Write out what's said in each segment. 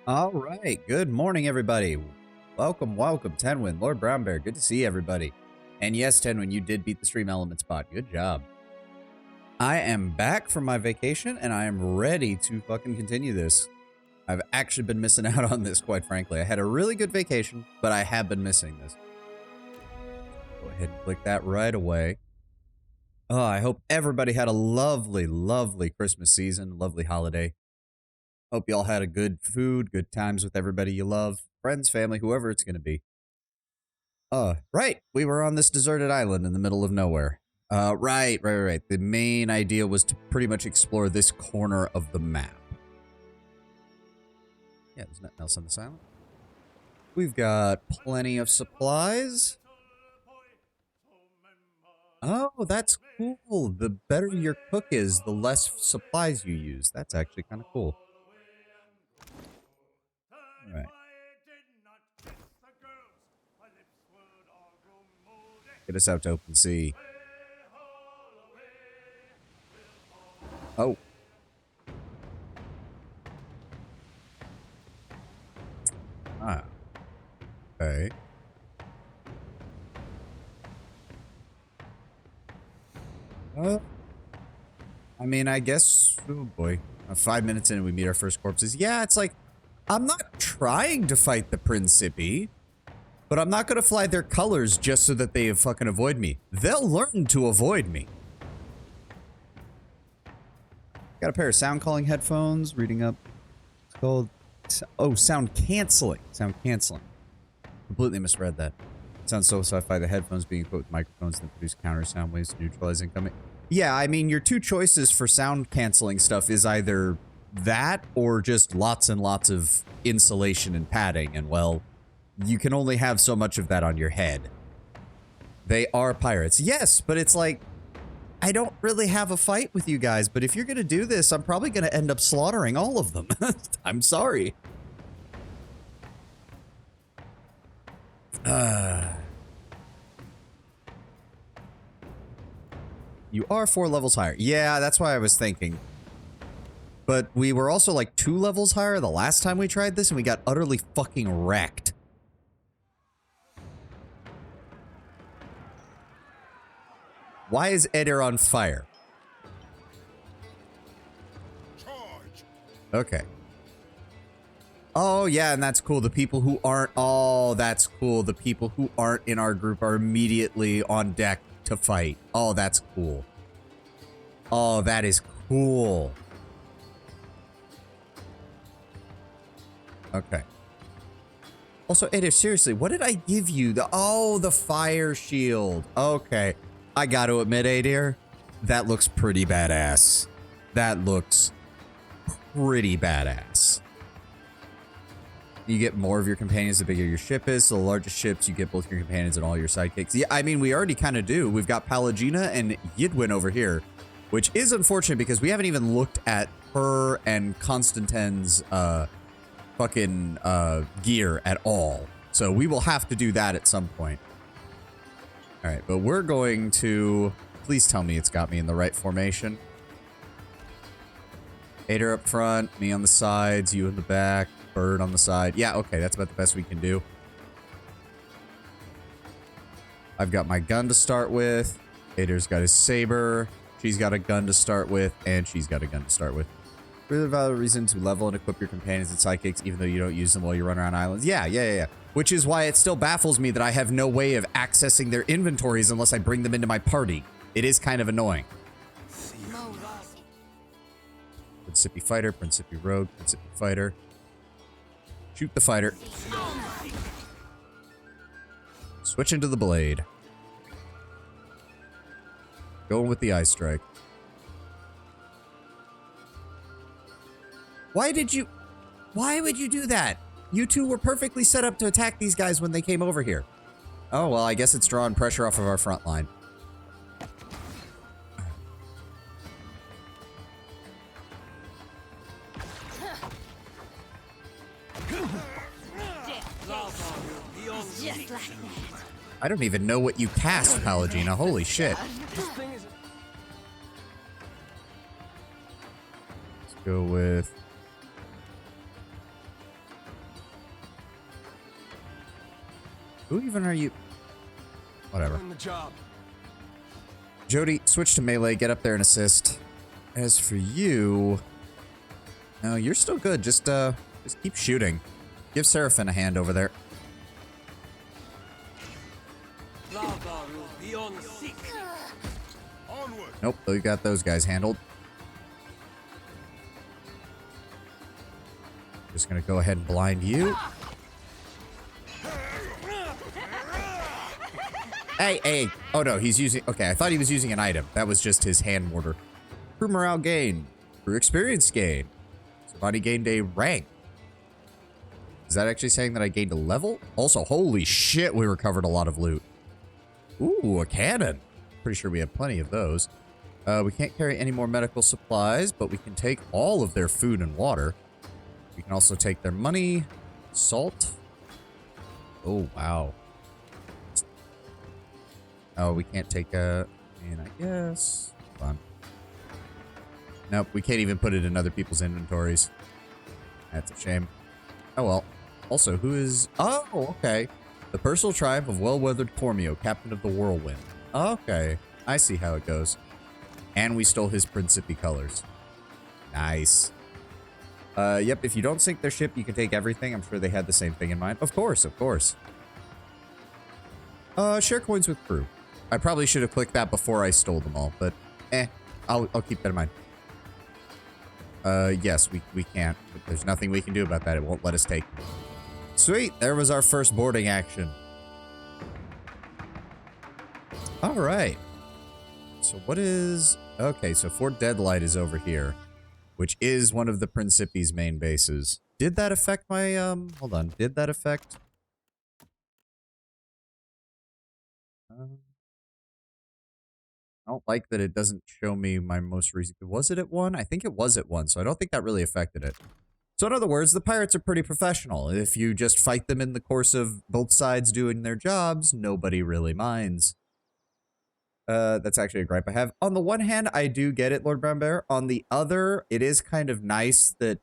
All right. Good morning, everybody. Welcome, Tenwin, Lord Brown Bear. Good to see everybody. And yes, Tenwin, you did beat the stream element spot. Good job. I am back from my vacation, and I am ready to fucking continue this. I've actually been missing out on this, quite frankly. I had a really good vacation, but I have been missing this. Go ahead and click that right away. Oh, I hope everybody had a lovely, lovely Christmas season, lovely holiday. Hope you all had a good food, good times with everybody you love, friends, family, whoever it's going to be. Right. We were on this deserted island in the middle of nowhere. Right. The main idea was to pretty much explore this corner of the map. Yeah, there's nothing else on this island. We've got plenty of supplies. Oh, that's cool. The better your cook is, the less supplies you use. That's actually kind of cool. All right. Get us out to open sea. Oh. Ah. Okay. I mean, I guess, oh boy, 5 minutes in and we meet our first corpses. Yeah, it's like, I'm not trying to fight the Principi, but I'm not going to fly their colors just so that they fucking avoid me. They'll learn to avoid me. Got a pair of sound calling headphones, reading up. It's called, oh, sound canceling. Sound canceling. Completely misread that. Sounds so sci-fi. The headphones being equipped with microphones that produce counter sound waves to neutralize incoming. Yeah, I mean, your two choices for sound canceling stuff is either that or just lots and lots of insulation and padding, and well, you can only have so much of that on your head. They are pirates. Yes, but it's like, I don't really have a fight with you guys, but if you're gonna do this, I'm probably gonna end up slaughtering all of them. I'm sorry. You are 4 levels higher. Yeah, that's why I was thinking. But we were also like 2 levels higher the last time we tried this, and we got utterly fucking wrecked. Why is Eder on fire? Charge. Okay. Oh, yeah, and that's cool. The people who aren't... Oh, that's cool. The people who aren't in our group are immediately on deck to fight. Oh, that's cool. Oh, that is cool. Okay. Also, Eder, seriously, what did I give you? The fire shield. Okay. I gotta admit, Eder, that looks pretty badass. That looks pretty badass. You get more of your companions the bigger your ship is. So the largest ships, you get both your companions and all your sidekicks. Yeah, I mean, we already kind of do. We've got Palagina and Yidwin over here, which is unfortunate because we haven't even looked at her and Constantine's fucking gear at all. So we will have to do that at some point. All right, but we're going to... Please tell me it's got me in the right formation. Eder up front, me on the sides, you in the back. Bird on the side. Yeah, okay, that's about the best we can do. I've got my gun to start with. Eder's got his saber. She's got a gun to start with, and she's got a gun to start with. Really valid reason to level and equip your companions and sidekicks, even though you don't use them while you run around islands. Yeah. Which is why it still baffles me that I have no way of accessing their inventories unless I bring them into my party. It is kind of annoying. Principi fighter, Principi rogue, Principi fighter. Shoot the fighter. Switch into the blade. Going with the eye strike. Why would you do that? You two were perfectly set up to attack these guys when they came over here. Oh, well, I guess it's drawing pressure off of our front line. I don't even know what you cast, Palagina. Holy shit. Let's go with Who even are you? Whatever. Doing the job. Jody, switch to melee. Get up there and assist. As for you, no, you're still good. Just keep shooting. Give Seraphin a hand over there. Nope, we got those guys handled. Just gonna go ahead and blind you. Hey, hey. Oh no, he's using... Okay, I thought he was using an item. That was just his hand mortar. Crew morale gain. Crew experience gain. Somebody gained a rank. Is that actually saying that I gained a level? Also, holy shit, we recovered a lot of loot. Ooh, a cannon. Pretty sure we have plenty of those. We can't carry any more medical supplies, but we can take all of their food and water. We can also take their money, salt. Oh, wow. Oh, we can't take I mean, I guess. Hold on. Nope, we can't even put it in other people's inventories. That's a shame. Oh, well. Also, who is... Oh, okay. The personal triumph of well-weathered Cormio, captain of the Whirlwind. Okay. I see how it goes. And we stole his Principi colors. Nice. Yep, if you don't sink their ship, you can take everything. I'm sure they had the same thing in mind. Of course, of course. Share coins with crew. I probably should have clicked that before I stole them all, but I'll keep that in mind. Yes, we can't. But there's nothing we can do about that. It won't let us take them. Sweet, there was our first boarding action. All right. So what is... Okay, so Fort Deadlight is over here, which is one of the Principi's main bases. Did that affect my, hold on. Did that affect... I don't like that it doesn't show me my most recent... Was it at 1? I think it was at 1, so I don't think that really affected it. So in other words, the pirates are pretty professional. If you just fight them in the course of both sides doing their jobs, nobody really minds. That's actually a gripe I have. On the one hand, I do get it, Lord Brown Bear. On the other, it is kind of nice that,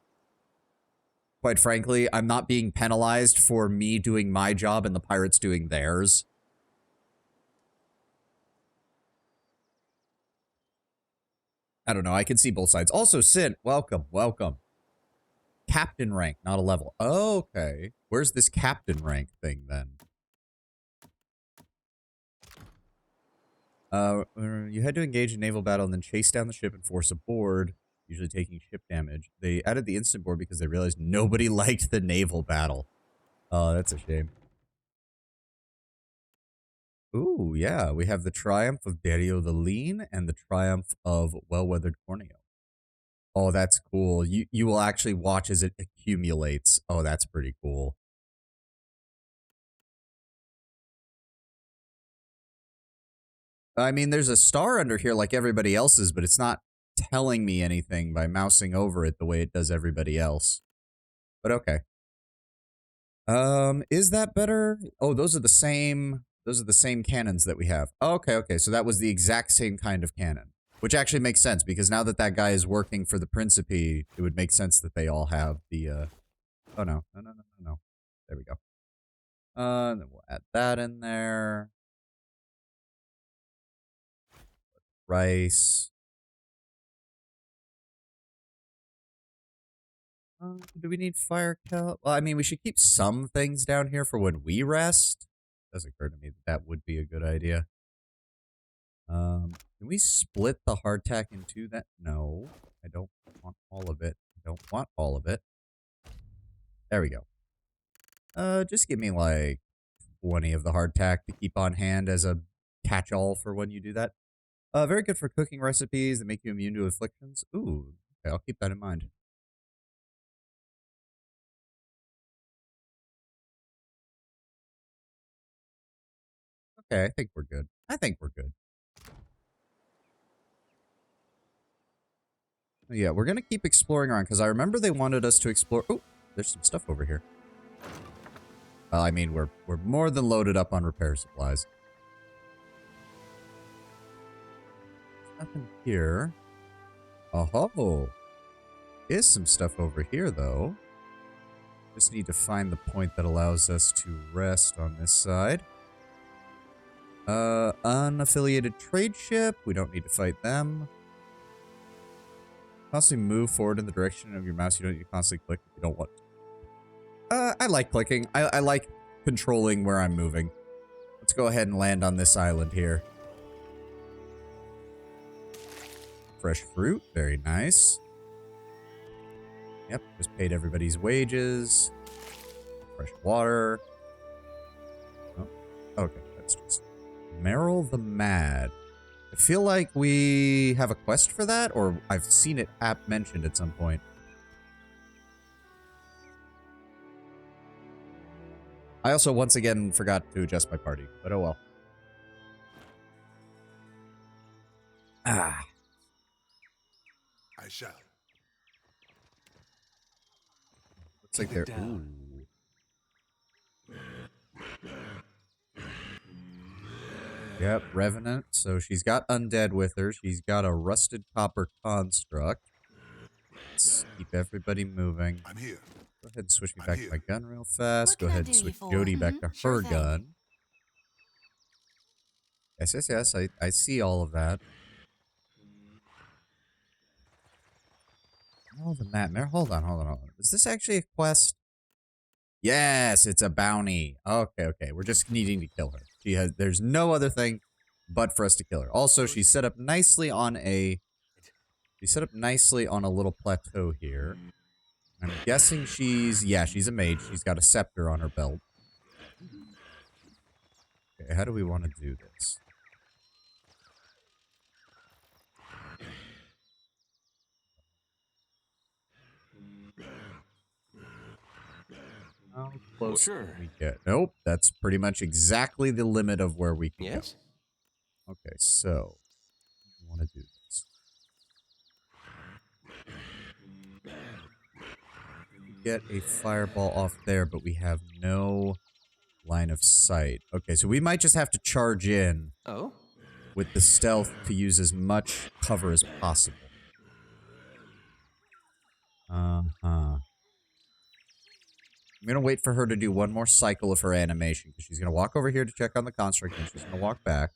quite frankly, I'm not being penalized for me doing my job and the pirates doing theirs. I don't know. I can see both sides. Also, Sin, welcome, welcome. Captain rank, not a level. Okay. Where's this captain rank thing, then? You had to engage in naval battle and then chase down the ship and force a board, usually taking ship damage. They added the instant board because they realized nobody liked the naval battle. Oh, that's a shame. Ooh, yeah. We have the triumph of Dario the Lean and the triumph of Well-Weathered Corneo. Oh, that's cool. You will actually watch as it accumulates. Oh, that's pretty cool. I mean, there's a star under here like everybody else's, but it's not telling me anything by mousing over it the way it does everybody else. But okay. Is that better? Oh, those are the same cannons that we have. Oh, okay, okay. So that was the exact same kind of cannon. Which actually makes sense, because now that that guy is working for the Principi, it would make sense that they all have the, Oh, no. No, no, no, no, no. There we go. Then we'll add that in there. Rice. Do we need fire cal? Well, I mean, we should keep some things down here for when we rest. It does occur to me that that would be a good idea. Can we split the hardtack into that? No, I don't want all of it. I don't want all of it. There we go. Just give me like 20 of the hardtack to keep on hand as a catch-all for when you do that. Very good for cooking recipes that make you immune to afflictions. Ooh, okay, I'll keep that in mind. Okay, I think we're good. I think we're good. Yeah, we're going to keep exploring around, because I remember they wanted us to explore... Oh, there's some stuff over here. I mean, we're more than loaded up on repair supplies. There's nothing here. Oh, is some stuff over here, though. Just need to find the point that allows us to rest on this side. Unaffiliated trade ship. We don't need to fight them. Constantly move forward in the direction of your mouse. You don't need to constantly click if you don't want to. I like clicking. I like controlling where I'm moving. Let's go ahead and land on this island here. Fresh fruit. Very nice. Yep, just paid everybody's wages. Fresh water. Oh, okay, that's just Merrill the Mad. I feel like we have a quest for that, or I've seen it mentioned at some point. I also once again forgot to adjust my party, but oh well. Ah. I shall. Looks like they're... Ooh. Yep, Revenant. So she's got undead with her. She's got a rusted copper construct. Let's keep everybody moving. I'm here. Go ahead and switch me back to my gun real fast. Go What can I ahead and do switch you for? Jody back to Sure her thing. gun. Yes. I see all of that. Hold on, Matt. Hold on. Is this actually a quest? Yes, it's a bounty. Okay. We're just needing to kill her. There's no other thing but for us to kill her. Also, she's set up nicely on a little plateau here. I'm guessing she's a mage. She's got a scepter on her belt. Okay, how do we want to do this? How close can we get? Nope, that's pretty much exactly the limit of where we can go. Okay, so we want to do this. We get a fireball off there, but we have no line of sight. Okay, so we might just have to charge in with the stealth to use as much cover as possible. I'm going to wait for her to do one more cycle of her animation, because she's going to walk over here to check on the construct, and she's going to walk back.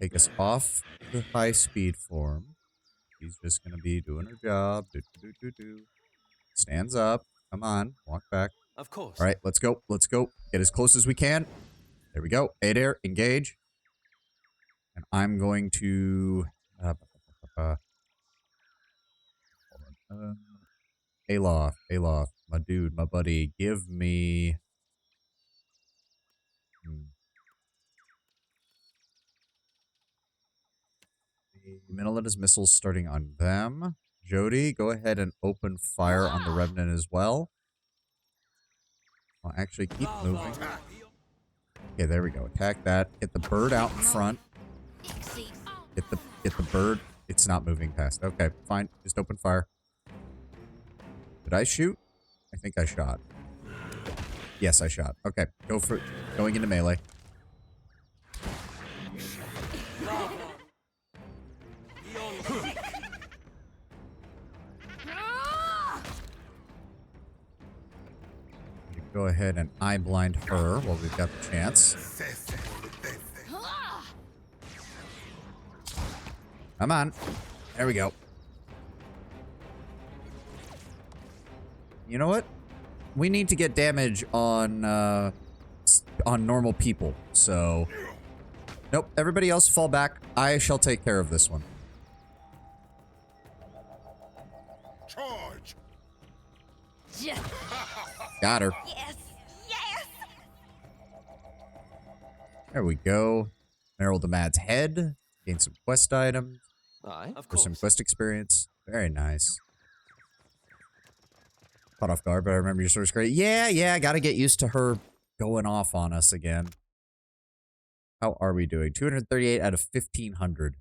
Take us off the high speed form. She's just going to be doing her job. Stands up. Come on. Walk back. Of course. All right, let's go. Get as close as we can. There we go. Adair, engage. And I'm going to... Alof, my dude, my buddy, give me... Minila's missiles starting on them. Jody, go ahead and open fire on the Revenant as well. I'll actually keep moving. Okay, there we go. Attack that. Get the bird out in front. Get the bird. It's not moving past. Okay, fine. Just open fire. Did I shoot? I think I shot. Yes, I shot. Okay, go for going into melee. Go ahead and eye blind her while we've got the chance. Come on. There we go. You know what? We need to get damage on normal people. So, nope. Everybody else fall back. I shall take care of this one. Charge. Got her. Yes. There we go. Merrill the Mad's head. Gain some quest items. Of For some course. quest experience. Very nice. Caught off guard, but I remember your story's great. Yeah, gotta get used to her going off on us again. How are we doing? 238 out of 1,500.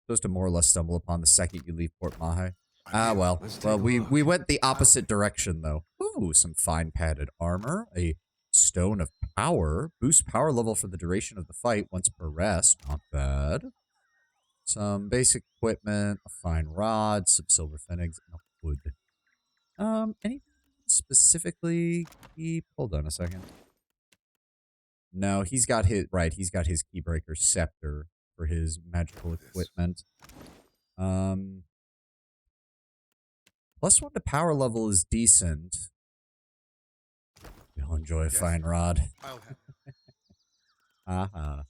Supposed to more or less stumble upon the second you leave Port Mahé. Well, we went the opposite direction, though. Ooh, some fine padded armor. A stone of power. Boost power level for the duration of the fight once per rest. Not bad. Some basic equipment. A fine rod. Some silver phoenix. And a wood. Any specifically keep? Hold on a second. No, he's got his, right, he's got his Keybreaker Scepter for his magical equipment. +1 to power level is decent. You'll enjoy a fine rod. Haha.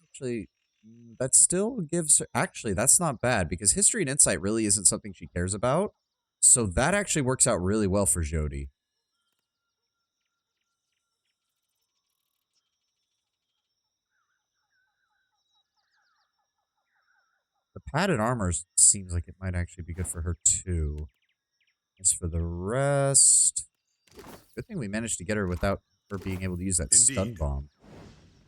Actually, that still gives her... Actually, that's not bad, because History and Insight really isn't something she cares about. So that actually works out really well for Jody. The padded armor seems like it might actually be good for her, too. As for the rest... Good thing we managed to get her without her being able to use that stun bomb.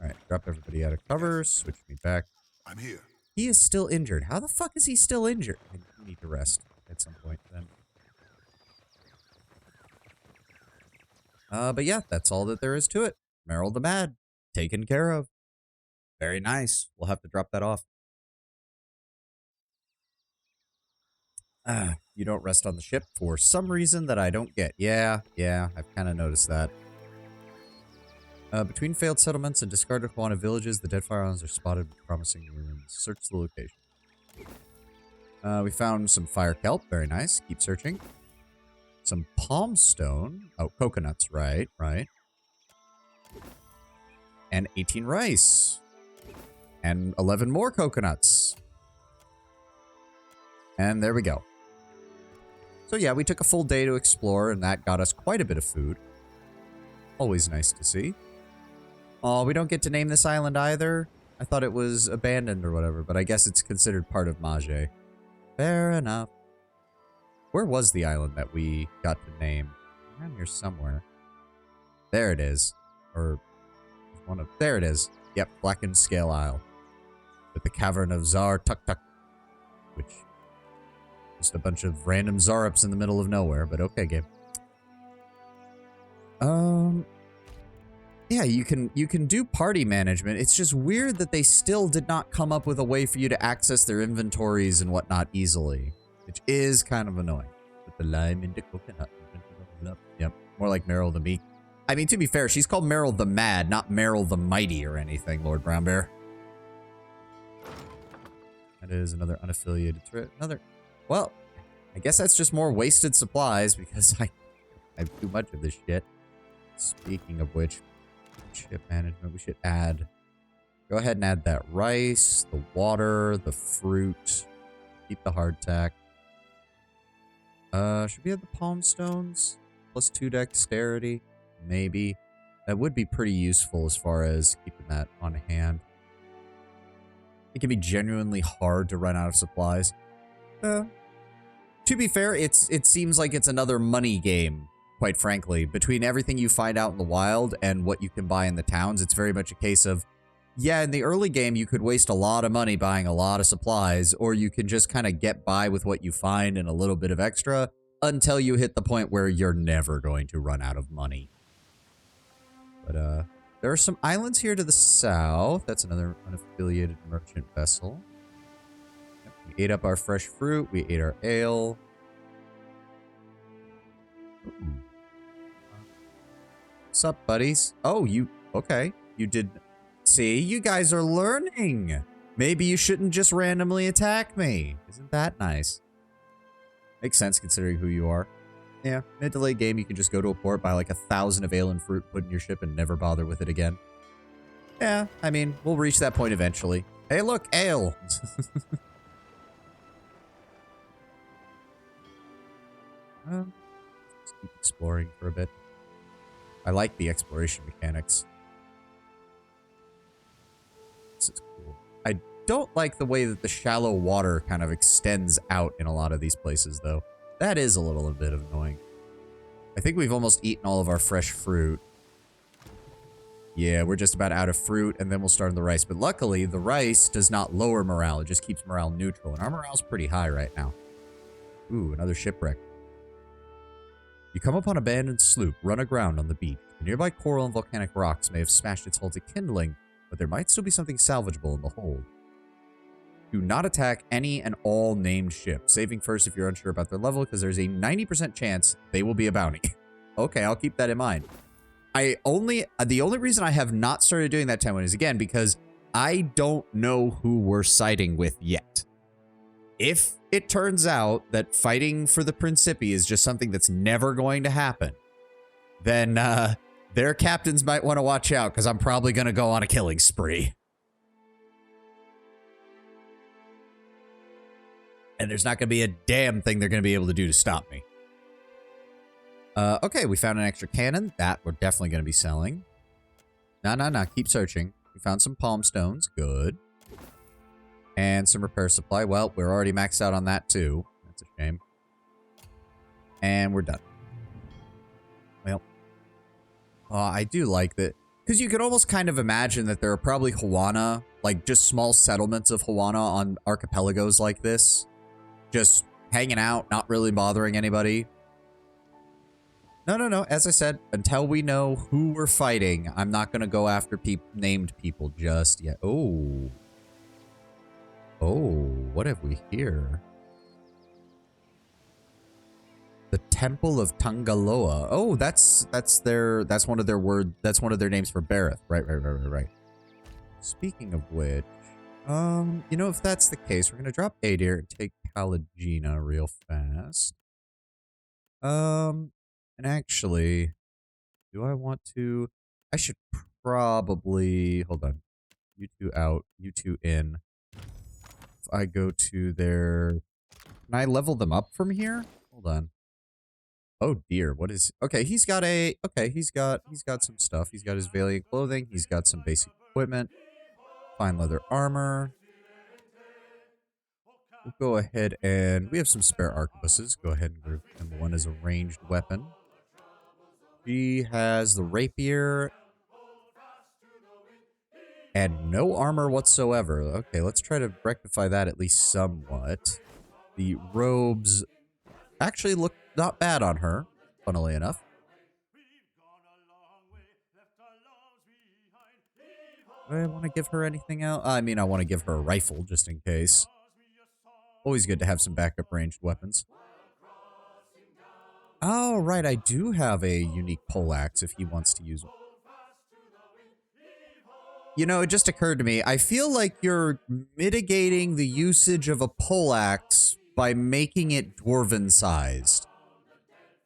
Alright, drop everybody out of cover, switch me back. I'm here. He is still injured. How the fuck is he still injured? I need to rest at some point then. But yeah, that's all that there is to it. Meryl the Mad, taken care of. Very nice. We'll have to drop that off. You don't rest on the ship for some reason that I don't get. Yeah, I've kind of noticed that. Between failed settlements and discarded Juana villages, the Deadfire Islands are spotted with promising ruins. Search the location. We found some fire kelp. Very nice. Keep searching. Some palm stone. Oh, coconuts. Right. And 18 rice. And 11 more coconuts. And there we go. So yeah, we took a full day to explore, and that got us quite a bit of food. Always nice to see. Oh, we don't get to name this island either. I thought it was abandoned or whatever, but I guess it's considered part of Mage. Fair enough. Where was the island that we got to name? Around here somewhere. There it is. Or one of... There it is. Yep, Blackened Scale Isle. With the Cavern of Zar Tuk Tuk. Which... just a bunch of random Zarups in the middle of nowhere, but okay, game. Yeah, you can do party management. It's just weird that they still did not come up with a way for you to access their inventories and whatnot easily, which is kind of annoying. Put the lime into coconut. Yep, more like Meryl the Meek. I mean, to be fair, she's called Meryl the Mad, not Meryl the Mighty or anything, Lord Brown Bear. That is another unaffiliated trip. Well, I guess that's just more wasted supplies because I have too much of this shit. Speaking of which, ship management, we should add... Go ahead and add that rice, the water, the fruit. Keep the hardtack. Should we have the palm stones? +2 dexterity? Maybe. That would be pretty useful as far as keeping that on hand. It can be genuinely hard to run out of supplies. To be fair, it seems like it's another money game, quite frankly. Between everything you find out in the wild and what you can buy in the towns, it's very much a case of, yeah, in the early game, you could waste a lot of money buying a lot of supplies, or you can just kind of get by with what you find and a little bit of extra until you hit the point where you're never going to run out of money. But, there are some islands here to the south. That's another unaffiliated merchant vessel. We ate up our fresh fruit. We ate our ale. Ooh. What's up, buddies? Oh, you... Okay. You did... See, you guys are learning. Maybe you shouldn't just randomly attack me. Isn't that nice? Makes sense considering who you are. Yeah, mid to late game, you can just go to a port, buy like 1,000 of ale and fruit, put in your ship, and never bother with it again. Yeah, I mean, we'll reach that point eventually. Hey, look, ale! Let's keep exploring for a bit. I like the exploration mechanics. This is cool. I don't like the way that the shallow water kind of extends out in a lot of these places, though. That is a little bit annoying. I think we've almost eaten all of our fresh fruit. Yeah, we're just about out of fruit, and then we'll start on the rice. But luckily, the rice does not lower morale. It just keeps morale neutral, and our morale's pretty high right now. Ooh, another shipwreck. You come upon an abandoned sloop, run aground on the beach. The nearby coral and volcanic rocks may have smashed its hull to kindling, but there might still be something salvageable in the hold. Do not attack any and all named ships. Saving first if you're unsure about their level, because there's a 90% chance they will be a bounty. Okay, I'll keep that in mind. The only reason I have not started doing that 10-1 is, again, because I don't know who we're siding with yet. If it turns out that fighting for the Principi is just something that's never going to happen, then their captains might want to watch out, because I'm probably going to go on a killing spree. And there's not going to be a damn thing they're going to be able to do to stop me. Okay, we found an extra cannon. That we're definitely going to be selling. No. Keep searching. We found some palm stones. Good. And some repair supply. Well, we're already maxed out on that too. That's a shame. And we're done. Well. I do like that. Because you could almost kind of imagine that there are probably Hawana, like just small settlements of Hawana on archipelagos like this. Just hanging out, not really bothering anybody. No. As I said, until we know who we're fighting, I'm not going to go after named people just yet. Oh, what have we here? The Temple of Tangaloa. Oh, that's one of their names for Bareth. Right. Speaking of which, you know, if that's the case, we're gonna drop Adir and take Palagina real fast. And actually, do I want to? I should probably hold on. You two out, you two in. If I go to their, can I level them up from here? Hold on. Oh dear, what is? Okay, he's got some stuff. He's got his Valiant clothing. He's got some basic equipment. Fine leather armor. We'll go ahead and we have some spare arquebuses. Go ahead and group him one as a ranged weapon. She has the rapier and no armor whatsoever. Okay, let's try to rectify that at least somewhat. The robes actually look not bad on her, funnily enough. Do I want to give her anything else? I mean, I want to give her a rifle just in case. Always good to have some backup ranged weapons. Oh, right, I do have a unique poleaxe if he wants to use one. You know, it just occurred to me, I feel like you're mitigating the usage of a poleaxe by making it dwarven-sized.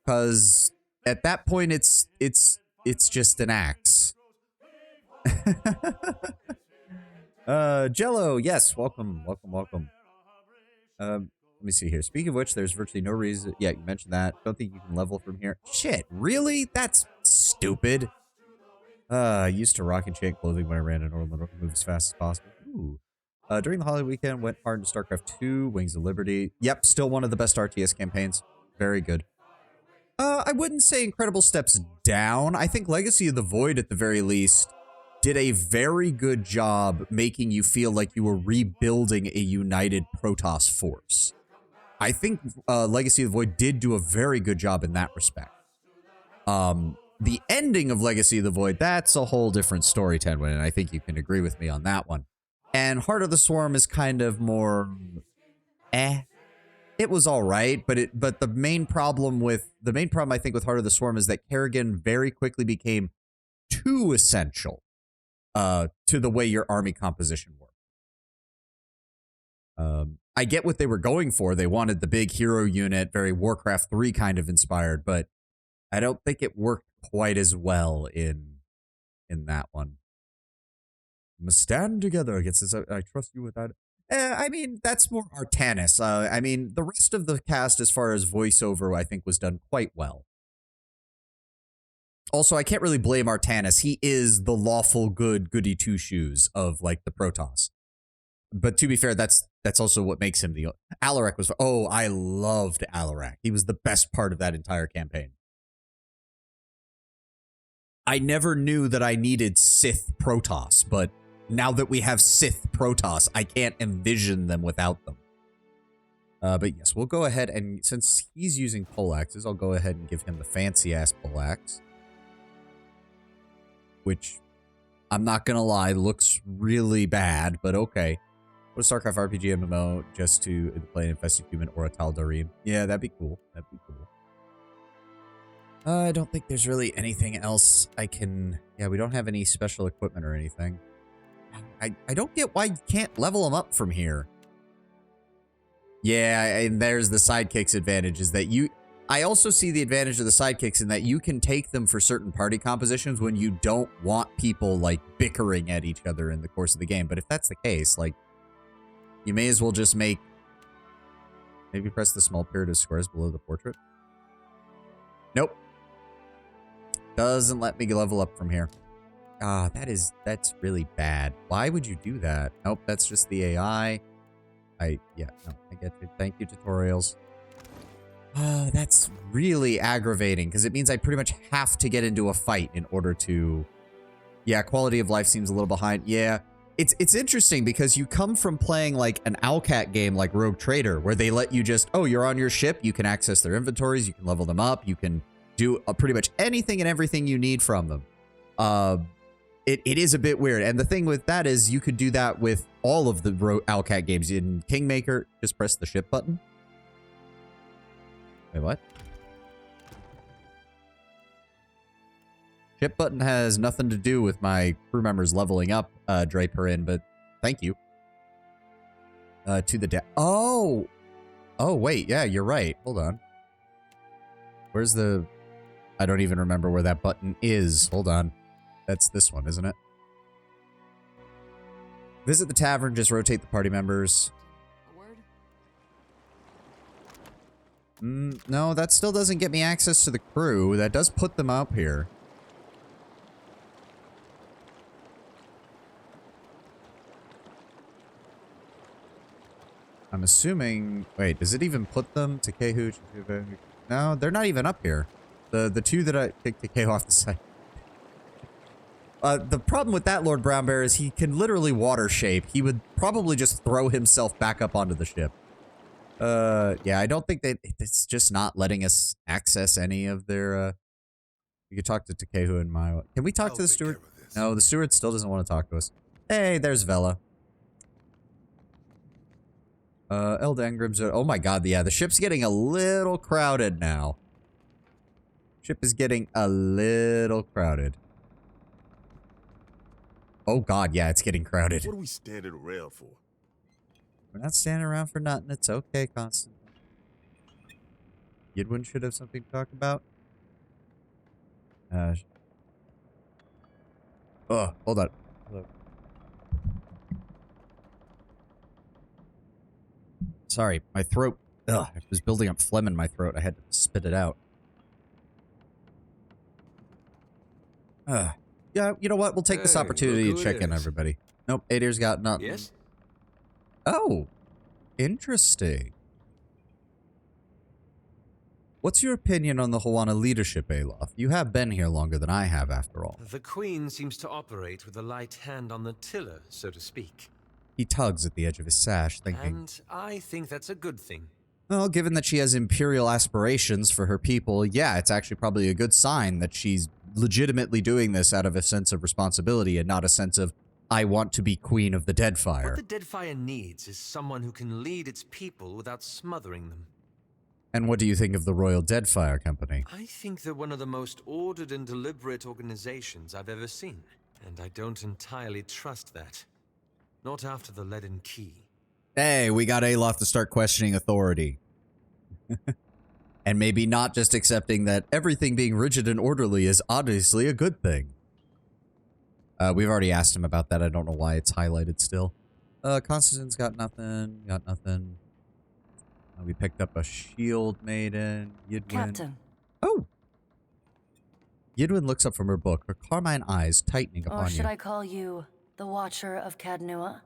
Because at that point, it's just an axe. Jello, yes, welcome. Let me see here. Speaking of which, there's virtually no reason. Yeah, you mentioned that. Don't think you can level from here. Shit, really? That's stupid. I used to rock and chain clothing when I ran in Orlando to move as fast as possible. Ooh. During the holiday weekend, went hard in StarCraft 2, Wings of Liberty. Yep, still one of the best RTS campaigns. Very good. I wouldn't say incredible steps down. I think Legacy of the Void, at the very least, did a very good job making you feel like you were rebuilding a united Protoss force. I think Legacy of the Void did do a very good job in that respect. The ending of Legacy of the Void, that's a whole different story, Tenwin, and I think you can agree with me on that one. And Heart of the Swarm is kind of more, It was all right, but the main problem I think with Heart of the Swarm is that Kerrigan very quickly became too essential to the way your army composition worked. I get what they were going for. They wanted the big hero unit, very Warcraft 3 kind of inspired, but I don't think it worked quite as well in that one. Must stand together against this. I trust you with that. I mean, that's more Artanis. I mean, the rest of the cast, as far as voiceover, I think was done quite well. Also, I can't really blame Artanis. He is the lawful good goody two-shoes of, like, the Protoss. But to be fair, that's also what makes him the... Alarak was... Oh, I loved Alarak. He was the best part of that entire campaign. I never knew that I needed Sith Protoss, but now that we have Sith Protoss, I can't envision them without them. But yes, we'll go ahead and... Since he's using poleaxes, I'll go ahead and give him the fancy-ass poleaxe. Which, I'm not gonna lie, looks really bad, but okay. What a StarCraft RPG MMO just to play an infested human or a Tal'Darim. Yeah, that'd be cool. That'd be cool. I don't think there's really anything else I can... Yeah, we don't have any special equipment or anything. I don't get why you can't level them up from here. Yeah, and there's the sidekicks advantage is that you... I also see the advantage of the sidekicks in that you can take them for certain party compositions when you don't want people, like, bickering at each other in the course of the game. But if that's the case, like, you may as well just make... Maybe press the small period of squares below the portrait. Nope. Doesn't let me level up from here. Ah, that's really bad. Why would you do that? Nope, that's just the AI. Yeah, no, I get you. Thank you, tutorials. That's really aggravating, because it means I pretty much have to get into a fight in order to... Yeah, quality of life seems a little behind. Yeah, it's interesting, because you come from playing, like, an Owlcat game like Rogue Trader, where they let you just... Oh, you're on your ship, you can access their inventories, you can level them up, you can do pretty much anything and everything you need from them. It is a bit weird. And the thing with that is you could do that with all of the Owlcat games. In Kingmaker, just press the ship button. Wait, what? Ship button has nothing to do with my crew members leveling up Draper in, but thank you. To the deck. Oh! Oh, wait. Yeah, you're right. Hold on. Where's the... I don't even remember where that button is. Hold on. That's this one, isn't it? Visit the tavern, just rotate the party members. No, that still doesn't get me access to the crew. That does put them up here. I'm assuming... Wait, does it even put them to Kehu? No, they're not even up here. The two that I kicked Kehu off the side. The problem with that Lord Brown Bear is he can literally water shape. He would probably just throw himself back up onto the ship. Yeah, I don't think it's just not letting us access any of their, You could talk to Takehu and Maiwa. Can we talk to the steward? No, the steward still doesn't want to talk to us. Hey, there's Vela. Elda Engram's... Oh my god, yeah, the ship's getting a little crowded now. Ship is getting a little crowded. Oh god, yeah, it's getting crowded. What are we standing around for? We're not standing around for nothing. It's okay, Constant. Yidwin should have something to talk about. Oh, hold on. Hello. Sorry, my throat. Ugh, I was building up phlegm in my throat. I had to spit it out. Yeah, you know what? We'll take this opportunity to check in, everybody. Nope, Adir's got nothing. Yes? Oh, interesting. What's your opinion on the Hawana leadership, Alof? You have been here longer than I have, after all. The Queen seems to operate with a light hand on the tiller, so to speak. He tugs at the edge of his sash, thinking... And I think that's a good thing. Well, given that she has imperial aspirations for her people, yeah, it's actually probably a good sign that she's legitimately doing this out of a sense of responsibility and not a sense of, I want to be Queen of the Deadfire. What the Deadfire needs is someone who can lead its people without smothering them. And what do you think of the Royal Deadfire Company? I think they're one of the most ordered and deliberate organizations I've ever seen. And I don't entirely trust that. Not after the Leaden Key. Hey, we got Alof to start questioning authority. And maybe not just accepting that everything being rigid and orderly is obviously a good thing. We've already asked him about that. I don't know why it's highlighted still. Constantine's got nothing. Got nothing. We picked up a shield maiden. Yidwin. Captain. Oh! Yidwin looks up from her book, her carmine eyes tightening upon you. Or should I call you the Watcher of Cadnua?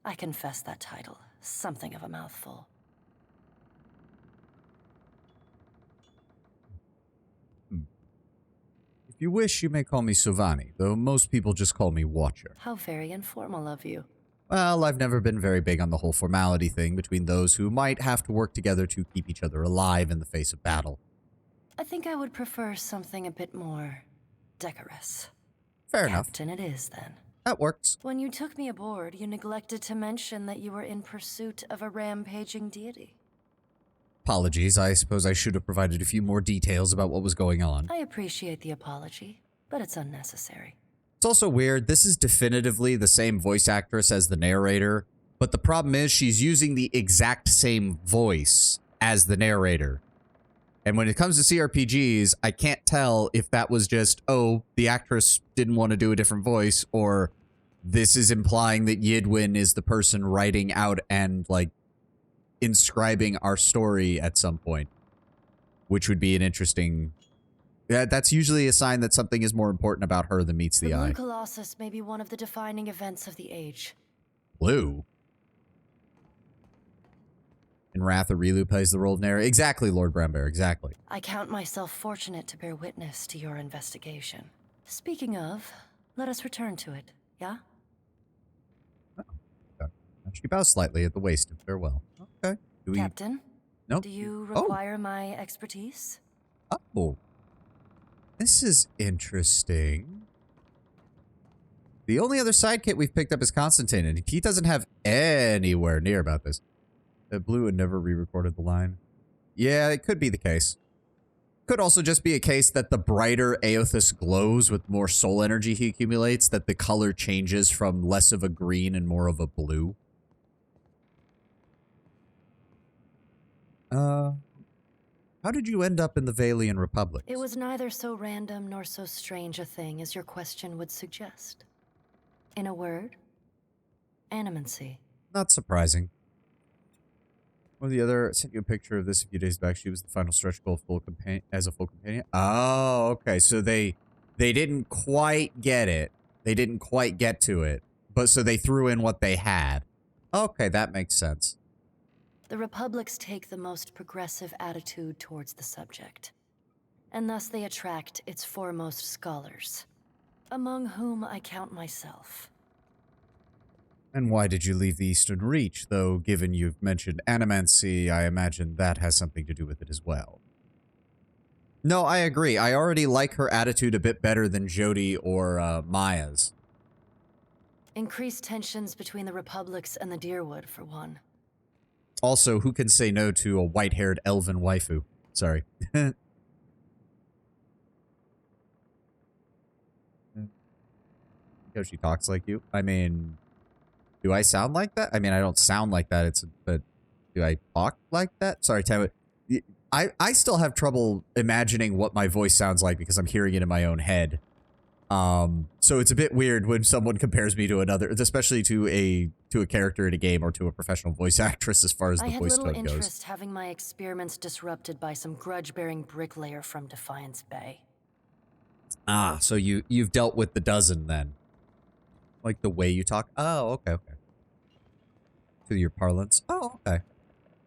I confess that title. Something of a mouthful. If you wish, you may call me Sovani, though most people just call me Watcher. How very informal of you. Well, I've never been very big on the whole formality thing between those who might have to work together to keep each other alive in the face of battle. I think I would prefer something a bit more decorous. Fair enough. Captain it is, then. That works. When you took me aboard, you neglected to mention that you were in pursuit of a rampaging deity. Apologies, I suppose I should have provided a few more details about what was going on. I appreciate the apology, but it's unnecessary. It's also weird, this is definitively the same voice actress as the narrator, but the problem is she's using the exact same voice as the narrator. And when it comes to CRPGs, I can't tell if that was just, oh, the actress didn't want to do a different voice, or this is implying that Yidwin is the person writing out and, like, inscribing our story at some point, which would be an interesting... That's usually a sign that something is more important about her than meets the eye. Blue Colossus may be one of the defining events of the age. Blue? In Wrath, Aurilu plays the role of narrator. Exactly, Lord Brownbear, exactly. I count myself fortunate to bear witness to your investigation. Speaking of, let us return to it, yeah? Oh, okay. She bows slightly at the waist in farewell. Okay. Do we... Captain? Nope. Do you require my expertise? Oh. This is interesting. The only other side kit we've picked up is Constantine, and he doesn't have anywhere near about this. Blue had never re-recorded the line. Yeah, it could be the case. Could also just be a case that the brighter Aothus glows with more soul energy he accumulates, that the color changes from less of a green and more of a blue. How did you end up in the Valian Republic? It was neither so random nor so strange a thing as your question would suggest. In a word, animancy. Not surprising. Or the other, I sent you a picture of this a few days back. She was the final stretch goal as a full companion. Oh, okay. So they didn't quite get it. They didn't quite get to it. But so they threw in what they had. Okay, that makes sense. The Republics take the most progressive attitude towards the subject, and thus they attract its foremost scholars, among whom I count myself. And why did you leave the Eastern Reach, though, given you've mentioned animancy, I imagine that has something to do with it as well. No, I agree. I already like her attitude a bit better than Jody or Maya's. Increased tensions between the Republics and the Deerwood, for one. Also, who can say no to a white-haired elven waifu? Sorry. Because she talks like you. I mean, do I sound like that? I mean, I don't sound like that. But do I talk like that? Sorry, Tam. I still have trouble imagining what my voice sounds like because I'm hearing it in my own head. So it's a bit weird when someone compares me to another, especially to a character in a game or to a professional voice actress as far as the voice tone goes. I had little interest having my experiments disrupted by some grudge-bearing bricklayer from Defiance Bay. Ah, so you've dealt with the dozen then. Like the way you talk? Oh, okay. To your parlance? Oh, okay.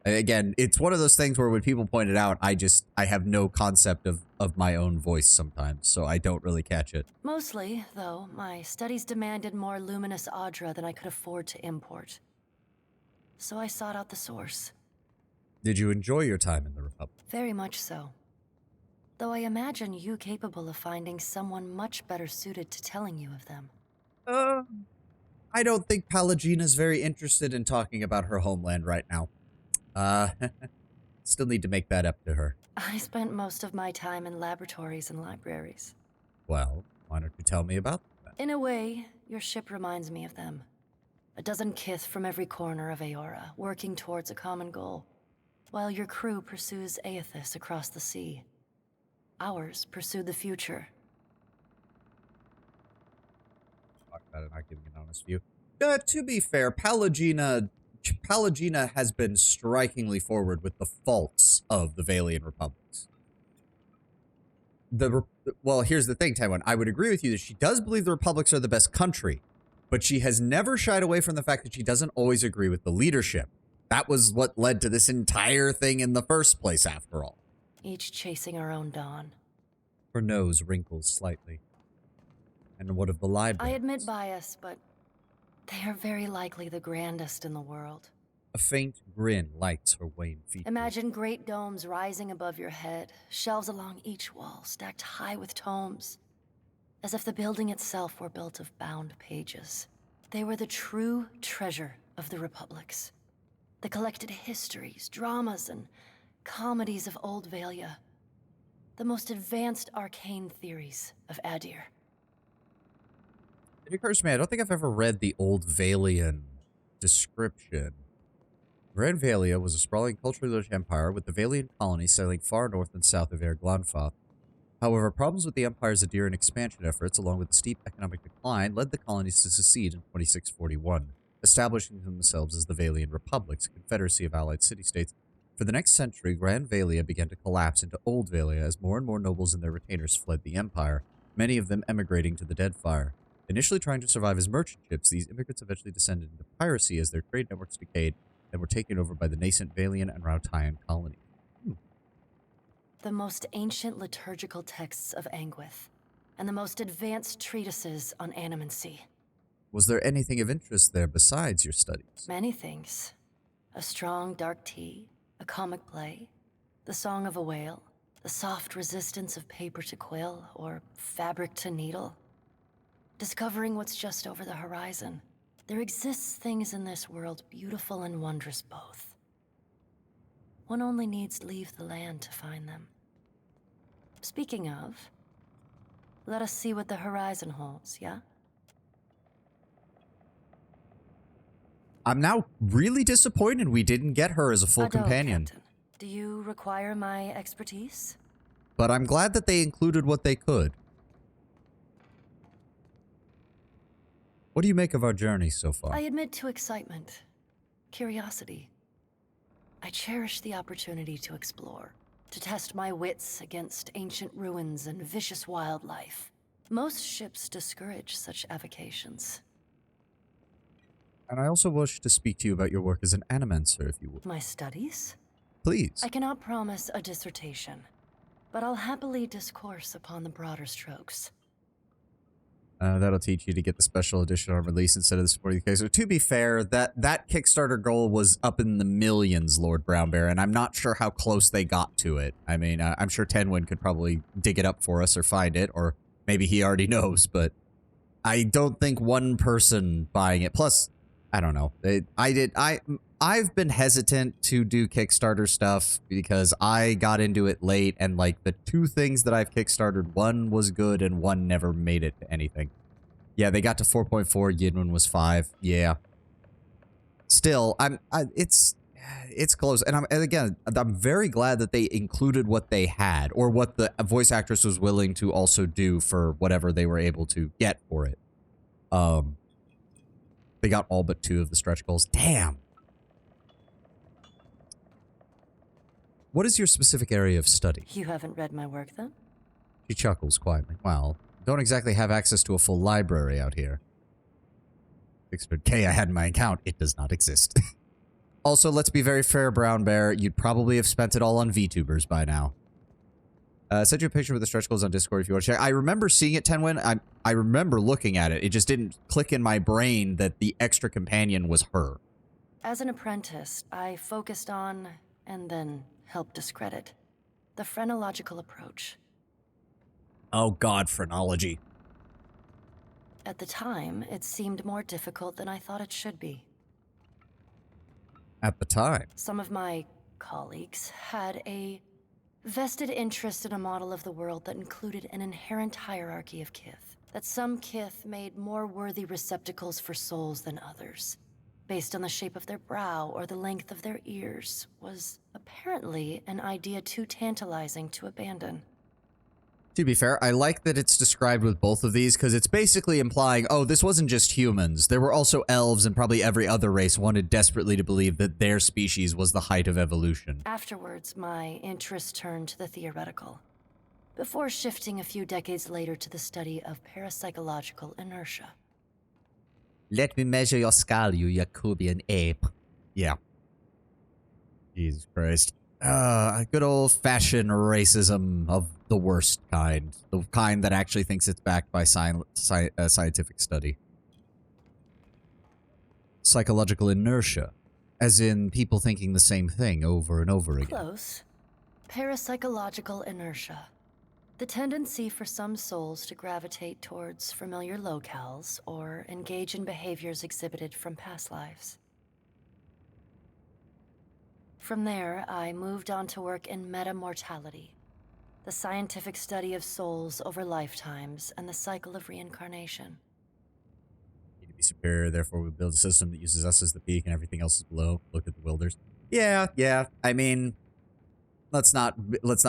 Again, it's one of those things where when people point it out, I have no concept of my own voice sometimes, so I don't really catch it. Mostly, though, my studies demanded more luminous Audra than I could afford to import. So I sought out the source. Did you enjoy your time in the Republic? Very much so. Though I imagine you capable of finding someone much better suited to telling you of them. I don't think Palagina's very interested in talking about her homeland right now. Still need to make that up to her. I spent most of my time in laboratories and libraries. Well, why don't you tell me about that? In a way, your ship reminds me of them. A dozen kith from every corner of Aora, working towards a common goal, while your crew pursues Aothus across the sea. Ours pursued the future. Talk about it, not giving an honest view. To be fair, Palagina has been strikingly forward with the faults of the Valian Republics. Well, here's the thing, Taiwan. I would agree with you that she does believe the Republics are the best country, but she has never shied away from the fact that she doesn't always agree with the leadership. That was what led to this entire thing in the first place, after all. Each chasing our own dawn. Her nose wrinkles slightly. And what of the library? I admit bias, but they are very likely the grandest in the world. A faint grin lights her wan features. Imagine great domes rising above your head, shelves along each wall, stacked high with tomes. as if the building itself were built of bound pages. They were the true treasure of the republics. The collected histories, dramas, and comedies of Old Valia. The most advanced arcane theories of Adir. It occurs to me, I don't think I've ever read the Old Valian description. Grand Valia was a sprawling, culturally rich empire with the Valian colony sailing far north and south of Air Glanfath. However, problems with the empire's Adirian expansion efforts, along with the steep economic decline, led the colonies to secede in 2641, establishing themselves as the Valian Republics, a confederacy of allied city-states. For the next century, Grand Valia began to collapse into Old Valia as more and more nobles and their retainers fled the empire, many of them emigrating to the Deadfire. Initially trying to survive as merchant ships, these immigrants eventually descended into piracy as their trade networks decayed and were taken over by the nascent Valian and Rautayan colonies. The most ancient liturgical texts of Anguith, and the most advanced treatises on animancy. Was there anything of interest there besides your studies? Many things. A strong dark tea, a comic play, the song of a whale, the soft resistance of paper to quill or fabric to needle. Discovering what's just over the horizon. There exists things in this world beautiful and wondrous both. One only needs leave the land to find them. Speaking of, let us see what the horizon holds, yeah? I'm now really disappointed we didn't get her as a full Ado, companion. Captain. Do you require my expertise? But I'm glad that they included what they could. What do you make of our journey so far? I admit to excitement, curiosity. I cherish the opportunity to explore, to test my wits against ancient ruins and vicious wildlife. Most ships discourage such avocations. And I also wish to speak to you about your work as an animancer, if you would. My studies? Please. I cannot promise a dissertation, but I'll happily discourse upon the broader strokes. That'll teach you to get the special edition on release instead of the supporting case. So to be fair, that Kickstarter goal was up in the millions, Lord Brownbear, and I'm not sure how close they got to it. I mean, I'm sure Tenwin could probably dig it up for us or find it, or maybe he already knows, but I don't think one person buying it. Plus, I don't know. I've been hesitant to do Kickstarter stuff because I got into it late, and like the two things that I've Kickstarted, one was good and one never made it to anything. Yeah, they got to 4.4. Yinwen was 5. Yeah. Still, it's close, and I'm very glad that they included what they had, or what the voice actress was willing to also do for whatever they were able to get for it. They got all but 2 of the stretch goals. Damn. What is your specific area of study? You haven't read my work, then? She chuckles quietly. Well, don't exactly have access to a full library out here. 600K I had in my account. It does not exist. Also, let's be very fair, Brown Bear. You'd probably have spent it all on VTubers by now. Send you a picture with the stretch goals on Discord if you want to check. I remember seeing it, Tenwin. I remember looking at it. It just didn't click in my brain that the extra companion was her. As an apprentice, I focused on, and then helped discredit, the phrenological approach. Oh god, phrenology. At the time, it seemed more difficult than I thought it should be. At the time? Some of my colleagues had a vested interest in a model of the world that included an inherent hierarchy of kith. That some kith made more worthy receptacles for souls than others, based on the shape of their brow or the length of their ears, was apparently an idea too tantalizing to abandon. To be fair, I like that it's described with both of these, because it's basically implying, oh, this wasn't just humans. There were also elves, and probably every other race wanted desperately to believe that their species was the height of evolution. Afterwards, my interest turned to the theoretical, before shifting a few decades later to the study of parapsychological inertia. Let me measure your skull, you Yakubian ape. Yeah. Jesus Christ. Good old-fashioned racism of the worst kind. The kind that actually thinks it's backed by scientific study. Psychological inertia. As in people thinking the same thing over and over again. Close. Parapsychological inertia. The tendency for some souls to gravitate towards familiar locales or engage in behaviors exhibited from past lives. From there, I moved on to work in metamortality, the scientific study of souls over lifetimes and the cycle of reincarnation. Need to be superior, therefore we build a system that uses us as the peak and everything else is below. Look at the wilders. Yeah. I mean, let's not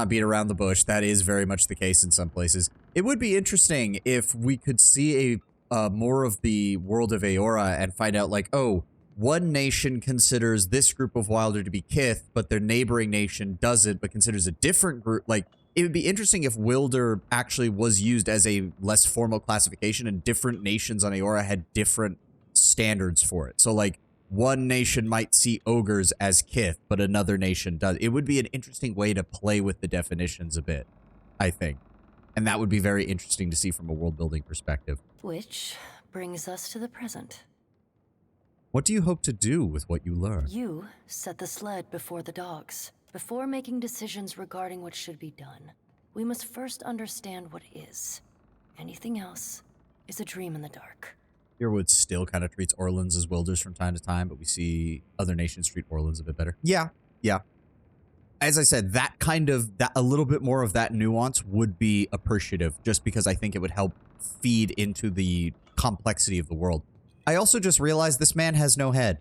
beat around the bush. That is very much the case in some places. It would be interesting if we could see a more of the world of Aora and find out, like, oh, one nation considers this group of Wilder to be Kith, but their neighboring nation doesn't, but considers a different group. Like, it would be interesting if Wilder actually was used as a less formal classification and different nations on Aora had different standards for it. So, like, one nation might see ogres as Kith, but another nation does. It would be an interesting way to play with the definitions a bit, I think. And that would be very interesting to see from a world-building perspective. Which brings us to the present. What do you hope to do with what you learn? You set the sled before the dogs. Before making decisions regarding what should be done, we must first understand what is. Anything else is a dream in the dark. Earwood still kind of treats Orleans as wilders from time to time, but we see other nations treat Orleans a bit better. Yeah. As I said, a little bit more of that nuance would be appreciative, just because I think it would help feed into the complexity of the world. I also just realized this man has no head.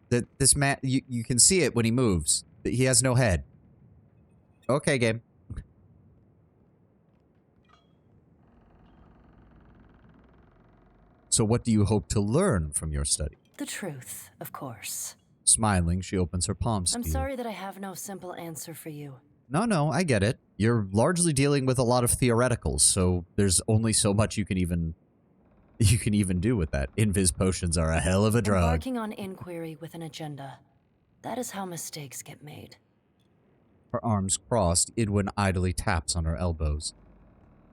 That this man, you can see it when he moves. That he has no head. Okay, game. So what do you hope to learn from your study? The truth, of course. Smiling, she opens her palms to I'm you. sorry that I have no simple answer for you. No, I get it. You're largely dealing with a lot of theoreticals, so there's only so much you can even do with that. Invis potions are a hell of a drug. Embarking on inquiry with an agenda. That is how mistakes get made. Her arms crossed, Idwin idly taps on her elbows.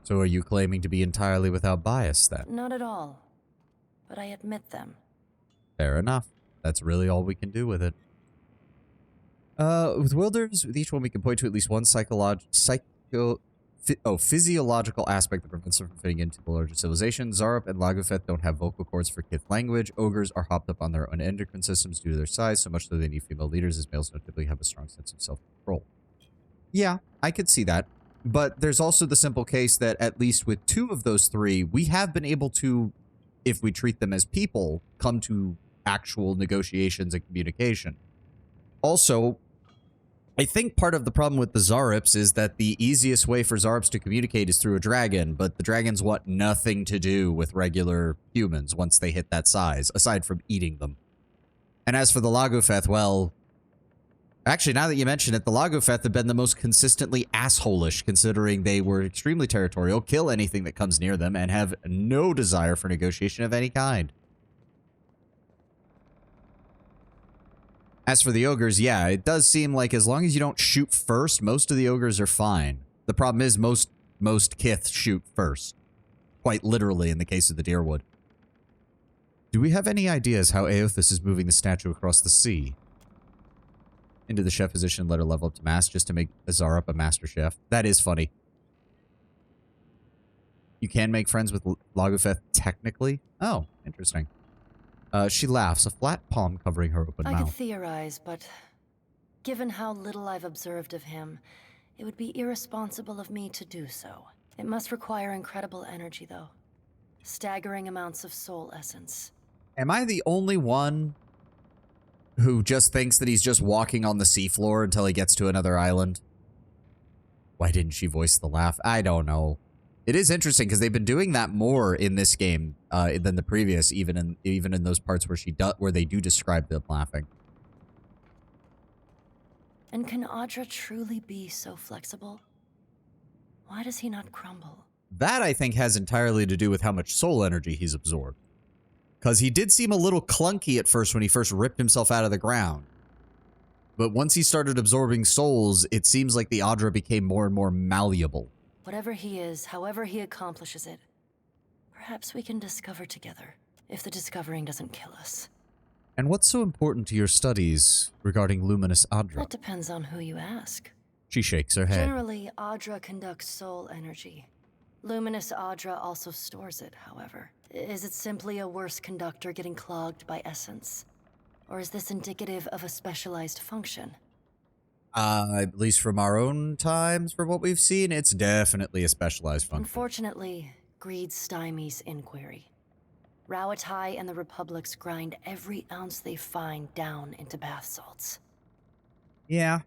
So are you claiming to be entirely without bias, then? Not at all. But I admit them. Fair enough. That's really all we can do with it. With wilders, with each one we can point to at least one physiological aspect that prevents them from fitting into the larger civilization. Zarup and Lagufeth don't have vocal cords for Kith language. Ogres are hopped up on their own endocrine systems due to their size, so much so they need female leaders, as males don't typically have a strong sense of self-control. Yeah, I could see that. But there's also the simple case that at least with two of those three, we have been able to, if we treat them as people, come to actual negotiations and communication. Also, I think part of the problem with the Zarups is that the easiest way for Zarups to communicate is through a dragon, but the dragons want nothing to do with regular humans once they hit that size, aside from eating them. And as for the Lagufeth, well, actually, now that you mention it, the Lagufeth have been the most consistently assholish, considering they were extremely territorial, kill anything that comes near them, and have no desire for negotiation of any kind. As for the ogres, yeah, it does seem like as long as you don't shoot first, most of the ogres are fine. The problem is most Kith shoot first. Quite literally in the case of the Deerwood. Do we have any ideas how Aothis is moving the statue across the sea? Into the chef position, let her level up to master just to make Zarup a master chef. That is funny. You can make friends with Lagufeth technically? Oh, interesting. She laughs, a flat palm covering her open I mouth. could theorize, but given how little I've observed of him, it would be irresponsible of me to do so. It must require incredible energy, though. Staggering amounts of soul essence. Am I the only one who just thinks that he's just walking on the seafloor until he gets to another island? Why didn't she voice the laugh? I don't know. It is interesting because they've been doing that more in this game than the previous, even in those parts where they do describe them laughing. And can Audra truly be so flexible? Why does he not crumble? That, I think, has entirely to do with how much soul energy he's absorbed. Because he did seem a little clunky at first when he first ripped himself out of the ground. But once he started absorbing souls, it seems like the Audra became more and more malleable. Whatever he is, however he accomplishes it, perhaps we can discover together, if the discovering doesn't kill us. And what's so important to your studies regarding luminous Audra? That depends on who you ask. She shakes her head. Generally, Audra conducts soul energy. Luminous Audra also stores it, however. Is it simply a worse conductor getting clogged by essence? Or is this indicative of a specialized function? At least from our own times, from what we've seen, it's definitely a specialized function. Unfortunately, greed stymies inquiry. Rawatai and the Republics grind every ounce they find down into bath salts. Yeah.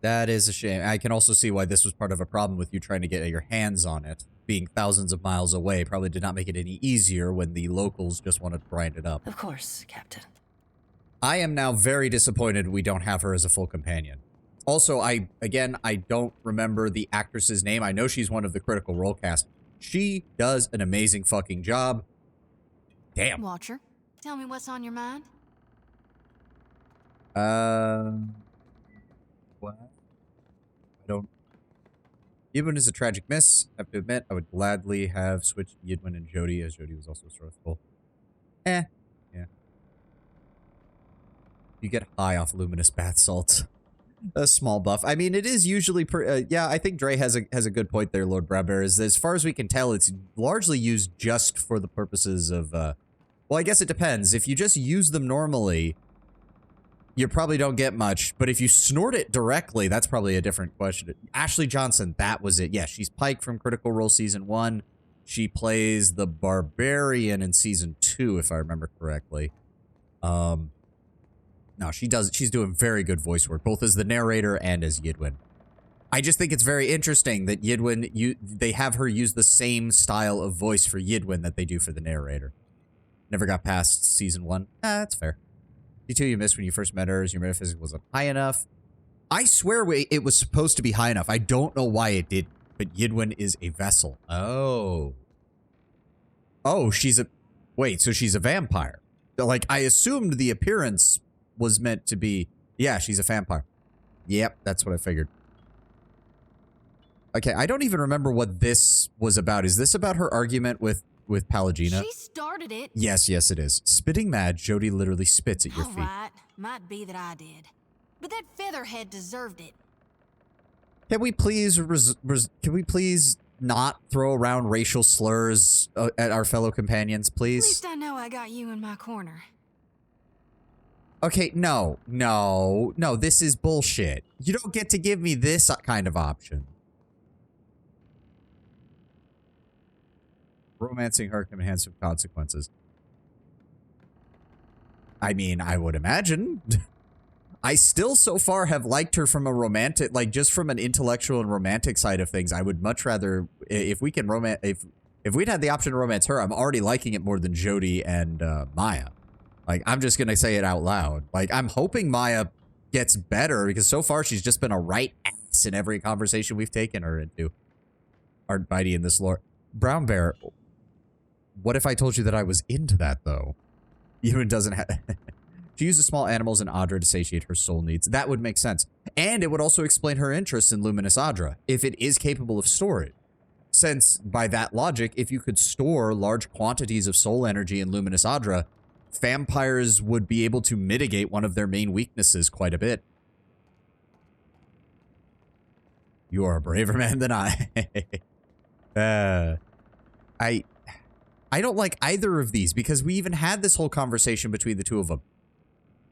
That is a shame. I can also see why this was part of a problem with you trying to get your hands on it. Being thousands of miles away probably did not make it any easier when the locals just want to grind it up. Of course, Captain. I am now very disappointed we don't have her as a full companion. Also, I don't remember the actress's name. I know she's one of the Critical Role cast. She does an amazing fucking job. Damn. Watcher, tell me what's on your mind. What? I don't... Yidwin is a tragic miss. I have to admit, I would gladly have switched Yidwin and Jody, as Jody was also stressful. Yeah. You get high off luminous bath salts. A small buff. I mean, it is usually... yeah, I think Dre has a good point there, Lord Bradbear, is that as far as we can tell, it's largely used just for the purposes of... well, I guess it depends. If you just use them normally, you probably don't get much. But if you snort it directly, that's probably a different question. Ashley Johnson, that was it. Yeah, she's Pike from Critical Role Season 1. She plays the Barbarian in Season 2, if I remember correctly. No, she's doing very good voice work, both as the narrator and as Yidwin. I just think it's very interesting that Yidwin, they have her use the same style of voice for Yidwin that they do for the narrator. Never got past Season 1. That's fair. C2 you missed when you first met her, as your metaphysics wasn't high enough. I swear it was supposed to be high enough. I don't know why it did, but Yidwin is a vessel. Oh. Oh, she's a... Wait, so she's a vampire. Like, I assumed the appearance was meant to be... Yeah, she's a vampire. Yep, that's what I figured. Okay, I don't even remember what this was about. Is this about her argument with Pallegina? She started it. Yes, it is. Spitting mad, Jody literally spits at your feet. All right, might be that I did. But that featherhead deserved it. Can we please not throw around racial slurs at our fellow companions, At please? least I know I got you in my corner. Okay, no, this is bullshit. You don't get to give me this kind of option. Romancing her can have some consequences. I mean, I would imagine. I still so far have liked her from a romantic, like just from an intellectual and romantic side of things. I would much rather, if we can romance, if we'd had the option to romance her, I'm already liking it more than Jody and Maya. Like, I'm just going to say it out loud. Like, I'm hoping Maya gets better because so far she's just been a right ass in every conversation we've taken her into. Art Bitey in this lore. Brown Bear, what if I told you that I was into that, though? Ewan doesn't have... She uses small animals and Audra to satiate her soul needs. That would make sense. And it would also explain her interest in Luminous Audra, if it is capable of storage. Since, by that logic, if you could store large quantities of soul energy in Luminous Audra, vampires would be able to mitigate one of their main weaknesses quite a bit. You are a braver man than I. I don't like either of these because we even had this whole conversation between the two of them.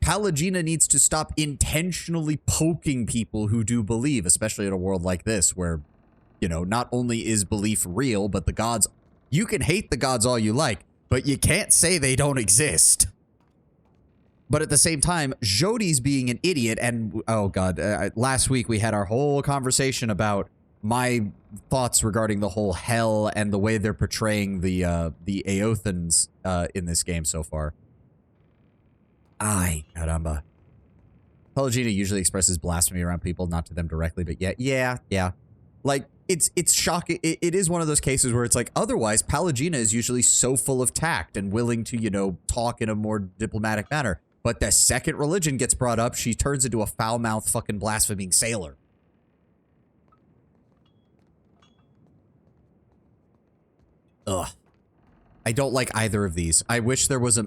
Pallegina needs to stop intentionally poking people who do believe, especially in a world like this where, you know, not only is belief real, but the gods, you can hate the gods all you like, but you can't say they don't exist. But at the same time, Jody's being an idiot, and, oh god, last week we had our whole conversation about my thoughts regarding the whole hell and the way they're portraying the Aothans in this game so far. Ay, caramba. Pallegina usually expresses blasphemy around people, not to them directly, but yeah. Like, it's shocking. It is one of those cases where it's like, otherwise, Pallegina is usually so full of tact and willing to, you know, talk in a more diplomatic manner. But the second religion gets brought up, she turns into a foul-mouthed fucking blaspheming sailor. Ugh. I don't like either of these. I wish there was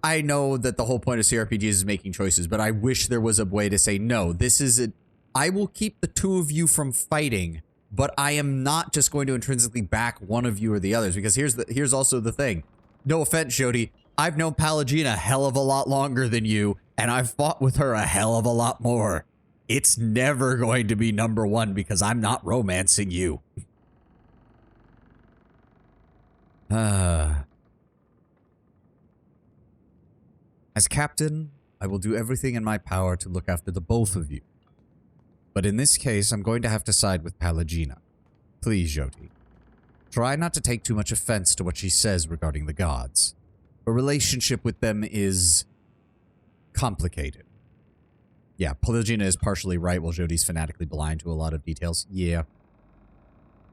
I know that the whole point of CRPGs is making choices, but I wish there was a way to say, no, this is I will keep the two of you from fighting, but I am not just going to intrinsically back one of you or the others, because here's also the thing. No offense, Jody. I've known Pallegina a hell of a lot longer than you, and I've fought with her a hell of a lot more. It's never going to be number one because I'm not romancing you. As captain, I will do everything in my power to look after the both of you. But in this case, I'm going to have to side with Pallegina. Please, Jody. Try not to take too much offense to what she says regarding the gods. A relationship with them is complicated. Yeah, Pallegina is partially right while Jody's fanatically blind to a lot of details. Yeah.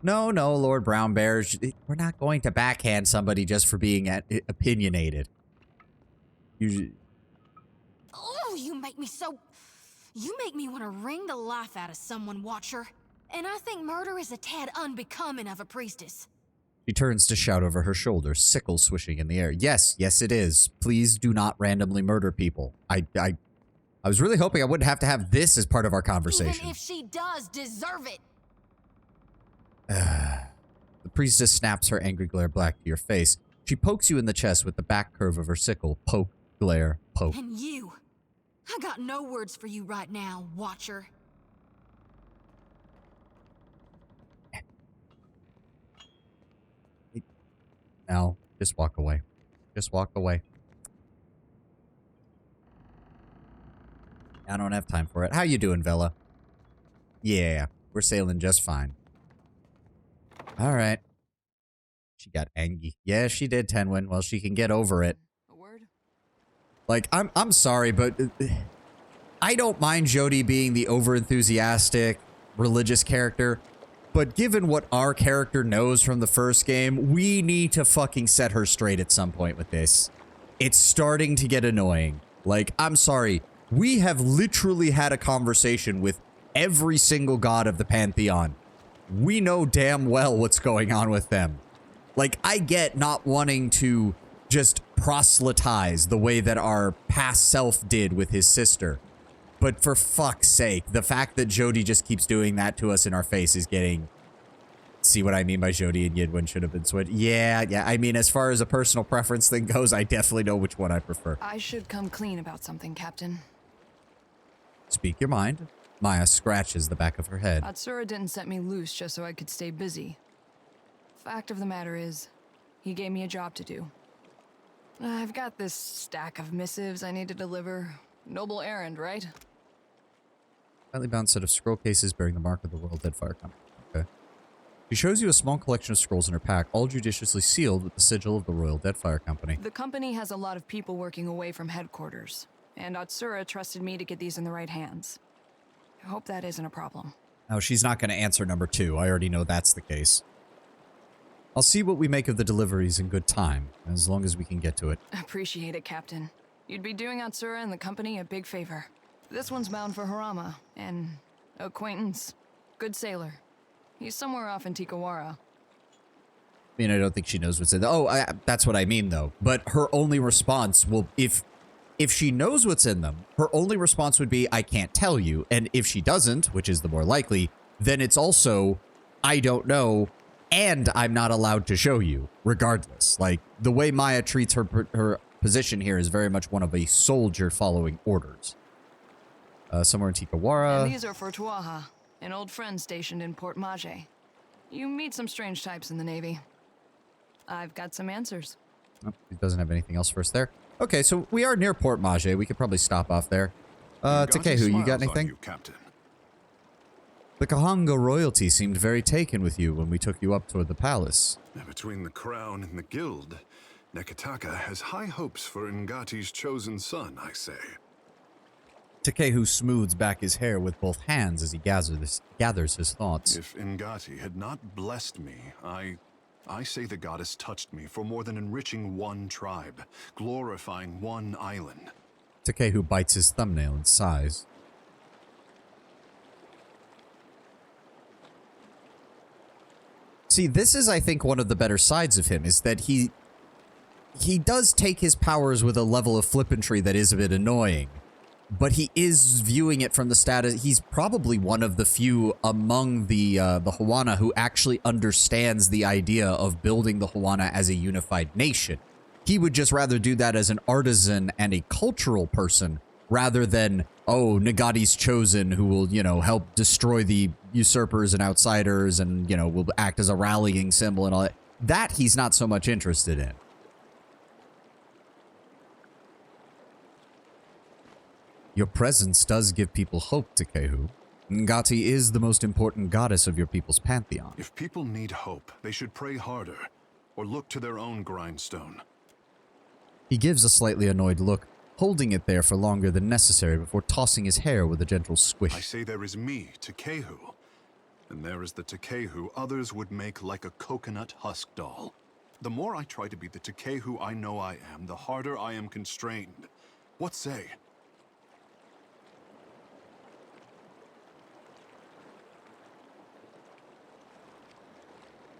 No, Lord Brown Bear. We're not going to backhand somebody just for being opinionated. Oh, you make me so... You make me want to wring the life out of someone, Watcher. And I think murder is a tad unbecoming of a priestess. She turns to shout over her shoulder, sickle swishing in the air. Yes, it is. Please do not randomly murder people. I was really hoping I wouldn't have to have this as part of our conversation. Even if she does deserve it. The priestess snaps her angry glare black to your face. She pokes you in the chest with the back curve of her sickle. Poke, glare, poke. And you. I got no words for you right now, Watcher. No, just walk away. Just walk away. I don't have time for it. How you doing, Vela? Yeah, we're sailing just fine. All right. She got angry. Yeah, she did, Tenwin. Well, she can get over it. A word? Like, I'm sorry, but I don't mind Jody being the overenthusiastic religious character, but given what our character knows from the first game, we need to fucking set her straight at some point with this. It's starting to get annoying. Like, I'm sorry. We have literally had a conversation with every single god of the Pantheon. We know damn well what's going on with them. Like, I get not wanting to just proselytize the way that our past self did with his sister. But for fuck's sake, the fact that Jody just keeps doing that to us in our face is getting... See what I mean by Jody and Yidwin should have been switched? Yeah. I mean, as far as a personal preference thing goes, I definitely know which one I prefer. I should come clean about something, Captain. Speak your mind. Maya scratches the back of her head. Atsura didn't set me loose just so I could stay busy. Fact of the matter is, he gave me a job to do. I've got this stack of missives I need to deliver. Noble errand, right? Tightly bound set of scroll cases bearing the mark of the Royal Deadfire Company. Okay. She shows you a small collection of scrolls in her pack, all judiciously sealed with the sigil of the Royal Deadfire Company. The company has a lot of people working away from headquarters, and Atsura trusted me to get these in the right hands. I hope that isn't a problem. Now, she's not going to answer number 2. I already know that's the case. I'll see what we make of the deliveries in good time, as long as we can get to it. Appreciate it, Captain. You'd be doing Atsura and the company a big favor. This one's bound for Harama, and acquaintance. Good sailor. He's somewhere off in Tikawara. I mean, I don't think she knows what's in there. Oh, that's what I mean, though. But her only response will... If she knows what's in them, her only response would be, I can't tell you. And if she doesn't, which is the more likely, then it's also, I don't know, and I'm not allowed to show you, regardless. Like, the way Maya treats her position here is very much one of a soldier following orders. Somewhere in Tikawara. And these are for Tuaha, an old friend stationed in Port Mage. You meet some strange types in the Navy. I've got some answers. Oh, he doesn't have anything else for us there. Okay, so we are near Port Mage. We could probably stop off there. Takehu, you got anything? Captain. The Kahanga royalty seemed very taken with you when we took you up toward the palace. Between the crown and the guild, Nekataka has high hopes for Ngati's chosen son, I say. Takehu smooths back his hair with both hands as he gathers his thoughts. If Ngati had not blessed me, I say the goddess touched me for more than enriching one tribe, glorifying one island. Takehu bites his thumbnail and sighs. See, this is, I think, one of the better sides of him, is that he does take his powers with a level of flippantry that is a bit annoying. but he is viewing it from the status. He's probably one of the few among the Huana who actually understands the idea of building the Huana as a unified nation. He would just rather do that as an artisan and a cultural person rather than, oh, Nagati's chosen who will, you know, help destroy the usurpers and outsiders and, you know, will act as a rallying symbol and all that. That he's not so much interested in. Your presence does give people hope, Takehu. Ngati is the most important goddess of your people's pantheon. If people need hope, they should pray harder or look to their own grindstone. He gives a slightly annoyed look, holding it there for longer than necessary before tossing his hair with a gentle squish. I say there is me, Takehu, and there is the Takehu others would make like a coconut husk doll. The more I try to be the Takehu I know I am, the harder I am constrained. What say?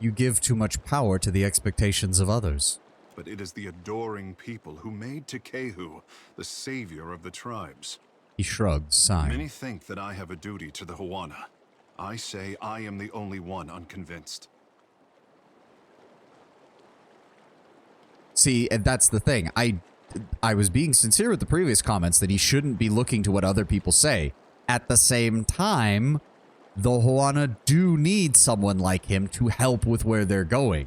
You give too much power to the expectations of others. But it is the adoring people who made Takehu the savior of the tribes. He shrugs, sighing. Many think that I have a duty to the Huana. I say I am the only one unconvinced. See, and that's the thing. I was being sincere with the previous comments that he shouldn't be looking to what other people say. At the same time, the Huana do need someone like him to help with where they're going.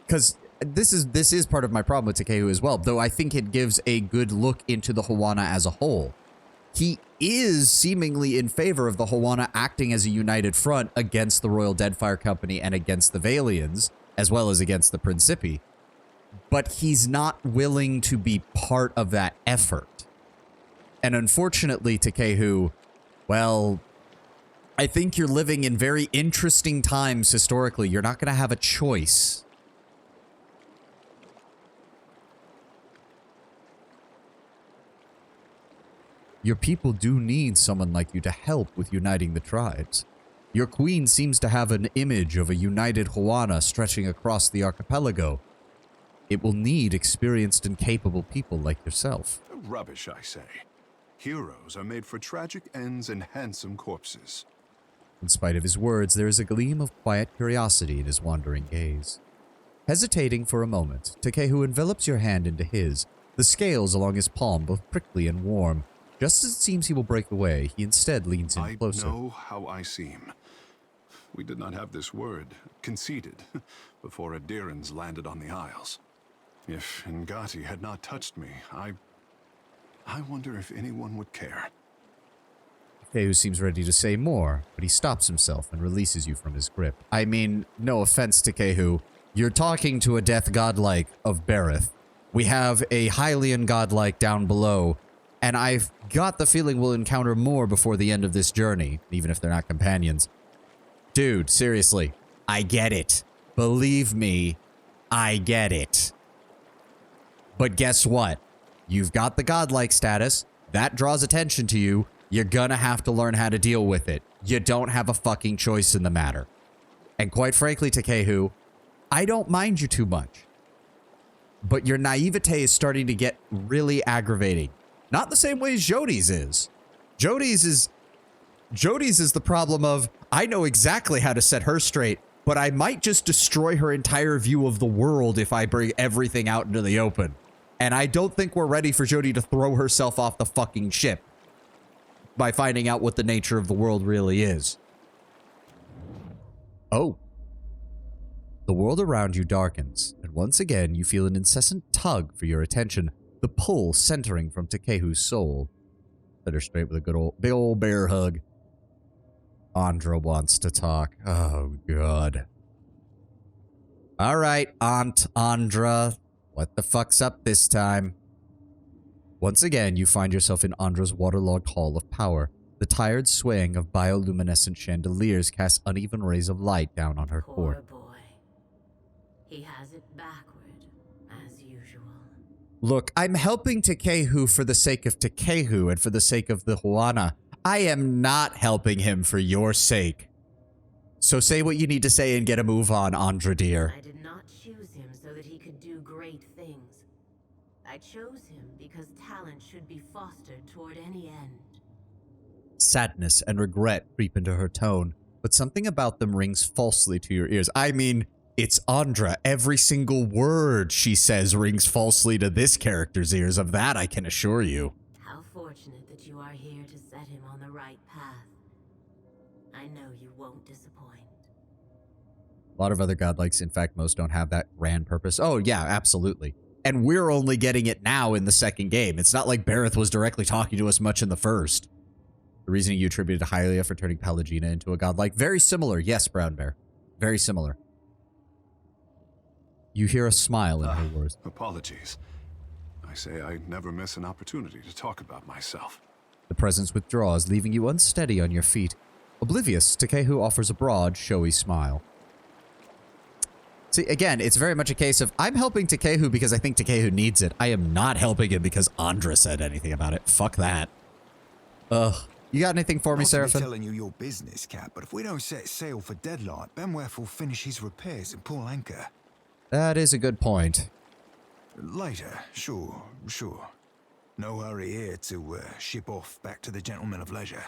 Because this is part of my problem with Takehu as well, though I think it gives a good look into the Huana as a whole. He is seemingly in favor of the Huana acting as a united front against the Royal Deadfire Company and against the Valians, as well as against the Principi. But he's not willing to be part of that effort. And unfortunately, Takehu, well, I think you're living in very interesting times historically. You're not going to have a choice. Your people do need someone like you to help with uniting the tribes. Your queen seems to have an image of a united Huana stretching across the archipelago. It will need experienced and capable people like yourself. Rubbish, I say. Heroes are made for tragic ends and handsome corpses. In spite of his words, there is a gleam of quiet curiosity in his wandering gaze. Hesitating for a moment, Takehu envelops your hand into his, the scales along his palm both prickly and warm. Just as it seems he will break away, he instead leans in closer. I know how I seem. We did not have this word, conceded, before Adirans landed on the Isles. If Ngati had not touched me, I wonder if anyone would care. Takehu seems ready to say more, but he stops himself and releases you from his grip. I mean, no offense, Takehu. You're talking to a death godlike of Berith. We have a Hylian godlike down below, and I've got the feeling we'll encounter more before the end of this journey, even if they're not companions. Dude, seriously, I get it. Believe me, I get it. But guess what? You've got the godlike status. That draws attention to you. You're gonna have to learn how to deal with it. You don't have a fucking choice in the matter. And quite frankly, Takehu, I don't mind you too much. But your naivete is starting to get really aggravating. Not the same way as Jody's is. Jody's is the problem of, I know exactly how to set her straight, but I might just destroy her entire view of the world if I bring everything out into the open. And I don't think we're ready for Jody to throw herself off the fucking ship by finding out what the nature of the world really is. Oh. The world around you darkens, and once again you feel an incessant tug for your attention, the pull centering from Takehu's soul. Set her straight with a big old bear hug. Andra wants to talk. Oh, God. All right, Aunt Andra. What the fuck's up this time? Once again, you find yourself in Andra's waterlogged hall of power. The tired swaying of bioluminescent chandeliers casts uneven rays of light down on her court. Poor boy. He has it backward, as usual. Look, I'm helping Takehu for the sake of Takehu and for the sake of the Huana. I am not helping him for your sake. So say what you need to say and get a move on, Andra dear. I did not choose him so that he could do great things. I chose him because talent should be fostered toward any end. Sadness and regret creep into her tone, but something about them rings falsely to your ears. I mean, it's Andra. Every single word she says rings falsely to this character's ears. Of that, I can assure you. How fortunate that you are here to set him on the right path. I know you won't disappoint. A lot of other godlikes, in fact, most don't have that grand purpose. Oh, yeah, absolutely. And we're only getting it now in the second game. It's not like Bareth was directly talking to us much in the first. The reasoning you attributed to Hylia for turning Pallegina into a godlike. Very similar. Yes, Brown Bear. Very similar. You hear a smile in her words. Apologies. I say I never miss an opportunity to talk about myself. The presence withdraws, leaving you unsteady on your feet. Oblivious, Takehu offers a broad, showy smile. See, again, it's very much a case of, I'm helping Takehu because I think Takehu needs it. I am not helping him because Andra said anything about it. Fuck that. Ugh. You got anything for me, Seraphim? Telling you your business, Cap, but if we don't set sail for Deadlight, Benworth will finish his repairs and pull anchor. That is a good point. Later, sure. No hurry here to ship off back to the Gentlemen of Leisure.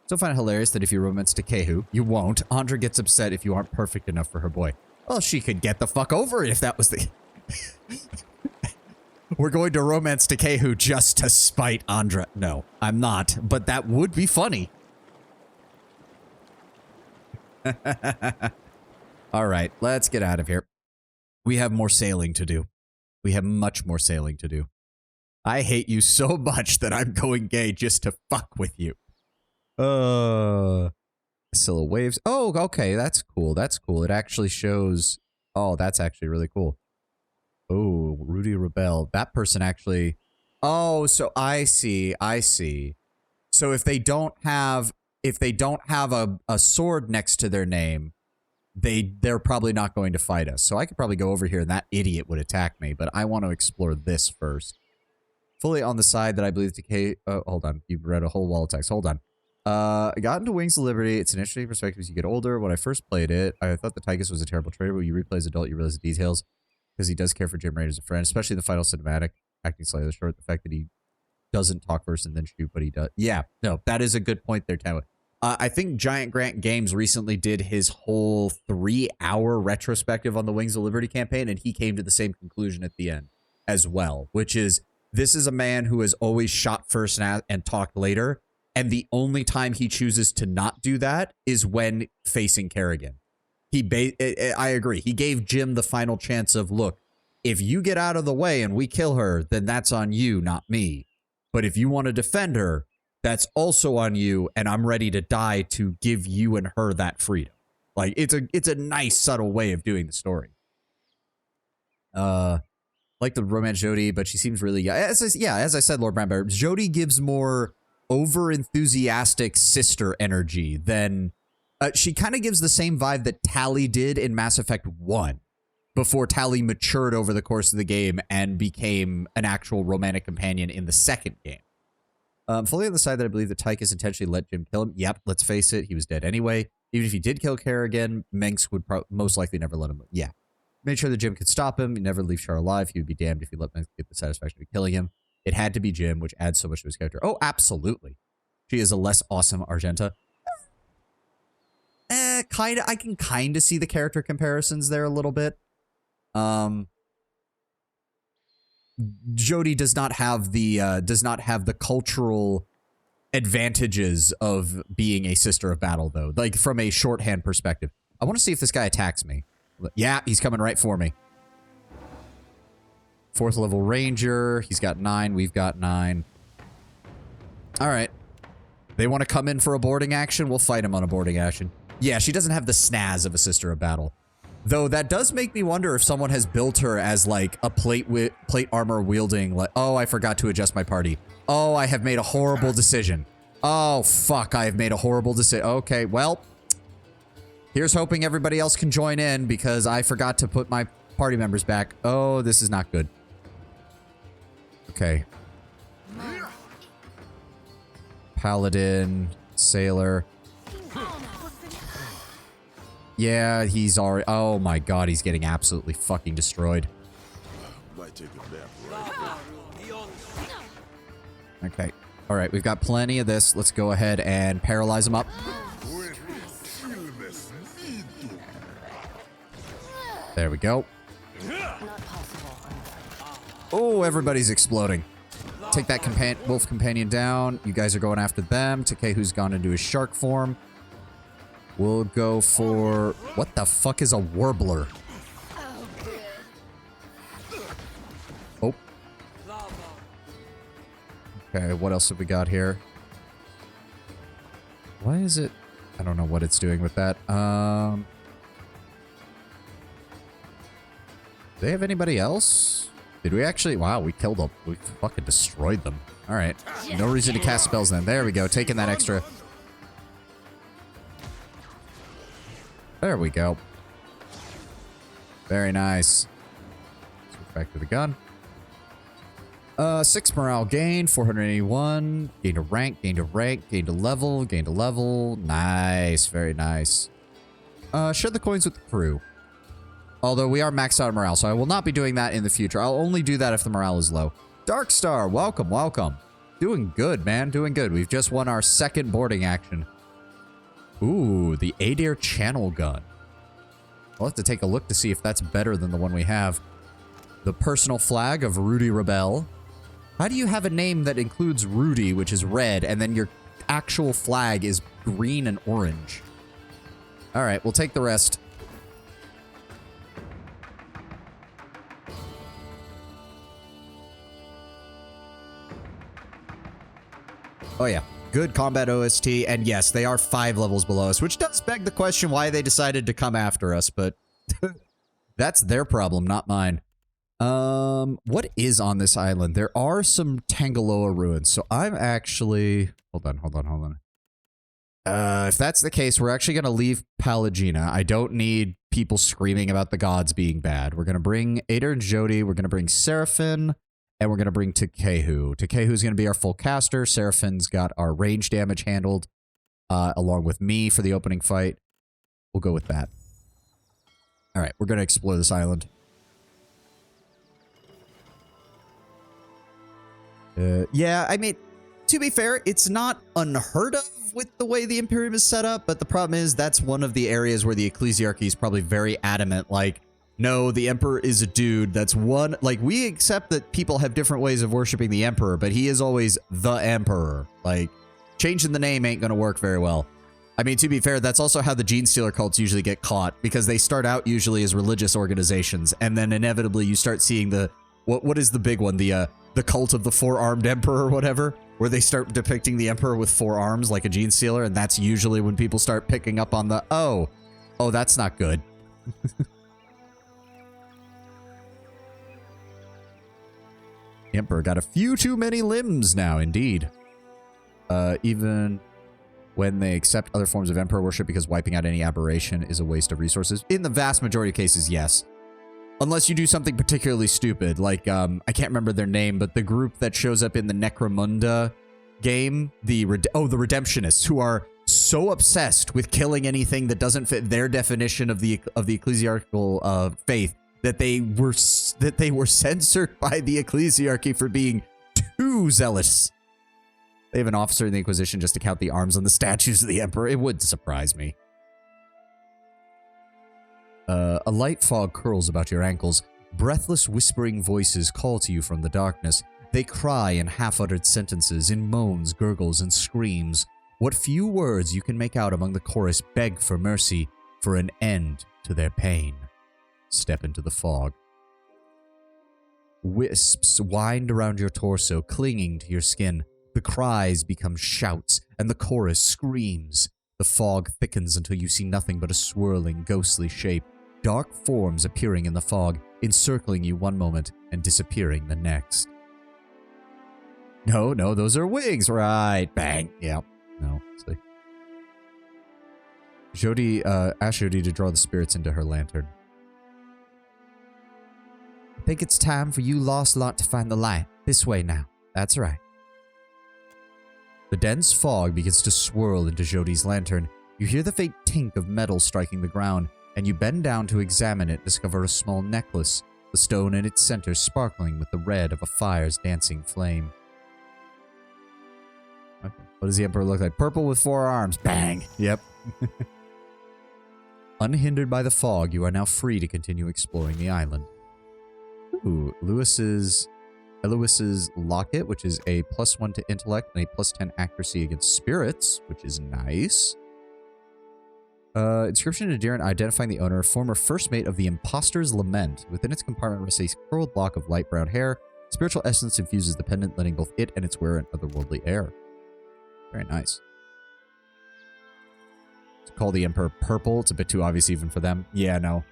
Still find it hilarious that if you romance Takehu, you won't. Andra gets upset if you aren't perfect enough for her boy. Well, she could get the fuck over it if that was the... We're going to romance Takehu just to spite Andra. No, I'm not, but that would be funny. All right, let's get out of here. We have more sailing to do. We have much more sailing to do. I hate you so much that I'm going gay just to fuck with you. Scylla waves. Oh, okay, that's cool. That's cool. It actually shows... Oh, that's actually really cool. Oh, Rudy Rebel. That person actually... Oh, so I see. So if they don't have a sword next to their name, they're probably not going to fight us. So I could probably go over here and that idiot would attack me, but I want to explore this first. Fully on the side that I believe Decay... Oh, hold on. You've read a whole wall of text. Hold on. I got into Wings of Liberty. It's an interesting perspective as you get older. When I first played it, I thought the Tychus was a terrible traitor, but when you replay as an adult, you realize the details. Because he does care for Jim Raid as a friend, especially in the final cinematic, acting slightly short. The fact that he doesn't talk first and then shoot, but he does. Yeah, no, that is a good point there, Tawa. I think Giant Grant Games recently did his whole 3-hour retrospective on the Wings of Liberty campaign, and he came to the same conclusion at the end as well, which is this is a man who has always shot first and talked later, and the only time he chooses to not do that is when facing Kerrigan. I agree. He gave Jim the final chance of, look, if you get out of the way and we kill her, then that's on you, not me. But if you want to defend her, that's also on you, and I'm ready to die to give you and her that freedom. Like, it's a nice, subtle way of doing the story. Like the romance Jodie, but she seems really... As I said, Lord Bramber, Jodie gives more over-enthusiastic sister energy than... she kind of gives the same vibe that Tali did in Mass Effect 1 before Tali matured over the course of the game and became an actual romantic companion in the second game. Fully on the side that I believe that Tychus intentionally let Jim kill him. Yep, let's face it, he was dead anyway. Even if he did kill Kerrigan, Mengs would most likely never let him. Yeah. Made sure that Jim could stop him. He'd never leave Char alive. He would be damned if he let Mengs get the satisfaction of killing him. It had to be Jim, which adds so much to his character. Oh, absolutely. She is a less awesome Argenta. Kind of. I can kind of see the character comparisons there a little bit. Jodie does not have the cultural advantages of being a sister of battle, though. Like from a shorthand perspective. I want to see if this guy attacks me. Yeah, he's coming right for me. 4th level ranger. He's got 9. We've got 9. All right. They want to come in for a boarding action. We'll fight him on a boarding action. Yeah, she doesn't have the snaz of a sister of battle. Though that does make me wonder if someone has built her as like a plate armor wielding, like, oh, I forgot to adjust my party. Oh, I have made a horrible decision. Oh, fuck, I have made a horrible decision. Okay, well, here's hoping everybody else can join in because I forgot to put my party members back. Oh, this is not good. Okay. Paladin, sailor. Yeah, he's already... Oh my god, he's getting absolutely fucking destroyed. Okay. All right, we've got plenty of this. Let's go ahead and paralyze them up. There we go. Not possible. Oh, everybody's exploding. Take that wolf companion down. You guys are going after them. Takehu's gone into his shark form. We'll go for... What the fuck is a warbler? Oh. Okay, what else have we got here? Why is it... I don't know what it's doing with that. Do they have anybody else? Did we actually... Wow, we killed them. We fucking destroyed them. Alright. No reason to cast spells then. There we go. Taking that extra. There we go. Very nice. Switch back to the gun. 6 morale gain, 481. Gained a rank, gained a rank, gained a level, gained a level. Nice. Very nice. Share the coins with the crew. Although we are maxed out on morale, so I will not be doing that in the future. I'll only do that if the morale is low. Darkstar, welcome, welcome. Doing good, man. Doing good. We've just won our second boarding action. Ooh, the Adair channel gun. I'll have to take a look to see if that's better than the one we have. The personal flag of Rudy Rebel. How do you have a name that includes Rudy, which is red, and then your actual flag is green and orange? All right, we'll take the rest. Oh, yeah. Good combat OST. And yes, they are 5 levels below us, which does beg the question why they decided to come after us, but that's their problem, not mine. What is on this island? There are some Tangaloa ruins, so I'm actually... Hold on. If that's the case, we're actually going to leave Pallegina. I don't need people screaming about the gods being bad. We're going to bring Ader and Jody. We're going to bring Seraphin. And we're going to bring Takehu. Takehu's going to be our full caster. Seraphin's got our range damage handled, along with me for the opening fight. We'll go with that. All right, we're going to explore this island. Yeah, I mean, to be fair, it's not unheard of with the way the Imperium is set up, but the problem is that's one of the areas where the Ecclesiarchy is probably very adamant, like, no, the Emperor is a dude. That's one... Like, we accept that people have different ways of worshiping the Emperor, but he is always the Emperor. Like, changing the name ain't gonna work very well. I mean, to be fair, that's also how the Gene Stealer cults usually get caught, because they start out usually as religious organizations, and then inevitably you start seeing the... What is the big one? The cult of the four-armed Emperor or whatever? Where they start depicting the Emperor with 4 arms like a Gene Stealer, and that's usually when people start picking up on the, oh, that's not good. Emperor got a few too many limbs now, indeed. Even when they accept other forms of Emperor worship because wiping out any aberration is a waste of resources. In the vast majority of cases, yes. Unless you do something particularly stupid, like, I can't remember their name, but the group that shows up in the Necromunda game, the Redemptionists, who are so obsessed with killing anything that doesn't fit their definition of the ecclesiarchal faith, that they were censored by the Ecclesiarchy for being too zealous. They have an officer in the Inquisition just to count the arms on the statues of the Emperor. It wouldn't surprise me. A light fog curls about your ankles. Breathless, whispering voices call to you from the darkness. They cry in half-uttered sentences, in moans, gurgles, and screams. What few words you can make out among the chorus beg for mercy, for an end to their pain. Step into the fog. Wisps wind around your torso, clinging to your skin. The cries become shouts, and the chorus screams. The fog thickens until you see nothing but a swirling, ghostly shape. Dark forms appearing in the fog, encircling you one moment and disappearing the next. No, those are wings, right? Bang. Yeah. No, see. Jody, ask Jody to draw the spirits into her lantern. I think it's time for you lost lot to find the light. This way now. That's right. The dense fog begins to swirl into Jody's lantern. You hear the faint tink of metal striking the ground, and you bend down to examine it, discover a small necklace, the stone in its center sparkling with the red of a fire's dancing flame. Okay. What does the Emperor look like? Purple with 4 arms. Bang. Yep. Unhindered by the fog, you are now free to continue exploring the island. Ooh, Elois's locket, which is a +1 to intellect and a +10 accuracy against spirits, which is nice. Inscription to Darren identifying the owner, former first mate of the Imposter's Lament. Within its compartment rests a curled lock of light brown hair. Spiritual essence infuses the pendant, letting both it and its wearer an otherworldly air. Very nice. To call the Emperor purple, it's a bit too obvious even for them. Yeah, no.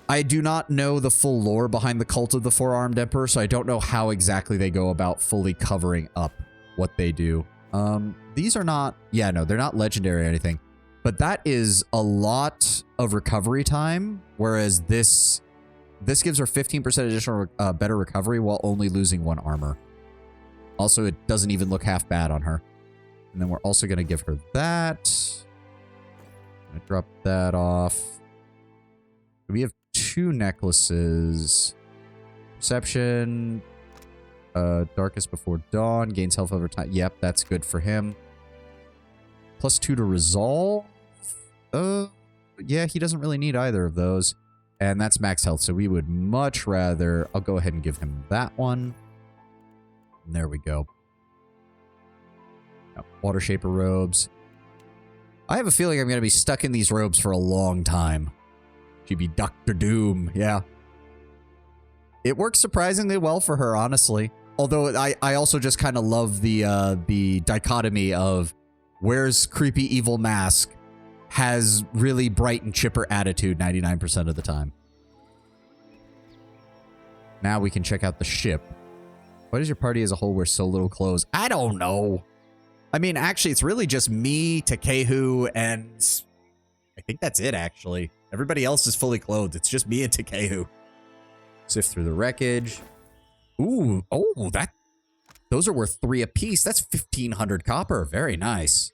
I do not know the full lore behind the cult of the Four-Armed Emperor, so I don't know how exactly they go about fully covering up what they do. These are not... Yeah, no, they're not legendary or anything. But that is a lot of recovery time, whereas this gives her 15% additional better recovery while only losing 1 armor. Also, it doesn't even look half bad on her. And then we're also going to give her that. I'm going to drop that off. We have 2 necklaces. Perception. Darkest Before Dawn. Gains health over time. Yep, that's good for him. +2 to resolve. Yeah, he doesn't really need either of those. And that's max health, so we would much rather... I'll go ahead and give him that one. And there we go. Water Shaper robes. I have a feeling I'm going to be stuck in these robes for a long time. She'd be Dr. Doom, yeah. It works surprisingly well for her, honestly. Although I also just kind of love the dichotomy of wears creepy evil mask, has really bright and chipper attitude 99% of the time. Now we can check out the ship. Why does your party as a whole wear so little clothes? I don't know. I mean, actually, it's really just me, Takehu, and I think that's it, actually. Everybody else is fully clothed. It's just me and Takehu. Sift through the wreckage. Ooh, oh, those are worth 3 apiece. That's 1,500 copper. Very nice.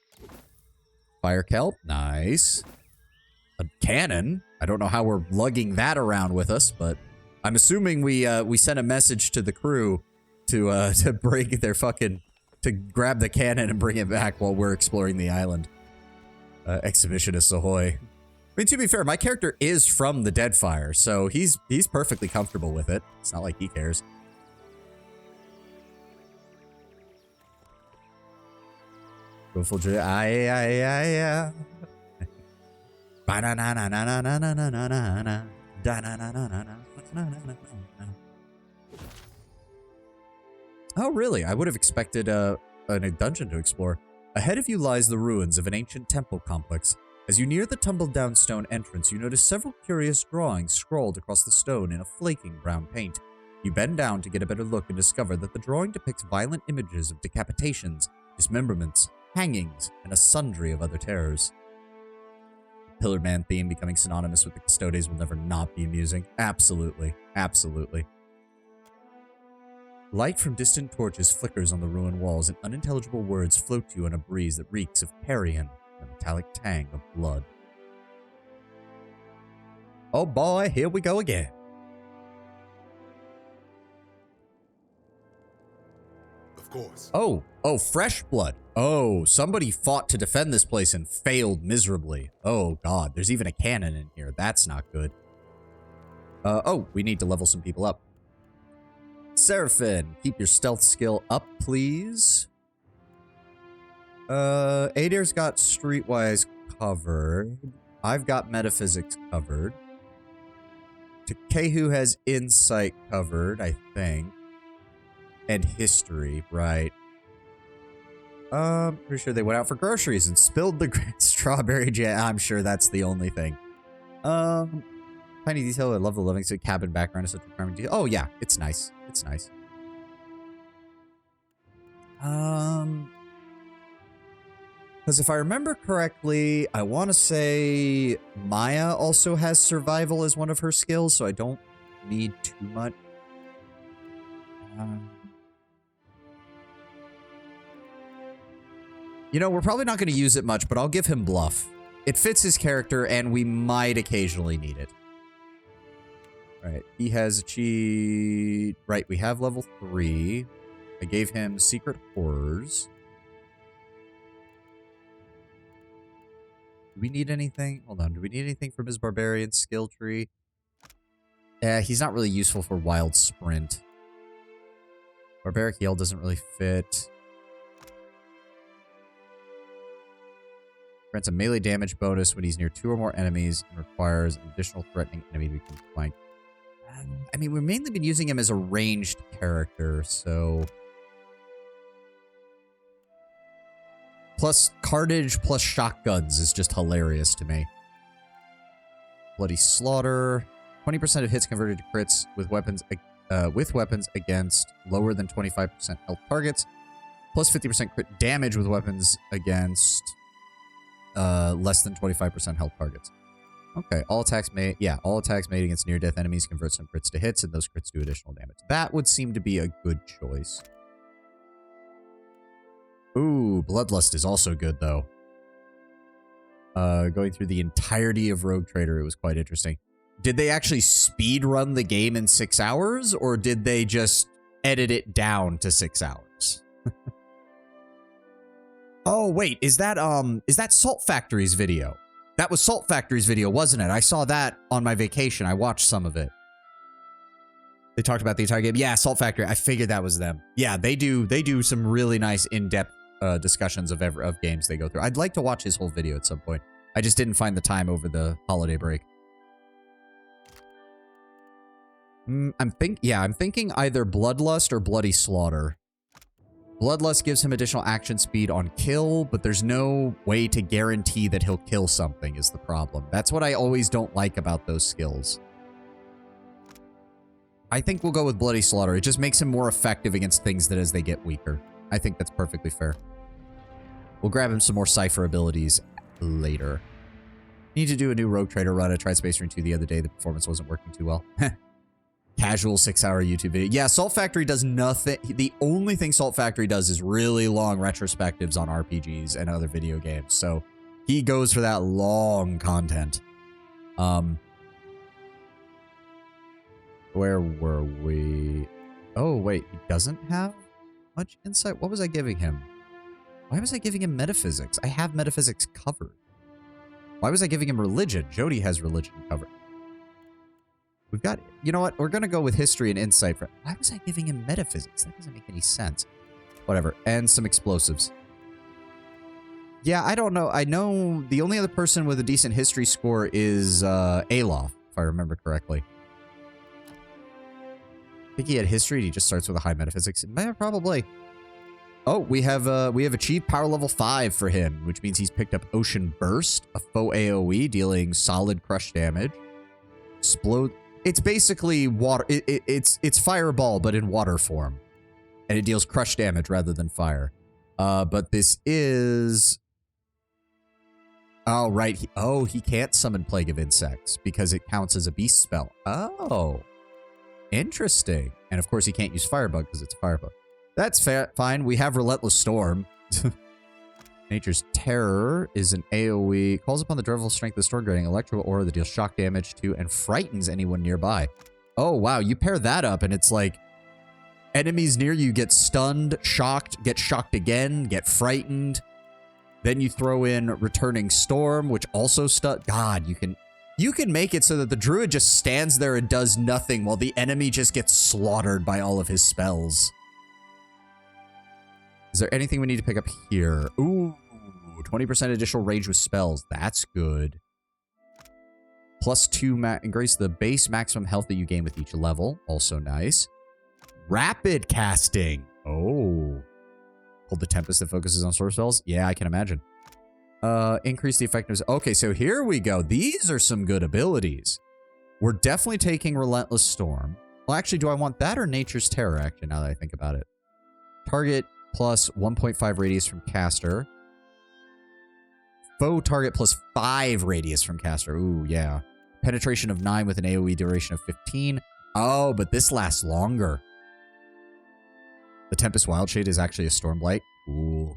Fire kelp. Nice. A cannon. I don't know how we're lugging that around with us, but I'm assuming we sent a message to the crew to break their fucking... to grab the cannon and bring it back while we're exploring the island. Exhibitionist ahoy. I mean, to be fair, my character is from the Deadfire, so he's perfectly comfortable with it. It's not like he cares. Go full joy. Oh, really? I would have expected a dungeon to explore. Ahead of you lies the ruins of an ancient temple complex. As you near the tumbled-down stone entrance, you notice several curious drawings scrawled across the stone in a flaking brown paint. You bend down to get a better look and discover that the drawing depicts violent images of decapitations, dismemberments, hangings, and a sundry of other terrors. The Pillared Man theme becoming synonymous with the Custodes will never not be amusing. Absolutely. Absolutely. Light from distant torches flickers on the ruined walls, and unintelligible words float to you on a breeze that reeks of carrion and a metallic tang of blood. Oh boy, here we go again. Of course. Oh, fresh blood. Oh, somebody fought to defend this place and failed miserably. Oh god, there's even a cannon in here. That's not good. Oh, we need to level some people up. Seraphin, keep your stealth skill up, please. Adair's got Streetwise covered. I've got Metaphysics covered. Takehu has Insight covered, I think. And History, right. Pretty sure they went out for groceries and spilled the strawberry jam. I'm sure that's the only thing. Tiny detail. I love the Livingston cabin background. Is such a charming detail. Oh, yeah. It's nice. It's nice. Because if I remember correctly, I want to say Maya also has survival as one of her skills, so I don't need too much. You know, we're probably not going to use it much, but I'll give him Bluff. It fits his character, and we might occasionally need it. Alright, he has achieved... Right, we have level 3. I gave him Secret Horrors. Do we need anything? Hold on. Do we need anything from his barbarian skill tree? He's not really useful for wild sprint. Barbaric yell doesn't really fit. Grants a melee damage bonus when he's near 2 or more enemies and requires an additional threatening enemy to become flanked. I mean, we've mainly been using him as a ranged character, so... Plus carnage plus shotguns is just hilarious to me. Bloody Slaughter. 20% of hits converted to crits with weapons against lower than 25% health targets. Plus 50% crit damage with weapons against less than 25% health targets. Okay, all attacks made against near-death enemies convert some crits to hits, and those crits do additional damage. That would seem to be a good choice. Ooh, Bloodlust is also good, though. Going through the entirety of Rogue Trader, it was quite interesting. Did they actually speed run the game in 6 hours, or did they just edit it down to 6 hours? Oh, wait, is that Salt Factory's video? That was Salt Factory's video, wasn't it? I saw that on my vacation. I watched some of it. They talked about the entire game. Yeah, Salt Factory. I figured that was them. Yeah, they do some really nice in-depth discussions of games they go through. I'd like to watch his whole video at some point. I just didn't find the time over the holiday break. I'm thinking either Bloodlust or Bloody Slaughter. Bloodlust gives him additional action speed on kill, but there's no way to guarantee that he'll kill something is the problem. That's what I always don't like about those skills. I think we'll go with Bloody Slaughter. It just makes him more effective against things that as they get weaker. I think that's perfectly fair. We'll grab him some more Cypher abilities later. Need to do a new Rogue Trader run. I tried Space Marine 2 the other day. The performance wasn't working too well. Casual 6-hour YouTube video. Yeah, Salt Factory does nothing. The only thing Salt Factory does is really long retrospectives on RPGs and other video games. So he goes for that long content. Where were we? Oh, wait. He doesn't have much insight? What was I giving him? Why was I giving him metaphysics? I have metaphysics covered. Why was I giving him religion? Jody has religion covered. We've got, you know what? We're going to go with history and insight. Why was I giving him metaphysics? That doesn't make any sense. Whatever. And some explosives. Yeah, I don't know. I know the only other person with a decent history score is Alof, if I remember correctly. I think he had history and he just starts with a high metaphysics. Probably. Oh, we have achieved power level 5 for him, which means he's picked up Ocean Burst, a faux AoE dealing solid crush damage. Explode. It's basically water. It's Fireball, but in water form. And it deals crush damage rather than fire. But this is... Oh, right. He can't summon Plague of Insects because it counts as a beast spell. Oh. Interesting. And of course, he can't use Firebug because it's Firebug. That's fine. We have Relentless Storm. Nature's Terror is an AoE. Calls upon the dreadful strength of the storm, granting electrical aura that deals shock damage to and frightens anyone nearby. Oh, wow. You pair that up and it's like enemies near you get stunned, shocked, get shocked again, get frightened. Then you throw in Returning Storm, which also God, you can make it so that the druid just stands there and does nothing while the enemy just gets slaughtered by all of his spells. Is there anything we need to pick up here? Ooh, 20% additional range with spells. That's good. +2 increase the base maximum health that you gain with each level. Also nice. Rapid casting. Oh. Hold the Tempest that focuses on sword spells. Yeah, I can imagine. Increase the effectiveness. Okay, so here we go. These are some good abilities. We're definitely taking Relentless Storm. Well, actually, do I want that or Nature's Terror, actually, now that I think about it? Target plus 1.5 radius from caster. Foe target plus 5 radius from caster. Ooh, yeah. Penetration of 9 with an AoE duration of 15. Oh, but this lasts longer. The Tempest Wildshade is actually a Stormblight. Ooh.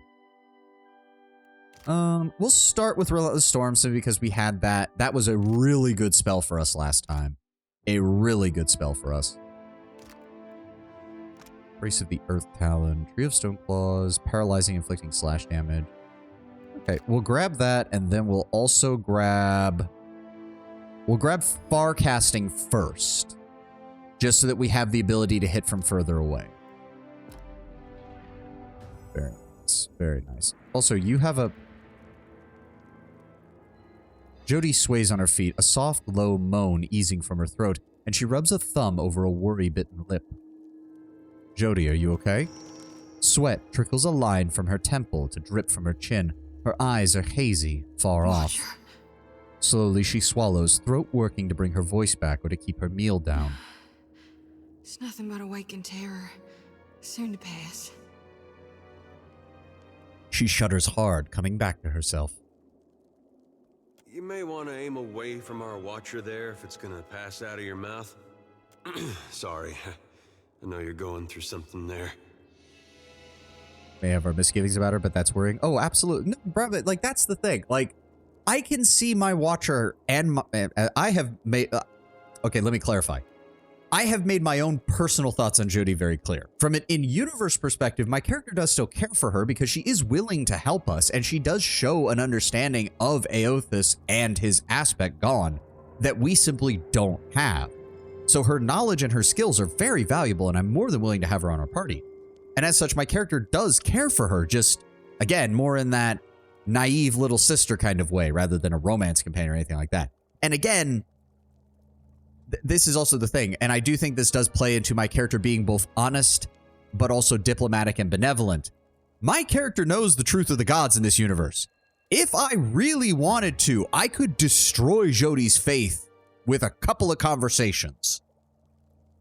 We'll start with Relentless Storm simply because we had that. That was a really good spell for us last time. A really good spell for us. Brace of the Earth Talon, Tree of Stone Claws, paralyzing, inflicting slash damage. Okay, we'll grab that, and then we'll also grab... We'll grab Farcasting first, just so that we have the ability to hit from further away. Very nice. Very nice. Also, you have a... Jody sways on her feet, a soft, low moan easing from her throat, and she rubs a thumb over a worry-bitten lip. Jody, are you okay? Sweat trickles a line from her temple to drip from her chin. Her eyes are hazy, far off. Slowly she swallows, throat working to bring her voice back or to keep her meal down. It's nothing but awakened terror, soon to pass. She shudders hard, coming back to herself. You may want to aim away from our watcher there if it's gonna pass out of your mouth. Sorry. I know you're going through something there. May have our misgivings about her, but that's worrying. Oh, absolutely. No, bro, like, that's the thing. Like, I can see my watcher and my, I have made... okay, let me clarify. I have made my own personal thoughts on Jody very clear. From an in-universe perspective, my character does still care for her because she is willing to help us, and she does show an understanding of Aothus and his aspect gone that we simply don't have. So her knowledge and her skills are very valuable, and I'm more than willing to have her on our party. And as such, my character does care for her, just, again, more in that naive little sister kind of way, rather than a romance companion or anything like that. And again, this is also the thing, and I do think this does play into my character being both honest, but also diplomatic and benevolent. My character knows the truth of the gods in this universe. If I really wanted to, I could destroy Jody's faith with a couple of conversations.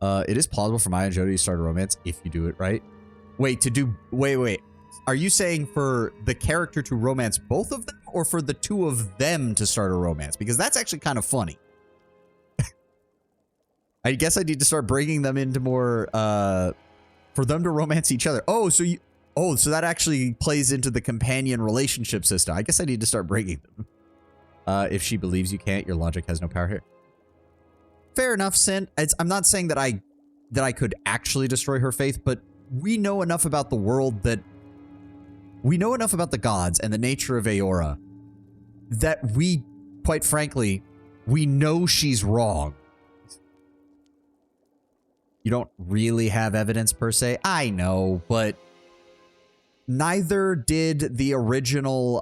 It is plausible for Maya and Jody to start a romance if you do it right. Wait. Are you saying for the character to romance both of them, or for the two of them to start a romance? Because that's actually kind of funny. I guess I need to start bringing them into more, for them to romance each other. Oh, so that actually plays into the companion relationship system. I guess I need to start bringing them. If she believes you can't, your logic has no power here. Fair enough, Sin. I'm not saying that I could actually destroy her faith, but we know enough about the world that we know enough about the gods and the nature of Aora that we, quite frankly, we know she's wrong. You don't really have evidence per se. I know, but neither did the original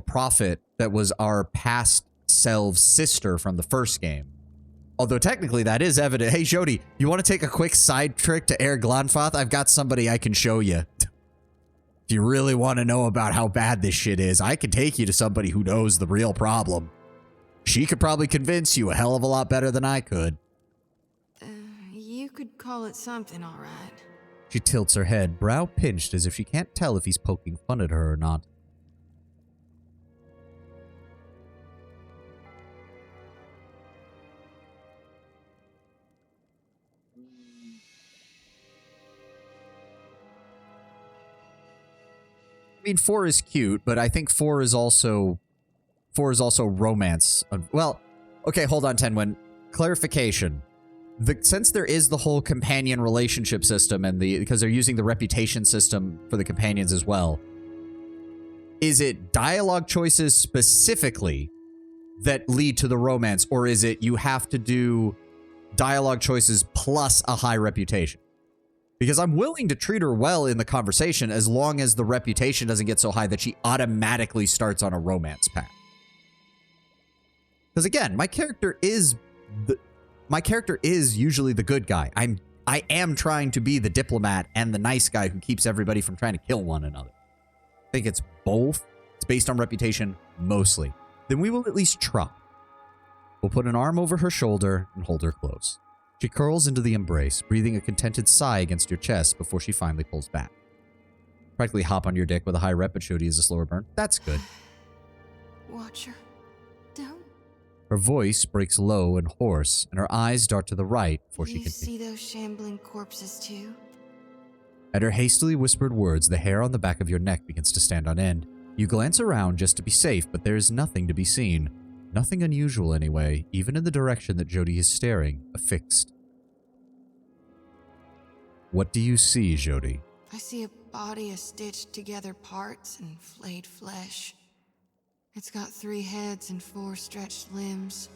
prophet that was our past selves' sister from the first game. Although technically that is evident. Hey, Jody, you want to take a quick side trick to Air Glanfoth? I've got somebody I can show you. If you really want to know about how bad this shit is, I can take you to somebody who knows the real problem. She could probably convince you a hell of a lot better than I could. You could call it something, all right. She tilts her head, brow pinched as if she can't tell if he's poking fun at her or not. I mean, 4 is cute, but I think 4 is also romance. Well, okay, hold on, Tenwin. Clarification. Since there is the whole companion relationship system and because they're using the reputation system for the companions as well, is it dialogue choices specifically that lead to the romance, or is it you have to do dialogue choices plus a high reputation? Because I'm willing to treat her well in the conversation as long as the reputation doesn't get so high that she automatically starts on a romance path. Because again, my character is usually the good guy. I am trying to be the diplomat and the nice guy who keeps everybody from trying to kill one another. I think it's both. It's based on reputation mostly. Then we will at least try. We'll put an arm over her shoulder and hold her close. She curls into the embrace, breathing a contented sigh against your chest before she finally pulls back. Practically hop on your dick with a high rep, but Jody is a slower burn. That's good. Watcher, don't. Her voice breaks low and hoarse, and her eyes dart to the right before she You continues. see those shambling corpses too? At her hastily whispered words, the hair on the back of your neck begins to stand on end. You glance around just to be safe, but there is nothing to be seen. Nothing unusual anyway, even in the direction that Jody is staring, affixed. What do you see, Jody? I see a body of stitched together parts and flayed flesh. It's got 3 heads and 4 stretched limbs.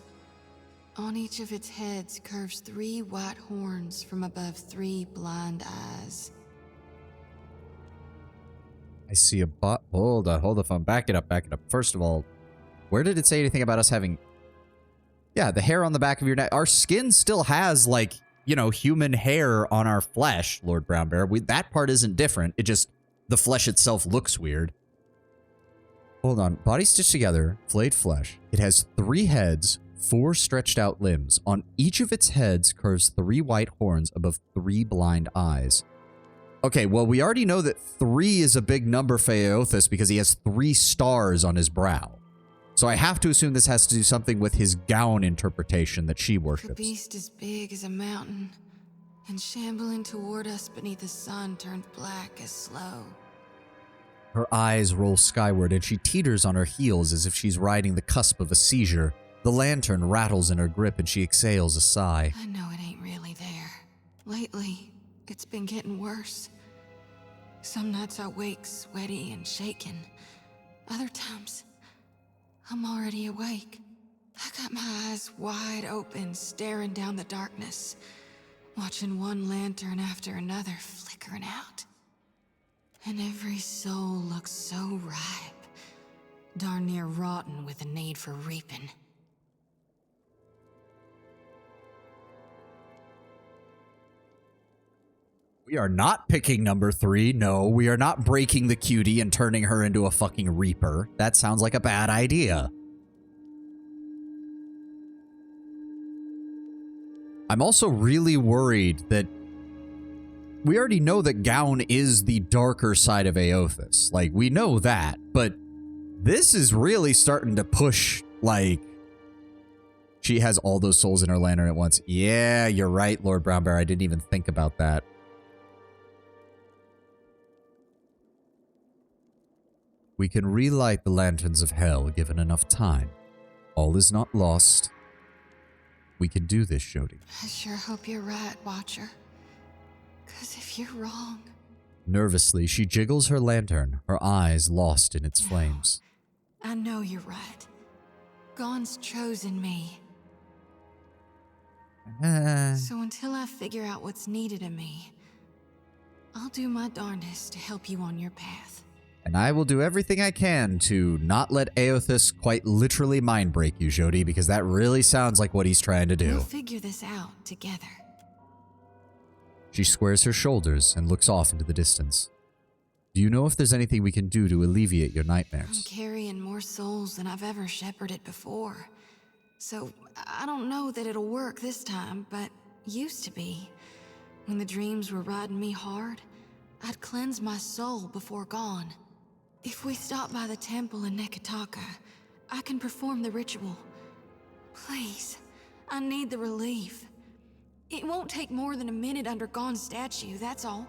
On each of its heads curves 3 white horns from above 3 blind eyes. I see a bot. Hold the phone. Back it up. First of all, where did it say anything about us having... Yeah, the hair on the back of your neck. Our skin still has, like, you know, human hair on our flesh, Lord Brown Bear. That part isn't different. It just, the flesh itself looks weird. Hold on. Body stitched together, flayed flesh. It has 3 heads, 4 stretched out limbs. On each of its heads curves 3 white horns above 3 blind eyes. Okay, well, we already know that 3 is a big number for Aeothus because he has 3 stars on his brow. So I have to assume this has to do something with his gown interpretation that she The worships. beast is big as a mountain, and shambling toward us beneath the sun turned black as slow. Her eyes roll skyward and she teeters on her heels as if she's riding the cusp of a seizure. The lantern rattles in her grip and she exhales a sigh. I know it ain't really there. Lately, it's been getting worse. Some nights I wake sweaty and shaking. Other times, I'm already awake. I got my eyes wide open, staring down the darkness, watching one lantern after another flickering out. And every soul looks so ripe, darn near rotten with the need for reaping. We are not picking number 3. No, we are not breaking the cutie and turning her into a fucking reaper. That sounds like a bad idea. I'm also really worried that we already know that Gown is the darker side of Aeothus. Like, we know that, but this is really starting to push, like, she has all those souls in her lantern at once. Yeah, you're right, Lord Brown Bear. I didn't even think about that. We can relight the lanterns of hell given enough time. All is not lost. We can do this, Jody. I sure hope you're right, Watcher. 'Cause if you're wrong... Nervously, she jiggles her lantern, her eyes lost in its flames. I know you're right. Gon's chosen me. So until I figure out what's needed of me, I'll do my darndest to help you on your path. And I will do everything I can to not let Aeothus quite literally mind break you, Jody, because that really sounds like what he's trying to do. We'll figure this out together. She squares her shoulders and looks off into the distance. Do you know if there's anything we can do to alleviate your I'm nightmares? carrying more souls than I've ever shepherded before. So I don't know that it'll work this time, but used to be. When the dreams were riding me hard, I'd cleanse my soul before Gon. If we stop by the temple in Nekataka, I can perform the ritual. Please, I need the relief. It won't take more than a minute under Gon's statue, that's all.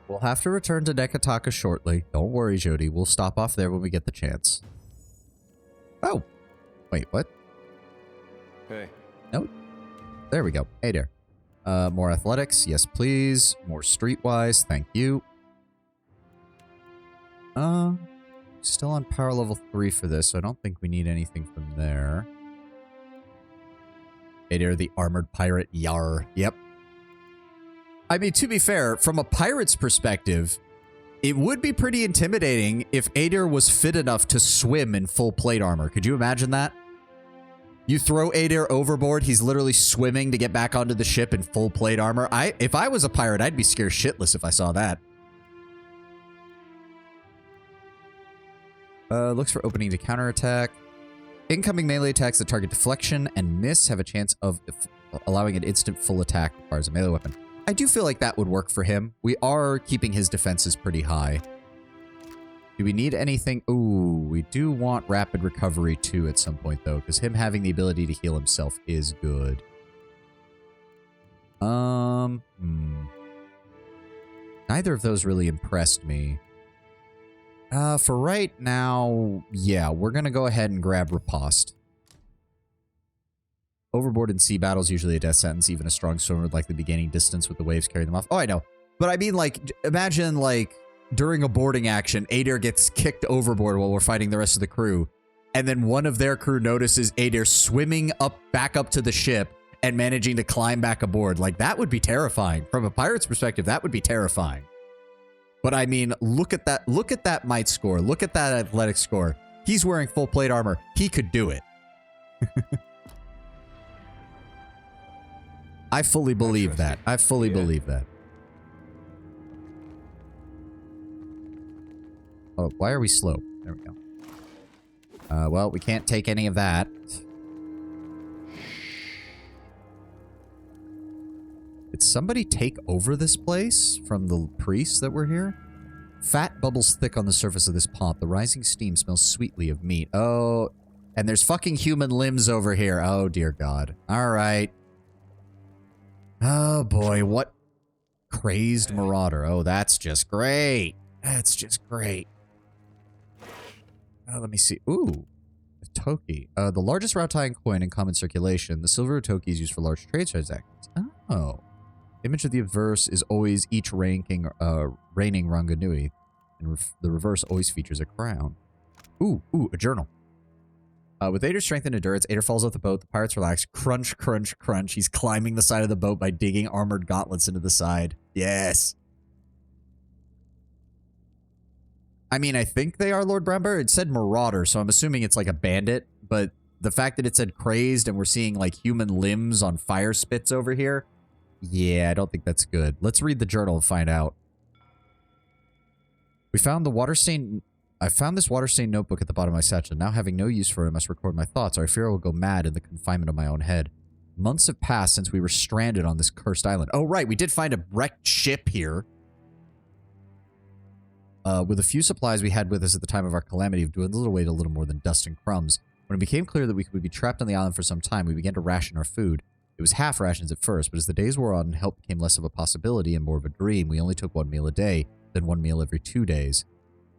We'll have to return to Nekataka shortly. Don't worry, Jody. We'll stop off there when we get the chance. Oh. Wait, what? Hey. Nope. There we go. Hey there. More athletics. Yes, please. More streetwise. Thank you. Still on power level 3 for this, so I don't think we need anything from there. Hey there, the armored pirate. Yar. Yep. I mean, to be fair, from a pirate's perspective, it would be pretty intimidating if Adair was fit enough to swim in full plate armor. Could you imagine that? You throw Adair overboard, he's literally swimming to get back onto the ship in full plate armor. If I was a pirate, I'd be scared shitless if I saw that. Looks for opening to counterattack. Incoming melee attacks that target deflection and miss have a chance of allowing an instant full attack requires a melee weapon. I do feel like that would work for him. We are keeping his defenses pretty high. Do we need anything? Ooh, we do want rapid recovery too at some point though, because him having the ability to heal himself is good. Neither of those really impressed me. For right now, yeah, we're gonna go ahead and grab Riposte. Overboard in sea battles, usually a death sentence. Even a strong swimmer would likely be gaining distance with the waves carrying them off. Oh, I know. But I mean, like, imagine, like, during a boarding action, Adair gets kicked overboard while we're fighting the rest of the crew. And then one of their crew notices Adair swimming back up to the ship and managing to climb back aboard. Like, that would be terrifying. From a pirate's perspective, that would be terrifying. But I mean, look at that. Look at that might score. Look at that athletic score. He's wearing full plate armor. He could do it. I fully believe that. I fully believe that. Oh, why are we slow? There we go. Well, we can't take any of that. Did somebody take over this place from the priests that were here? Fat bubbles thick on the surface of this pot. The rising steam smells sweetly of meat. Oh, and there's fucking human limbs over here. Oh, dear God. All right. Oh, boy. What? Crazed marauder. Oh, that's just great. That's just great. Let me see. Ooh. A toki. The largest Rautaian coin in common circulation. The silver toki is used for large trade transactions. Oh. Image of the obverse is always each reigning Ranganui, and the reverse always features a crown. Ooh, a journal. With Ader's strength and endurance, Ader falls off the boat. The pirates relax. Crunch, crunch, crunch. He's climbing the side of the boat by digging armored gauntlets into the side. Yes. I mean, I think they are Lord Brownbear. It said marauder, so I'm assuming it's like a bandit, but the fact that it said crazed and we're seeing like human limbs on fire spits over here, yeah, I don't think that's good. Let's read the journal and find out. We found the water-stained... I found this water-stained notebook at the bottom of my satchel. Now having no use for it, I must record my thoughts, or I fear I will go mad in the confinement of my own head. Months have passed since we were stranded on this cursed island. Oh, right, we did find a wrecked ship here. With the few supplies we had with us at the time of our calamity, we've dwindled away to little more than dust and crumbs. When it became clear that we would be trapped on the island for some time, we began to ration our food. It was half rations at first, but as the days wore on, help became less of a possibility and more of a dream. We only took 1 meal a day, then 1 meal every 2 days.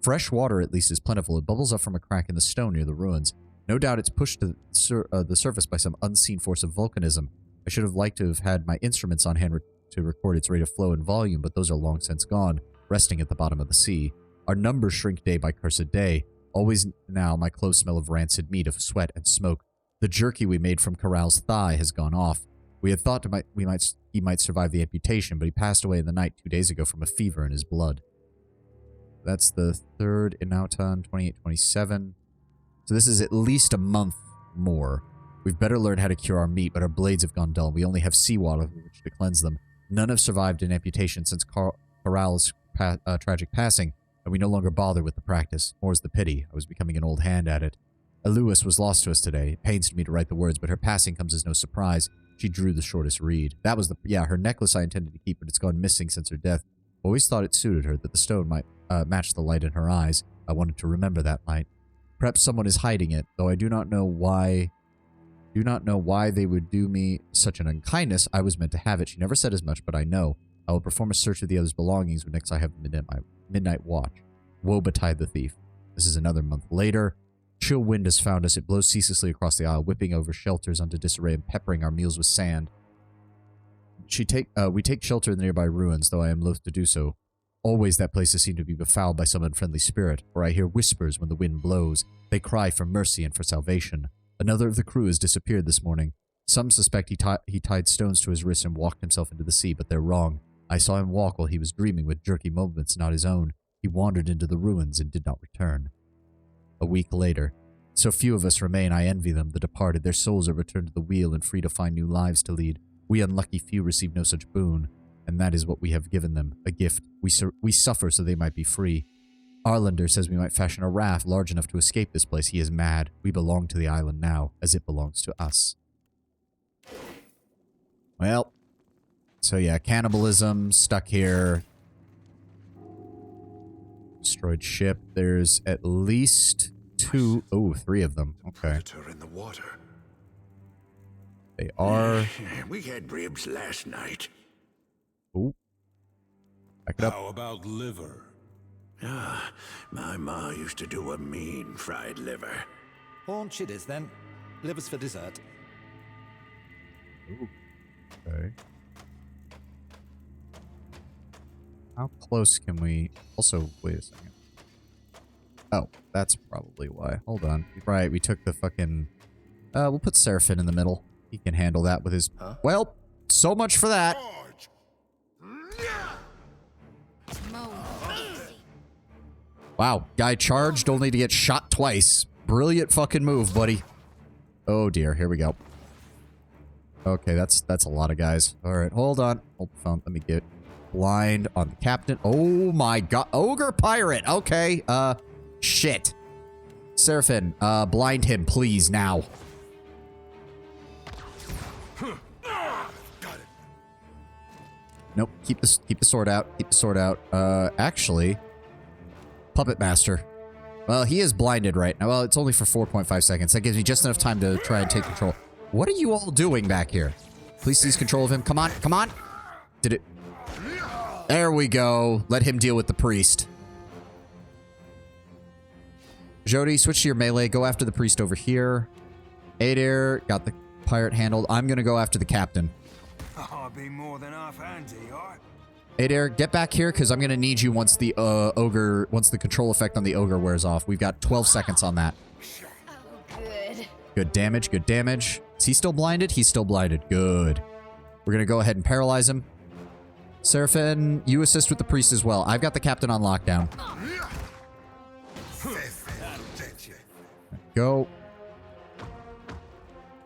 Fresh water, at least, is plentiful. It bubbles up from a crack in the stone near the ruins. No doubt it's pushed to the surface by some unseen force of volcanism. I should have liked to have had my instruments on hand to record its rate of flow and volume, but those are long since gone, resting at the bottom of the sea. Our numbers shrink day by cursed day. Always now my clothes smell of rancid meat, of sweat and smoke. The jerky we made from Corral's thigh has gone off. We had thought he might survive the amputation, but he passed away in the night 2 days ago from a fever in his blood. That's the 3rd in Nautan, 2827. So this is at least a month more. We've better learn how to cure our meat, but our blades have gone dull. We only have seawater with which to cleanse them. None have survived an amputation since Corral's tragic passing, and we no longer bother with the practice. More's the pity. I was becoming an old hand at it. Lewis was lost to us today. It pains me to write the words, but her passing comes as no surprise. She drew the shortest reed. That was her necklace I intended to keep, but it's gone missing since her death. Always thought it suited her, that the stone might match the light in her eyes. I wanted to remember that light. Perhaps someone is hiding it, though I do not know why they would do me such an unkindness. I was meant to have it. She never said as much, but I know. I will perform a search of the other's belongings when next I have midnight watch. Woe betide the thief. This is another month later. Chill wind has found us. It blows ceaselessly across the isle, whipping over shelters onto disarray and peppering our meals with sand. We take shelter in the nearby ruins, though I am loath to do so. Always that place is seen to be befouled by some unfriendly spirit, for I hear whispers when the wind blows. They cry for mercy and for salvation. Another of the crew has disappeared this morning. Some suspect he tied stones to his wrists and walked himself into the sea, but they're wrong. I saw him walk while he was dreaming with jerky movements not his own. He wandered into the ruins and did not return. A week later. So few of us remain, I envy them, the departed. Their souls are returned to the wheel and free to find new lives to lead. We unlucky few receive no such boon, and that is what we have given them, a gift. We suffer so they might be free. Arlander says we might fashion a raft large enough to escape this place. He is mad. We belong to the island now, as it belongs to us. Well, so yeah, cannibalism, stuck here. Destroyed ship. There's at least 3 of them. Okay. In the water. They are. We had ribs last night. Ooh. Back it up. How about liver? Ah, my ma used to do a mean fried liver. Haunch it is then. Livers for dessert. Ooh. Okay. How close can we... Also, wait a second. Oh, that's probably why. Hold on. Right, we took the fucking... we'll put Seraphim in the middle. He can handle that with his... Huh? Well, so much for that. Wow, guy charged only to get shot twice. Brilliant fucking move, buddy. Oh dear, here we go. Okay, that's a lot of guys. All right, hold on. Hold the phone. Let me get blind on the captain. Oh my god. Ogre pirate. Okay, shit. Seraphim, blind him, please, now. Nope, keep the sword out. Keep the sword out. Actually, Puppet Master. Well, he is blinded right now. Well, it's only for 4.5 seconds. That gives me just enough time to try and take control. What are you all doing back here? Please seize control of him. Come on, come on. Did it? There we go. Let him deal with the priest. Jody, switch to your melee. Go after the priest over here. Adair got the pirate handled. I'm going to go after the captain. I'll be more than half handy, alright? Adair, get back here because I'm going to need you once the once the control effect on the ogre wears off. We've got 12 seconds on that. Oh, good. Good damage, good damage. Is he still blinded? He's still blinded. Good. We're going to go ahead and paralyze him. Seraphim, you assist with the priest as well. I've got the captain on lockdown. Go.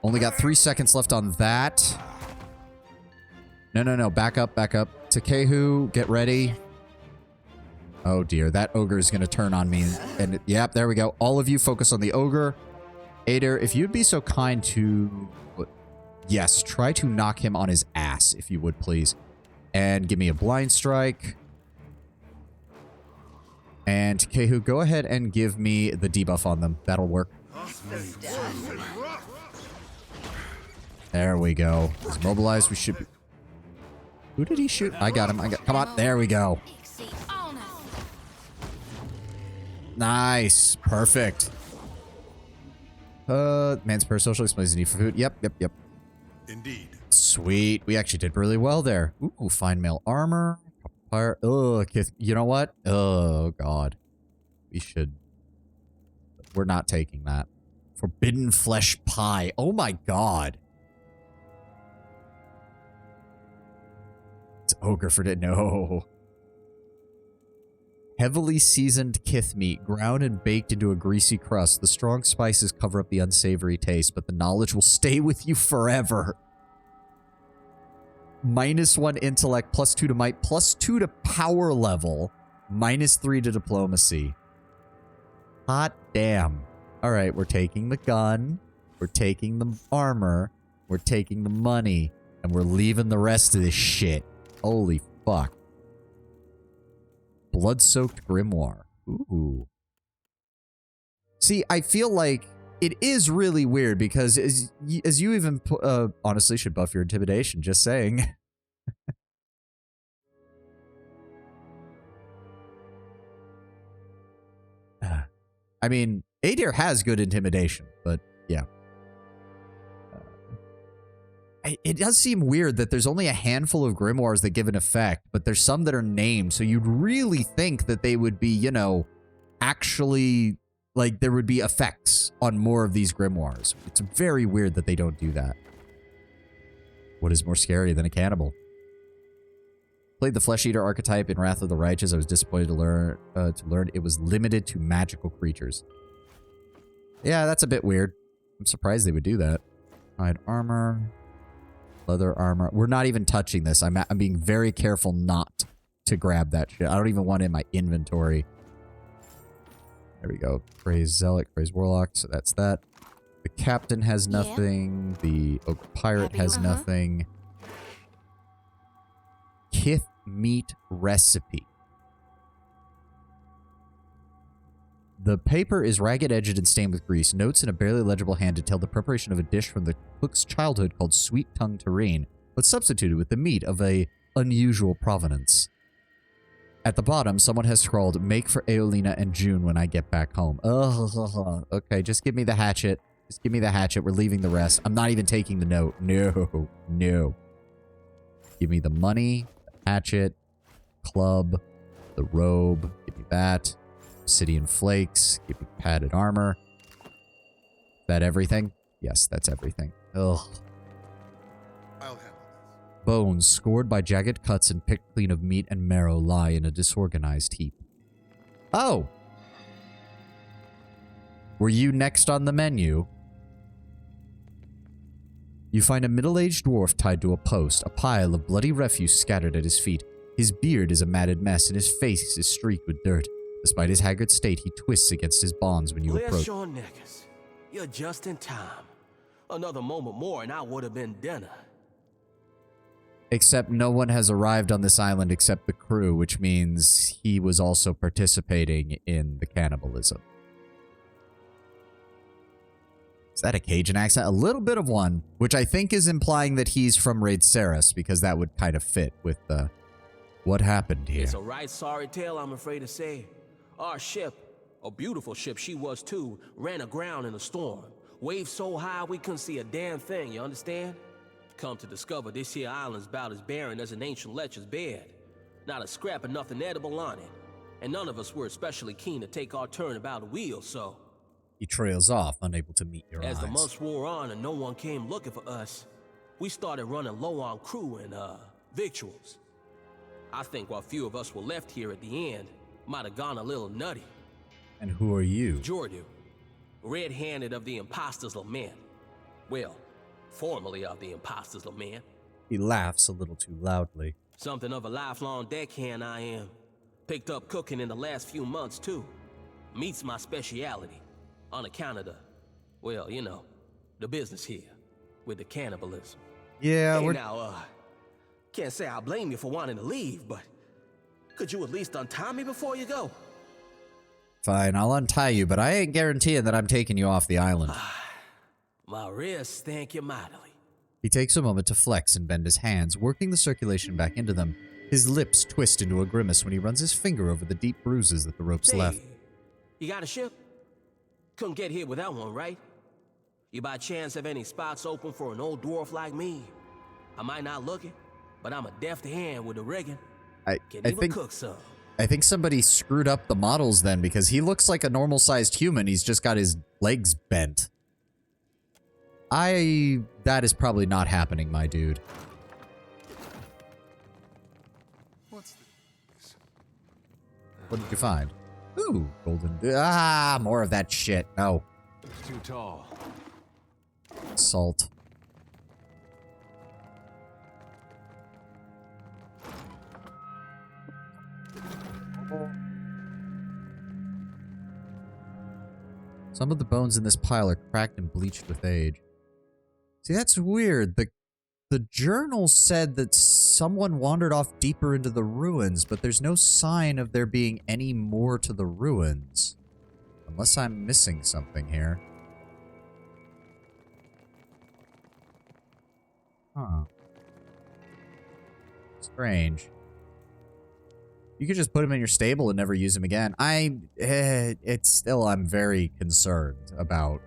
Only got 3 seconds left on that. No. Back up, back up. Takehu, get ready. Oh dear, that ogre is going to turn on me. And yep, there we go. All of you focus on the ogre. Adair, if you'd be so kind to... Yes, try to knock him on his ass, if you would, please. And give me a blind strike. And Takehu, go ahead and give me the debuff on them. That'll work. There we go. He's mobilized. We should be... Who did he shoot? I got him. Come on. There we go. Nice. Perfect. Man's parasocial explains the need for food. Yep. Indeed. Sweet. We actually did really well there. Ooh, fine mail armor. Fire. Ugh. You know what? Oh, God. We should... We're not taking that. Forbidden flesh pie. Oh, my God. It's ogre for it. No. Heavily seasoned kith meat, ground and baked into a greasy crust. The strong spices cover up the unsavory taste, but the knowledge will stay with you forever. -1 intellect, +2 to might, +2 to power level, -3 to diplomacy. Hot damn. All right, we're taking the gun, we're taking the armor, we're taking the money, and we're leaving the rest of this shit. Holy fuck. Blood-soaked grimoire. Ooh. See, I feel like it is really weird because as you even honestly should buff your intimidation, just saying. I mean, Adair has good intimidation, but yeah. It does seem weird that there's only a handful of grimoires that give an effect, but there's some that are named, so you'd really think that they would be, you know, actually, like, there would be effects on more of these grimoires. It's very weird that they don't do that. What is more scary than a cannibal? Played the Flesh Eater archetype in Wrath of the Righteous. I was disappointed to learn it was limited to magical creatures. Yeah, that's a bit weird. I'm surprised they would do that. Hide armor. Leather armor. We're not even touching this. I'm being very careful not to grab that shit. I don't even want it in my inventory. There we go. Praise Zealot, Praise Warlock. So that's that. The Captain has nothing. The Oak Pirate has nothing. Kith meat recipe. The paper is ragged-edged and stained with grease. Notes in a barely legible hand detail the preparation of a dish from the cook's childhood called sweet-tongued terrine, but substituted with the meat of a unusual provenance. At the bottom, someone has scrawled, "Make for Aelina and June when I get back home." Ugh. Okay, just give me the hatchet. Just give me the hatchet. We're leaving the rest. I'm not even taking the note. No. Give me the money, the hatchet, club, the robe, give me that. Obsidian flakes, give me padded armor. That everything? Yes, that's everything. Ugh. I'll handle this. Bones, scored by jagged cuts and picked clean of meat and marrow, lie in a disorganized heap. Oh! Were you next on the menu? You find a middle-aged dwarf tied to a post, a pile of bloody refuse scattered at his feet. His beard is a matted mess, and his face is streaked with dirt. Despite his haggard state, he twists against his bonds when you approach. Your niggas. You're just in time. Another moment more and I would have been dinner. Except no one has arrived on this island except the crew, which means he was also participating in the cannibalism. Is that a Cajun accent? A little bit of one, which I think is implying that he's from Raid Saris, because that would kind of fit with what happened here. It's a right sorry tale, I'm afraid to say. Our ship, a beautiful ship she was too, ran aground in a storm. Waves so high we couldn't see a damn thing, you understand? Come to discover this here island's about as barren as an ancient lecher's bed. Not a scrap of nothing edible on it. And none of us were especially keen to take our turn about the wheel, so... He trails off, unable to meet your eyes. As the months wore on and no one came looking for us, we started running low on crew and, victuals. I think what few of us were left here at the end might have gone a little nutty. And who are you? Jordu, red-handed of the Imposter's Lament. Well, formerly of the Imposter's Lament. He laughs a little too loudly. Something of a lifelong deckhand I am. Picked up cooking in the last few months, too. Meat's my speciality. On account of the, well, you know, the business here. With the cannibalism. Yeah, hey, now, can't say I blame you for wanting to leave, but... could you at least untie me before you go? Fine, I'll untie you, but I ain't guaranteeing that I'm taking you off the island. My wrists thank you mightily. He takes a moment to flex and bend his hands, working the circulation back into them. His lips twist into a grimace when he runs his finger over the deep bruises that the ropes left. You got a ship? Couldn't get here without one, right? You by chance have any spots open for an old dwarf like me? I might not look it, but I'm a deft hand with the rigging. I even cook some. I think somebody screwed up the models then, because he looks like a normal-sized human. He's just got his legs bent. That is probably not happening, my dude. What's this? What did you find? Ooh, golden. More of that shit. No. It's too tall. Salt. Some of the bones in this pile are cracked and bleached with age. See, that's weird. The journal said that someone wandered off deeper into the ruins, but there's no sign of there being any more to the ruins. Unless I'm missing something here. Huh. Strange. You could just put him in your stable and never use him again. I'm very concerned about...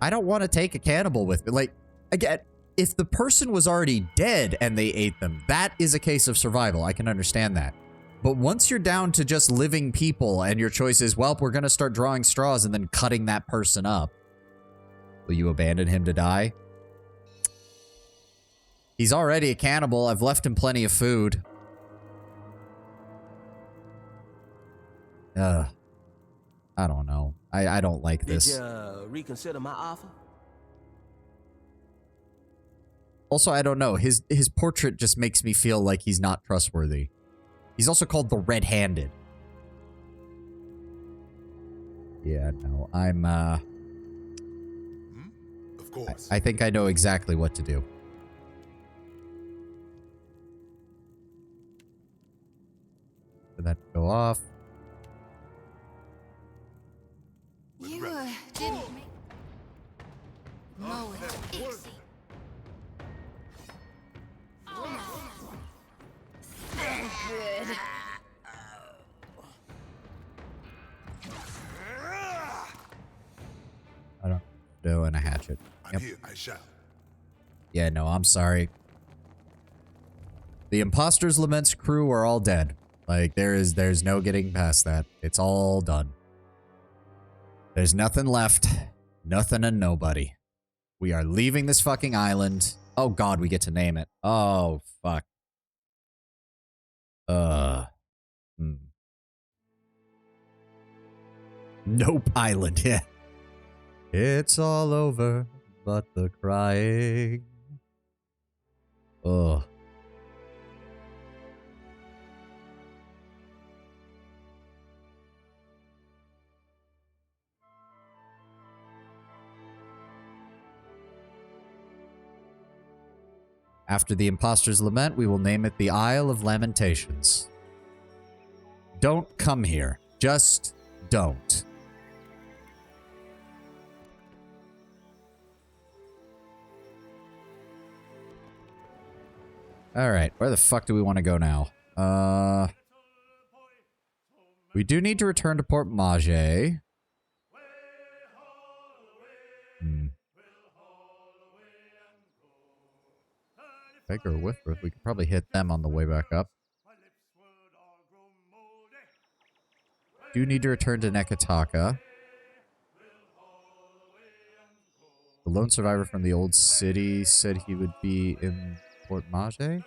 I don't want to take a cannibal with me. Like, again, if the person was already dead and they ate them, that is a case of survival. I can understand that. But once you're down to just living people and your choice is, well, we're going to start drawing straws and then cutting that person up, will you abandon him to die? He's already a cannibal. I've left him plenty of food. I don't know. I don't like this. Did you reconsider my offer? Also, I don't know. His portrait just makes me feel like he's not trustworthy. He's also called the Red-Handed. Yeah, no. I'm, Of course. I think I know exactly what to do. For that to go off. You, didn't make... Mow it easy. Oh, so good. I don't know, and a hatchet. I'm here, I shall. Yeah, no, I'm sorry. The Imposter's Lament's crew are all dead. Like, there's no getting past that. It's all done. There's nothing left. Nothing and nobody. We are leaving this fucking island. Oh god, we get to name it. Oh, fuck. Nope Island, yeah. It's all over, but the crying. Ugh. After the Imposter's Lament, we will name it the Isle of Lamentations. Don't come here. Just don't. Alright, where the fuck do we want to go now? We do need to return to Port Mage. Beggar or Whiffworth, we could probably hit them on the way back up. Do need to return to Nekataka. The lone survivor from the old city said he would be in Port Mage?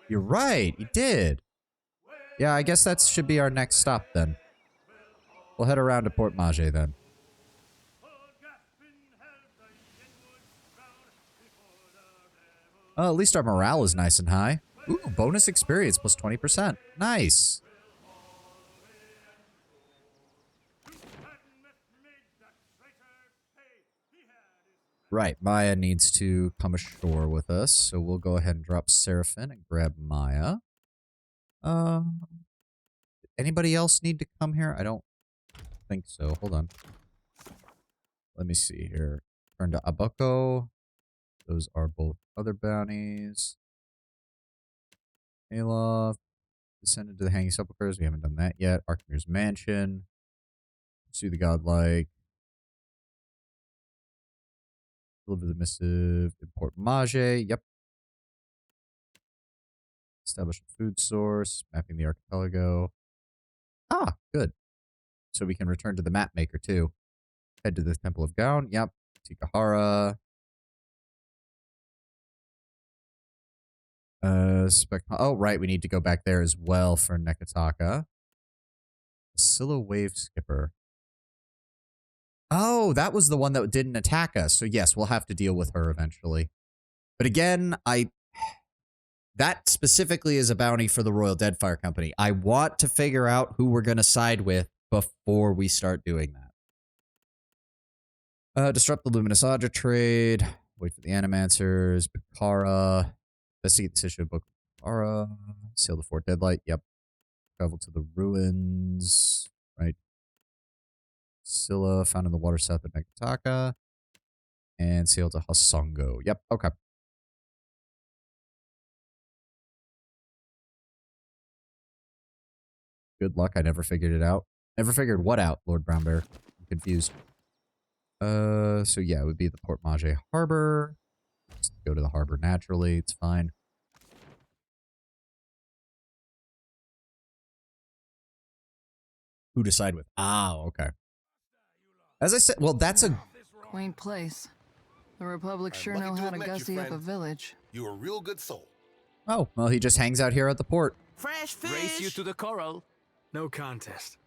You're right, he did. Yeah, I guess that should be our next stop then. We'll head around to Port Mage then. At least our morale is nice and high. Ooh, bonus experience plus 20%. Nice. Right, Maya needs to come ashore with us, so we'll go ahead and drop Seraphim and grab Maya. Anybody else need to come here? I don't think so. Hold on. Let me see here. Turn to Abako. Those are both other bounties. Alof. Descended to the Hanging Sepulchres. We haven't done that yet. Archimir's Mansion. Pursue the Godlike. Deliver the missive. Import Mage. Yep. Establish a food source. Mapping the archipelago. Ah, good. So we can return to the map maker too. Head to the Temple of Gaon. Yep. Tikahara. Oh, right. We need to go back there as well for Nekataka. Scylla Wave Skipper. Oh, that was the one that didn't attack us. So yes, we'll have to deal with her eventually. But again, that specifically is a bounty for the Royal Deadfire Company. I want to figure out who we're going to side with before we start doing that. Disrupt the Luminous Audra trade. Wait for the Animancers. Bakara. Investigate the issue of Book of Bakara. Sail the Fort Deadlight. Yep. Travel to the ruins. Right. Scylla, found in the water south of Nekataka. And sail to Hasongo. Yep. Okay. Good luck. I never figured it out. Never figured what out, Lord Brownbear. I'm confused. So yeah, it would be the Port Mage Harbor. Just go to the harbor naturally. It's fine. Who to side with? Ah, okay. As I said, well, that's a quaint place. The Republic sure know how to gussy up a village. You're a real good soul. Oh, well, he just hangs out here at the port. Fresh fish! Race you to the coral. No contest.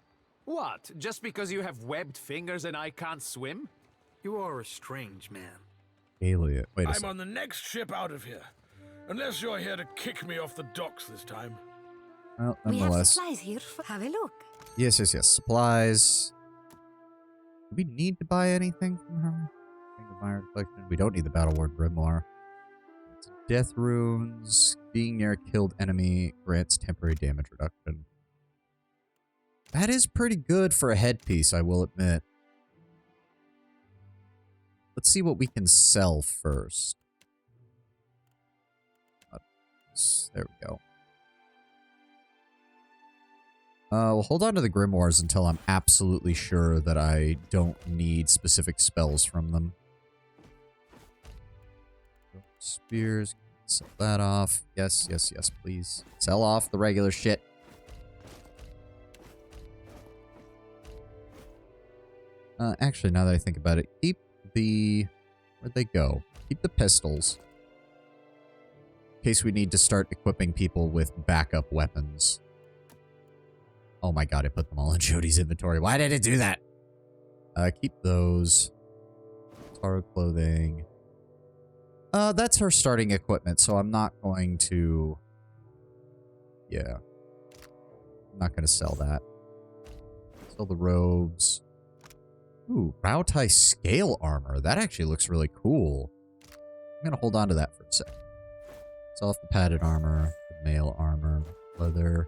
What? Just because you have webbed fingers and I can't swim? You are a strange man. Alien. Wait a I'm on the next ship out of here. Unless you're here to kick me off the docks this time. Well, nonetheless. We have supplies here. Have a look. Yes. Supplies. Do we need to buy anything from her? We don't need the Battle Ward Grimoire. Death Runes. Being near a killed enemy grants temporary damage reduction. That is pretty good for a headpiece, I will admit. Let's see what we can sell first. There we go. We'll hold on to the Grimoires until I'm absolutely sure that I don't need specific spells from them. Spears, Sell that off. Yes, yes, yes, please. Sell off the regular shit. Actually, now that I think about it, keep the... Where'd they go? Keep the pistols. In case we need to start equipping people with backup weapons. Oh my god, I put them all in Jody's inventory. Why did it do that? Keep those. Taro clothing. That's her starting equipment, so I'm not going to... Yeah. I'm not going to sell that. Sell the robes. Ooh, Rautai scale armor. That actually looks really cool. I'm going to hold on to that for a sec. Sell off the padded armor, the mail armor, leather,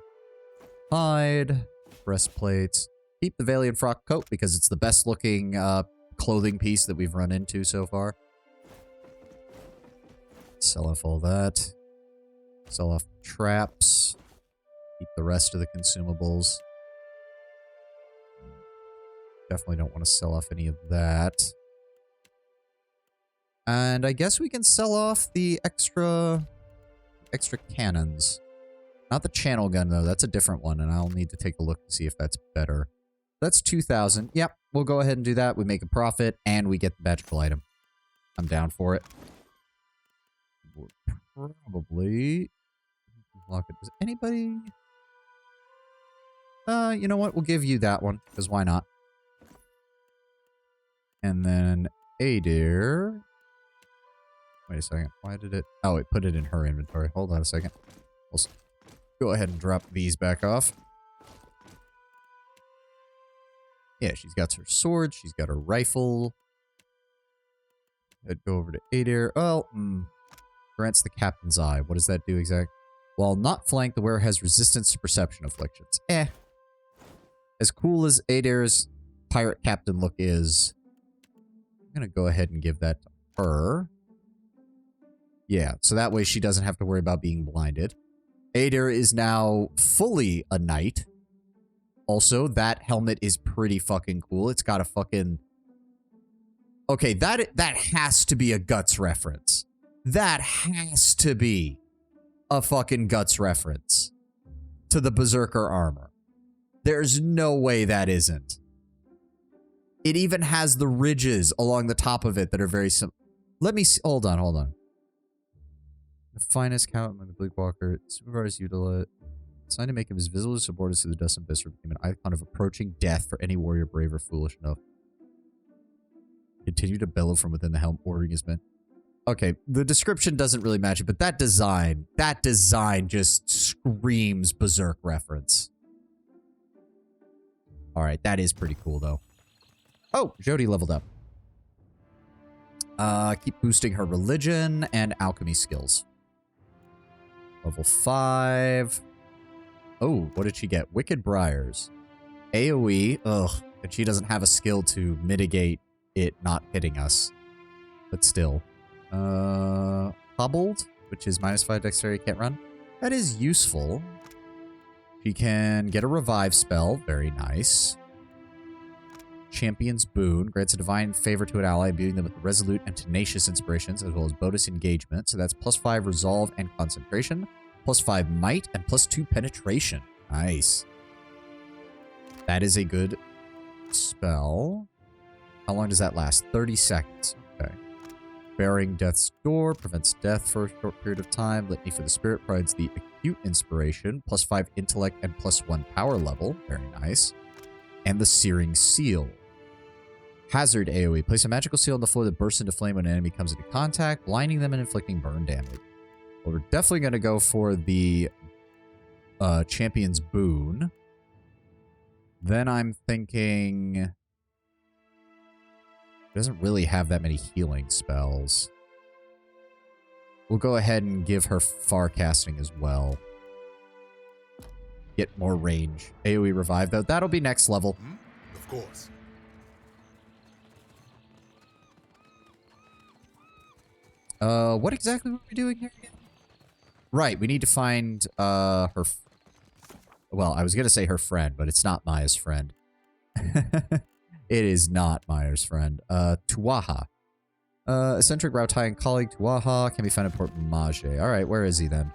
hide, breastplates. Keep the Valiant frock coat because it's the best looking clothing piece that we've run into so far. Sell off all that. Sell off traps. Keep the rest of the consumables. Definitely don't want to sell off any of that. And I guess we can sell off the extra cannons. Not the channel gun, though. That's a different one, and I'll need to take a look to see if that's better. That's 2,000. Yep, we'll go ahead and do that. We make a profit, and we get the magical item. I'm down for it. We'll probably... Lock it. Does anybody... you know what? We'll give you that one, because why not? And then Adair. Wait a second. Why did it... Oh, it put it in her inventory. Hold on a second. We'll go ahead and drop these back off. Yeah, she's got her sword. She's got her rifle. I'd go over to Adair. Oh, grants the captain's eye. What does that do exactly? While not flanked, the wearer has resistance to perception afflictions. As cool as Adair's pirate captain look is, I'm going to go ahead and give that to her. Yeah, so that way she doesn't have to worry about being blinded. Adair is now fully a knight. Also, that helmet is pretty fucking cool. It's got a fucking... Okay, that has to be a Guts reference. That has to be a fucking Guts reference to the Berserker armor. There's no way that isn't. It even has the ridges along the top of it that are very similar. Let me see. Hold on. The finest count among the Bleak Walker, supervisors utilize assigned to make him as visible as subordinates to the Dust Abyss or became an icon of approaching death for any warrior brave or foolish enough. Continue to bellow from within the helm, ordering his men. Okay, the description doesn't really match it, but that design just screams Berserk reference. Alright, that is pretty cool, though. Oh, Jody leveled up. Keep boosting her religion and alchemy skills. Level 5. Oh, what did she get? Wicked Briars. AoE. Ugh. And she doesn't have a skill to mitigate it not hitting us. But still. Hobbled, which is -5 dexterity, can't run. That is useful. She can get a revive spell. Very nice. Champion's Boon grants a divine favor to an ally, imbuing them with resolute and tenacious inspirations, as well as bonus engagement. So that's +5 resolve and concentration, +5 might, and +2 penetration. Nice. That is a good spell. How long does that last? 30 seconds. Okay. Bearing Death's Door prevents death for a short period of time. Litany for the Spirit provides the acute inspiration, +5 intellect and +1 power level. Very nice. And the Searing Seal. Hazard AoE. Place a magical seal on the floor that bursts into flame when an enemy comes into contact, blinding them and inflicting burn damage. Well, we're definitely going to go for the Champion's Boon. Then I'm thinking... doesn't really have that many healing spells. We'll go ahead and give her far casting as well. Get more range. AoE revive, though. That'll be next level. Of course. What exactly were we doing here again? Right, we need to find, her... Well, I was gonna say her friend, but it's not Maya's friend. It is not Maya's friend. Tuaha. Eccentric Rautai and colleague Tuaha can be found at Port Mage. Alright, where is he then?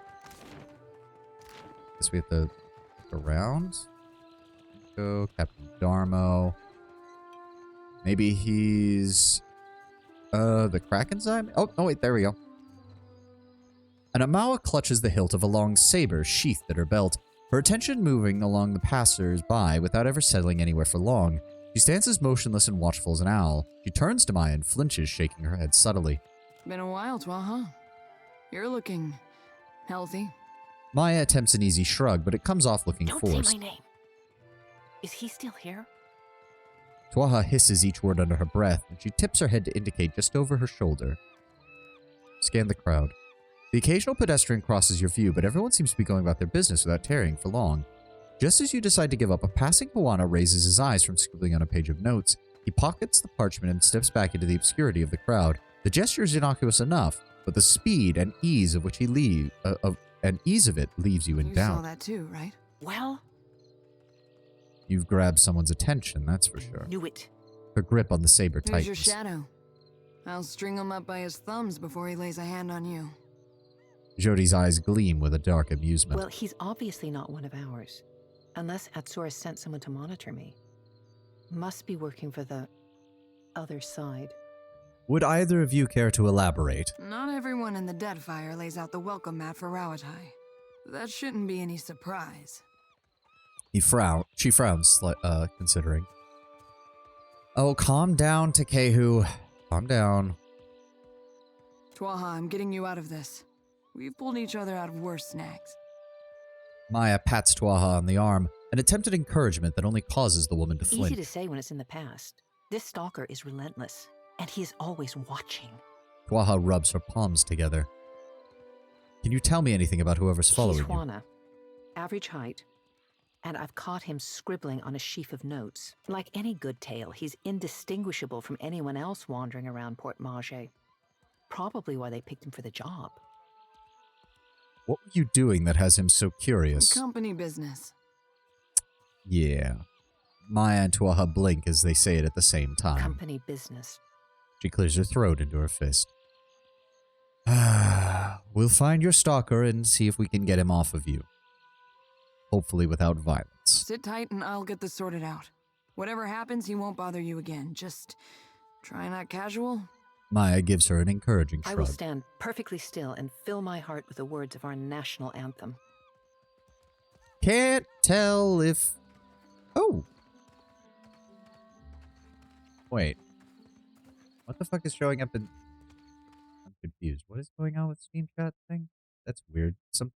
Guess we have to look around. Go, Captain Darmo. Maybe he's... the Kraken's eye? Oh, no, wait, there we go. An Amawa clutches the hilt of a long saber sheathed at her belt, her attention moving along the passers-by without ever settling anywhere for long. She stands as motionless and watchful as an owl. She turns to Maya and flinches, shaking her head subtly. Been a while, Tuaha. You're looking healthy. Maya attempts an easy shrug, but it comes off looking Don't forced. say my name. Is he still here? Tuaha hisses each word under her breath, and she tips her head to indicate just over her shoulder. Scan the crowd. The occasional pedestrian crosses your view, but everyone seems to be going about their business without tarrying for long. Just as you decide to give up, a passing Huana raises his eyes from scribbling on a page of notes. He pockets the parchment and steps back into the obscurity of the crowd. The gesture is innocuous enough, but the speed and ease of which he leaves it leaves you in doubt. You saw that too, right? Well, You've grabbed someone's attention, that's for sure. knew it. Her grip on the saber Here's your tightens. shadow. I'll string him up by his thumbs before he lays a hand on you. Jodi's eyes gleam with a dark amusement. Well, he's obviously not one of ours. Unless Atsura sent someone to monitor me. Must be working for the other side. Would either of you care to elaborate? Not everyone in the Deadfire lays out the welcome mat for Rauatai. That shouldn't be any surprise. She frowns, considering. Oh, calm down, Takehu. Calm down. Tuaha, I'm getting you out of this. We've pulled each other out of worse snags. Maya pats Tuaha on the arm, an attempted encouragement that only causes the woman to flinch. Easy to say when it's in the past. This stalker is relentless, and he is always watching. Tuaha rubs her palms together. Can you tell me anything about whoever's following He's you? Juana, average height, and I've caught him scribbling on a sheaf of notes. Like any good tale, he's indistinguishable from anyone else wandering around Port Mage. Probably why they picked him for the job. What were you doing that has him so curious? Company business. Yeah. Maya and Tuaha blink as they say it at the same time. Company business. She clears her throat into her fist. We'll find your stalker and see if we can get him off of you. Hopefully without violence. Sit tight and I'll get this sorted out. Whatever happens, he won't bother you again. Just try not casual. Maya gives her an encouraging shrug. I will stand perfectly still and fill my heart with the words of our national anthem. Can't tell if... Oh! Wait. What the fuck is showing up in... I'm confused. What is going on with Steam Chat thing? That's weird. Some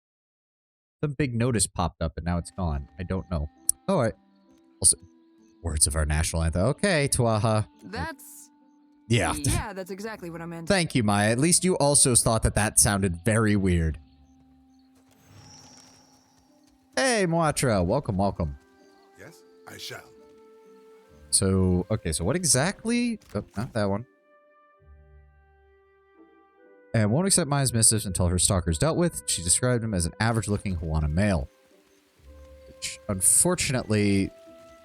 big notice popped up and now it's gone. I don't know. Oh, also, words of our national anthem. Okay, Tuaha. That's... Yeah. Yeah, that's exactly what I meant. Thank you, Maya. At least you also thought that sounded very weird. Hey, Moatra. Welcome, welcome. Yes, I shall. So, okay, so what exactly... Oh, not that one. And won't accept Maya's missives until her stalker's dealt with. She described him as an average-looking Huana male. Which, unfortunately,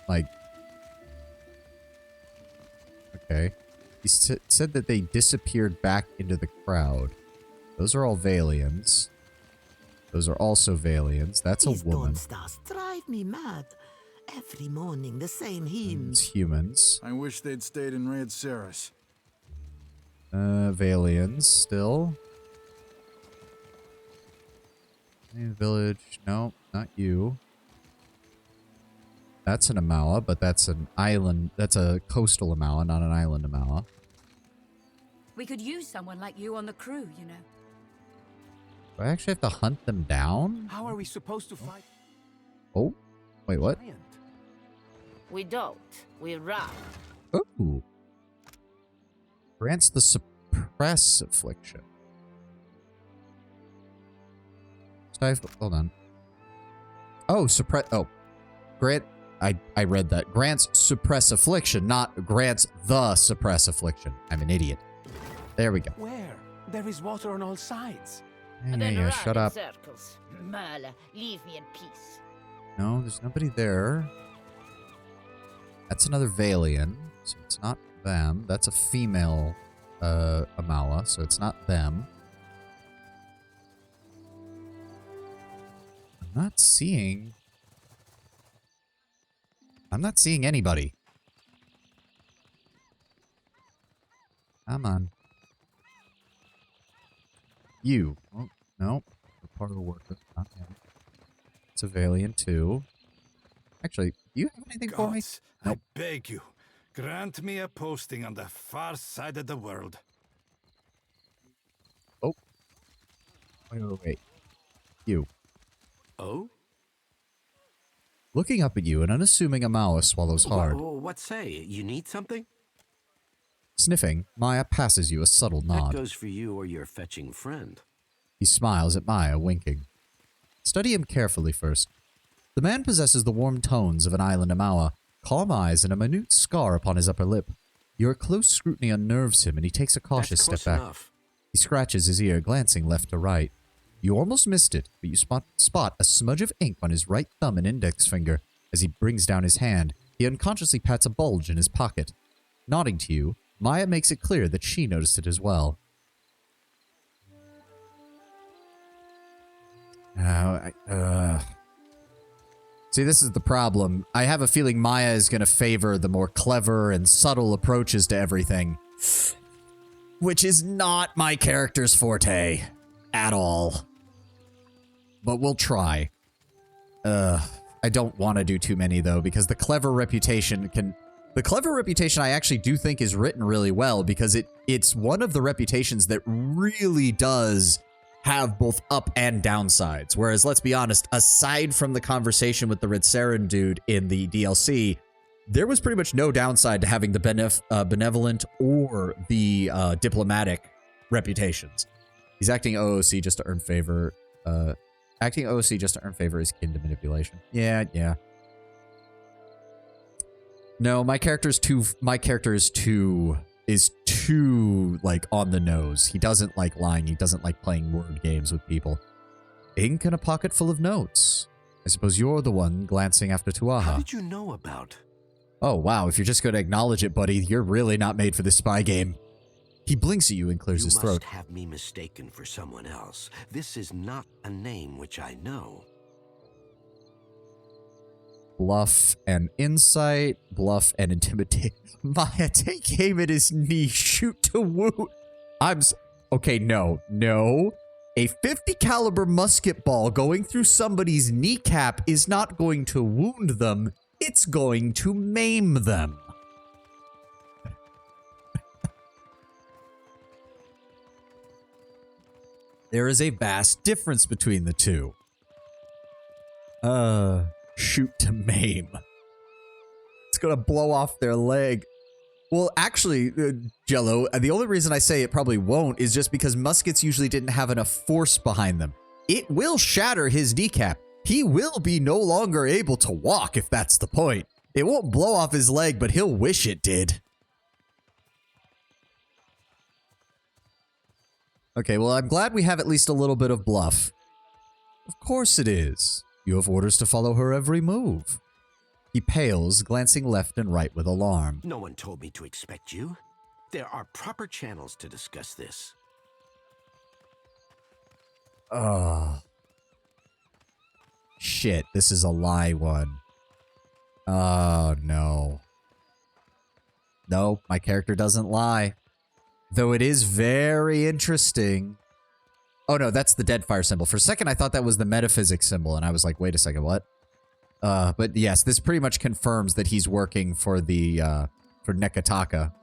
like... Okay. He said that they disappeared back into the crowd. Those are all Valians. Those are also Valians. That's a woman. Stars drive me mad. Every morning, the same hymns. It's humans. I wish they'd stayed in Red Ceres. Valians still. Village. No, not you. That's an Amawa, but that's an island. That's a coastal Amawa, not an island Amawa. We could use someone like you on the crew, you know. Do I actually have to hunt them down? How are we supposed to fight? Oh, wait, what? We don't. We run. Ooh. Grants the suppress affliction. Stifle. Hold on. Oh, suppress. Oh, grant. I read that. Grants suppress affliction, not grants the suppress affliction. I'm an idiot. There we go. Where? There is water on all sides. Yeah, shut up. Circles. Merla, leave me in peace. No, there's nobody there. That's another Valian, so it's not them. That's a female Amala, so it's not them. I'm not seeing anybody. Come on. You. Oh, no. The part of the worker. Not him. Civilian, too. Actually, do you have anything for me? Gods, I beg you, grant me a posting on the far side of the world. Oh. Wait. You. Oh? Looking up at you, an unassuming Amala swallows hard. What say? You need something? Sniffing, Maya passes you a subtle nod. That goes for you or your fetching friend. He smiles at Maya, winking. Study him carefully first. The man possesses the warm tones of an island Amala, calm eyes, and a minute scar upon his upper lip. Your close scrutiny unnerves him, and he takes a cautious step back. Enough. He scratches his ear, glancing left to right. You almost missed it, but you spot a smudge of ink on his right thumb and index finger. As he brings down his hand, he unconsciously pats a bulge in his pocket. Nodding to you, Maya makes it clear that she noticed it as well. See, this is the problem. I have a feeling Maya is going to favor the more clever and subtle approaches to everything, which is not my character's forte at all. But we'll try. I don't want to do too many, though, because the clever reputation I actually do think is written really well, because it's one of the reputations that really does have both up and downsides. Whereas, let's be honest, aside from the conversation with the Red Saren dude in the DLC, there was pretty much no downside to having the benevolent or the diplomatic reputations. He's acting OOC just to earn favor. Acting OOC just to earn favor is kin to manipulation. Yeah. No, my character is too like on the nose. He doesn't like lying. He doesn't like playing word games with people. Ink and a pocket full of notes. I suppose you're the one glancing after Tuaha. How did you know about? Oh, wow. If you're just going to acknowledge it, buddy, you're really not made for this spy game. He blinks at you and clears his throat. You must have me mistaken for someone else. This is not a name which I know. Bluff and insight, bluff and intimidate. Maya, take aim at his knee, shoot to wound. Okay, no. A 50 caliber musket ball going through somebody's kneecap is not going to wound them. It's going to maim them. There is a vast difference between the two. Shoot to maim. It's gonna blow off their leg. Well, actually, Jello, the only reason I say it probably won't is just because muskets usually didn't have enough force behind them. It will shatter his kneecap. He will be no longer able to walk, if that's the point. It won't blow off his leg, but he'll wish it did. Okay, well, I'm glad we have at least a little bit of bluff. Of course it is. You have orders to follow her every move. He pales, glancing left and right with alarm. No one told me to expect you. There are proper channels to discuss this. Shit, this is a lie one. Oh, no. No, my character doesn't lie. Though it is very interesting. Oh, no, that's the Deadfire symbol. For a second, I thought that was the metaphysics symbol, and I was like, wait a second, what? But yes, this pretty much confirms that he's working for the, for Nekataka.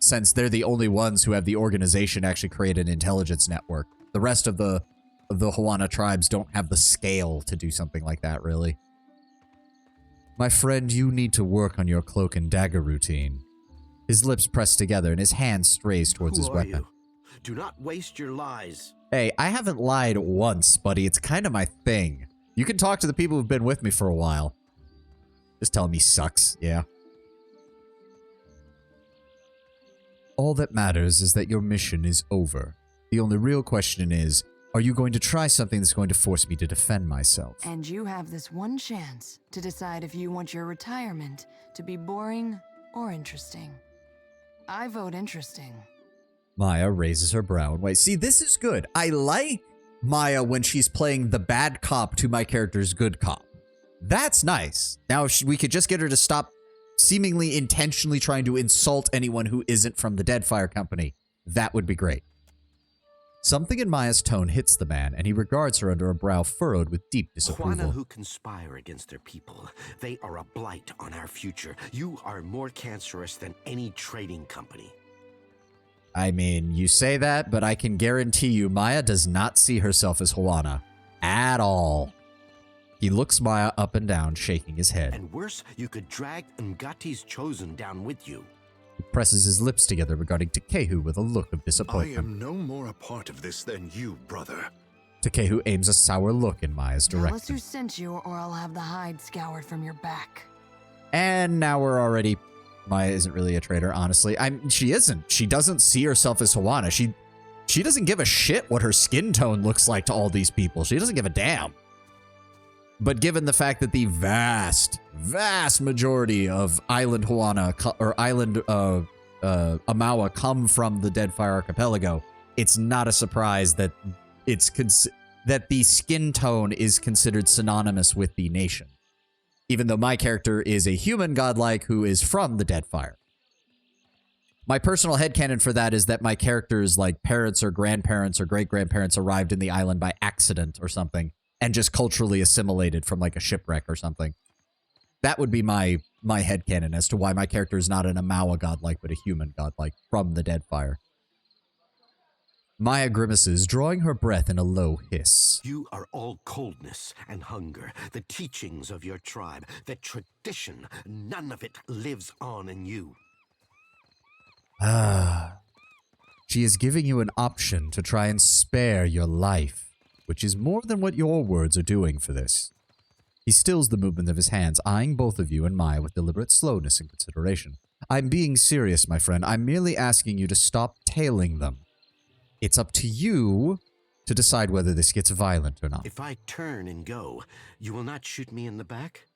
Since they're the only ones who have the organization to actually create an intelligence network. The rest of the Hawana tribes don't have the scale to do something like that, really. My friend, you need to work on your cloak and dagger routine. His lips press together and his hand strays towards his weapon. You? Do not waste your lies. Hey, I haven't lied once, buddy. It's kind of my thing. You can talk to the people who've been with me for a while. Just tell me sucks, yeah. All that matters is that your mission is over. The only real question is, are you going to try something that's going to force me to defend myself? And you have this one chance to decide if you want your retirement to be boring or interesting. I vote interesting. Maya raises her brow and waits. See, this is good. I like Maya when she's playing the bad cop to my character's good cop. That's nice. Now, if we could just get her to stop seemingly intentionally trying to insult anyone who isn't from the Deadfire Company, that would be great. Something in Maya's tone hits the man, and he regards her under a brow furrowed with deep disapproval. Juana who conspire against their people. They are a blight on our future. You are more cancerous than any trading company. I mean, you say that, but I can guarantee you Maya does not see herself as Juana. At all. He looks Maya up and down, shaking his head. And worse, you could drag Ngati's chosen down with you. He presses his lips together regarding Takehu with a look of I disappointment. am no more a part of this than you, brother. Takehu aims a sour look in Maya's Tell us direction. who sent you, or I'll have the hide scoured from your back. And now we're already... Maya isn't really a traitor, honestly. She isn't. She doesn't see herself as Juana. She doesn't give a shit what her skin tone looks like to all these people. She doesn't give a damn. But given the fact that the vast majority of Island Juana or Island Amawa come from the Deadfire Archipelago, it's not a surprise that that the skin tone is considered synonymous with the nation. Even though my character is a human godlike who is from the Deadfire. My personal headcanon for that is that my character's like parents or grandparents or great-grandparents arrived in the island by accident or something and just culturally assimilated from like a shipwreck or something. That would be my headcanon as to why my character is not an Amawa godlike but a human godlike from the Deadfire. Maya grimaces, drawing her breath in a low hiss. You are all coldness and hunger, the teachings of your tribe, the tradition. None of it lives on in you. Ah. She is giving you an option to try and spare your life, which is more than what your words are doing for this. He stills the movement of his hands, eyeing both of you and Maya with deliberate slowness and consideration. I'm being serious, my friend. I'm merely asking you to stop tailing them. It's up to you to decide whether this gets violent or not. If I turn and go, you will not shoot me in the back?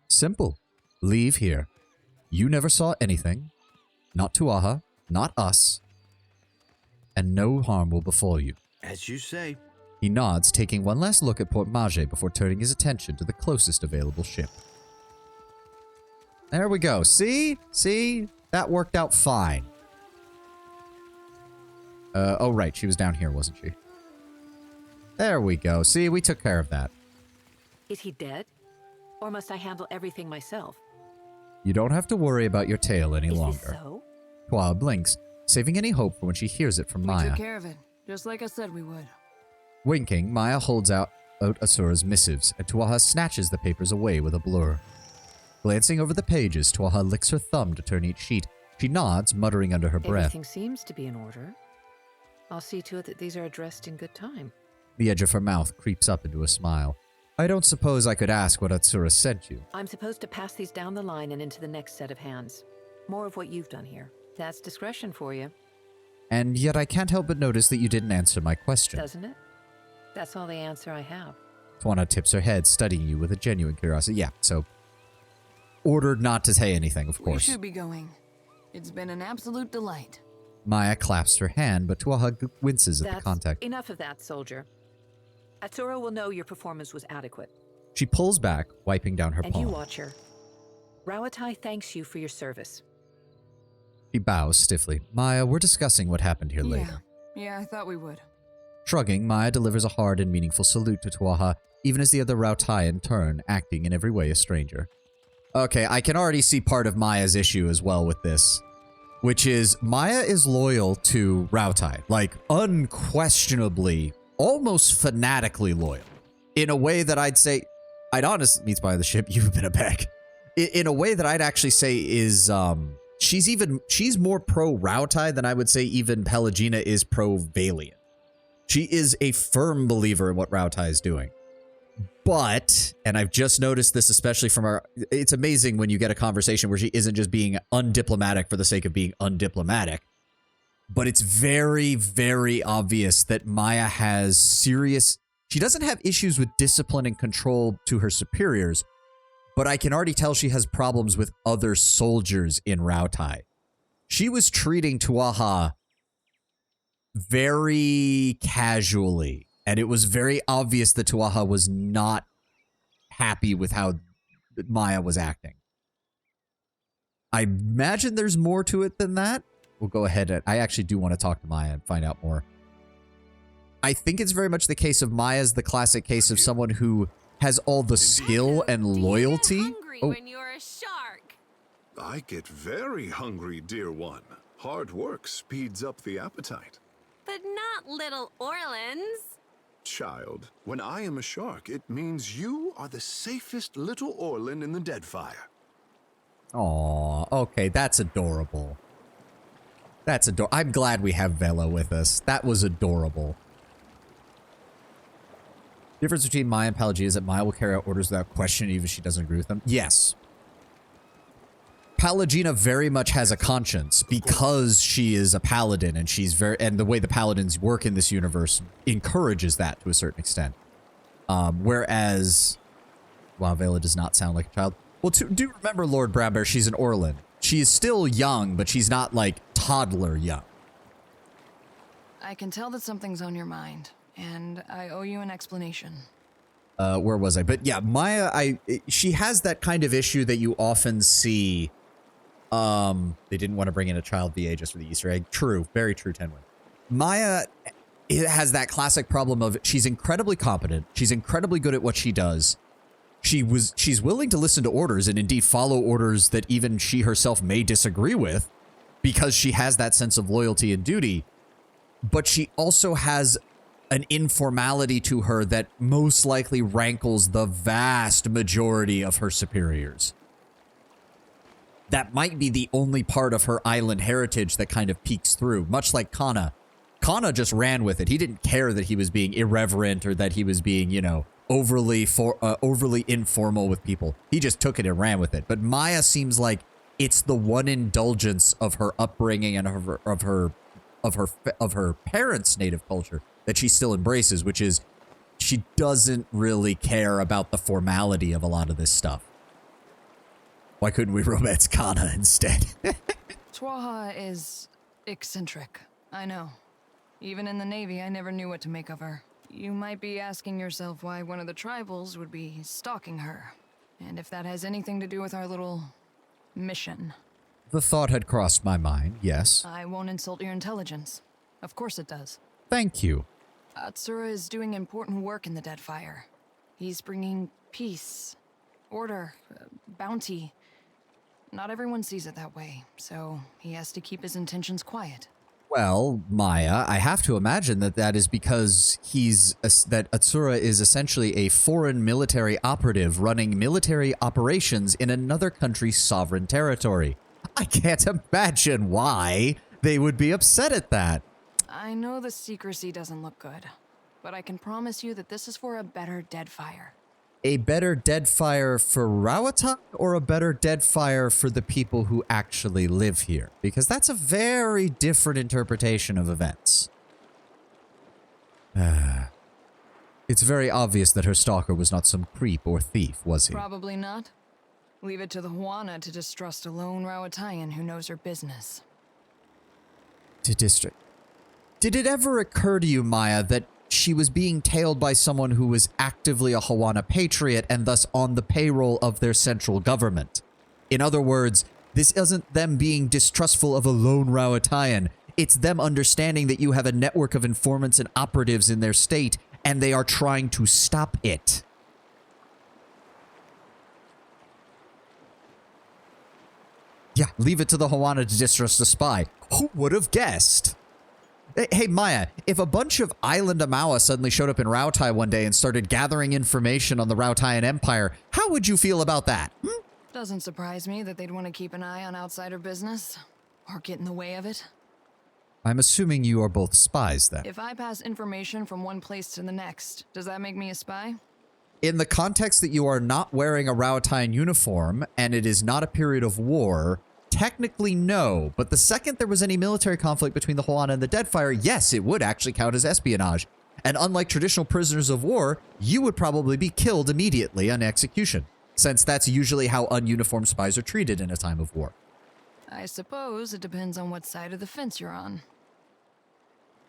Simple. Leave here. You never saw anything. Not Tuaha, not us. And no harm will befall you. As you say. He nods, taking one last look at Port Mage before turning his attention to the closest available ship. There we go. See? See? That worked out fine. Oh, right. She was down here, wasn't she? There we go. See, we took care of that. Is he dead? Or must I handle everything myself? You don't have to worry about your tail any longer. Is this so? Tuaha blinks, saving any hope for when she hears it from Maya. We took care of it, just like I said we would. Winking, Maya holds out Asura's missives, and Tuaha snatches the papers away with a blur. Glancing over the pages, Tuaha licks her thumb to turn each sheet. She nods, muttering under her breath. Everything seems to be in order. I'll see to it that these are addressed in good time. The edge of her mouth creeps up into a smile. I don't suppose I could ask what Atsura sent you. I'm supposed to pass these down the line and into the next set of hands. More of what you've done here. That's discretion for you. And yet I can't help but notice that you didn't answer my question. Doesn't it? That's all the answer I have. Tuana tips her head, studying you with a genuine curiosity. Yeah, so... ordered not to say anything, of course. We should be going. It's been an absolute delight. Maya claps her hand, but Tuaha winces at the contact. Enough of that, soldier. Atsura will know your performance was adequate. She pulls back, wiping down her And palm. you, Watcher. Rawatai thanks you for your service. She bows stiffly. Maya, we're discussing what happened here later. Yeah, I thought we would. Shrugging, Maya delivers a hard and meaningful salute to Tuaha, even as the other Rautai in turn, acting in every way a stranger. Okay, I can already see part of Maya's issue as well with this. Which is, Maya is loyal to Rautai. Like, unquestionably, almost fanatically loyal. In a way that I'd say... I'd honestly... meets by the ship, you've been a peck. In a way that I'd actually say is... She's more pro-Rautai than I would say even Pelagina is pro-Valiant. She is a firm believer in what Rautai is doing. But, and I've just noticed this especially from our... It's amazing when you get a conversation where she isn't just being undiplomatic for the sake of being undiplomatic. But it's very, very obvious that Maya has serious... She doesn't have issues with discipline and control to her superiors, but I can already tell she has problems with other soldiers in Rautai. she was treating Tuaha very casually, and it was very obvious that Tuaha was not happy with how Maya was acting. I imagine there's more to it than that. We'll go ahead and I actually do want to talk to Maya and find out more. I think it's very much the case of Maya's the classic case of someone who has all the skill and loyalty. When you're a shark. I get very hungry, dear one. Hard work speeds up the appetite. But not little Orleans. Child, when I am a shark, it means you are the safest little Orlin in the Deadfire. Aw, okay, that's adorable. That's adorable. I'm glad we have Vela with us. That was adorable. The difference between Maya and Pelagia is that Maya will carry out orders without question, even if she doesn't agree with them. Yes. Palagina very much has a conscience because she is a paladin, and and the way the paladins work in this universe encourages that to a certain extent. Whereas, wow, Vela does not sound like a child. Well, do remember, Lord Brownbear, she's an Orlin. She is still young, but she's not like toddler young. I can tell that something's on your mind, and I owe you an explanation. Where was I? But yeah, Maya, she has that kind of issue that you often see. They didn't want to bring in a child VA just for the Easter egg. True. Very true, Tenwin. Maya has that classic problem of she's incredibly competent. She's incredibly good at what she does. She's willing to listen to orders and indeed follow orders that even she herself may disagree with because she has that sense of loyalty and duty. But she also has an informality to her that most likely rankles the vast majority of her superiors. That might be the only part of her island heritage that kind of peeks through, much like Kana. Kana just ran with it. He didn't care that he was being irreverent or that he was being, you know, overly informal with people. He just took it and ran with it. But Maya seems like it's the one indulgence of her upbringing and of her parents' native culture that she still embraces, which is she doesn't really care about the formality of a lot of this stuff. Why couldn't we romance Kana instead? Tuaha is eccentric, I know. Even in the Navy, I never knew what to make of her. You might be asking yourself why one of the tribals would be stalking her, and if that has anything to do with our little mission. The thought had crossed my mind, yes. I won't insult your intelligence. Of course it does. Thank you. Atsura is doing important work in the Deadfire. He's bringing peace, order, bounty. Not everyone sees it that way, so he has to keep his intentions quiet. Well, Maya, I have to imagine that is because that Atsura is essentially a foreign military operative running military operations in another country's sovereign territory. I can't imagine why they would be upset at that. I know the secrecy doesn't look good, but I can promise you that this is for a better Deadfire. A better Deadfire for Rauatai or a better Deadfire for the people who actually live here? Because that's a very different interpretation of events. It's very obvious that her stalker was not some creep or thief, was he? Probably not. Leave it to the Huana to distrust a lone Rauataian who knows her business. Did it ever occur to you, Maya, that she was being tailed by someone who was actively a Huana patriot and thus on the payroll of their central government? In other words, this isn't them being distrustful of a lone Rauataian. It's them understanding that you have a network of informants and operatives in their state, and they are trying to stop it. Yeah, leave it to the Huana to distrust a spy. Who would have guessed? Hey, Maya, if a bunch of Island Amawa suddenly showed up in Rauatai one day and started gathering information on the Rautaian Empire, how would you feel about that? Doesn't surprise me that they'd want to keep an eye on outsider business, or get in the way of it. I'm assuming you are both spies, then. If I pass information from one place to the next, does that make me a spy? In the context that you are not wearing a Rautaian uniform, and it is not a period of war, technically no, but the second there was any military conflict between the Huana and the Deadfire, yes, it would actually count as espionage. And unlike traditional prisoners of war, you would probably be killed immediately on execution, since that's usually how ununiformed spies are treated in a time of war. I suppose it depends on what side of the fence you're on.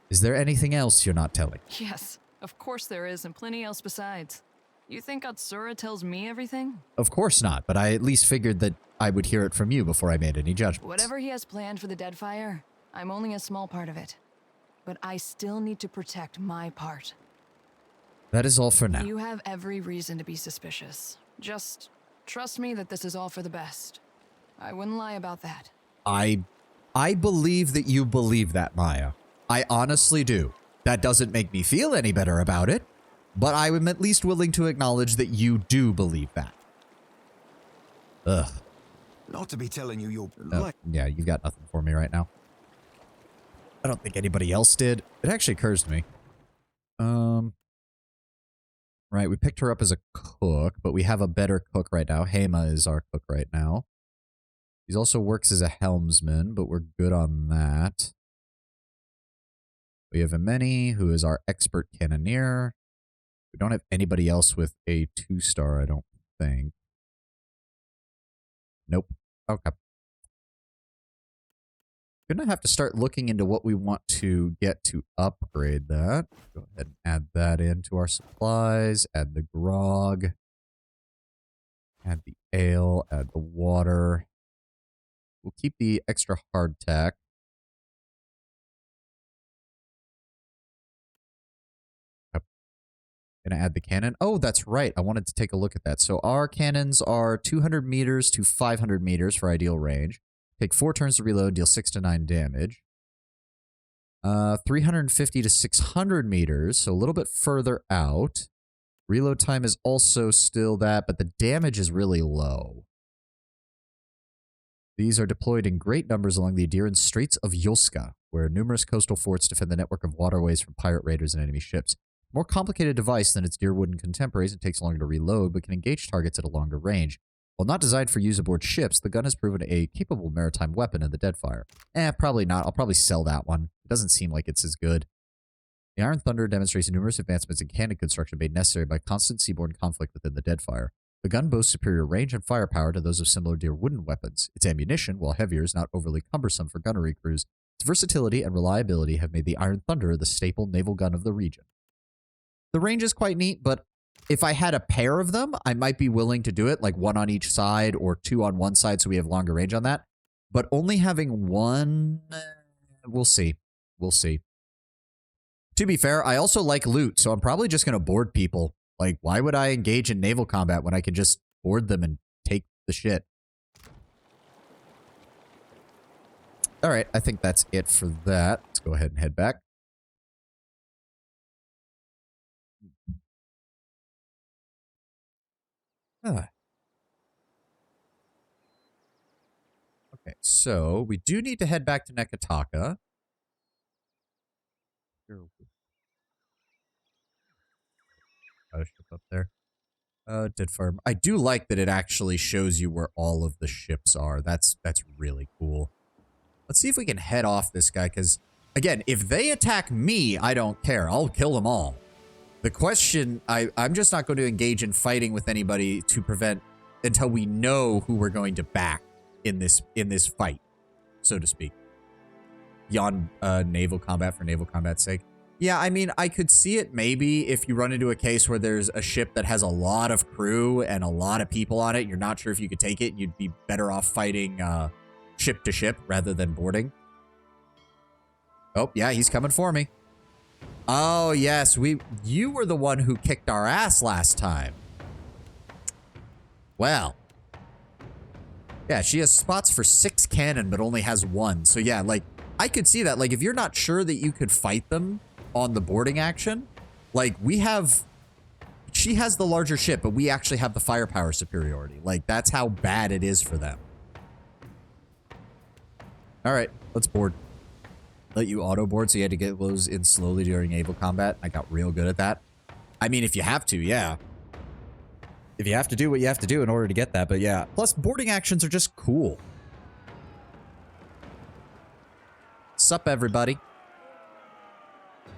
Is there anything else you're not telling? Yes, of course there is, and plenty else besides. You think Atsura tells me everything? Of course not, but I at least figured that I would hear it from you before I made any judgments. Whatever he has planned for the Deadfire, I'm only a small part of it. But I still need to protect my part. That is all for now. You have every reason to be suspicious. Just trust me that this is all for the best. I wouldn't lie about that. I believe that you believe that, Maya. I honestly do. That doesn't make me feel any better about it, but I am at least willing to acknowledge that you do believe that. Ugh. Not to be telling you you're yeah, you've got nothing for me right now. I don't think anybody else did. It actually occurs to me. Right, we picked her up as a cook, but we have a better cook right now. Hema is our cook right now. He also works as a helmsman, but we're good on that. We have Ameni, who is our expert cannoneer. We don't have anybody else with a 2-star, I don't think. Nope. Okay. Gonna have to start looking into what we want to get to upgrade that. Go ahead and add that into our supplies. Add the grog. Add the ale. Add the water. We'll keep the extra hardtack. Gonna add the cannon. Oh, that's right. I wanted to take a look at that. So our cannons are 200 meters to 500 meters for ideal range. Take 4 turns to reload, deal 6 to 9 damage. 350 to 600 meters, so a little bit further out. Reload time is also still that, but the damage is really low. These are deployed in great numbers along the Adiran Straits of Yolska, where numerous coastal forts defend the network of waterways from pirate raiders and enemy ships. More complicated device than its dear wooden contemporaries, it takes longer to reload, but can engage targets at a longer range. While not designed for use aboard ships, the gun has proven a capable maritime weapon in the Deadfire. Probably not. I'll probably sell that one. It doesn't seem like it's as good. The Iron Thunder demonstrates numerous advancements in cannon construction made necessary by constant seaborne conflict within the Deadfire. The gun boasts superior range and firepower to those of similar dear wooden weapons. Its ammunition, while heavier, is not overly cumbersome for gunnery crews. Its versatility and reliability have made the Iron Thunder the staple naval gun of the region. The range is quite neat, but if I had a pair of them, I might be willing to do it, like 1 on each side or 2 on one side so we have longer range on that. But only having one, we'll see. We'll see. To be fair, I also like loot, so I'm probably just going to board people. Like, why would I engage in naval combat when I could just board them and take the shit? All right, I think that's it for that. Let's go ahead and head back. Okay, so we do need to head back to Nekataka. Ship up there. Dead farm. I do like that it actually shows you where all of the ships are. That's really cool. Let's see if we can head off this guy, because, again, if they attack me, I don't care. I'll kill them all. The question, I'm just not going to engage in fighting with anybody to prevent until we know who we're going to back in this fight, so to speak. Beyond naval combat for naval combat's sake. Yeah, I mean, I could see it maybe if you run into a case where there's a ship that has a lot of crew and a lot of people on it. You're not sure if you could take it. You'd be better off fighting ship to ship rather than boarding. Oh, yeah, he's coming for me. Oh, yes, you were the one who kicked our ass last time. Well. Yeah, she has spots for 6 cannon, but only has 1. So yeah, like, I could see that. Like, if you're not sure that you could fight them on the boarding action, like, she has the larger ship, but we actually have the firepower superiority. Like, that's how bad it is for them. All right, let's board. Let you auto board, so you had to get those in slowly during naval combat. I got real good at that. I mean, if you have to, yeah. If you have to do what you have to do in order to get that, but yeah. Plus, boarding actions are just cool. Sup, everybody?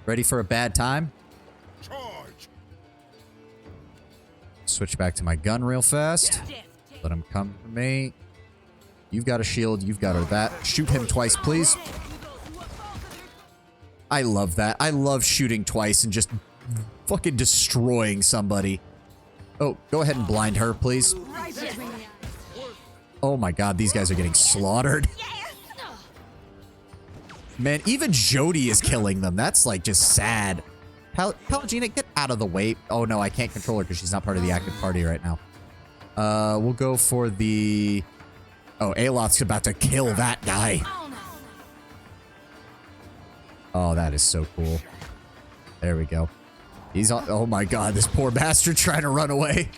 Ready for a bad time? Charge. Switch back to my gun real fast. Let him come for me. You've got a shield. You've got her that. Shoot him twice, please. I love that. I love shooting twice and just fucking destroying somebody. Oh, go ahead and blind her, please. Oh my god, these guys are getting slaughtered. Man, even Jody is killing them. That's like just sad. Pelagina, get out of the way. Oh no, I can't control her because she's not part of the active party right now. We'll go for the... Oh, Aloth's about to kill that guy. Oh, that is so cool. There we go. He's on... Oh my god, this poor bastard trying to run away.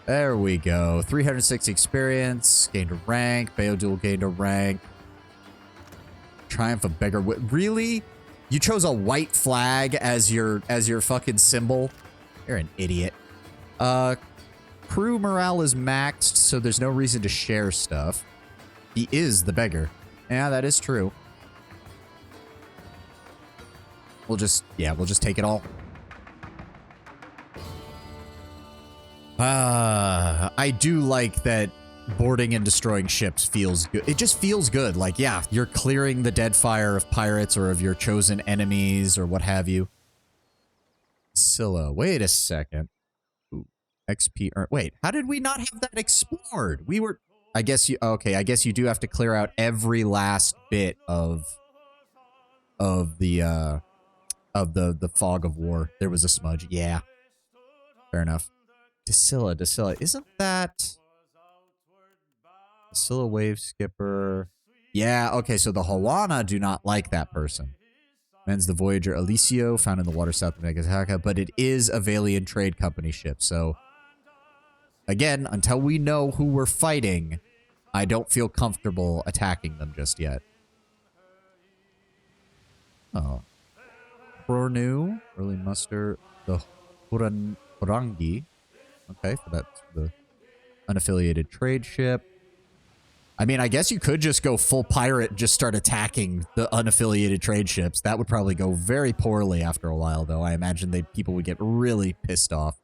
There we go. 360 experience. Gained a rank. Beodul gained a rank. Triumph of Beggar. Really? You chose a white flag as your fucking symbol? You're an idiot. Crew morale is maxed, so there's no reason to share stuff. He is the beggar. Yeah, that is true. We'll just take it all. I do like that boarding and destroying ships feels good. It just feels good. Like, yeah, you're clearing the dead fire of pirates or of your chosen enemies or what have you. Scylla, wait a second. Ooh, XP. Wait, how did we not have that explored? We were... I guess you... Okay, I guess you do have to clear out every last bit of the fog of war. There was a smudge. Yeah. Fair enough. Dacilla. Isn't that... Dacilla Wave Skipper. Yeah, okay, so the Hawana do not like that person. Men's the Voyager Alicio, found in the water south of Nagasaki, but it is a Valiant Trade Company ship, so... Again, until we know who we're fighting, I don't feel comfortable attacking them just yet. Oh. Bronu, early muster, the Hurangi. Okay, so that's the unaffiliated trade ship. I mean, I guess you could just go full pirate and just start attacking the unaffiliated trade ships. That would probably go very poorly after a while, though. I imagine people would get really pissed off.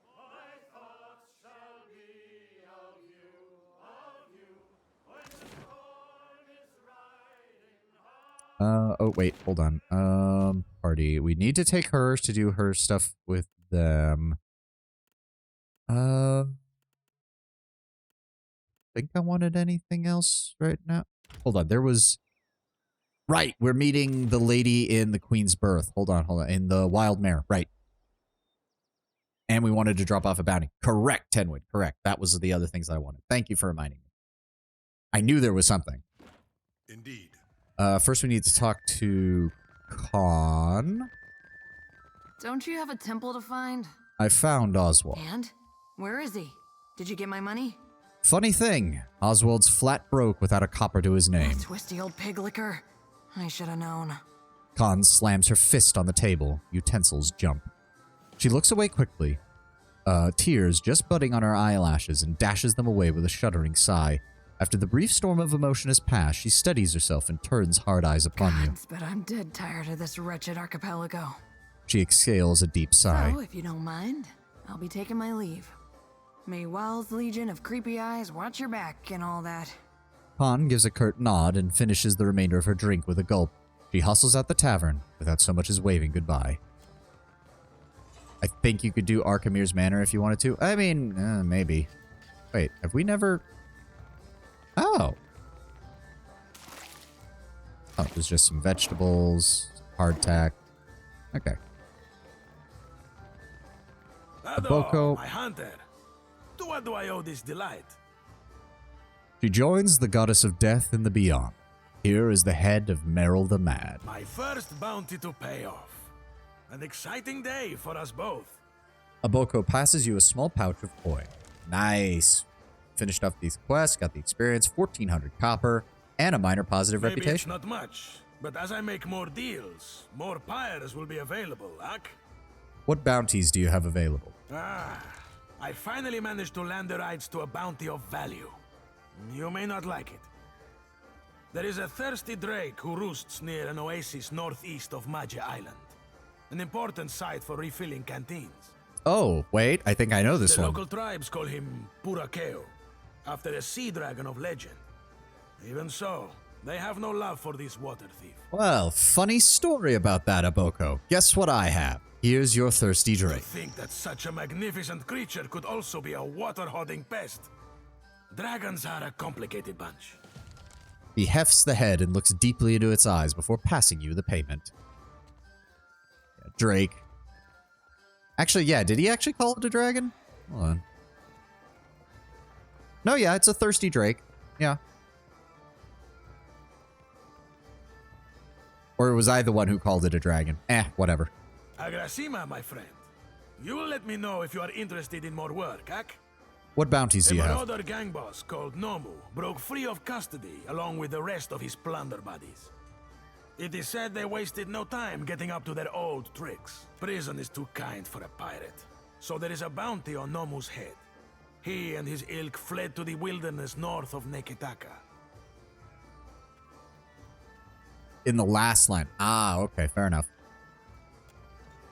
Oh, wait, hold on. Party. We need to take hers to do her stuff with them. Think I wanted anything else right now. Hold on, there was... Right, we're meeting the lady in the Queen's Birth. Hold on. In the Wild Mare, right. And we wanted to drop off a bounty. Correct, Tenwood, correct. That was the other things that I wanted. Thank you for reminding me. I knew there was something. Indeed. First we need to talk to Khan. Don't you have a temple to find? I found Oswald. And? Where is he? Did you get my money? Funny thing, Oswald's flat broke without a copper to his name. Twisty old pig licker. I should have known. Khan slams her fist on the table. Utensils jump. She looks away quickly, tears just budding on her eyelashes, and dashes them away with a shuddering sigh. After the brief storm of emotion has passed, she steadies herself and turns hard eyes upon you. But I'm dead tired of this wretched archipelago. She exhales a deep sigh. So, if you don't mind, I'll be taking my leave. May Wild's Legion of Creepy Eyes watch your back and all that. Khan gives a curt nod and finishes the remainder of her drink with a gulp. She hustles out the tavern without so much as waving goodbye. I think you could do Arkamir's Manor if you wanted to. I mean, maybe. Wait, have we never... Oh. Oh, there's just some vegetables, hardtack. Okay. Hello, my hunter. To what do I owe this delight? She joins the goddess of death in the beyond. Here is the head of Merrill the Mad. My first bounty to pay off. An exciting day for us both. Aboko passes you a small pouch of coin. Nice. Finished off these quests, got the experience, 1,400 copper, and a minor positive Maybe reputation. It's not much, but as I make more deals, more pyres will be available, Ak. What bounties do you have available? I finally managed to land the rights to a bounty of value. You may not like it. There is a thirsty drake who roosts near an oasis northeast of Maja Island. An important site for refilling canteens. Oh, wait, I think I know this the one. Local tribes call him Purakeo. after a sea dragon of legend. Even so, they have no love for this water thief. Well, funny story about that, Aboko. Guess what I have? Here's your thirsty To drink. think that such a magnificent creature could also be a water-hoarding pest. Dragons are a complicated bunch. He hefts the head and looks deeply into its eyes before passing you the payment. Yeah, Drake. Actually, yeah, did he actually call it a dragon? Hold on. No, yeah, it's a thirsty Drake. Yeah. Or was I the one who called it a dragon? Whatever. Agrasima, my friend. You will let me know if you are interested in more work, Ak? What bounties do you A have? marauder gang boss called Nomu broke free of custody along with the rest of his plunder buddies. It is said they wasted no time getting up to their old tricks. Prison is too kind for a pirate. So there is a bounty on Nomu's head. He and his ilk fled to the wilderness north of Neketaka. In the last line. Ah, okay, fair enough.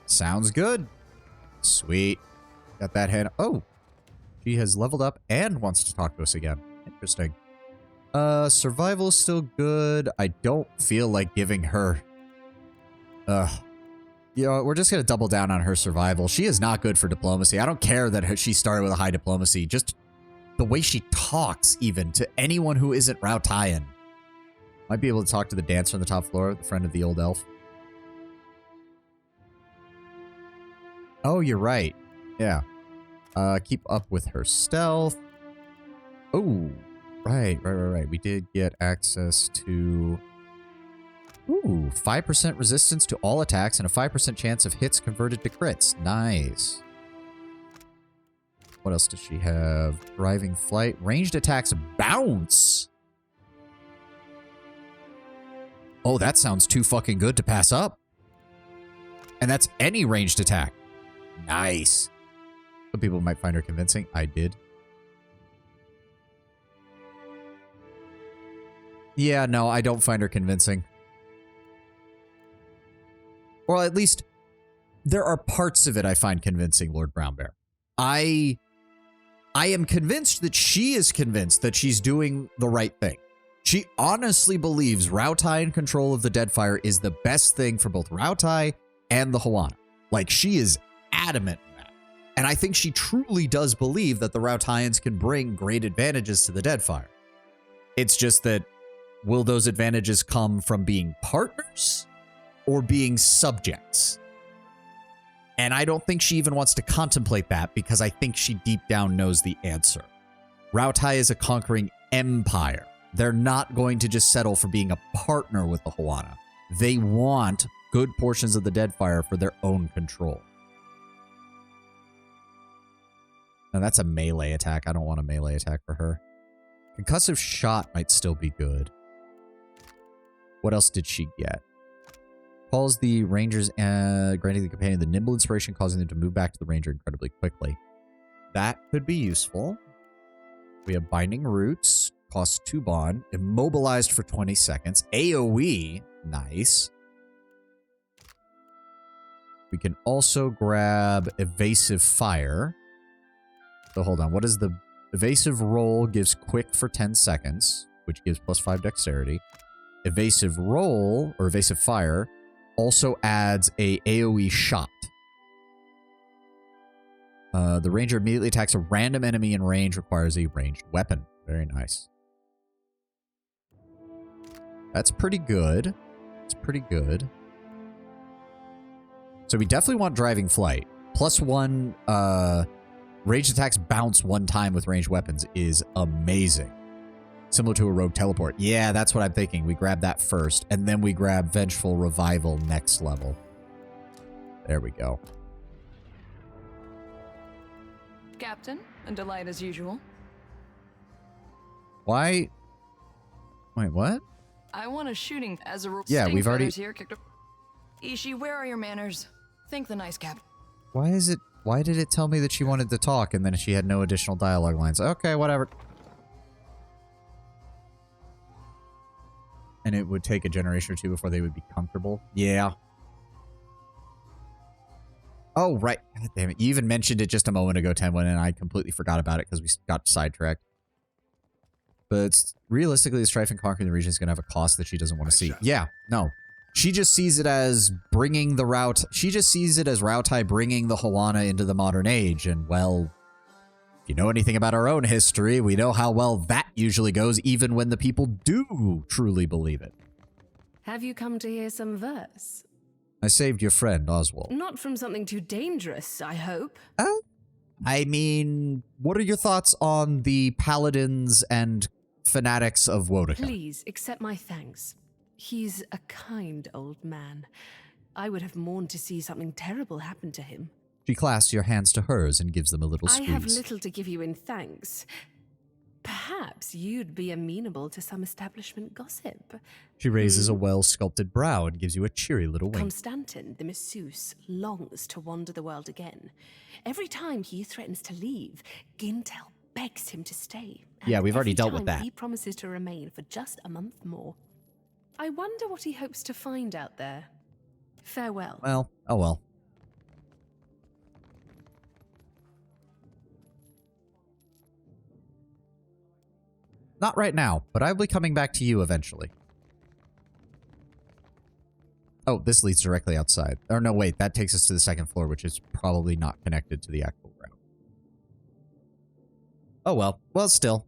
Sounds good. Sweet. Got that hand. Oh, she has leveled up and wants to talk to us again. Interesting. Survival is still good. I don't feel like giving her... You know, we're just going to double down on her survival. She is not good for diplomacy. I don't care that she started with a high diplomacy. Just the way she talks, even, to anyone who isn't Rautayan. Might be able to talk to the dancer on the top floor, the friend of the old elf. Oh, you're right. Yeah. Keep up with her stealth. Oh, right. We did get access to... Ooh, 5% resistance to all attacks and a 5% chance of hits converted to crits. Nice. What else does she have? Driving flight. Ranged attacks bounce. Oh, that sounds too fucking good to pass up. And that's any ranged attack. Nice. Some people might find her convincing. I did. Yeah, no, I don't find her convincing. Or at least, there are parts of it I find convincing, Lord Brownbear. I am convinced that she is convinced that she's doing the right thing. She honestly believes Rautai in control of the Deadfire is the best thing for both Rautai and the Huana. Like, she is adamant in that. And I think she truly does believe that the Rautaians can bring great advantages to the Deadfire. It's just that, will those advantages come from being partners or being subjects? And I don't think she even wants to contemplate that because I think she deep down knows the answer. Rautai is a conquering empire. They're not going to just settle for being a partner with the Huana. They want good portions of the Deadfire for their own control. Now that's a melee attack. I don't want a melee attack for her. Concussive shot might still be good. What else did she get? Calls the rangers, granting the companion the nimble inspiration, causing them to move back to the ranger incredibly quickly. That could be useful. We have binding roots. Costs 2 bond. Immobilized for 20 seconds. AoE. Nice. We can also grab evasive fire. So hold on. What is the evasive roll? Gives quick for 10 seconds, which gives +5 dexterity. Evasive roll, or evasive fire, also adds a AoE shot. The ranger immediately attacks a random enemy in range, requires a ranged weapon. Very nice. That's pretty good. It's pretty good. So we definitely want driving flight. +1 ranged attacks bounce 1 time with ranged weapons is amazing. Similar to a rogue teleport. Yeah, that's what I'm thinking. We grab that first, and then we grab Vengeful Revival next level. There we go. Captain, a delight as usual. Why? Wait, what? I want a shooting as a rule. Yeah, we've already... Here kicked up. Ishi, where are your manners? Think the nice cap. Why did it tell me that she wanted to talk and then she had no additional dialogue lines? Okay, whatever. And it would take a generation or 2 before they would be comfortable. Yeah. Oh, right. God damn it. You even mentioned it just a moment ago, Tenwin, and I completely forgot about it because we got sidetracked. But realistically, the strife and conquering the region is going to have a cost that she doesn't want to see. Yeah, no. She just sees it as bringing the route. She just sees it as Rautai bringing the Hoana into the modern age. And, well, if you know anything about our own history, we know how well that usually goes, even when the people do truly believe it. Have you come to hear some verse? I saved your friend, Oswald. Not from something too dangerous, I hope. I mean, what are your thoughts on the paladins and fanatics of Wodaka? Please accept my thanks. He's a kind old man. I would have mourned to see something terrible happen to him. She clasps your hands to hers and gives them a little squeeze. I have little to give you in thanks. Perhaps you'd be amenable to some establishment gossip. She raises a well-sculpted brow and gives you a cheery little wink. Constantin, the masseuse, longs to wander the world again. Every time he threatens to leave, Gintel begs him to stay. Yeah, we've already dealt with Every that. time he promises to remain for just a month more. I wonder what he hopes to find out there. Farewell. Well, oh well. Not right now, but I'll be coming back to you eventually. Oh, this leads directly outside. Or no, wait, that takes us to the second floor, which is probably not connected to the actual route. Oh well. Well, still.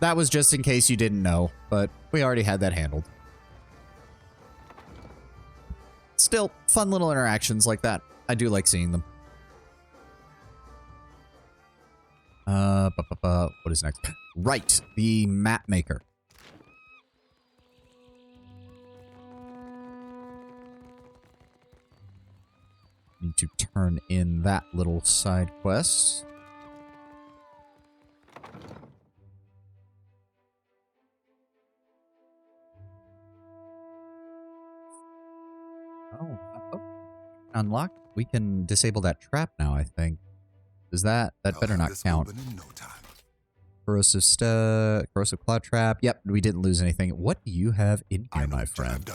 That was just in case you didn't know, but we already had that handled. Still, fun little interactions like that. I do like seeing them. What is next? Right, the map maker. Need to turn in that little side quest. Oh, unlock. We can disable that trap now, I think. Does that better not count? Corrosive cloud trap. Yep, we didn't lose anything. What do you have in here, my friend?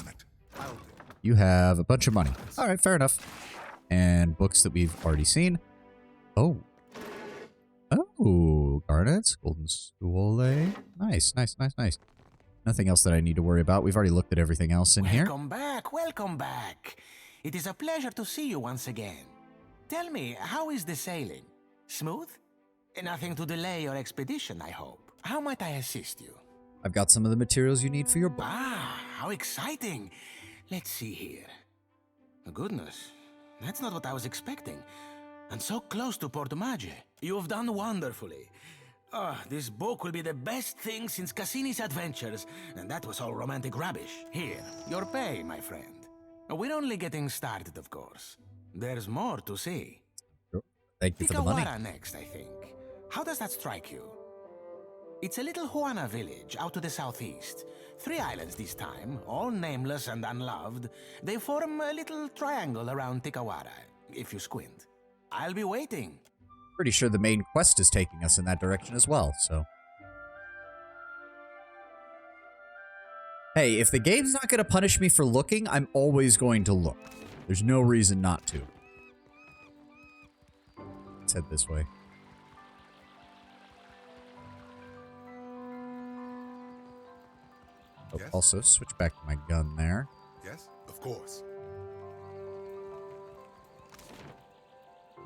You have a bunch of money. All right, fair enough. And books that we've already seen. Oh. Oh, garnets, golden stole. Nice, nice, nice, nice. Nothing else that I need to worry about. We've already looked at everything else in here. Welcome back, welcome back. It is a pleasure to see you once again. Tell me, how is the sailing? Smooth? Nothing to delay your expedition, I hope. How might I assist you? I've got some of the materials you need for your book. Ah, how exciting. Let's see here. Goodness, that's not what I was expecting. And so close to Port Mage. You've done wonderfully. This book will be the best thing since Cassini's adventures, and that was all romantic rubbish. Here, your pay, my friend. We're only getting started, of course. There's more to see. Sure. Thank you for the money. Tikawara next, I think. How does that strike you? It's a little Huana village out to the southeast. 3 islands this time, all nameless and unloved. They form a little triangle around Tikawara, if you squint. I'll be waiting. Pretty sure the main quest is taking us in that direction as well, so. Hey, if the game's not going to punish me for looking, I'm always going to look. There's no reason not to. Let's head this way. Oh, yes. Also, switch back to my gun there. Yes, of course.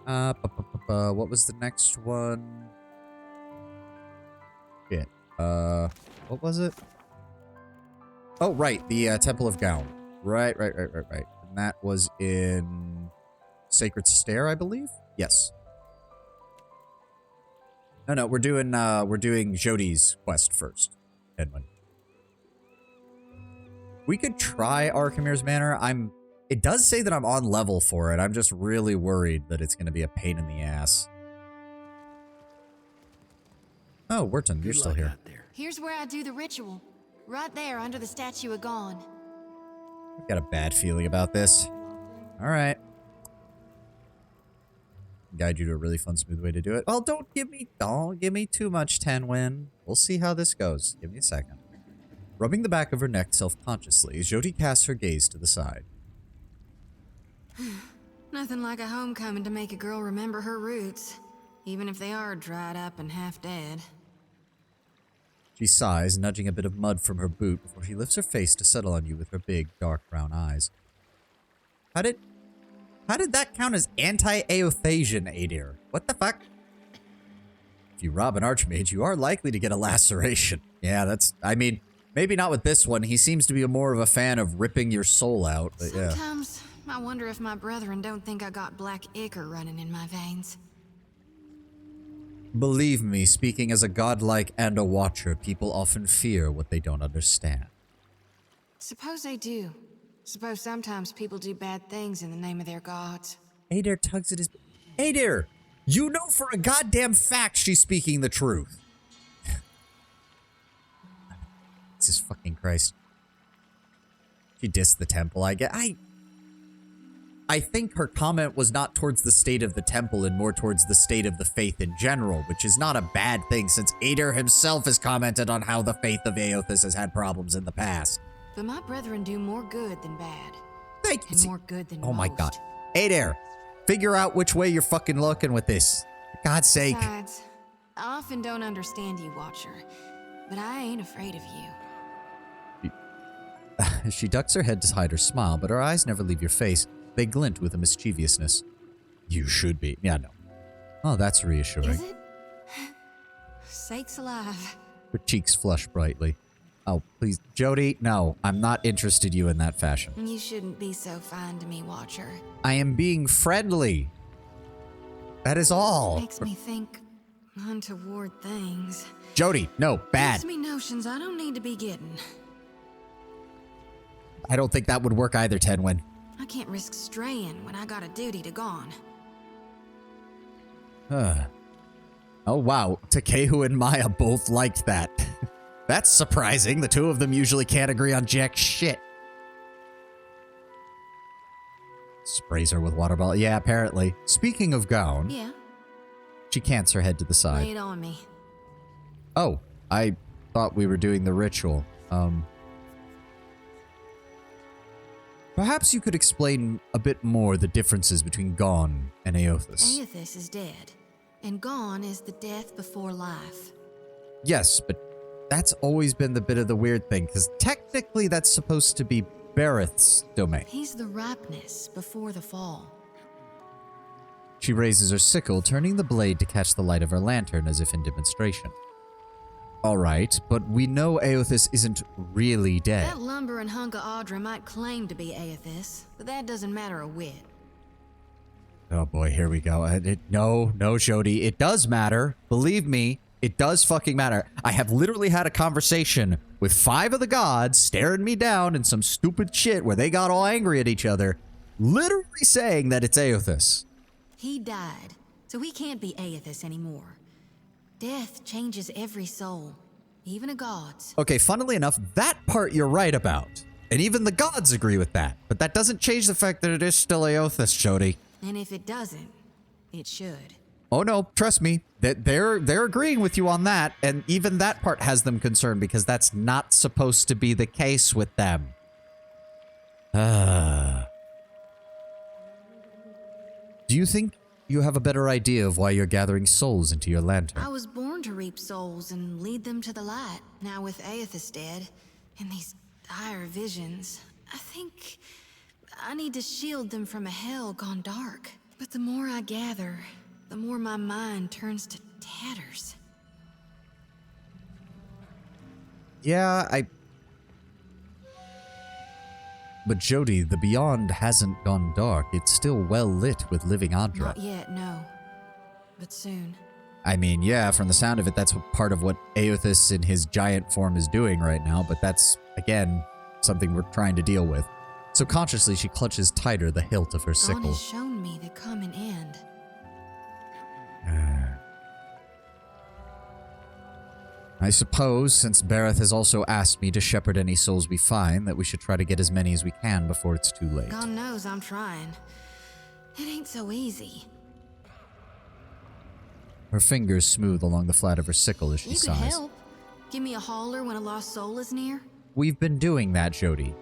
What was the next one? Shit. What was it? Oh, right. The Temple of Gaun. Right. And that was in Sacred Stair, I believe? Yes. No, we're doing Jodi's quest first. Edwin. We could try Archimir's Manor. It does say that I'm on level for it. I'm just really worried that it's going to be a pain in the ass. Oh, Wurton, you're still here. Here's where I do the ritual. Right there under the statue of Gaun. I've got a bad feeling about this. All right. Guide you to a really fun, smooth way to do it. Well, don't give me too much, Tenwin. We'll see how this goes. Give me a second. Rubbing the back of her neck self-consciously, Jodi casts her gaze to the side. Nothing like a homecoming to make a girl remember her roots, even if they are dried up and half dead. She sighs, nudging a bit of mud from her boot before she lifts her face to settle on you with her big, dark brown eyes. How did that count as anti-Aothasian, Adir? What the fuck? If you rob an archmage, you are likely to get a laceration. Yeah, I mean, maybe not with this one. He seems to be more of a fan of ripping your soul out, but yeah. Sometimes I wonder if my brethren don't think I got black ichor running in my veins. Believe me, speaking as a godlike and a watcher, people often fear what they don't understand. Suppose they do. Suppose sometimes people do bad things in the name of their gods. Adir tugs at his... Adir! You know for a goddamn fact she's speaking the truth. Jesus fucking Christ. She dissed the temple, I get. I think her comment was not towards the state of the temple and more towards the state of the faith in general, which is not a bad thing since Adir himself has commented on how the faith of Aothas has had problems in the past. But my brethren do more good than bad. Thank you. And more good than Oh my most. god. Adir, figure out which way you're fucking looking with this. For God's sake. Besides, I often don't understand you, Watcher, but I ain't afraid of you. She ducks her head to hide her smile, but her eyes never leave your face. They glint with a mischievousness. You should be. Yeah, no. Oh, that's reassuring. Is it? Sakes alive. Her cheeks flush brightly. Oh, please. Jody, no. I'm not interested you in that fashion. You shouldn't be so fine to me, Watcher. I am being friendly. That is all. Makes me think untoward things. Jody, no. Bad. Gives me notions I don't need to be getting. I don't think that would work either, Tenwin. I can't risk straying when I got a duty to gone. Oh, wow. Takehu and Maya both liked that. That's surprising. The two of them usually can't agree on jack shit. Sprays her with water bottle. Yeah, apparently. Speaking of gown. Yeah. She cants her head to the side. Lay it on me. Oh, I thought we were doing the ritual. Perhaps you could explain a bit more the differences between Gon and Aothas. Aothas is dead, and Gon is the death before life. Yes, but that's always been the bit of the weird thing, because technically that's supposed to be Bareth's domain. He's the ripeness before the fall. She raises her sickle, turning the blade to catch the light of her lantern as if in demonstration. All right, but we know Aothas isn't really dead. That lumbering hunk of Audra might claim to be Aothas, but that doesn't matter a whit. Oh boy, here we go. No, Jody, it does matter. Believe me, it does fucking matter. I have literally had a conversation with 5 of the gods staring me down in some stupid shit where they got all angry at each other, literally saying that it's Aothas. He died, so he can't be Aothas anymore. Death changes every soul, even a god's. Okay, funnily enough, that part you're right about. And even the gods agree with that. But that doesn't change the fact that it is still Aothas, Jody. And if it doesn't, it should. Oh no, trust me. They're agreeing with you on that, and even that part has them concerned because that's not supposed to be the case with them. Do you think you have a better idea of why you're gathering souls into your lantern? I was born to reap souls and lead them to the light. Now with Aothas dead, and these dire visions, I think I need to shield them from a hell gone dark. But the more I gather, the more my mind turns to tatters. Yeah, But Jody, the Beyond hasn't gone dark. It's still well lit with living Audra. Not yet, no. But soon. I mean, yeah, from the sound of it, that's part of what Aothas in his giant form is doing right now, but that's, again, something we're trying to deal with. So consciously, she clutches tighter the hilt of her God sickle. has shown me the coming end. I suppose, since Bareth has also asked me to shepherd any souls we find, that we should try to get as many as we can before it's too late. God knows I'm trying. It ain't so easy. Her fingers smooth along the flat of her sickle as she You could sighs. help. Give me a holler when a lost soul is near. We've been doing that, Jody.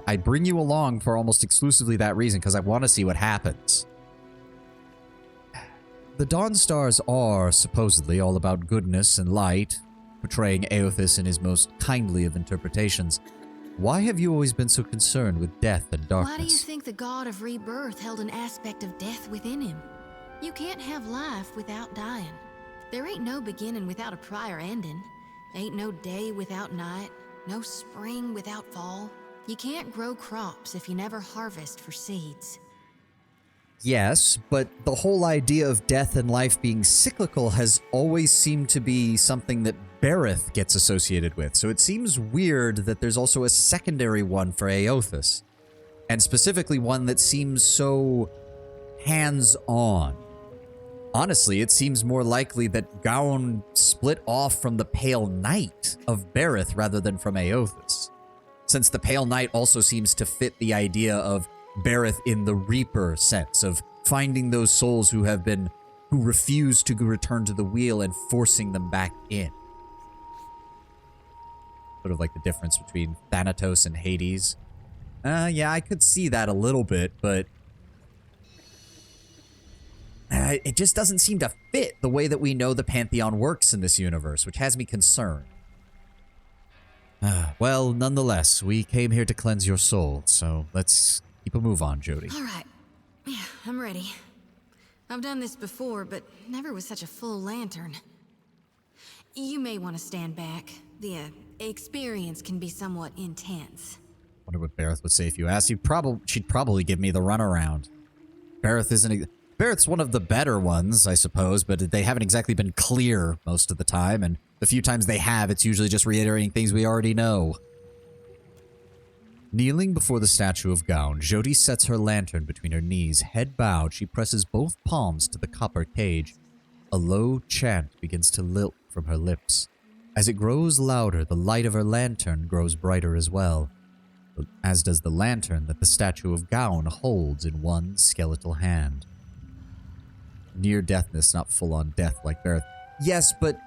I bring you along for almost exclusively that reason, because I want to see what happens. The Dawn Stars are, supposedly, all about goodness and light, portraying Aothis in his most kindly of interpretations. Why have you always been so concerned with death and darkness? Why do you think the god of rebirth held an aspect of death within him? You can't have life without dying. There ain't no beginning without a prior ending. Ain't no day without night, no spring without fall. You can't grow crops if you never harvest for seeds. Yes, but the whole idea of death and life being cyclical has always seemed to be something that Berith gets associated with, so it seems weird that there's also a secondary one for Aothis, and specifically one that seems so hands-on. Honestly, it seems more likely that Gaun split off from the Pale Knight of Berith rather than from Aothis, since the Pale Knight also seems to fit the idea of Berith in the Reaper sense of finding those souls who refuse to return to the wheel and forcing them back in. Sort of like the difference between Thanatos and Hades. Yeah, I could see that a little bit, but it just doesn't seem to fit the way that we know the Pantheon works in this universe, which has me concerned. Well, nonetheless, we came here to cleanse your soul, so let's keep a move on, Jody. All right. Yeah, I'm ready. I've done this before, but never with such a full lantern. You may want to stand back. The experience can be somewhat intense. Wonder what Berith would say if you asked. She'd probably give me the runaround. Berith's one of the better ones, I suppose, but they haven't exactly been clear most of the time, and the few times they have, it's usually just reiterating things we already know. Kneeling before the statue of Gaun, Jody sets her lantern between her knees. Head bowed, she presses both palms to the copper cage. A low chant begins to lilt from her lips. As it grows louder, the light of her lantern grows brighter as well, as does the lantern that the statue of Gaun holds in one skeletal hand. Near deathness, not full-on death like Berith. Yes, but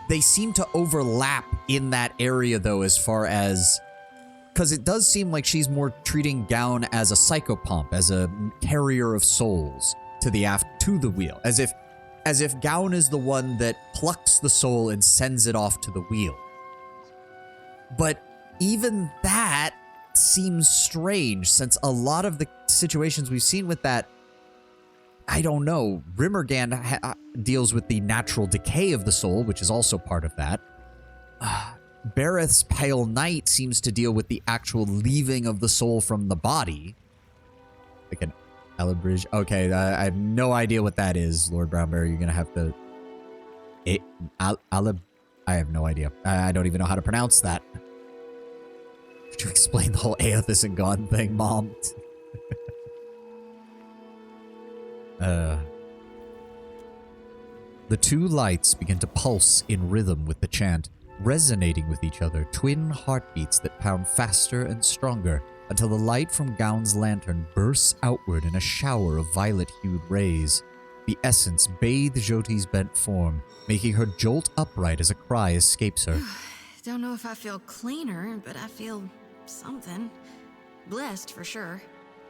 they seem to overlap in that area, though, as far as... Because it does seem like she's more treating Gaun as a psychopomp, as a carrier of souls to the wheel, as if Gaun is the one that plucks the soul and sends it off to the wheel. But even that seems strange, since a lot of the situations we've seen with that, I don't know, Rimmergand deals with the natural decay of the soul, which is also part of that. Berith's Pale Knight seems to deal with the actual leaving of the soul from the body. Like an Elebridge. Okay, I have no idea what that is, Lord Brownberry. You're going to have to... I have no idea. I don't even know how to pronounce that. Could you explain the whole Aothis and Gaun thing, Mom? The two lights begin to pulse in rhythm with the chant, resonating with each other, twin heartbeats that pound faster and stronger until the light from Gaun's lantern bursts outward in a shower of violet-hued rays. The essence bathes Jyoti's bent form, making her jolt upright as a cry escapes her. Don't know if I feel cleaner, but I feel something. Blessed for sure.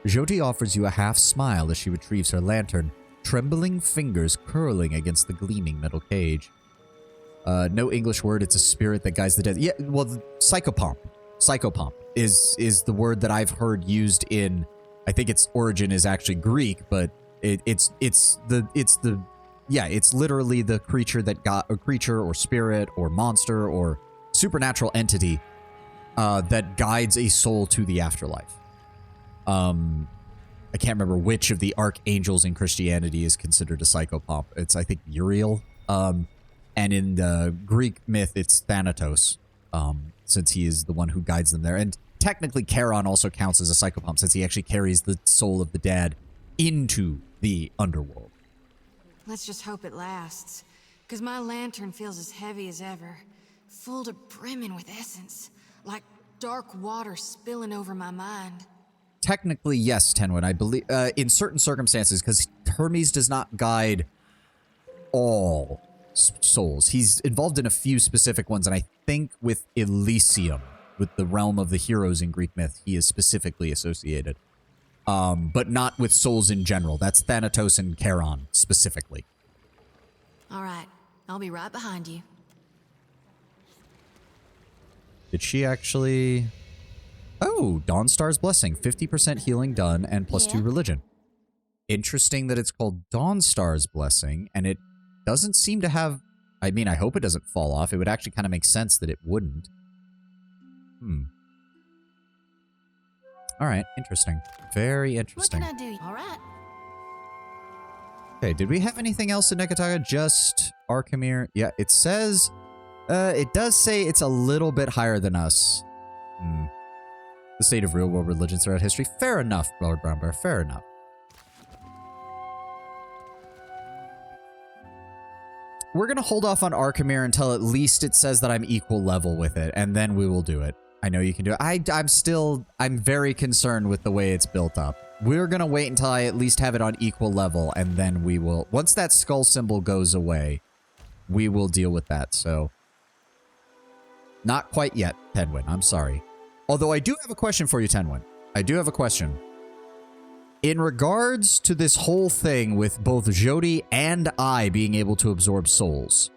Jyoti offers you a half smile as she retrieves her lantern, trembling fingers curling against the gleaming metal cage. No English word, it's a spirit that guides the dead. Yeah, well, psychopomp. Psychopomp is the word that I've heard used in, I think its origin is actually Greek, but it's literally the creature that got a creature or spirit or monster or supernatural entity that guides a soul to the afterlife. I can't remember which of the archangels in Christianity is considered a psychopomp. It's, I think, Uriel. And in the Greek myth, it's Thanatos, since he is the one who guides them there. And technically, Charon also counts as a psychopomp, since he actually carries the soul of the dead into the underworld. Let's just hope it lasts, because my lantern feels as heavy as ever, full to brimming with essence, like dark water spilling over my mind. Technically, yes, Tenwin, I believe, in certain circumstances, because Hermes does not guide all souls. He's involved in a few specific ones, and I think with Elysium, with the realm of the heroes in Greek myth, he is specifically associated. But not with souls in general. That's Thanatos and Charon, specifically. All right, I'll be right behind you. Did she actually... Oh, Dawnstar's Blessing. 50% healing done and +2 religion. Interesting that it's called Dawnstar's Blessing, and it doesn't seem to have... I mean, I hope it doesn't fall off. It would actually kind of make sense that it wouldn't. All right, interesting. Very interesting. What can I do? All right. Okay, did we have anything else in Nekataga? Just Arkhamir? Yeah, it says... it does say it's a little bit higher than us. The state of real-world religions throughout history. Fair enough, Lord Brown Bear. Fair enough. We're going to hold off on Arkhamir until at least it says that I'm equal level with it, and then we will do it. I know you can do it. I'm very concerned with the way it's built up. We're going to wait until I at least have it on equal level, and then we will... Once that skull symbol goes away, we will deal with that, so... Not quite yet, Tenwin. I'm sorry. Although I do have a question for you, Tenwin. I do have a question. In regards to this whole thing with both Jody and I being able to absorb souls,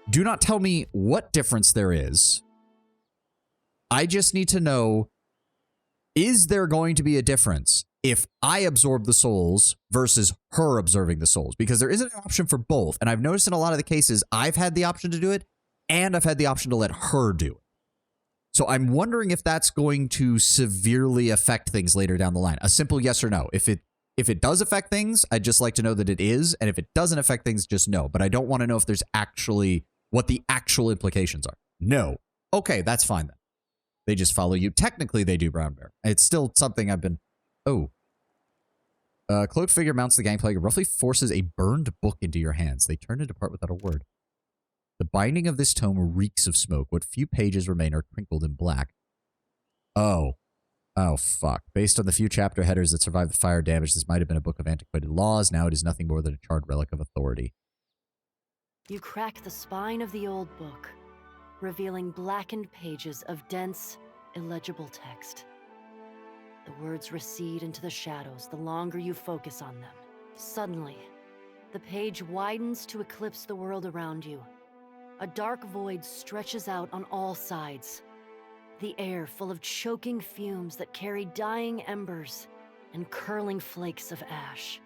do not tell me what difference there is. I just need to know, is there going to be a difference if I absorb the souls versus her absorbing the souls? Because there isn't an option for both. And I've noticed in a lot of the cases, I've had the option to do it, and I've had the option to let her do it. So I'm wondering if that's going to severely affect things later down the line. A simple yes or no. If it does affect things, I'd just like to know that it is. And if it doesn't affect things, just no. But I don't want to know if there's actually what the actual implications are. No. Okay, that's fine then. They just follow you. Technically, they do, Brown Bear. It's still something I've been... Oh. Cloaked figure mounts the gangplank and roughly forces a burned book into your hands. They turn it apart without a word. The binding of this tome reeks of smoke. What few pages remain are crinkled in black. Oh. Oh, fuck. Based on the few chapter headers that survived the fire damage, this might have been a book of antiquated laws. Now it is nothing more than a charred relic of authority. You crack the spine of the old book, revealing blackened pages of dense, illegible text. The words recede into the shadows the longer you focus on them. Suddenly, the page widens to eclipse the world around you. A dark void stretches out on all sides. The air full of choking fumes that carry dying embers and curling flakes of ash.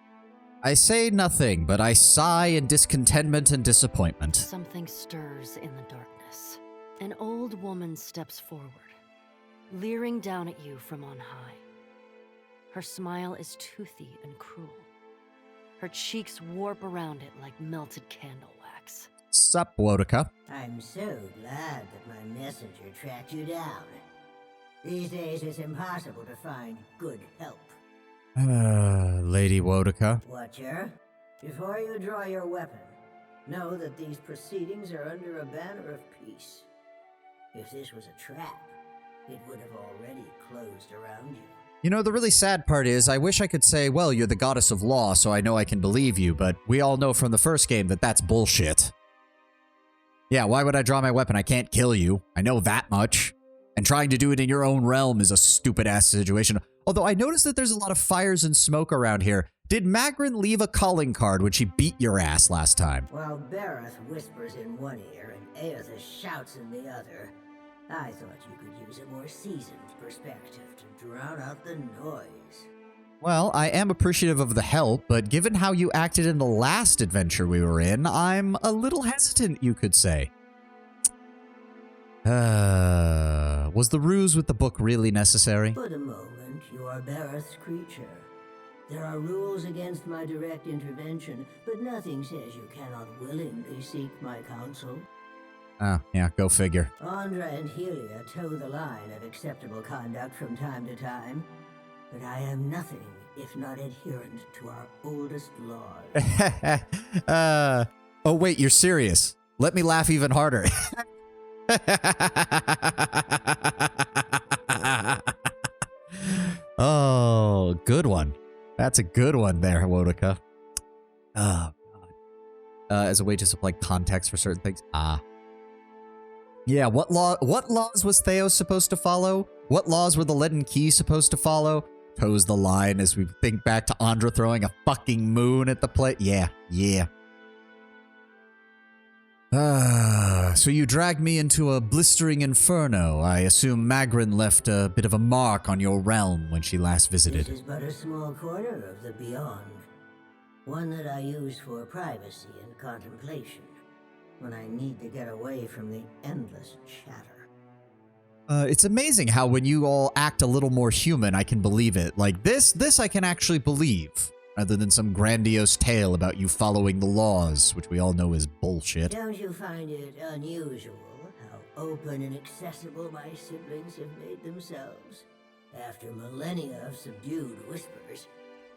I say nothing, but I sigh in discontentment and disappointment. Something stirs in the darkness. An old woman steps forward, leering down at you from on high. Her smile is toothy and cruel. Her cheeks warp around it like melted candle wax. Sup, Wodaka? I'm so glad that my messenger tracked you down. These days it's impossible to find good help. Lady Wodaka. Watcher, before you draw your weapon, know that these proceedings are under a banner of peace. If this was a trap, it would have already closed around you. You know, the really sad part is, I wish I could say, well, you're the goddess of law, so I know I can believe you, but we all know from the first game that that's bullshit. Yeah, why would I draw my weapon? I can't kill you. I know that much. And trying to do it in your own realm is a stupid-ass situation. Although I noticed that there's a lot of fires and smoke around here. Did Magrin leave a calling card when she beat your ass last time? While Bareth whispers in one ear and Aethys shouts in the other, I thought you could use a more seasoned perspective to drown out the noise. Well, I am appreciative of the help, but given how you acted in the last adventure we were in, I'm a little hesitant, you could say. Was the ruse with the book really necessary? For the moment, you are Bareth's creature. There are rules against my direct intervention, but nothing says you cannot willingly seek my counsel. Ah, yeah, go figure. Andra and Helia toe the line of acceptable conduct from time to time, but I am nothing if not adherent to our oldest laws. Oh wait, you're serious. Let me laugh even harder. Oh, good one. That's a good one there, Wodaka. Oh, God. As a way to supply context for certain things. Ah. Yeah, what laws was Theos supposed to follow? What laws were the Leaden Key supposed to follow? Toes the line as we think back to Andra throwing a fucking moon at the plate. Yeah, yeah. So you dragged me into a blistering inferno. I assume Magrin left a bit of a mark on your realm when she last visited. This is but a small corner of the beyond. One that I use for privacy and contemplation, when I need to get away from the endless chatter. It's amazing how when you all act a little more human, I can believe it. Like this I can actually believe, rather than some grandiose tale about you following the laws, which we all know is bullshit. Don't you find it unusual how open and accessible my siblings have made themselves? After millennia of subdued whispers,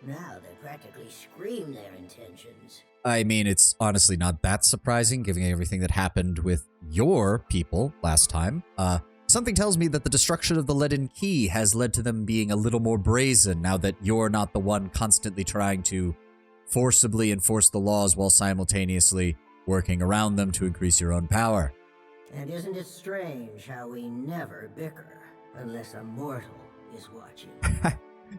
now they practically scream their intentions. I mean, it's honestly not that surprising, given everything that happened with your people last time. Something tells me that the destruction of the Leaden Key has led to them being a little more brazen now that you're not the one constantly trying to forcibly enforce the laws while simultaneously working around them to increase your own power. And isn't it strange how we never bicker unless a mortal is watching?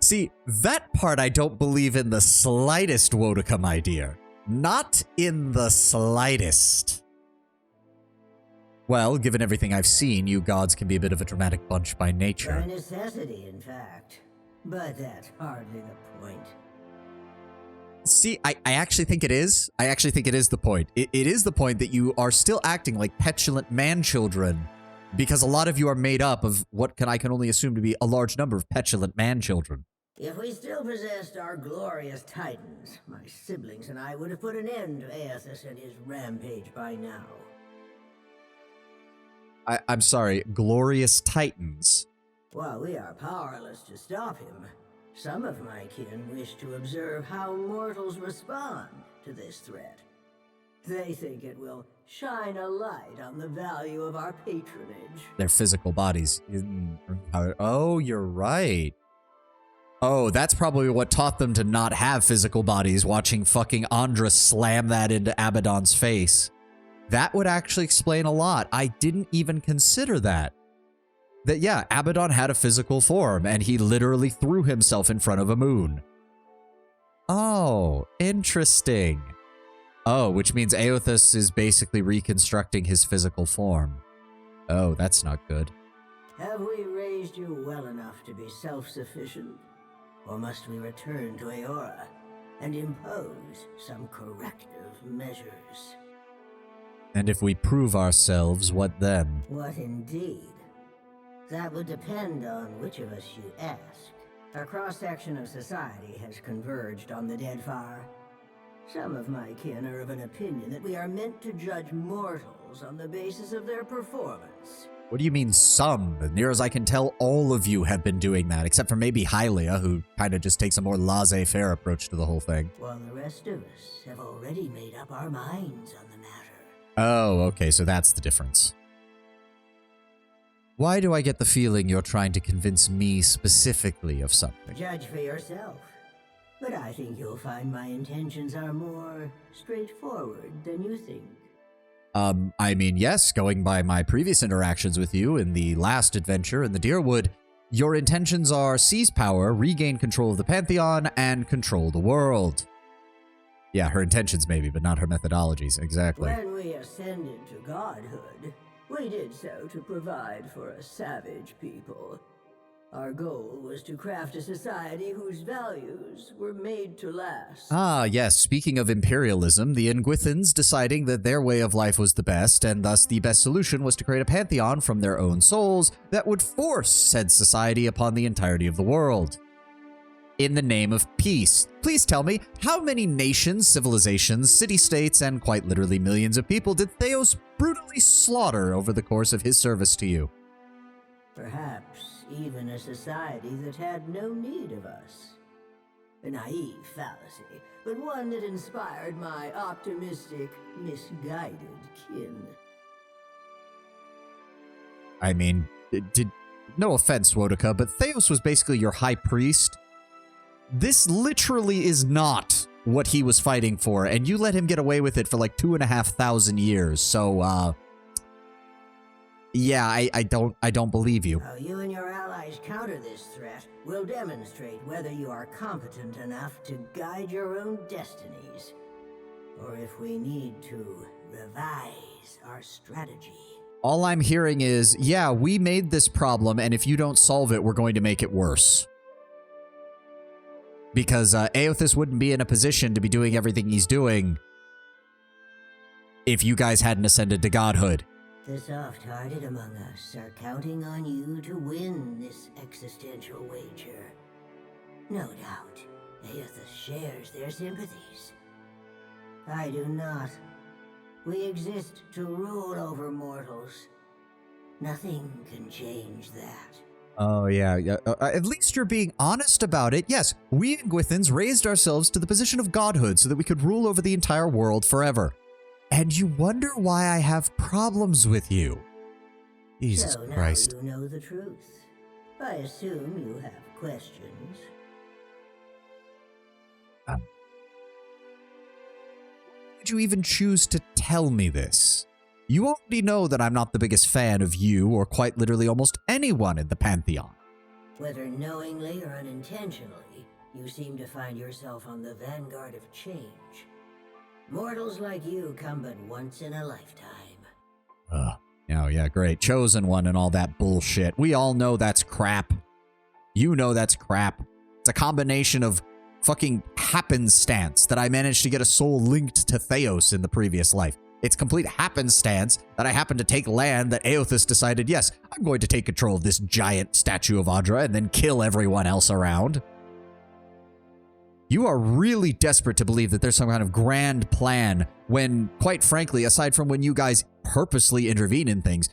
See, that part I don't believe in the slightest, Wodaka, my dear. Not in the slightest. Well, given everything I've seen, you gods can be a bit of a dramatic bunch by nature. By necessity, in fact. But that's hardly the point. See, I actually think it is. I actually think it is the point. It is the point that you are still acting like petulant man-children, because a lot of you are made up of what I can only assume to be a large number of petulant man-children. If we still possessed our glorious titans, my siblings and I would have put an end to Aethys and his rampage by now. I'm sorry, glorious titans. While we are powerless to stop him, some of my kin wish to observe how mortals respond to this threat. They think it will shine a light on the value of our patronage. Their physical bodies. Oh, you're right. Oh, that's probably what taught them to not have physical bodies, watching fucking Andra slam that into Abaddon's face. That would actually explain a lot. I didn't even consider that. That, yeah, Abaddon had a physical form, and he literally threw himself in front of a moon. Oh, interesting. Oh, which means Aethys is basically reconstructing his physical form. Oh, that's not good. Have we raised you well enough to be self-sufficient? Or must we return to Eora and impose some corrective measures? And if we prove ourselves, what then? What indeed? That would depend on which of us you ask. A cross-section of society has converged on the Deadfire. Some of my kin are of an opinion that we are meant to judge mortals on the basis of their performance. What do you mean some? As near as I can tell, all of you have been doing that, except for maybe Hylia, who kind of just takes a more laissez-faire approach to the whole thing. While the rest of us have already made up our minds on the matter. Oh, okay, so that's the difference. Why do I get the feeling you're trying to convince me specifically of something? Judge for yourself. But I think you'll find my intentions are more straightforward than you think. I mean, yes, going by my previous interactions with you in the last adventure in the Deerwood, your intentions are seize power, regain control of the Pantheon, and control the world. Yeah, her intentions maybe, but not her methodologies, exactly. When we ascended to godhood, we did so to provide for a savage people. Our goal was to craft a society whose values were made to last. Ah, yes, speaking of imperialism, the Ingwithans deciding that their way of life was the best, and thus the best solution was to create a pantheon from their own souls that would force said society upon the entirety of the world. In the name of peace. Please tell me, how many nations, civilizations, city-states, and quite literally millions of people did Theos brutally slaughter over the course of his service to you? Perhaps even a society that had no need of us. A naive fallacy, but one that inspired my optimistic, misguided kin. I mean, no offense, Wodaka, but Theos was basically your high priest. This literally is not what he was fighting for, and you let him get away with it for like 2,500 years, so, yeah, I don't believe you. How you and your allies counter this threat will demonstrate whether you are competent enough to guide your own destinies, or if we need to revise our strategy. All I'm hearing is, yeah, we made this problem, and if you don't solve it, we're going to make it worse. Because Aothis wouldn't be in a position to be doing everything he's doing if you guys hadn't ascended to godhood. The soft-hearted among us are counting on you to win this existential wager. No doubt, Aothis shares their sympathies. I do not. We exist to rule over mortals. Nothing can change that. Oh, yeah. At least you're being honest about it. Yes, we Gwithans raised ourselves to the position of godhood so that we could rule over the entire world forever. And you wonder why I have problems with you. Jesus Christ. So now you know the truth. I assume you have questions. Would you even choose to tell me this? You already know that I'm not the biggest fan of you or quite literally almost anyone in the Pantheon. Whether knowingly or unintentionally, you seem to find yourself on the vanguard of change. Mortals like you come but once in a lifetime. Oh, yeah, great. Chosen one and all that bullshit. We all know that's crap. You know that's crap. It's a combination of fucking happenstance that I managed to get a soul linked to Theos in the previous life. It's complete happenstance that I happened to take land that Aothis decided, yes, I'm going to take control of this giant statue of Audra and then kill everyone else around. You are really desperate to believe that there's some kind of grand plan when, quite frankly, aside from when you guys purposely intervene in things,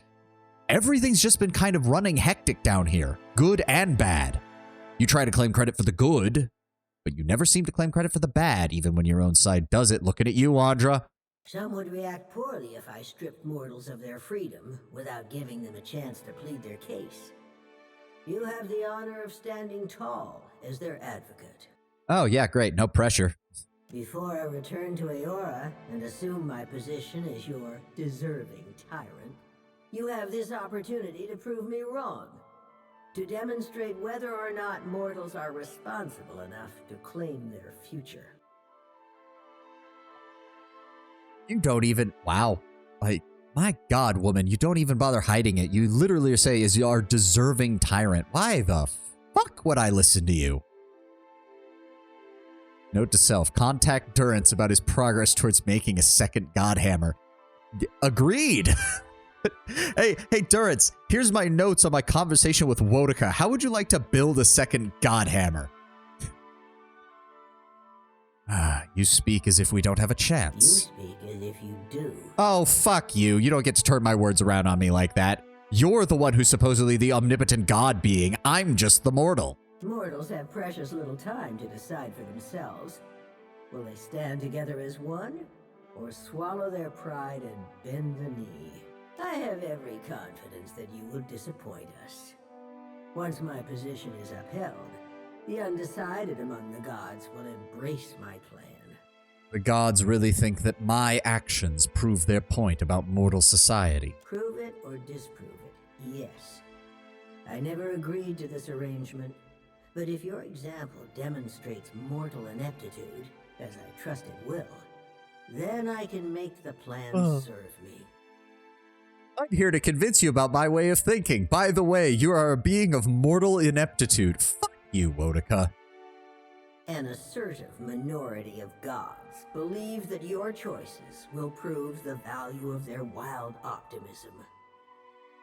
everything's just been kind of running hectic down here, good and bad. You try to claim credit for the good, but you never seem to claim credit for the bad, even when your own side does it. Looking at you, Audra. Some would react poorly if I stripped mortals of their freedom without giving them a chance to plead their case. You have the honor of standing tall as their advocate. Oh, yeah, great. No pressure. Before I return to Eora and assume my position as your deserving tyrant, you have this opportunity to prove me wrong. To demonstrate whether or not mortals are responsible enough to claim their future. You don't even... Wow. Like, my God, woman, you don't even bother hiding it. You literally say is your deserving tyrant. Why the fuck would I listen to you? Note to self, contact Durrance about his progress towards making a second Godhammer. Agreed. Hey, Durrance, here's my notes on my conversation with Wodika. How would you like to build a second Godhammer? You speak as if we don't have a chance. You speak as if you do. Oh, fuck you. You don't get to turn my words around on me like that. You're the one who's supposedly the omnipotent god being. I'm just the mortal. Mortals have precious little time to decide for themselves. Will they stand together as one, or swallow their pride and bend the knee? I have every confidence that you will disappoint us. Once my position is upheld, the undecided among the gods will embrace my plan. The gods really think that my actions prove their point about mortal society. Prove it or disprove it, yes. I never agreed to this arrangement, but if your example demonstrates mortal ineptitude, as I trust it will, then I can make the plan serve me. I'm here to convince you about my way of thinking. By the way, you are a being of mortal ineptitude. Fuck you, Wodika. An assertive minority of gods believe that your choices will prove the value of their wild optimism.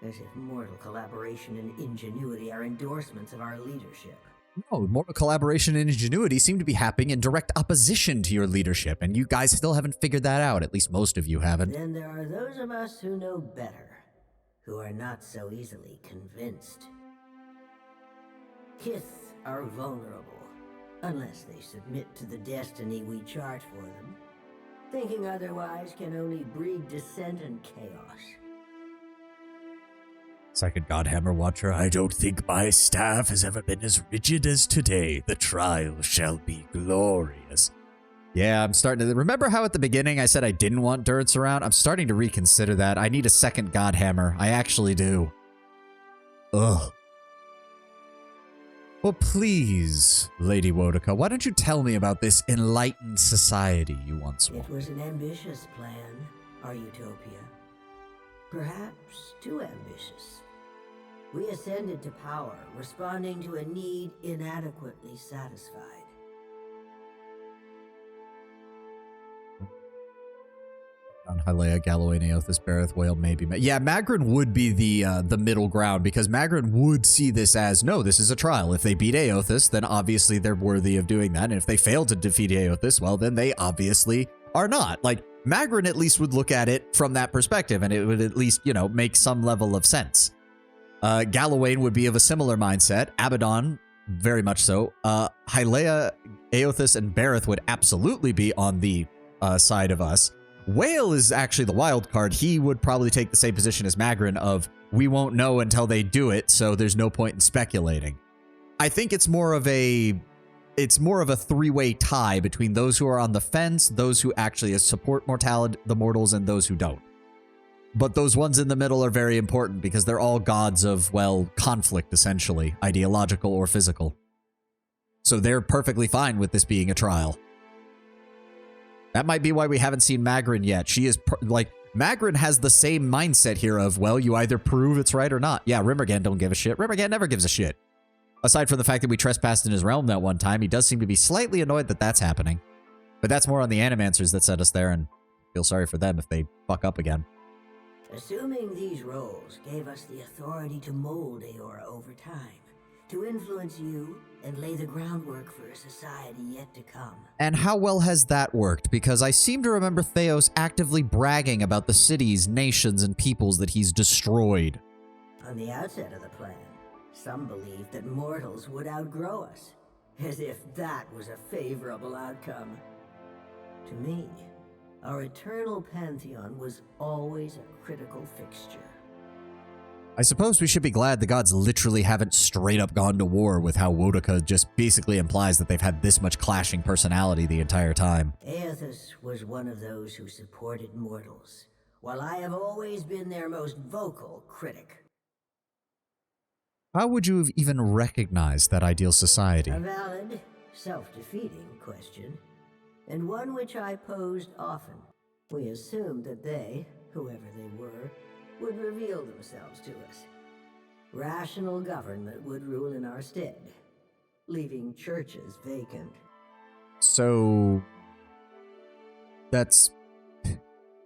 As if mortal collaboration and ingenuity are endorsements of our leadership. No, mortal collaboration and ingenuity seem to be happening in direct opposition to your leadership, and you guys still haven't figured that out. At least most of you haven't. Then there are those of us who know better, who are not so easily convinced. Kith are vulnerable, unless they submit to the destiny we chart for them. Thinking otherwise can only breed dissent and chaos. Second Godhammer Watcher, I don't think my staff has ever been as rigid as today. The trial shall be glorious. Yeah, I'm starting to... Remember how at the beginning I said I didn't want Durrance around? I'm starting to reconsider that. I need a second Godhammer. I actually do. Ugh. Well, please, Lady Wodika, why don't you tell me about this enlightened society you once wanted? It was an ambitious plan, our utopia. Perhaps too ambitious. We ascended to power, responding to a need inadequately satisfied. On Hylea, Galloway, Neothis, Bareth, Whale, maybe. Yeah, Magrin would be the middle ground, because Magrin would see this as, no, this is a trial. If they beat Eothas, then obviously they're worthy of doing that. And if they fail to defeat Eothas, well, then they obviously are not. Like, Magrin at least would look at it from that perspective, and it would at least, you know, make some level of sense. Galloway would be of a similar mindset. Abaddon, very much so. Hylea, Eothas, and Bareth would absolutely be on the side of us. Whale is actually the wild card. He would probably take the same position as Magrin of, we won't know until they do it, so there's no point in speculating. I think it's more of a three-way tie between those who are on the fence, those who actually support the mortals, and those who don't. But those ones in the middle are very important because they're all gods of, well, conflict, essentially, ideological or physical. So they're perfectly fine with this being a trial. That might be why we haven't seen Magrin yet. She is, like, Magrin has the same mindset here of, well, you either prove it's right or not. Yeah, Rimmergan don't give a shit. Rimmergan never gives a shit. Aside from the fact that we trespassed in his realm that one time, he does seem to be slightly annoyed that that's happening. But that's more on the Animancers that set us there, and feel sorry for them if they fuck up again. Assuming these roles gave us the authority to mold Eora over time, to influence you and lay the groundwork for a society yet to come. And how well has that worked? Because I seem to remember Theos actively bragging about the cities, nations, and peoples that he's destroyed. On the outset of the plan, some believed that mortals would outgrow us, as if that was a favorable outcome. To me, our eternal pantheon was always a critical fixture. I suppose we should be glad the gods literally haven't straight up gone to war with how Wodaka just basically implies that they've had this much clashing personality the entire time. Eothas was one of those who supported mortals, while I have always been their most vocal critic. How would you have even recognized that ideal society? A valid, self-defeating question, and one which I posed often. We assumed that they, whoever they were, would reveal themselves to us. Rational government would rule in our stead, leaving churches vacant. So that's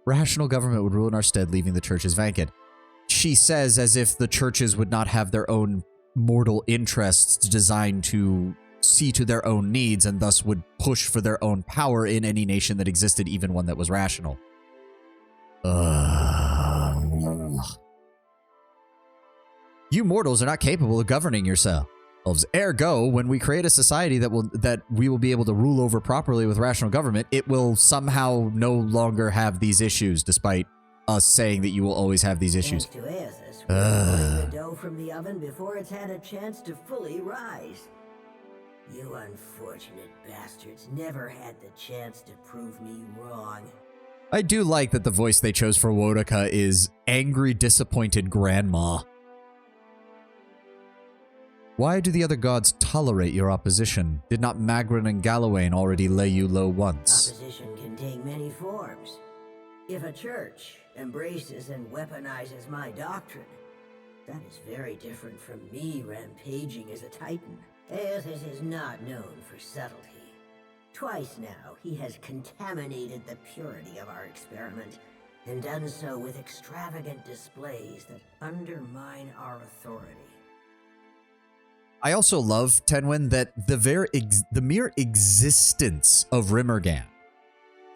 rational government would rule in our stead, leaving the churches vacant. She says as if the churches would not have their own mortal interests designed to see to their own needs and thus would push for their own power in any nation that existed, even one that was rational. You mortals are not capable of governing yourselves. Ergo, when we create a society that we will be able to rule over properly with rational government, it will somehow no longer have these issues, despite us saying that you will always have these issues. Thanks to Eothas, we're pulling the dough from the oven before it's had a chance to fully rise. You unfortunate bastards never had the chance to prove me wrong. I do like that the voice they chose for Wodaka is angry, disappointed grandma. Why do the other gods tolerate your opposition? Did not Magrin and Galloway already lay you low once? Opposition can take many forms. If a church embraces and weaponizes my doctrine, that is very different from me rampaging as a titan. Eothas is not known for subtlety. Twice now, he has contaminated the purity of our experiment, and done so with extravagant displays that undermine our authority. I also love, Tenwin, that the mere existence of Rimmergan,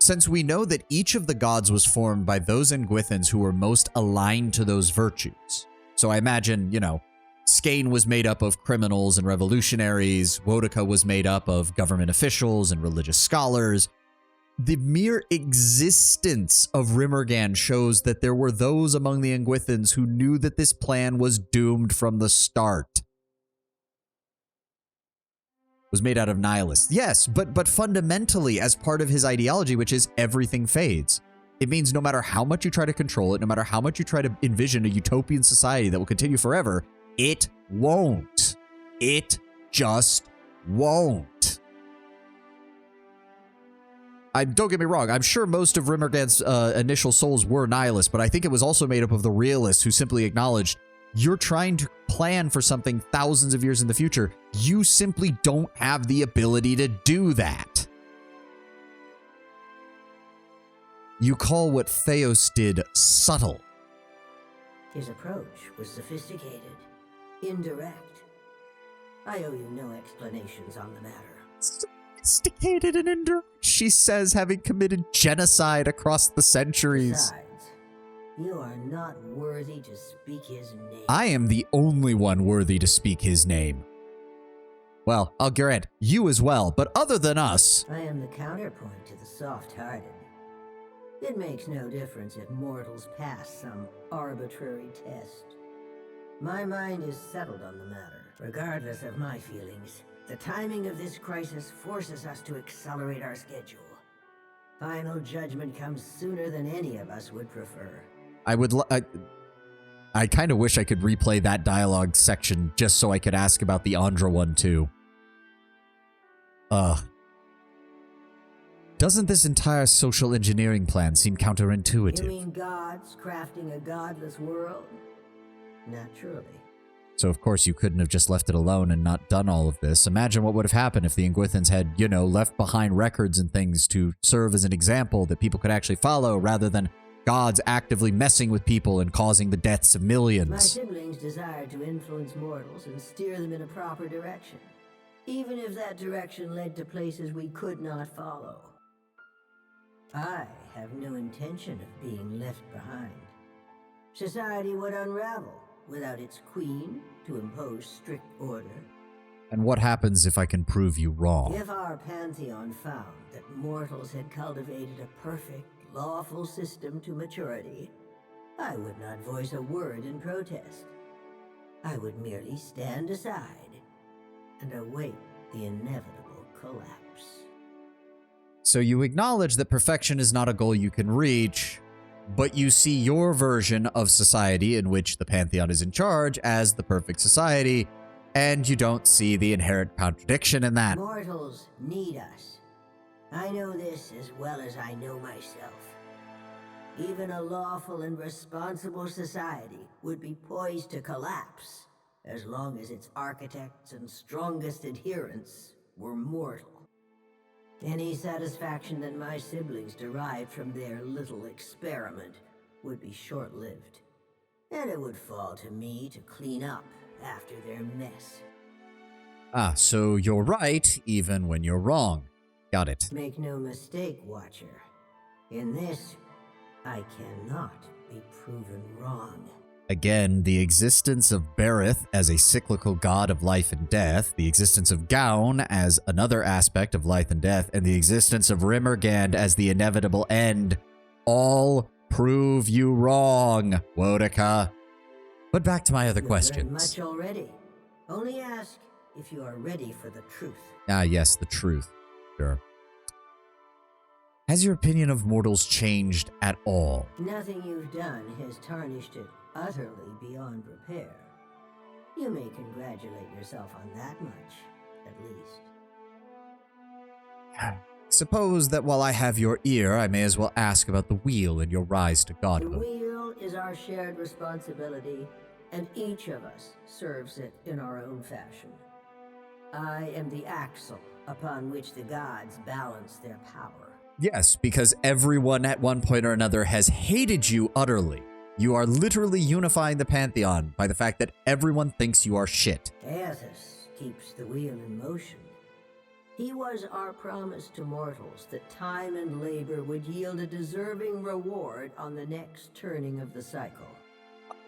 since we know that each of the gods was formed by those Engwithans who were most aligned to those virtues. So I imagine, you know, Skane was made up of criminals and revolutionaries, Wodaka was made up of government officials and religious scholars. The mere existence of Rimmergan shows that there were those among the Engwithans who knew that this plan was doomed from the start. Was made out of nihilists. Yes, but fundamentally as part of his ideology, which is everything fades. It means no matter how much you try to control it, no matter how much you try to envision a utopian society that will continue forever, it won't. It just won't. don't get me wrong, I'm sure most of Rimmergand's initial souls were nihilists, but I think it was also made up of the realists who simply acknowledged you're trying to plan for something thousands of years in the future. You simply don't have the ability to do that. You call what Theos did subtle. His approach was sophisticated, indirect. I owe you no explanations on the matter. Sophisticated and indirect, she says, having committed genocide across the centuries. Besides, you are not worthy to speak his name. I am the only one worthy to speak his name. Well, I'll grant, you as well, but other than us... I am the counterpoint to the soft-hearted. It makes no difference if mortals pass some arbitrary test. My mind is settled on the matter, regardless of my feelings. The timing of this crisis forces us to accelerate our schedule. Final judgment comes sooner than any of us would prefer. I kind of wish I could replay that dialogue section just so I could ask about the Andra one too. Doesn't this entire social engineering plan seem counterintuitive? You mean gods crafting a godless world? Naturally. So of course you couldn't have just left it alone and not done all of this. Imagine what would have happened if the Inguithans had, you know, left behind records and things to serve as an example that people could actually follow rather than gods actively messing with people and causing the deaths of millions. My siblings desired to influence mortals and steer them in a proper direction, even if that direction led to places we could not follow. I have no intention of being left behind. Society would unravel without its queen to impose strict order. And what happens if I can prove you wrong? If our pantheon found that mortals had cultivated a perfect, lawful system to maturity, I would not voice a word in protest. I would merely stand aside and await the inevitable collapse. So you acknowledge that perfection is not a goal you can reach, but you see your version of society in which the Pantheon is in charge as the perfect society, and you don't see the inherent contradiction in that. Mortals need us. I know this as well as I know myself. Even a lawful and responsible society would be poised to collapse as long as its architects and strongest adherents were mortal. Any satisfaction that my siblings derived from their little experiment would be short-lived, and it would fall to me to clean up after their mess. Ah, so you're right, even when you're wrong. Got it. Make no mistake, Watcher. In this, I cannot be proven wrong. Again, the existence of Berith as a cyclical god of life and death, the existence of Gaun as another aspect of life and death, and the existence of Rimmergand as the inevitable end, all prove you wrong, Wodaka. But back to my other questions. Much already. Only ask if you are ready for the truth. Ah, yes, the truth. Sure. Has your opinion of mortals changed at all? Nothing you've done has tarnished it utterly beyond repair. You may congratulate yourself on that much, at least. Suppose that while I have your ear, I may as well ask about the wheel and your rise to The godhood. wheel is our shared responsibility, and each of us serves it in our own fashion. I am the axle upon which the gods balance their power. Yes, because everyone at one point or another has hated you utterly. You are literally unifying the Pantheon by the fact that everyone thinks you are shit. Aethys keeps the wheel in motion. He was our promise to mortals that time and labor would yield a deserving reward on the next turning of the cycle.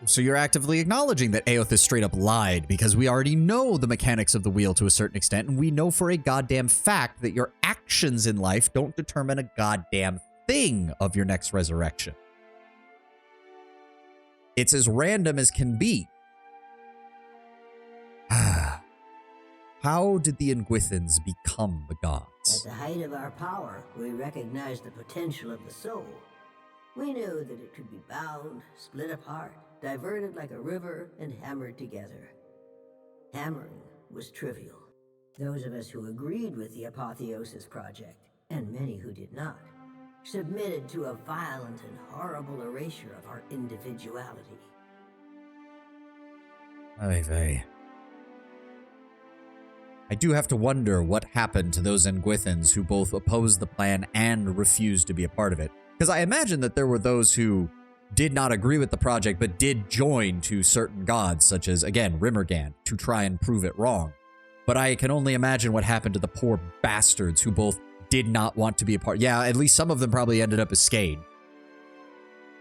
So you're actively acknowledging that Aothis straight up lied, because we already know the mechanics of the wheel to a certain extent, and we know for a goddamn fact that your actions in life don't determine a goddamn thing of your next resurrection. It's as random as can be. How did the Inguithans become the gods? At the height of our power, we recognized the potential of the soul. We knew that it could be bound, split apart, diverted like a river, and hammered together. Hammering was trivial. Those of us who agreed with the Apotheosis Project and many who did not, submitted to a violent and horrible erasure of our individuality. Oy vey. I do have to wonder what happened to those Nguithans who both opposed the plan and refused to be a part of it. Because I imagine that there were those who did not agree with the project but did join to certain gods, such as, again, Rimmergant, to try and prove it wrong. But I can only imagine what happened to the poor bastards who both did not want to be a part. Yeah, at least some of them probably ended up as Skade.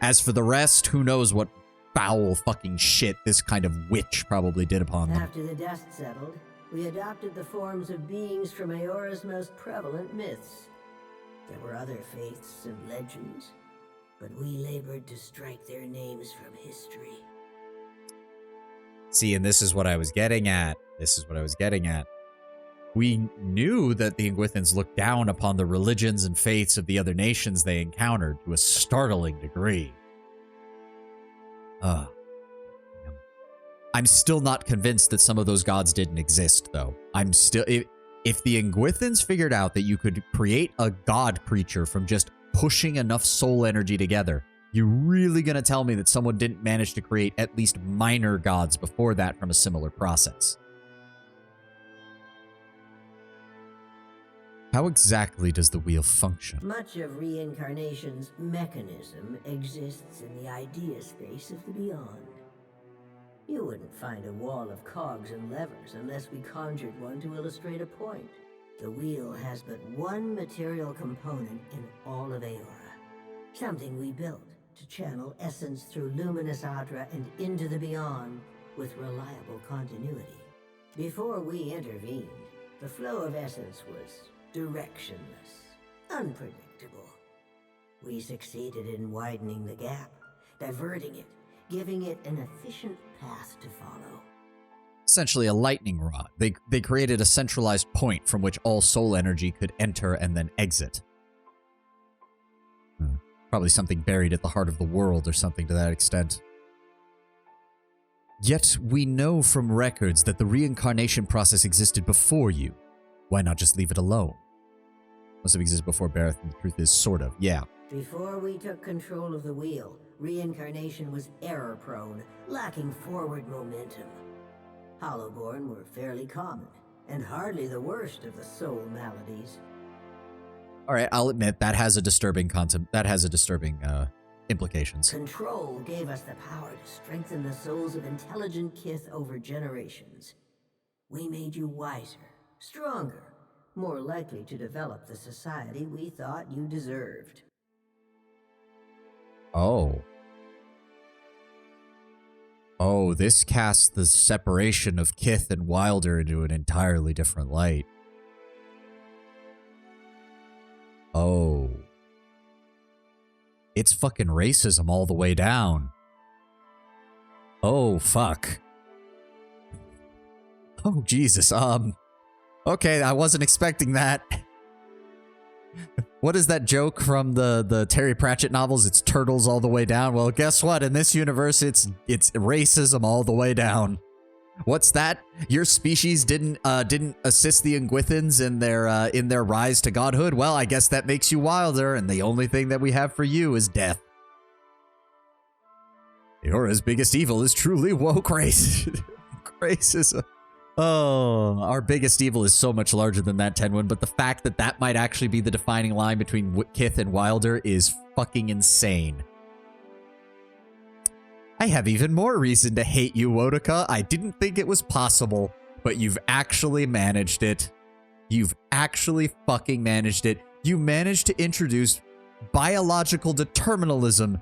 As for the rest, who knows what foul fucking shit this kind of witch probably did upon them. After the dust settled, we adopted the forms of beings from Eora's most prevalent myths. There were other faiths and legends, but we labored to strike their names from history. See, and this is what I was getting at. We knew that the Nguithans looked down upon the religions and faiths of the other nations they encountered to a startling degree. I'm still not convinced that some of those gods didn't exist, though. I'm still... If the Nguithans figured out that you could create a god creature from just pushing enough soul energy together, you're really going to tell me that someone didn't manage to create at least minor gods before that from a similar process? How exactly does the wheel function? Much of reincarnation's mechanism exists in the idea space of the beyond. You wouldn't find a wall of cogs and levers unless we conjured one to illustrate a point. The wheel has but one material component in all of Eora. Something we built to channel essence through luminous Adra and into the beyond with reliable continuity. Before we intervened, the flow of essence was directionless, unpredictable. We succeeded in widening the gap, diverting it, giving it an efficient path to follow. Essentially a lightning rod. They created a centralized point from which all soul energy could enter and then exit. Probably something buried at the heart of the world or something to that extent. Yet we know from records that the reincarnation process existed before you. Why not just leave it alone? Must have existed before Bareth, and the truth is, sort of, yeah. Before we took control of the wheel, reincarnation was error-prone, lacking forward momentum. Hollowborn were fairly common, and hardly the worst of the soul maladies. All right, I'll admit that has a disturbing implications. Control gave us the power to strengthen the souls of intelligent kith over generations. We made you wiser, stronger, more likely to develop the society we thought you deserved. Oh. Oh, this casts the separation of Kith and Wilder into an entirely different light. Oh. It's fucking racism all the way down. Oh, fuck. Oh, Jesus. Okay, I wasn't expecting that. What is that joke from the Terry Pratchett novels? It's turtles all the way down. Well, guess what? In this universe, it's racism all the way down. What's that? Your species didn't assist the Nguithans in their rise to godhood. Well, I guess that makes you wilder, and the only thing that we have for you is death. Eora's biggest evil is truly woke racism. Oh, our biggest evil is so much larger than that, Tenwin, but the fact that that might actually be the defining line between Kith and Wilder is fucking insane. I have even more reason to hate you, Wodaka. I didn't think it was possible, but you've actually managed it. You've actually fucking managed it. You managed to introduce biological determinism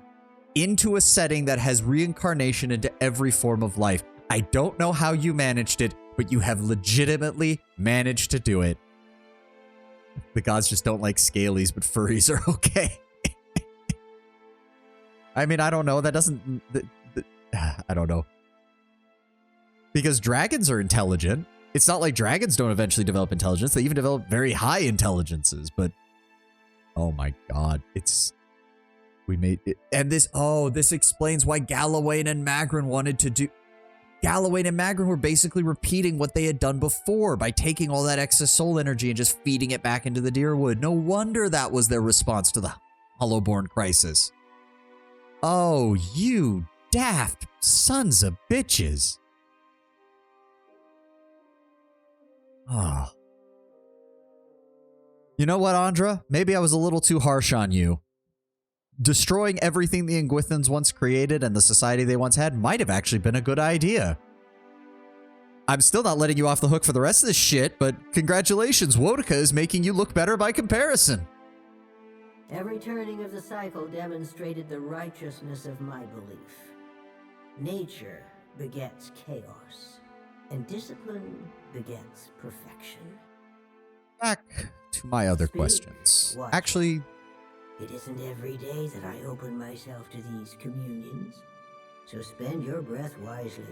into a setting that has reincarnation into every form of life. I don't know how you managed it, but you have legitimately managed to do it. The gods just don't like scalies, but furries are okay. I mean, I don't know. That doesn't... I don't know. Because dragons are intelligent. It's not like dragons don't eventually develop intelligence. They even develop very high intelligences, but... Oh my god. We made it... And this... Oh, this explains why Galawain and Magrin wanted to do... Galloway and Magrin were basically repeating what they had done before by taking all that excess soul energy and just feeding it back into the Deerwood. No wonder that was their response to the Hollowborn crisis. Oh, you daft sons of bitches. Oh. You know what, Andra? Maybe I was a little too harsh on you. Destroying everything the Ingwithans once created and the society they once had might have actually been a good idea. I'm still not letting you off the hook for the rest of this shit, but congratulations, Wotica is making you look better by comparison. Every turning of the cycle demonstrated the righteousness of my belief. Nature begets chaos, and discipline begets perfection. Back to my other questions. Watch. Actually, it isn't every day that I open myself to these communions, so spend your breath wisely.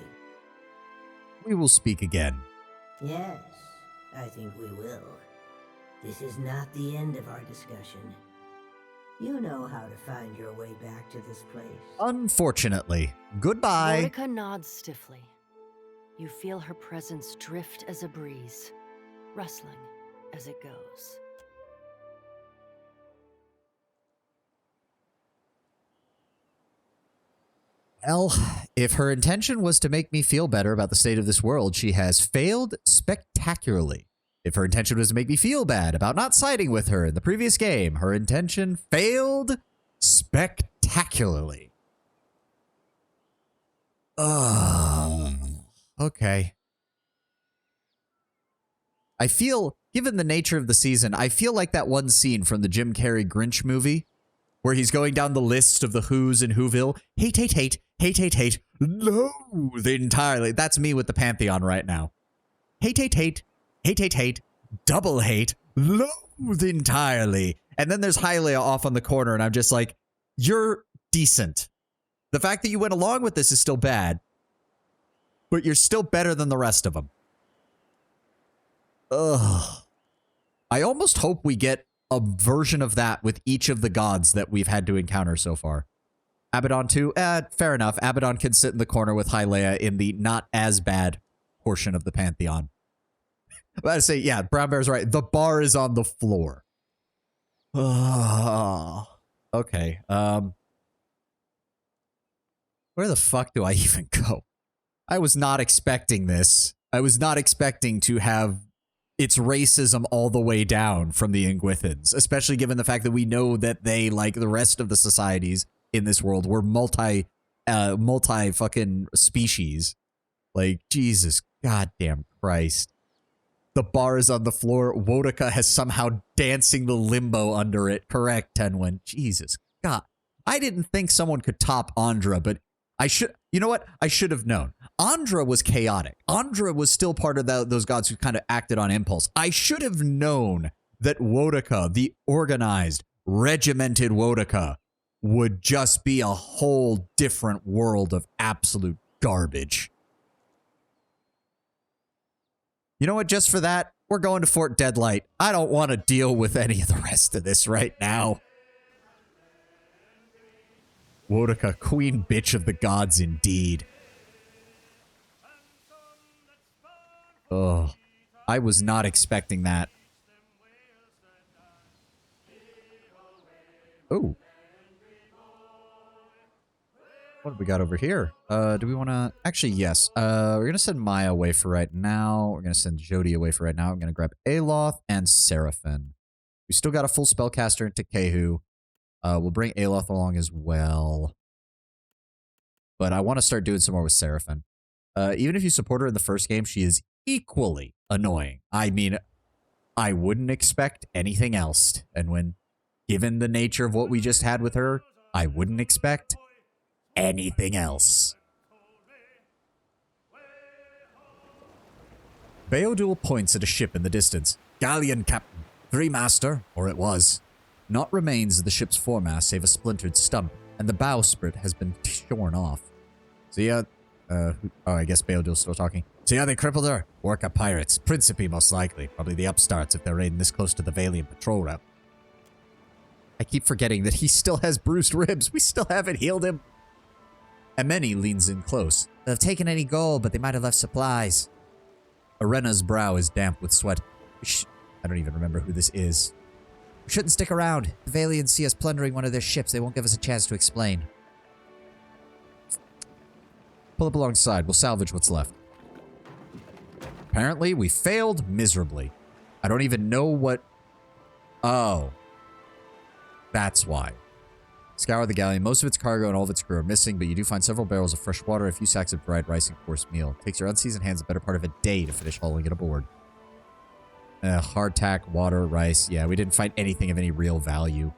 We will speak again. Yes, I think we will. This is not the end of our discussion. You know how to find your way back to this place. Unfortunately. Goodbye. Monica nods stiffly. You feel her presence drift as a breeze, rustling as it goes. Well, if her intention was to make me feel better about the state of this world, she has failed spectacularly. If her intention was to make me feel bad about not siding with her in the previous game, her intention failed spectacularly. Okay. I feel, given the nature of the season, I feel like that one scene from the Jim Carrey Grinch movie where he's going down the list of the Who's in Whoville. Hate, hate, hate, hate, hate, hate, loathe entirely. That's me with the Pantheon right now. Hate, hate, hate, hate, hate, hate, double hate, loathe entirely. And then there's Hylia off on the corner, and I'm just like, you're decent. The fact that you went along with this is still bad, but you're still better than the rest of them. Ugh. I almost hope we get a version of that with each of the gods that we've had to encounter so far. Abaddon too? Fair enough. Abaddon can sit in the corner with Hylia in the not as bad portion of the Pantheon. But I say, yeah, Brown Bear's right. The bar is on the floor. Okay. Where the fuck do I even go? I was not expecting this. I was not expecting to have its racism all the way down from the Ingwithans, especially given the fact that we know that they, like the rest of the societies in this world, were multi fucking species. Like, Jesus goddamn Christ. The bar is on the floor. Wotica has somehow dancing the limbo under it. Correct, Tenwin. Jesus God. I didn't think someone could top Andra, but you know what? I should have known. Andra was chaotic. Andra was still part of those gods who kind of acted on impulse. I should have known that Wotica, the organized, regimented Wotica, would just be a whole different world of absolute garbage. You know what? Just for that, we're going to Fort Deadlight. I don't want to deal with any of the rest of this right now. Wotica, queen bitch of the gods indeed. Oh, I was not expecting that. Oh. What have we got over here? Do we want to... Actually, yes. We're going to send Maya away for right now. We're going to send Jody away for right now. I'm going to grab Aloth and Seraphim. We still got a full spellcaster into Kehu. We'll bring Aloth along as well. But I want to start doing some more with Seraphim. Even if you support her in the first game, she is equally annoying. I mean, I wouldn't expect anything else. And when given the nature of what we just had with her, I wouldn't expect anything else. Beodul points at a ship in the distance. Galleon, Captain. 3 master, or it was. Naught remains of the ship's foremast save a splintered stump, and the bowsprit has been shorn off. So yeah, I guess Beodul's still talking. So yeah, they crippled her. Work of pirates. Principe, most likely. Probably the upstarts if they're raiding this close to the Valiant patrol route. I keep forgetting that he still has bruised ribs. We still haven't healed him. Ameni leans in close. They've taken any gold, but they might have left supplies. Arena's brow is damp with sweat. I don't even remember who this is. We shouldn't stick around. If the Valians see us plundering one of their ships, they won't give us a chance to explain. Pull up alongside. We'll salvage what's left. Apparently, we failed miserably. I don't even know what... Oh. That's why. Scour the galleon. Most of its cargo and all of its crew are missing, but you do find several barrels of fresh water, a few sacks of dried rice, and coarse meal. It takes your unseasoned hands the better part of a day to finish hauling it aboard. Hardtack, water, rice. Yeah, we didn't find anything of any real value.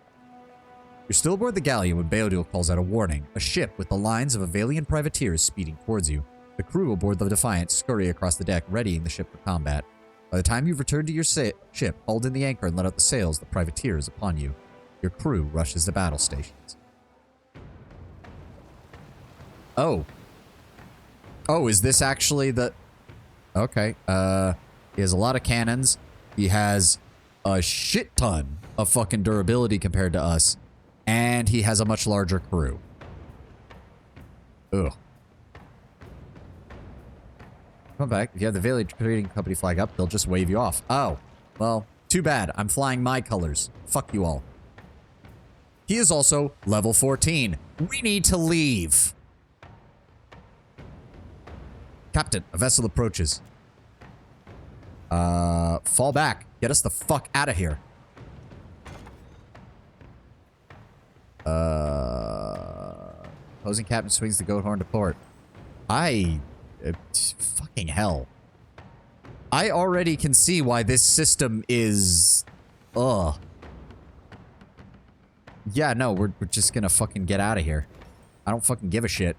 You're still aboard the galleon when Beodul calls out a warning. A ship with the lines of Avalian privateers speeding towards you. The crew aboard the Defiant scurry across the deck, readying the ship for combat. By the time you've returned to your ship, hauled in the anchor, and let out the sails, the privateer is upon you. Your crew rushes to battle stations. Oh. Oh, is this actually the... Okay. He has a lot of cannons. He has a shit ton of fucking durability compared to us. And he has a much larger crew. Ugh. Come back. If you have the Valiant Trading Company flag up, they'll just wave you off. Oh. Well, too bad. I'm flying my colors. Fuck you all. He is also level 14. We need to leave. Captain, a vessel approaches. Fall back. Get us the fuck out of here. Opposing captain swings the goat horn to port. Fucking hell. I already can see why this system is... Ugh. Yeah, no, we're just gonna fucking get out of here. I don't fucking give a shit.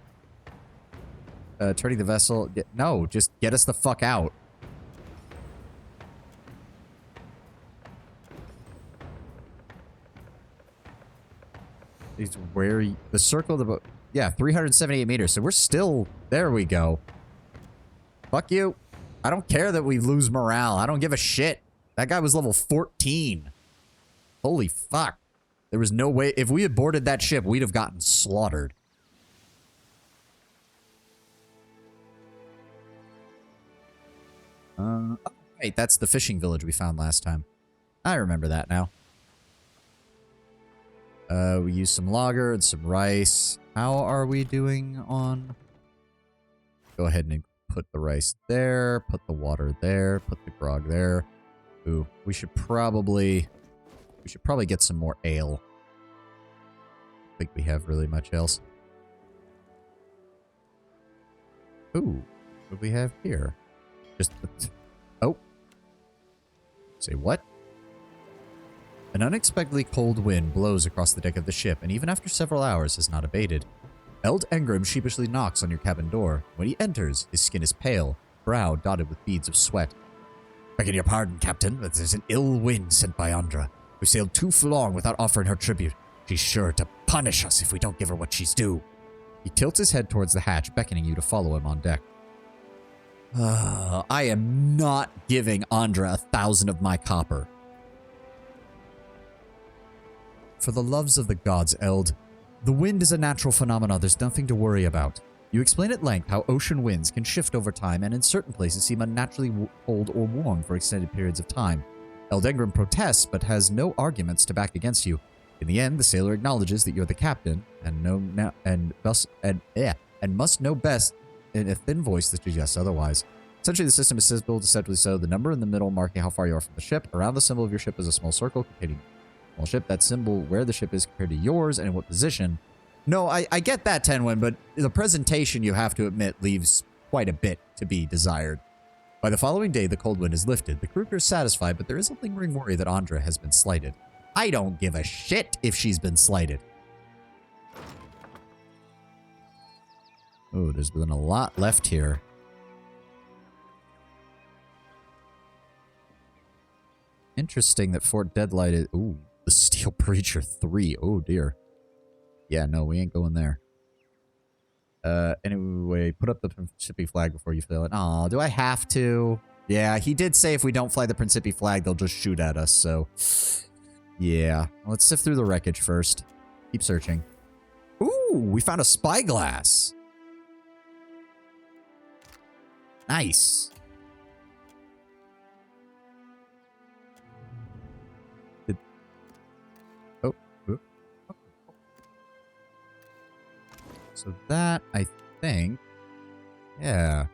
Turning the vessel... No, just get us the fuck out. Where... The circle of the boat... Yeah, 378 meters, so we're still... There we go. Fuck you. I don't care that we lose morale. I don't give a shit. That guy was level 14. Holy fuck. There was no way... If we had boarded that ship, we'd have gotten slaughtered. Wait, that's the fishing village we found last time. I remember that now. We used some lager and some rice. How are we doing on... Go ahead and put the rice there, put the water there, put the grog there. Ooh, we should probably get some more ale. I think we have really much else. Ooh, what do we have here? Just... Oh. Say what? An unexpectedly cold wind blows across the deck of the ship, and even after several hours has not abated. Eld Engram sheepishly knocks on your cabin door. When he enters, his skin is pale, brow dotted with beads of sweat. Begging your pardon, Captain, but there's an ill wind sent by Andra. We sailed too long without offering her tribute. She's sure to punish us if we don't give her what she's due. He tilts his head towards the hatch, beckoning you to follow him on deck. I am not giving Andra 1,000 of my copper. For the loves of the gods, Eld. The wind is a natural phenomenon. There's nothing to worry about. You explain at length how ocean winds can shift over time and in certain places seem unnaturally cold or warm for extended periods of time. Eld Engram protests but has no arguments to back against you. In the end, the sailor acknowledges that you're the captain and must know best in a thin voice that suggests otherwise. Essentially, the system is simple, deceptively so. The number in the middle marking how far you are from the ship. Around the symbol of your ship is a small circle containing a small ship. That symbol where the ship is compared to yours and in what position. No, I get that, Tenwin, but the presentation, you have to admit, leaves quite a bit to be desired. By the following day, the cold wind is lifted. The crew is satisfied, but there is a lingering worry that Andra has been slighted. I don't give a shit if she's been slighted. Oh, there's been a lot left here. Interesting that Fort Deadlight is... Ooh, the Steel Preacher 3. Oh, dear. Yeah, no, we ain't going there. Anyway, put up the Principi flag before you fill it. Aw, do I have to? Yeah, he did say if we don't fly the Principi flag, they'll just shoot at us, so... Yeah, let's sift through the wreckage first. Keep searching. Ooh, we found a spyglass. Nice. Oh. So that, I think... Yeah.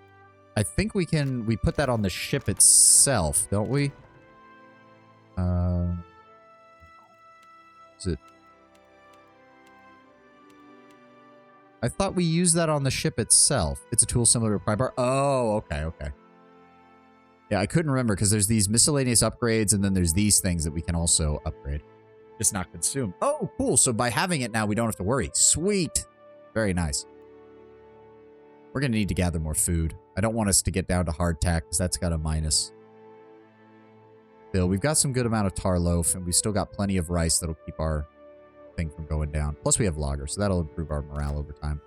I think we put that on the ship itself, don't we? Is it... I thought we used that on the ship itself. It's a tool similar to a pry bar. Oh, okay. Yeah, I couldn't remember because there's these miscellaneous upgrades and then there's these things that we can also upgrade. Just not consume. Oh, cool. So by having it now, we don't have to worry. Sweet. Very nice. We're going to need to gather more food. I don't want us to get down to hardtack because that's got a minus. Still, we've got some good amount of tar loaf and we've still got plenty of rice that'll keep our thing from going down. Plus we have lager, so that'll improve our morale over time.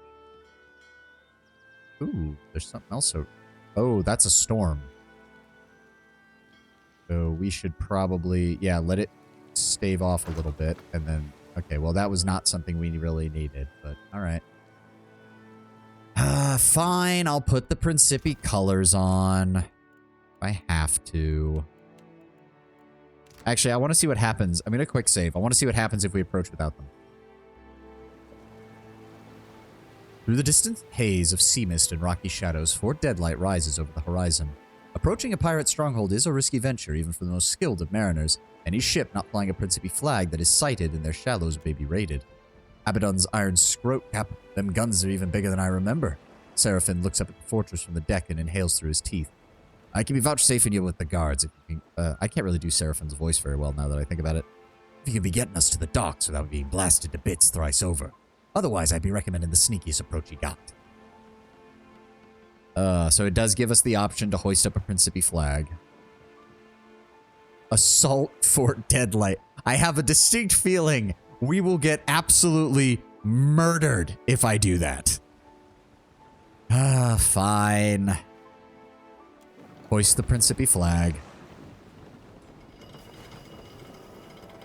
Ooh, there's something else. Oh, that's a storm. So we should probably, yeah, let it stave off a little bit and then, okay, well that was not something we really needed, but all right. Fine, I'll put the Principi colors on if I have to. Actually, I want to see what happens. I'm going to quick save. I want to see what happens if we approach without them. Through the distant haze of sea mist and rocky shadows, Fort Deadlight rises over the horizon. Approaching a pirate stronghold is a risky venture, even for the most skilled of mariners. Any ship not flying a Principi flag that is sighted in their shallows may be raided. Abaddon's iron scrote cap. Them guns are even bigger than I remember. Seraphin looks up at the fortress from the deck and inhales through his teeth. I can be vouchsafing you with the guards. If you can, I can't really do Seraphin's voice very well now that I think about it. If you can be getting us to the docks without being blasted to bits thrice over. Otherwise, I'd be recommending the sneakiest approach you got. So it does give us the option to hoist up a Principi flag. Assault Fort Deadlight. I have a distinct feeling we will get absolutely murdered if I do that. Fine. Hoist the Principi flag.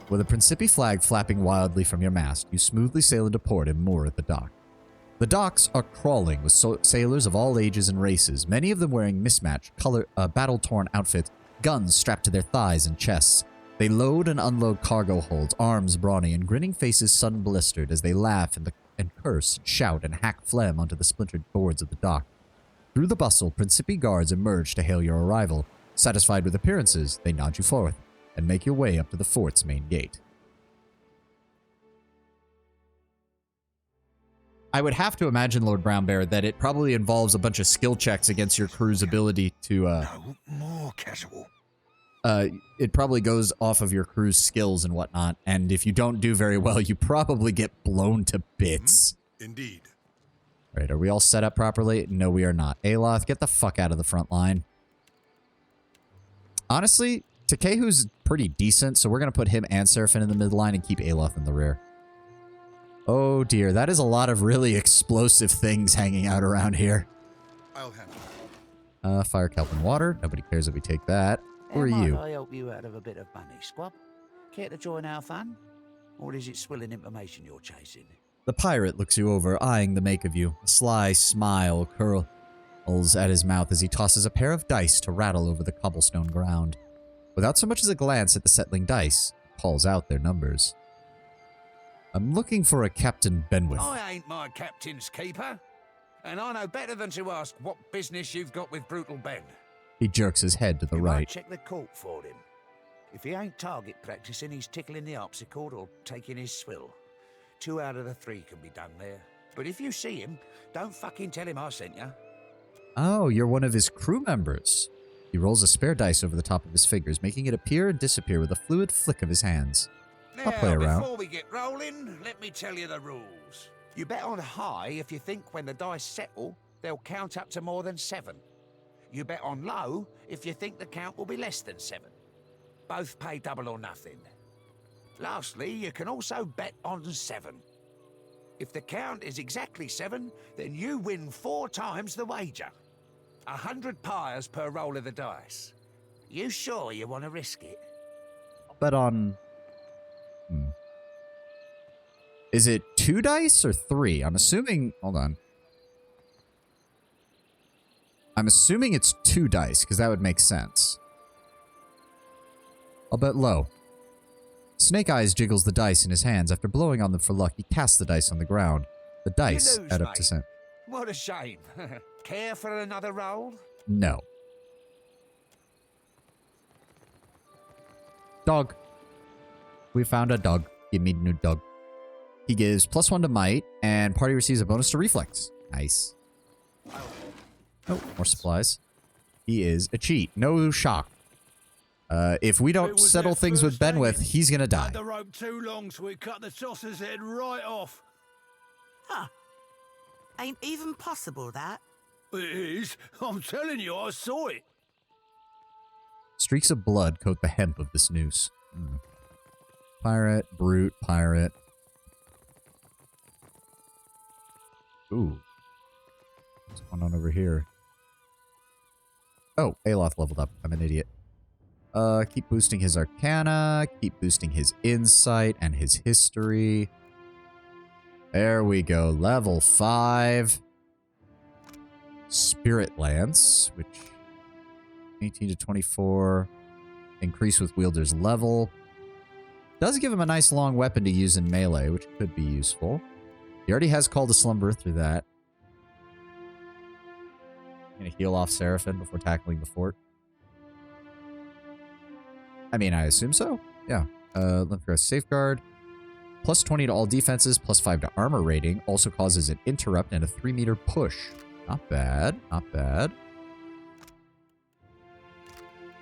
With a Principi flag flapping wildly from your mast, you smoothly sail into port and moor at the dock. The docks are crawling with sailors of all ages and races, many of them wearing mismatched, battle-torn outfits, guns strapped to their thighs and chests. They load and unload cargo holds, arms brawny and grinning faces sun-blistered as they laugh and curse, shout, and hack phlegm onto the splintered boards of the dock. Through the bustle, Principi guards emerge to hail your arrival. Satisfied with appearances, they nod you forth and make your way up to the fort's main gate. I would have to imagine, Lord Brownbear, that it probably involves a bunch of skill checks against your crew's ability to, No, more casual. It probably goes off of your crew's skills and whatnot, and if you don't do very well, you probably get blown to bits. Indeed. Right, are we all set up properly? No, we are not. Aloth, get the fuck out of the front line. Honestly, Takehu's pretty decent, so we're going to put him and Seraphin in the midline and keep Aloth in the rear. Oh dear, that is a lot of really explosive things hanging out around here. I'll handle it. Fire, kelp, and water. Nobody cares if we take that. Who are you? I help you out of a bit of money, squab? Care to join our fun? Or is it swilling information you're chasing? The pirate looks you over, eyeing the make of you. A sly smile curls at his mouth as he tosses a pair of dice to rattle over the cobblestone ground. Without so much as a glance at the settling dice, he calls out their numbers. I'm looking for a Captain Benwith. I ain't my captain's keeper. And I know better than to ask what business you've got with Brutal Ben. He jerks his head to the You right. might check the court for him. If he ain't target practicing, he's tickling the harpsichord or taking his swill. 2 out of the 3 can be done there. But if you see him, don't fucking tell him I sent you. Oh, you're one of his crew members. He rolls a spare dice over the top of his fingers, making it appear and disappear with a fluid flick of his hands. I'll play around. Before we get rolling, let me tell you the rules. You bet on high if you think when the dice settle, they'll count up to more than 7. You bet on low if you think the count will be less than 7. Both pay double or nothing. Lastly, you can also bet on 7. If the count is exactly 7, then you win 4 times the wager. 100 pyres per roll of the dice. You sure you want to risk it? I'll bet on... Is it 2 dice or 3? I'm assuming... Hold on. I'm assuming it's 2 dice, because that would make sense. I'll bet low. Snake Eyes jiggles the dice in his hands. After blowing on them for luck, he casts the dice on the ground. The dice You lose, add up to mate. 7. What a shame. Care for another roll? No. Dog. We found a dog. Give me a new dog. He gives +1 to might, and party receives a bonus to reflex. Nice. Oh, more supplies. He is a cheat. No shock. If we don't settle things with Benwith, he's gonna die. The rope too long, so we cut the tosser's head right off. Huh. Ain't even possible, that. It is. I'm telling you, I saw it. Streaks of blood coat the hemp of this noose. Pirate, brute, pirate. Ooh. What's going on over here? Oh, Aloth leveled up. I'm an idiot. Keep boosting his arcana. Keep boosting his insight and his history. There we go. Level 5. Spirit Lance, which 18 to 24. Increase with wielder's level. Does give him a nice long weapon to use in melee, which could be useful. He already has Call to Slumber through that. Gonna heal off Seraphim before tackling the fort. I mean, I assume so. Yeah. Limp Growth Safeguard. +20 to all defenses, +5 to armor rating. Also causes an interrupt and a 3-meter push. Not bad. Not bad.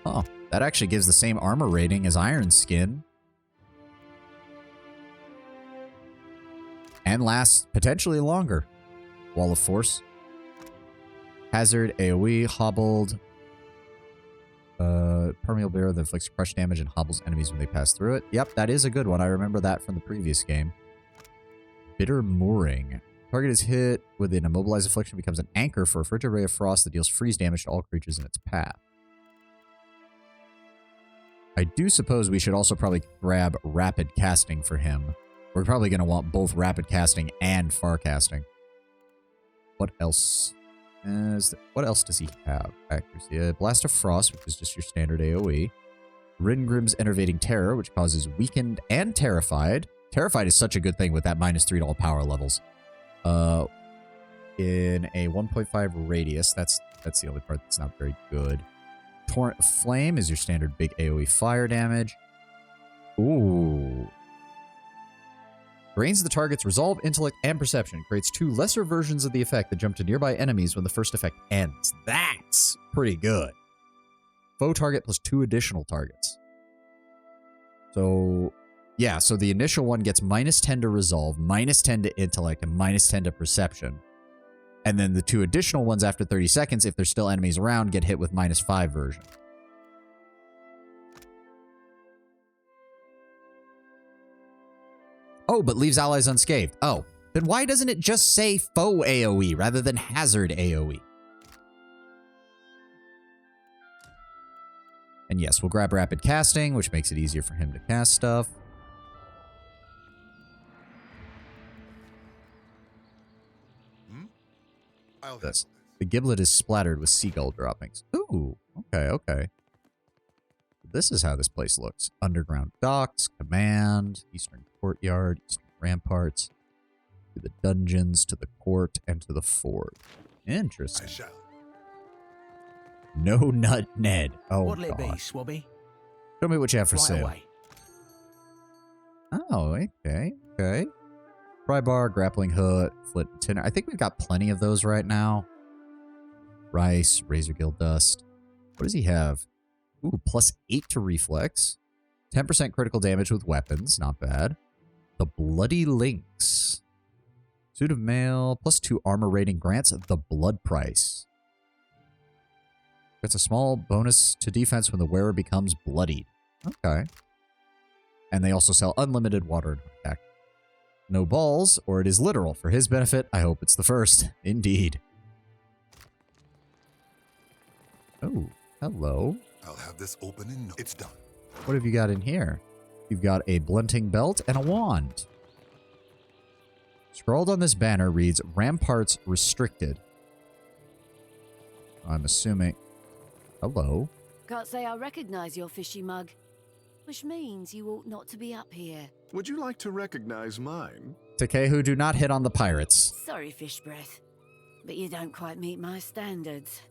Oh, that actually gives the same armor rating as Iron Skin. And lasts potentially longer. Wall of Force. Hazard, AoE, hobbled. Permeable barrier that inflicts crush damage and hobbles enemies when they pass through it. Yep, that is a good one. I remember that from the previous game. Bitter Mooring. Target is hit with an immobilized affliction, becomes an anchor for a frigid ray of frost that deals freeze damage to all creatures in its path. I do suppose we should also probably grab rapid casting for him. We're probably going to want both rapid casting and far casting. What else? What else does he have? Accuracy. Blast of Frost, which is just your standard AoE. Ringrim's Enervating Terror, which causes Weakened and Terrified. Terrified is such a good thing with that -3 to all power levels. In a 1.5 radius. That's the only part that's not very good. Torrent of Flame is your standard big AoE fire damage. Ooh. Drains the target's resolve, intellect, and perception. Creates 2 lesser versions of the effect that jump to nearby enemies when the first effect ends. That's pretty good. Foe target plus 2 additional targets. So, yeah, so the initial one gets -10 to resolve, -10 to intellect, and -10 to perception. And then the 2 additional ones after 30 seconds, if there's still enemies around, get hit with -5 version. Oh, but leaves allies unscathed. Oh, then why doesn't it just say foe AoE rather than hazard AoE? And yes, we'll grab rapid casting, which makes it easier for him to cast stuff. This. The giblet is splattered with seagull droppings. Ooh, okay, okay. This is how this place looks. Underground docks, command, eastern courtyard, eastern ramparts, to the dungeons, to the court, and to the fort. Interesting. No Nut Ned. Oh, What'll it be, God. Swabby? Show me what you have for Right sale. away. Oh, okay, okay. Pry bar, grappling hook, flint and tinner. I think we've got plenty of those right now. Rice, razor gill dust. What does he have? Ooh, +8 to reflex. 10% critical damage with weapons. Not bad. The Bloody Lynx. Suit of mail. +2 armor rating grants the blood price. Gets a small bonus to defense when the wearer becomes bloodied. Okay. And they also sell unlimited water and attack. No balls, or it is literal. For his benefit, I hope it's the first. Indeed. Oh, hello. I'll have this open and it's done. What have you got in here? You've got a blunting belt and a wand. Scrawled on this banner reads, Ramparts Restricted. I'm assuming... Hello? Can't say I recognize your fishy mug, which means you ought not to be up here. Would you like to recognize mine? Takehu, do not hit on the pirates. Sorry, fish breath, but you don't quite meet my standards.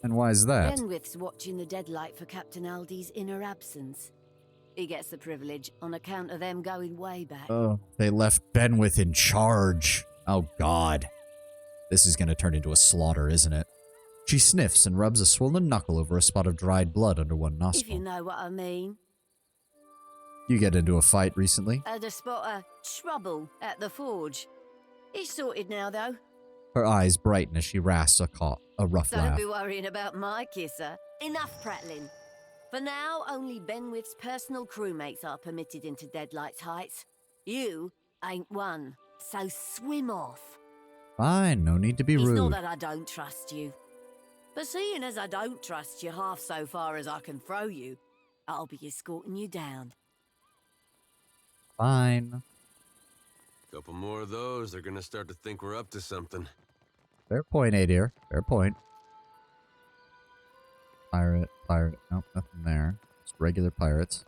And why is that? Benwith's watching the deadlight for Captain Aldi's inner absence. He gets the privilege on account of them going way back. Oh, they left Benwith in charge. Oh, God. This is going to turn into a slaughter, isn't it? She sniffs and rubs a swollen knuckle over a spot of dried blood under one If nostril. you know what I mean. You get into a fight recently? Had a spot of trouble at the forge. It's sorted now, though. Her eyes brighten as she rasps a rough Don't laugh. be worrying about my kisser. Enough prattling. For now, only Benwith's personal crewmates are permitted into Deadlight's Heights. You ain't one, so swim off. Fine, no need to be It's rude. not that I don't trust you. But seeing as I don't trust you half so far as I can throw you, I'll be escorting you down. Fine. Couple more of those, they're gonna start to think we're up to something. Fair point, Adir. Fair point. Pirate. Nope, nothing there. Just regular pirates.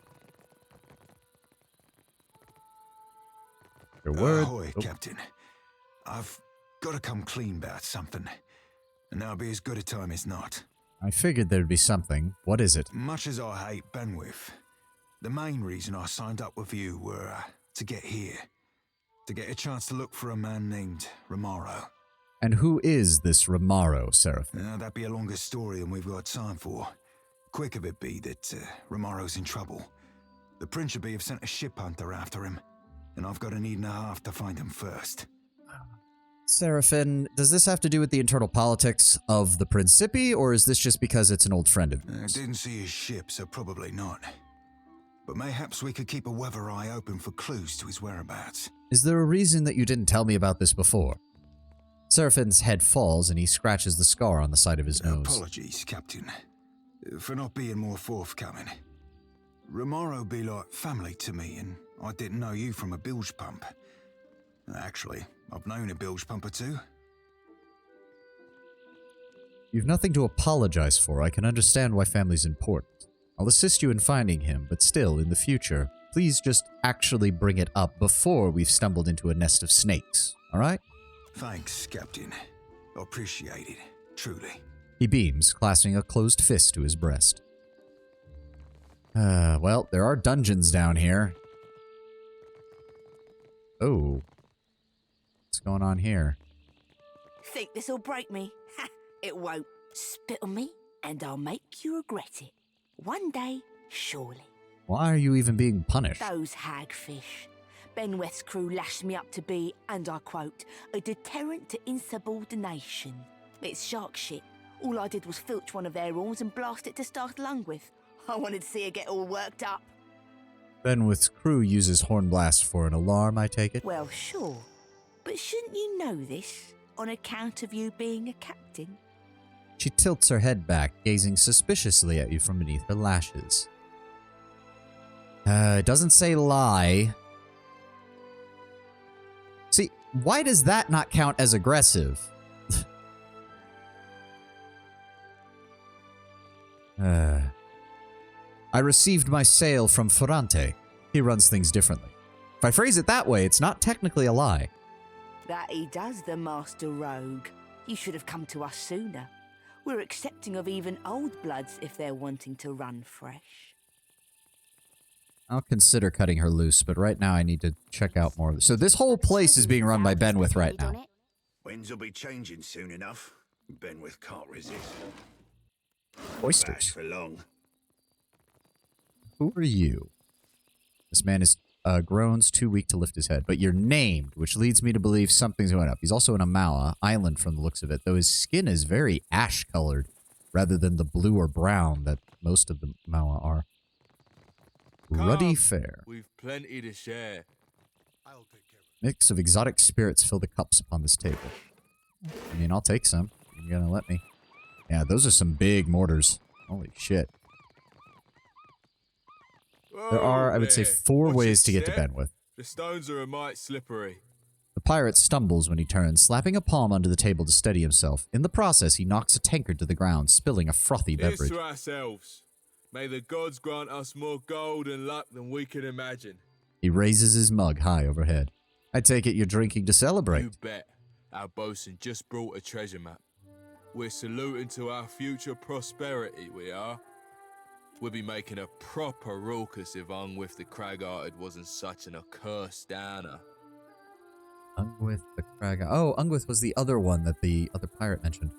Your word. Ahoy, Captain. I've got to come clean about something. And that'll be as good a time as not. I figured there'd be something. What is it? Much as I hate Benwith, the main reason I signed up with you were to get here. To get a chance to look for a man named Romaro. And who is this Romaro, Seraph? That'd be a longer story than we've got time for. Quick of it be that Romaro's in trouble. The Principe have sent a ship hunter after him, and I've got a need and a half to find him first. Seraphin, does this have to do with the internal politics of the Principi, or is this just because it's an old friend of I yours? didn't see his ship, so probably not. But mayhaps we could keep a weather eye open for clues to his whereabouts. Is there a reason that you didn't tell me about this before? Seraphin's head falls and he scratches the scar on the side of his nose. Apologies, Captain, for not being more forthcoming. Romaro be like family to me, and I didn't know you from a bilge pump. Actually, I've known a bilge pump or two. You've nothing to apologize for. I can understand why family's important. I'll assist you in finding him, but still, in the future, please just actually bring it up before we've stumbled into a nest of snakes, alright? Thanks, Captain. Appreciate it, truly. He beams, clasping a closed fist to his breast. Well, there are dungeons down here. Oh. What's going on here? Think this'll break me? Ha! It won't. Spit on me, and I'll make you regret it. One day, surely. Why are you even being punished? Those hagfish. Benweth's crew lashed me up to be, and I quote, a deterrent to insubordination. It's shark shit. All I did was filch one of their horns and blast it to start along with. I wanted to see her get all worked up. Benwith's crew uses horn blasts for an alarm, I take it? Well, sure. But shouldn't you know this, on account of you being a captain? She tilts her head back, gazing suspiciously at you from beneath her lashes. It doesn't say lie. See, why does that not count as aggressive? I received my sail from Ferrante. He runs things differently. If I phrase it that way, it's not technically a lie. That he does, the master rogue. You should have come to us sooner. We're accepting of even old bloods if they're wanting to run fresh. I'll consider cutting her loose, but right now I need to check out more. So this whole place is being run by Benwith right now. Winds will be changing soon enough. Benwith can't resist. Oysters. Bash for long. Who are you? This man is groans, too weak to lift his head, but you're named, which leads me to believe something's going up. He's also in a Maua island from the looks of it, though his skin is very ash-colored rather than the blue or brown that most of the Maua are. Ruddy fair. We've plenty to share. Mix of exotic spirits fill the cups upon this table. I mean, I'll take some. You're gonna let me. Yeah, those are some big mortars. Holy shit. There are, I would say, 4 ways to get to Benwith. The stones are a mite slippery. The pirate stumbles when he turns, slapping a palm under the table to steady himself. In the process, he knocks a tankard to the ground, spilling a frothy Here's beverage. to ourselves. May the gods grant us more gold and luck than we can imagine. He raises his mug high overhead. I take it you're drinking to celebrate. You bet. Our bosun just brought a treasure map. We're saluting to our future prosperity, we are. We'd be making a proper raucous if Ungwith the Crag-Hearted wasn't such an accursed downer. Ungwith the Crag... Oh, Ungwith was the other one that the other pirate mentioned.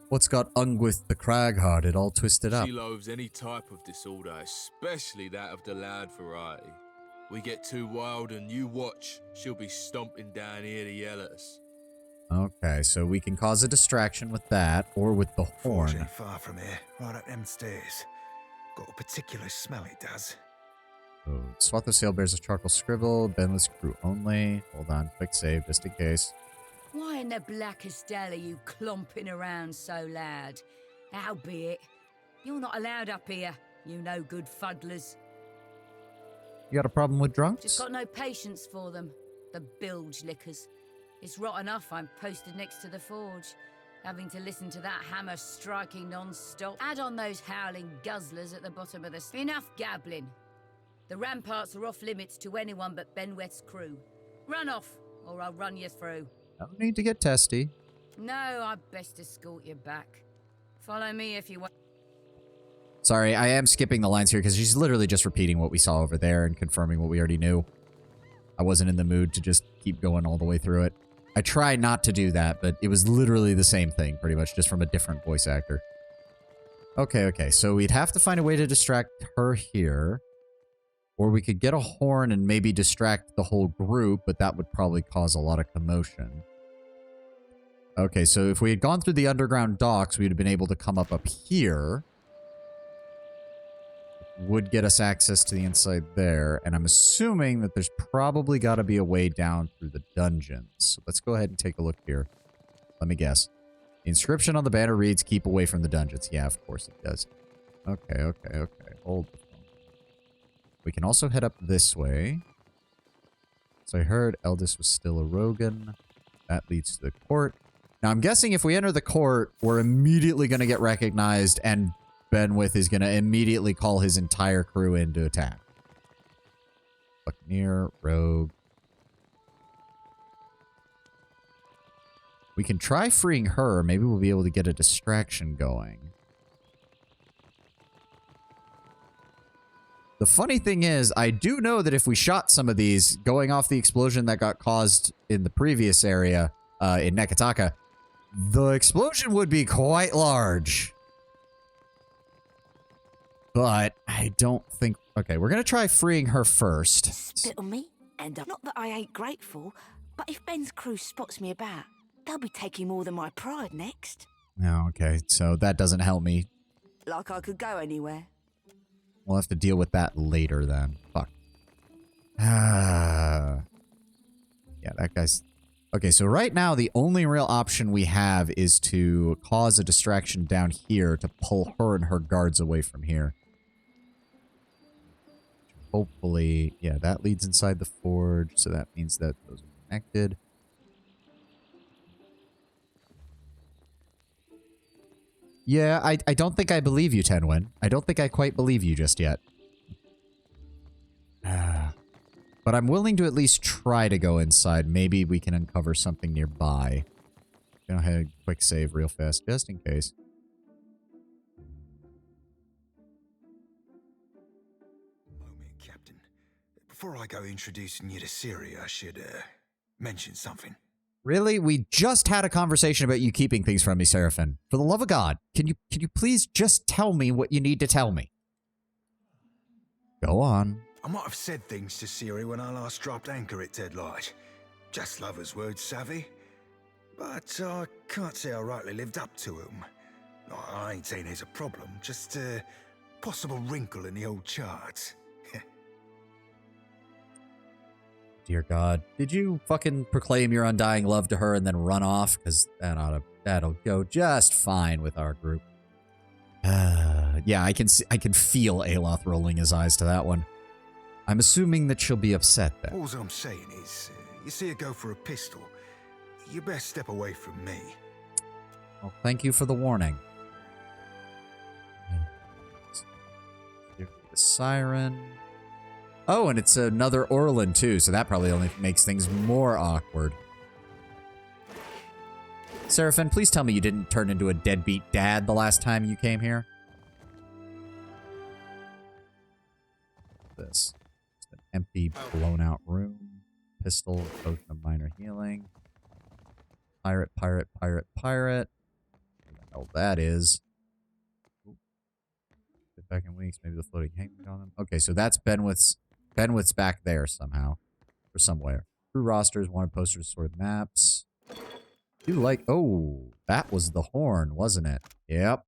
What's got Ungwith the Crag-Hearted all twisted up? She loathes any type of disorder, especially that of the loud variety. We get too wild and you watch, she'll be stomping down here to yell at us. Okay, so we can cause a distraction with that, or with the horn. Forge ain't far from here, right up them stairs. Got a particular smell it does. Oh, Swatho Sail bears a charcoal scribble, Benless crew only. Hold on, quick save just in case. Why in the blackest hell are you clomping around so loud? Howbeit, you're not allowed up here, you no good fuddlers. You got a problem with drunks? Just got no patience for them, the bilge lickers. It's rot enough I'm posted next to the forge, having to listen to that hammer striking non-stop. Add on those howling guzzlers at the bottom of the... Enough gabbling. The ramparts are off limits to anyone but Benweth's crew. Run off, or I'll run you through. No need to get testy. No, I'd best escort you back. Follow me if you want. Sorry, I am skipping the lines here because she's literally just repeating what we saw over there and confirming what we already knew. I wasn't in the mood to just keep going all the way through it. I try not to do that, but it was literally the same thing, pretty much, just from a different voice actor. Okay, so we'd have to find a way to distract her here. Or we could get a horn and maybe distract the whole group, but that would probably cause a lot of commotion. Okay, so if we had gone through the underground docks, we'd have been able to come up here. Would get us access to the inside there, and I'm assuming that there's probably got to be a way down through the dungeons. So let's go ahead and take a look here. Let me guess. The inscription on the banner reads, "Keep away from the dungeons." Yeah, of course it does. Okay. Hold the phone. We can also head up this way. So I heard Eldest was still a Rogan. That leads to the court. Now I'm guessing if we enter the court, we're immediately going to get recognized, and Benwith is going to immediately call his entire crew in to attack. Buccaneer, Rogue. We can try freeing her. Maybe we'll be able to get a distraction going. The funny thing is, I do know that if we shot some of these, going off the explosion that got caused in the previous area, in Nekataka, the explosion would be quite large. But I don't think... Okay, we're going to try freeing her first. Spit on me, and not that I ain't grateful, but if Ben's crew spots me about, they'll be taking more than my pride next. Oh, okay, so that doesn't help me. Like I could go anywhere. We'll have to deal with that later then. Fuck. Yeah, that guy's... Okay, so right now the only real option we have is to cause a distraction down here to pull her and her guards away from here. Hopefully, yeah, that leads inside the forge, so that means that those are connected. Yeah, I don't think I believe you, Tenwin. I don't think I quite believe you just yet. But I'm willing to at least try to go inside. Maybe we can uncover something nearby. Go ahead, quick save real fast, just in case. Moment, Captain. Before I go introducing you to Siri, I should, mention something. Really? We just had a conversation about you keeping things from me, Seraphin. For the love of God, can you please just tell me what you need to tell me? Go on. I might have said things to Siri when I last dropped anchor at Deadlight. Just lovers' words, savvy. But I can't say I rightly lived up to them. I ain't saying there's a problem, just a possible wrinkle in the old charts. Dear God. Did you fucking proclaim your undying love to her and then run off? Because that'll go just fine with our group. Yeah, I can feel Aloth rolling his eyes to that one. I'm assuming that she'll be upset then. All I'm saying is, you see her go for a pistol, you best step away from me. Well, thank you for the warning. The siren. Oh, and it's another Orlin too, so that probably only makes things more awkward. Seraphine, please tell me you didn't turn into a deadbeat dad the last time you came here. This. It's an empty, blown out room. Pistol, potion of minor healing. Pirate, pirate, pirate, pirate. What the hell that is. Get back in weeks, maybe the floating hangman on them. Okay, so that's Benwith's back there somehow. Or somewhere. Crew rosters, wanted posters, sword maps. You like, oh, that was the horn, wasn't it? Yep.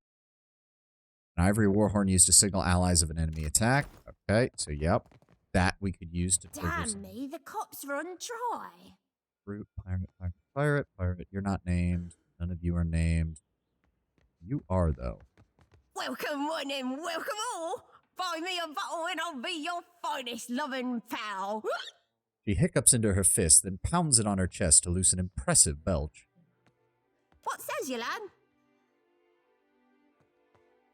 An ivory warhorn used to signal allies of an enemy attack. Okay, so yep. That we could use to trigger Damn me, the cops run dry. Brute, pirate, pirate, pirate, pirate. You're not named. None of you are named. You are, though. Welcome one and welcome all. Buy me a bottle and I'll be your finest loving pal. She hiccups into her fist, then pounds it on her chest to loose an impressive belch. What says you, lad?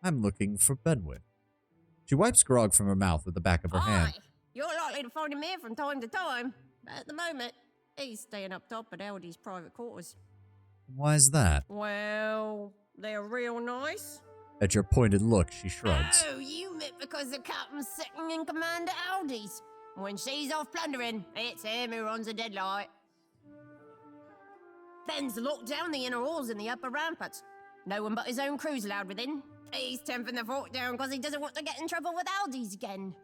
I'm looking for Benwith. She wipes grog from her mouth with the back of her hand. You're likely to find him here from time to time. But at the moment, he's staying up top at Aldi's private quarters. Why is that? Well, they're real nice. At your pointed look, she shrugs. Oh, you meant because the captain's second in command at Aldi's. When she's off plundering, it's him who runs the deadlight. Ben's locked down the inner halls and the upper ramparts. No one but his own crew's allowed within. He's temping the fort down because he doesn't want to get in trouble with Aldi's again.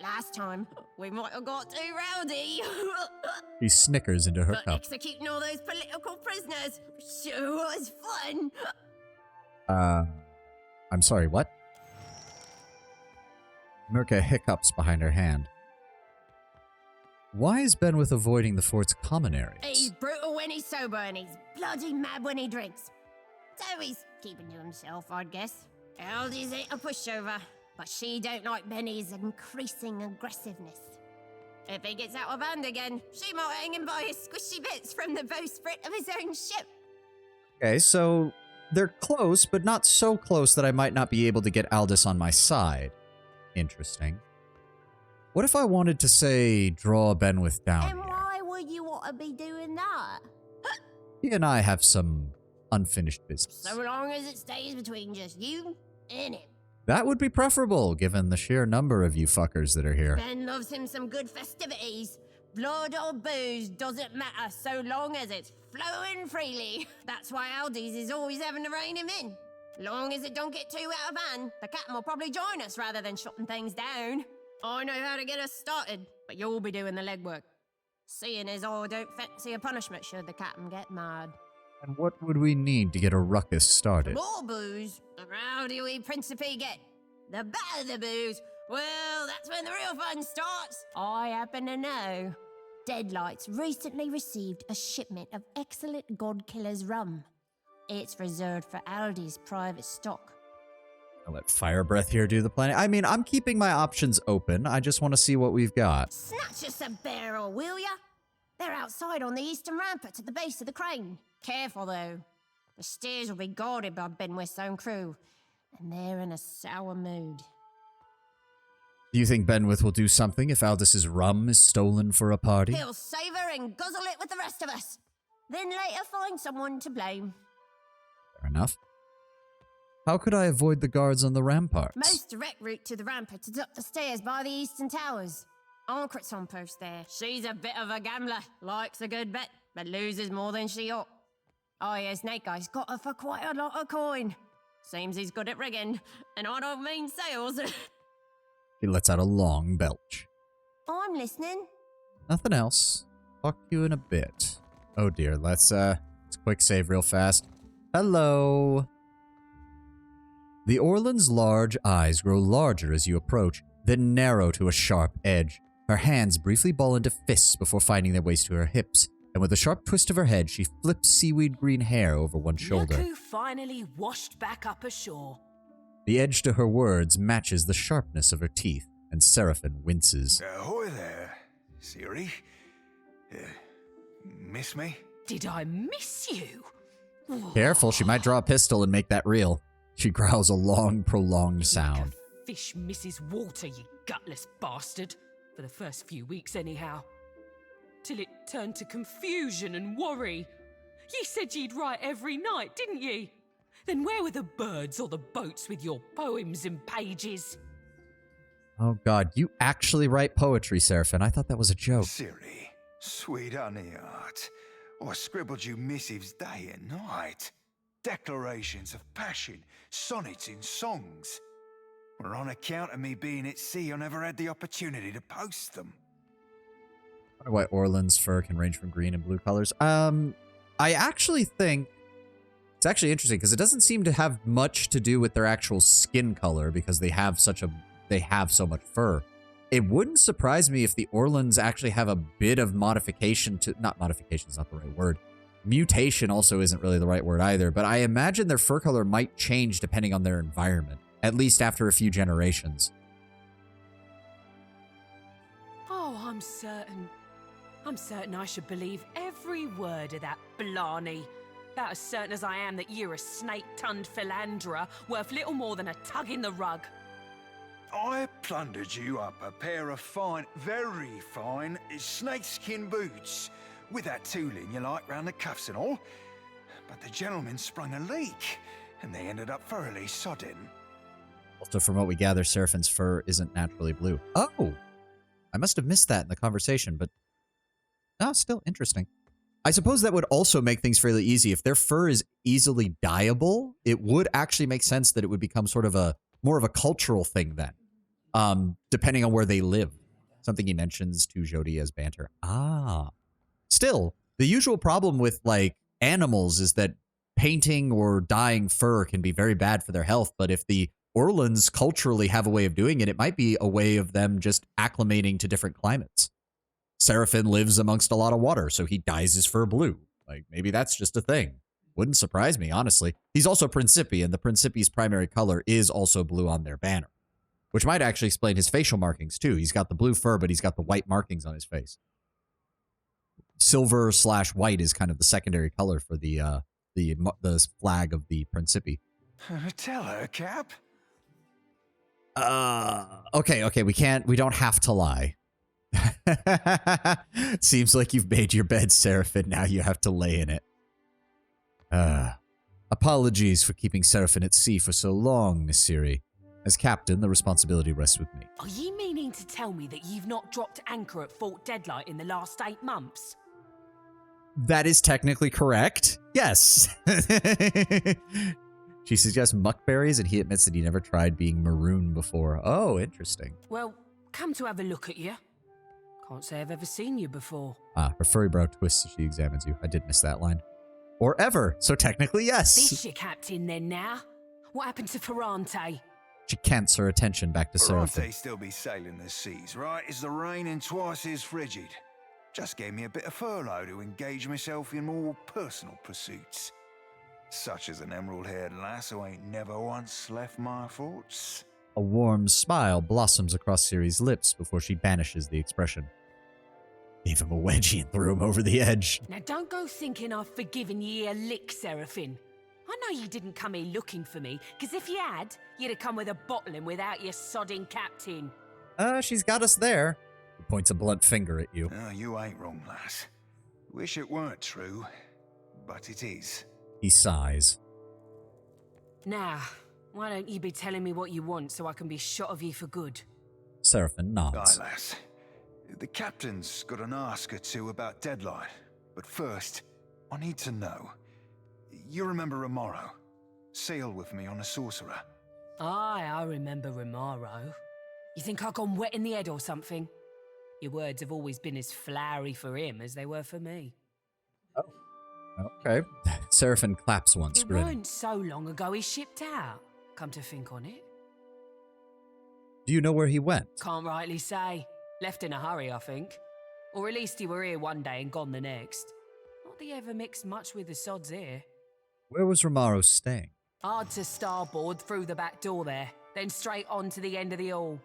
Last time, we might have got too rowdy. She snickers into her But cup. executing all those political prisoners sure was fun. I'm sorry, what? Mirka hiccups behind her hand. Why is Benwith avoiding the fort's common areas? He's brutal when he's sober and he's bloody mad when he drinks. So he's keeping to himself, I'd guess. Aldi's ain't a pushover, but she don't like Benny's increasing aggressiveness. If he gets out of hand again, she might hang him by his squishy bits from the bowsprit of his own ship. Okay, so they're close, but not so close that I might not be able to get Aldous on my side. Interesting. What if I wanted to, say, draw Benwith down And why would you want to be doing that? He and I have some unfinished business. So long as it stays between just you and him. That would be preferable, given the sheer number of you fuckers that are here. Ben loves him some good festivities. Blood or booze doesn't matter so long as it's flowing freely. That's why Aldi's is always having to rein him in. Long as it don't get too out of hand, the captain will probably join us rather than shutting things down. I know how to get us started, but you'll be doing the legwork. Seeing as I don't fancy a punishment should the captain get mad. And what would we need to get a ruckus started? More booze, the rowdy we Principe get. The better the booze, well, that's when the real fun starts. I happen to know. Deadlights recently received a shipment of excellent Godkiller's rum. It's reserved for Aldi's private stock. I'll let Fire Breath here do the planning. I mean, I'm keeping my options open. I just want to see what we've got. Snatch us a barrel, will ya? They're outside on the eastern rampart at the base of the crane. Careful, though. The stairs will be guarded by Benwith's own crew, and they're in a sour mood. Do you think Benwith will do something if Aldis's rum is stolen for a party? He'll savor and guzzle it with the rest of us. Then later find someone to blame. Fair enough. How could I avoid the guards on the ramparts? Most direct route to the rampart is up the stairs by the eastern towers. Ancret's on post there. She's a bit of a gambler, likes a good bet, but loses more than she ought. Oh yeah, Snake Eyes got her for quite a lot of coin. Seems he's good at rigging, and I don't mean sales. He lets out a long belch. I'm listening. Nothing else. Talk to you in a bit. Oh dear, let's quick save real fast. Hello. The Orlan's large eyes grow larger as you approach, then narrow to a sharp edge. Her hands briefly ball into fists before finding their ways to her hips, and with a sharp twist of her head, she flips seaweed green hair over one shoulder. Look who finally washed back up ashore. The edge to her words matches the sharpness of her teeth, and Seraphine winces. Ahoy there, Siri. Miss me? Did I miss you? Careful, she might draw a pistol and make that real. She growls a long, prolonged sound. Fish misses water, you gutless bastard. For the first few weeks, anyhow. Till it turned to confusion and worry. Ye said ye'd write every night, didn't ye? Then where were the birds or the boats with your poems and pages? Oh god, you actually write poetry, Seraphim. I thought that was a joke. Silly, sweet honey heart. I scribbled you missives day and night. Declarations of passion, sonnets in songs. Well, on account of me being at sea, I never had the opportunity to post them. I wonder why Orland's fur can range from green and blue colors. I actually think it's actually interesting because it doesn't seem to have much to do with their actual skin color because they have so much fur. It wouldn't surprise me if the Orlands actually have a bit of modification to, not modification is not the right word. Mutation also isn't really the right word either, but I imagine their fur color might change depending on their environment, at least after a few generations. Oh, I'm certain I should believe every word of that blarney. About as certain as I am that you're a snake-tongued philanderer worth little more than a tug in the rug. I plundered you up a pair of fine, very fine, snakeskin boots with that tooling you like round the cuffs and all. But the gentleman sprung a leak, and they ended up thoroughly sodden. Also, from what we gather, Seraphim's fur isn't naturally blue. Oh! I must have missed that in the conversation, but... Oh, still interesting. I suppose that would also make things fairly easy. If their fur is easily dyeable, it would actually make sense that it would become sort of a more of a cultural thing then, depending on where they live. Something he mentions to Jody as banter. Ah. Still, the usual problem with, like, animals is that painting or dyeing fur can be very bad for their health, but if the Orlands culturally have a way of doing it, it might be a way of them just acclimating to different climates. Seraphim lives amongst a lot of water, so he dyes his fur blue. Like, maybe that's just a thing. Wouldn't surprise me, honestly. He's also Principi, and the Principi's primary color is also blue on their banner, which might actually explain his facial markings, too. He's got the blue fur, but he's got the white markings on his face. Silver/white is kind of the secondary color for the flag of the Principi. Tell her, Cap. Okay, we don't have to lie. Seems like you've made your bed, Seraphim. Now you have to lay in it. Apologies for keeping Seraphim at sea for so long, Miss Siri. As captain, the responsibility rests with me. Are you meaning to tell me that you've not dropped anchor at Fort Deadlight in the last 8 months? That is technically correct. Yes. She suggests muckberries, and he admits that he never tried being maroon before. Oh, interesting. Well, come to have a look at you. Can't say I've ever seen you before. Her furry brow twists as she examines you. I did miss that line. Or ever, so technically yes. This your captain then now? What happened to Ferrante? She cants her attention back to Seraphim. Ferrante still be sailing the seas, right? Is the rain and twice as frigid. Just gave me a bit of furlough to engage myself in more personal pursuits. Such as an emerald-haired lass who ain't never once left my thoughts. A warm smile blossoms across Siri's lips before she banishes the expression. Gave him a wedgie and threw him over the edge. Now don't go thinking I've forgiven ye a lick, Seraphim. I know you didn't come here looking for me, because if you had, you'd have come with a bottling without your sodding captain. She's got us there. He points a blunt finger at you. Oh, you ain't wrong, lass. Wish it weren't true, but it is. He sighs. Now, why don't you be telling me what you want so I can be shot of you for good? Seraphim nods. Aye, lass. The captain's got an ask or two about Deadlight, but first, I need to know. You remember Romaro? Sailed with me on a sorcerer. Aye, I remember Romaro. You think I've gone wet in the head or something? Your words have always been as flowery for him as they were for me. Okay. Seraphim claps once, It grinning. weren't so long ago he shipped out, come to think on it. Do you know where he went? Can't rightly say. Left in a hurry, I think. Or at least he were here one day and gone the next. Not that he ever mixed much with the sods here. Where was Romaro staying? Hard to starboard through the back door there, then straight on to the end of the hall.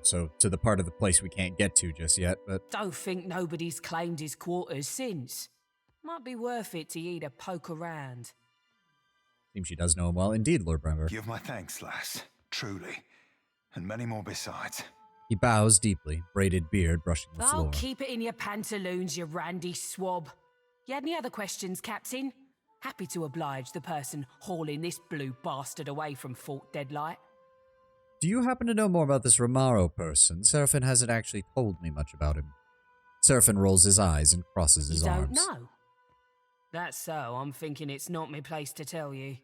So to the part of the place we can't get to just yet, but... Don't think nobody's claimed his quarters since. Might be worth it to you to poke around. Seems she does know him well. Indeed, Lord Bramber. Give my thanks, lass. Truly. And many more besides. He bows deeply, braided beard brushing the floor. Keep it in your pantaloons, you randy swab. You had any other questions, Captain? Happy to oblige the person hauling this blue bastard away from Fort Deadlight. Do you happen to know more about this Romaro person? Seraphin hasn't actually told me much about him. Seraphin rolls his eyes and crosses his arms. You don't know? That's so. I'm thinking it's not my place to tell you.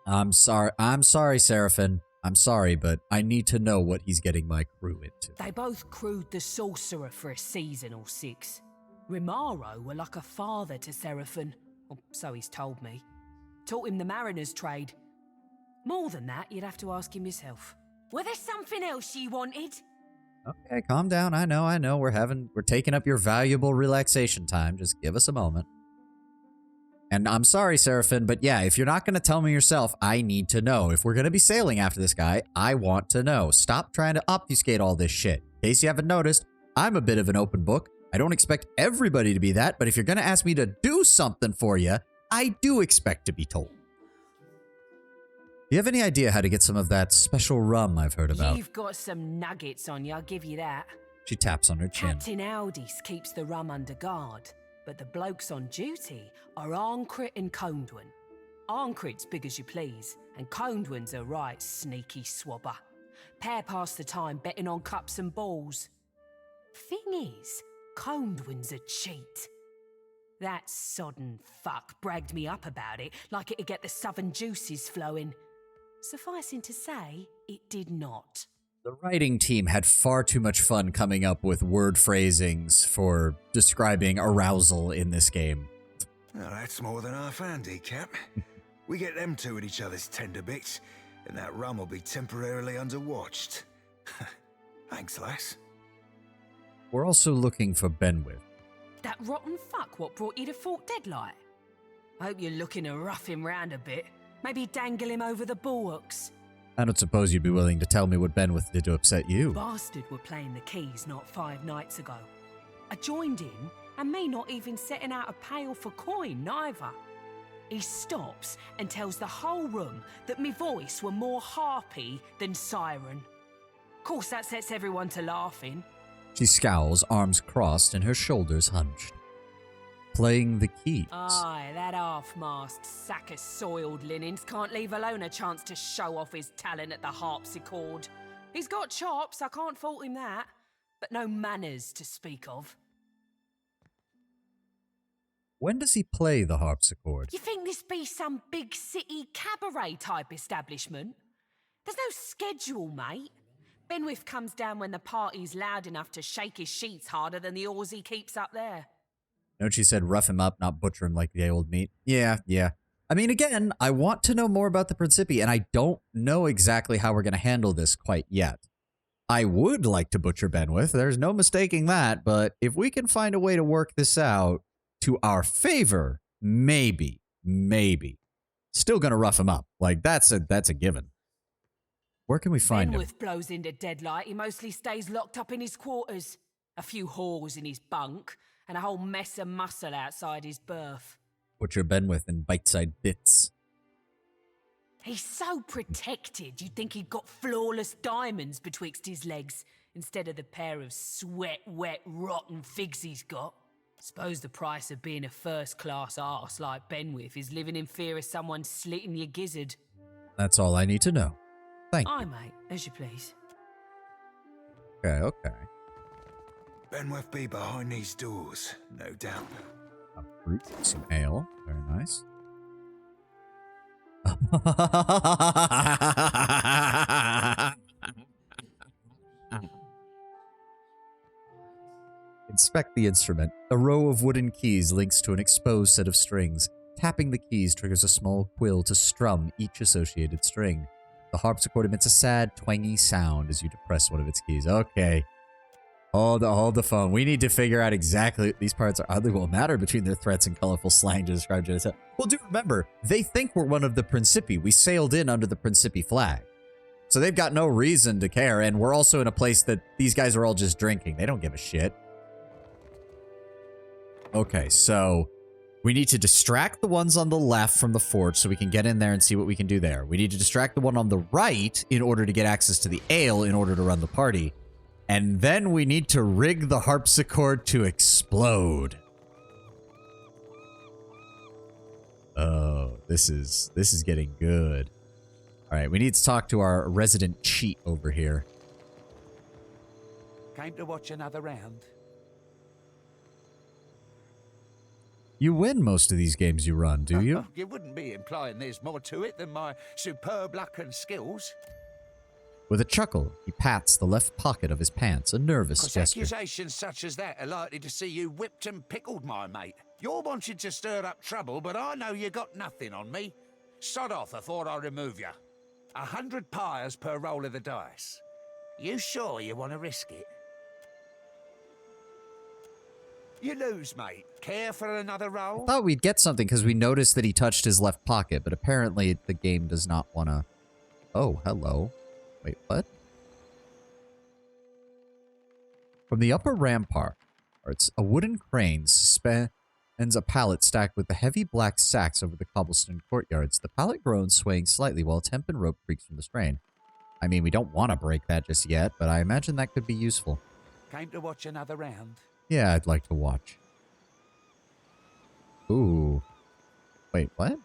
I'm sorry, Seraphin. I'm sorry, but I need to know what he's getting my crew into. They both crewed the Sorcerer for a season or 6. Romaro were like a father to Seraphin, or so he's told me. Taught him the mariner's trade. More than that, you'd have to ask him yourself. Were there something else you wanted? Okay, calm down. I know. We're taking up your valuable relaxation time. Just give us a moment. And I'm sorry, Seraphin, but yeah, if you're not going to tell me yourself, I need to know. If we're going to be sailing after this guy, I want to know. Stop trying to obfuscate all this shit. In case you haven't noticed, I'm a bit of an open book. I don't expect everybody to be that, but if you're going to ask me to do something for you, I do expect to be told. Do you have any idea how to get some of that special rum I've heard about? You've got some nuggets on you, I'll give you that. She taps on her chin. Captain Aldis keeps the rum under guard, but the blokes on duty are Arncrit and Condwen. Arncrit's big as you please, and Condwen's a right sneaky swabber. Pair pass the time betting on cups and balls. Thing is, Condwen's a cheat. That sodden fuck bragged me up about it like it'd get the southern juices flowing. Sufficing to say, it did not. The writing team had far too much fun coming up with word phrasings for describing arousal in this game. Well, that's more than half handy, Cap. We get them two at each other's tender bits, and that rum will be temporarily underwatched. Thanks, lass. We're also looking for Benwith. That rotten fuck what brought you to Fort Deadlight? I hope you're looking to rough him round a bit. Maybe dangle him over the bulwarks. I don't suppose you'd be willing to tell me what Benwith did to upset you. Bastard were playing the keys not 5 nights ago. I joined in, and me not even setting out a pail for coin, neither. He stops and tells the whole room that me voice were more harpy than siren. Course that sets everyone to laughing. She scowls, arms crossed and her shoulders hunched. Playing the keys. Aye, that half-mast sack of soiled linens can't leave alone a chance to show off his talent at the harpsichord. He's got chops, I can't fault him that, but no manners to speak of. When does he play the harpsichord? You think this be some big city cabaret type establishment? There's no schedule, mate. Benwith comes down when the party's loud enough to shake his sheets harder than the oars he keeps up there. Note she said rough him up, not butcher him like the old meat. Yeah. I mean, again, I want to know more about the Principi, and I don't know exactly how we're going to handle this quite yet. I would like to butcher Benwith, there's no mistaking that, but if we can find a way to work this out to our favor, maybe. Still going to rough him up. Like, that's a given. Where can we find him? Benwith blows into Deadlight, he mostly stays locked up in his quarters. A few whores in his bunk, and a whole mess of muscle outside his berth. Butcher Benwith in bite-sized bits. He's so protected, you'd think he'd got flawless diamonds betwixt his legs, instead of the pair of sweat-wet, rotten figs he's got. Suppose the price of being a first-class arse like Benwith is living in fear of someone slitting your gizzard. That's all I need to know. Thank you. Aye, mate, as you please. Okay. Benwith be behind these doors, no doubt. A fruit, some ale, very nice. Inspect the instrument. A row of wooden keys links to an exposed set of strings. Tapping the keys triggers a small quill to strum each associated string. The harpsichord emits a sad, twangy sound as you depress one of its keys. Okay. Hold the phone. We need to figure out exactly these parts are oddly will matter between their threats and colorful slang to describe genocide. Well, do remember, they think we're one of the Principi. We sailed in under the Principi flag. So they've got no reason to care, and we're also in a place that these guys are all just drinking. They don't give a shit. Okay, so we need to distract the ones on the left from the forge so we can get in there and see what we can do there. We need to distract the one on the right in order to get access to the ale in order to run the party. And then we need to rig the harpsichord to explode. Oh, this is getting good. All right, we need to talk to our resident cheat over here. Came to watch another round. You win most of these games you run, do you? You wouldn't be implying there's more to it than my superb luck and skills. With a chuckle, he pats the left pocket of his pants, a nervous gesture. Accusations such as that are likely to see you whipped and pickled, my mate. You're wanting to stir up trouble, but I know you got nothing on me. Sod off before I remove you. 100 pyres per roll of the dice. You sure you want to risk it? You lose, mate. Care for another roll? I thought we'd get something because we noticed that he touched his left pocket, but apparently the game does not want to... Oh, hello. Wait, what? From the upper rampart, a wooden crane suspends a pallet stacked with the heavy black sacks over the cobblestone courtyards. The pallet groans, swaying slightly while a hempen rope creaks from the strain. I mean, we don't want to break that just yet, but I imagine that could be useful. Came to watch another round? Yeah, I'd like to watch. Ooh. Wait, what?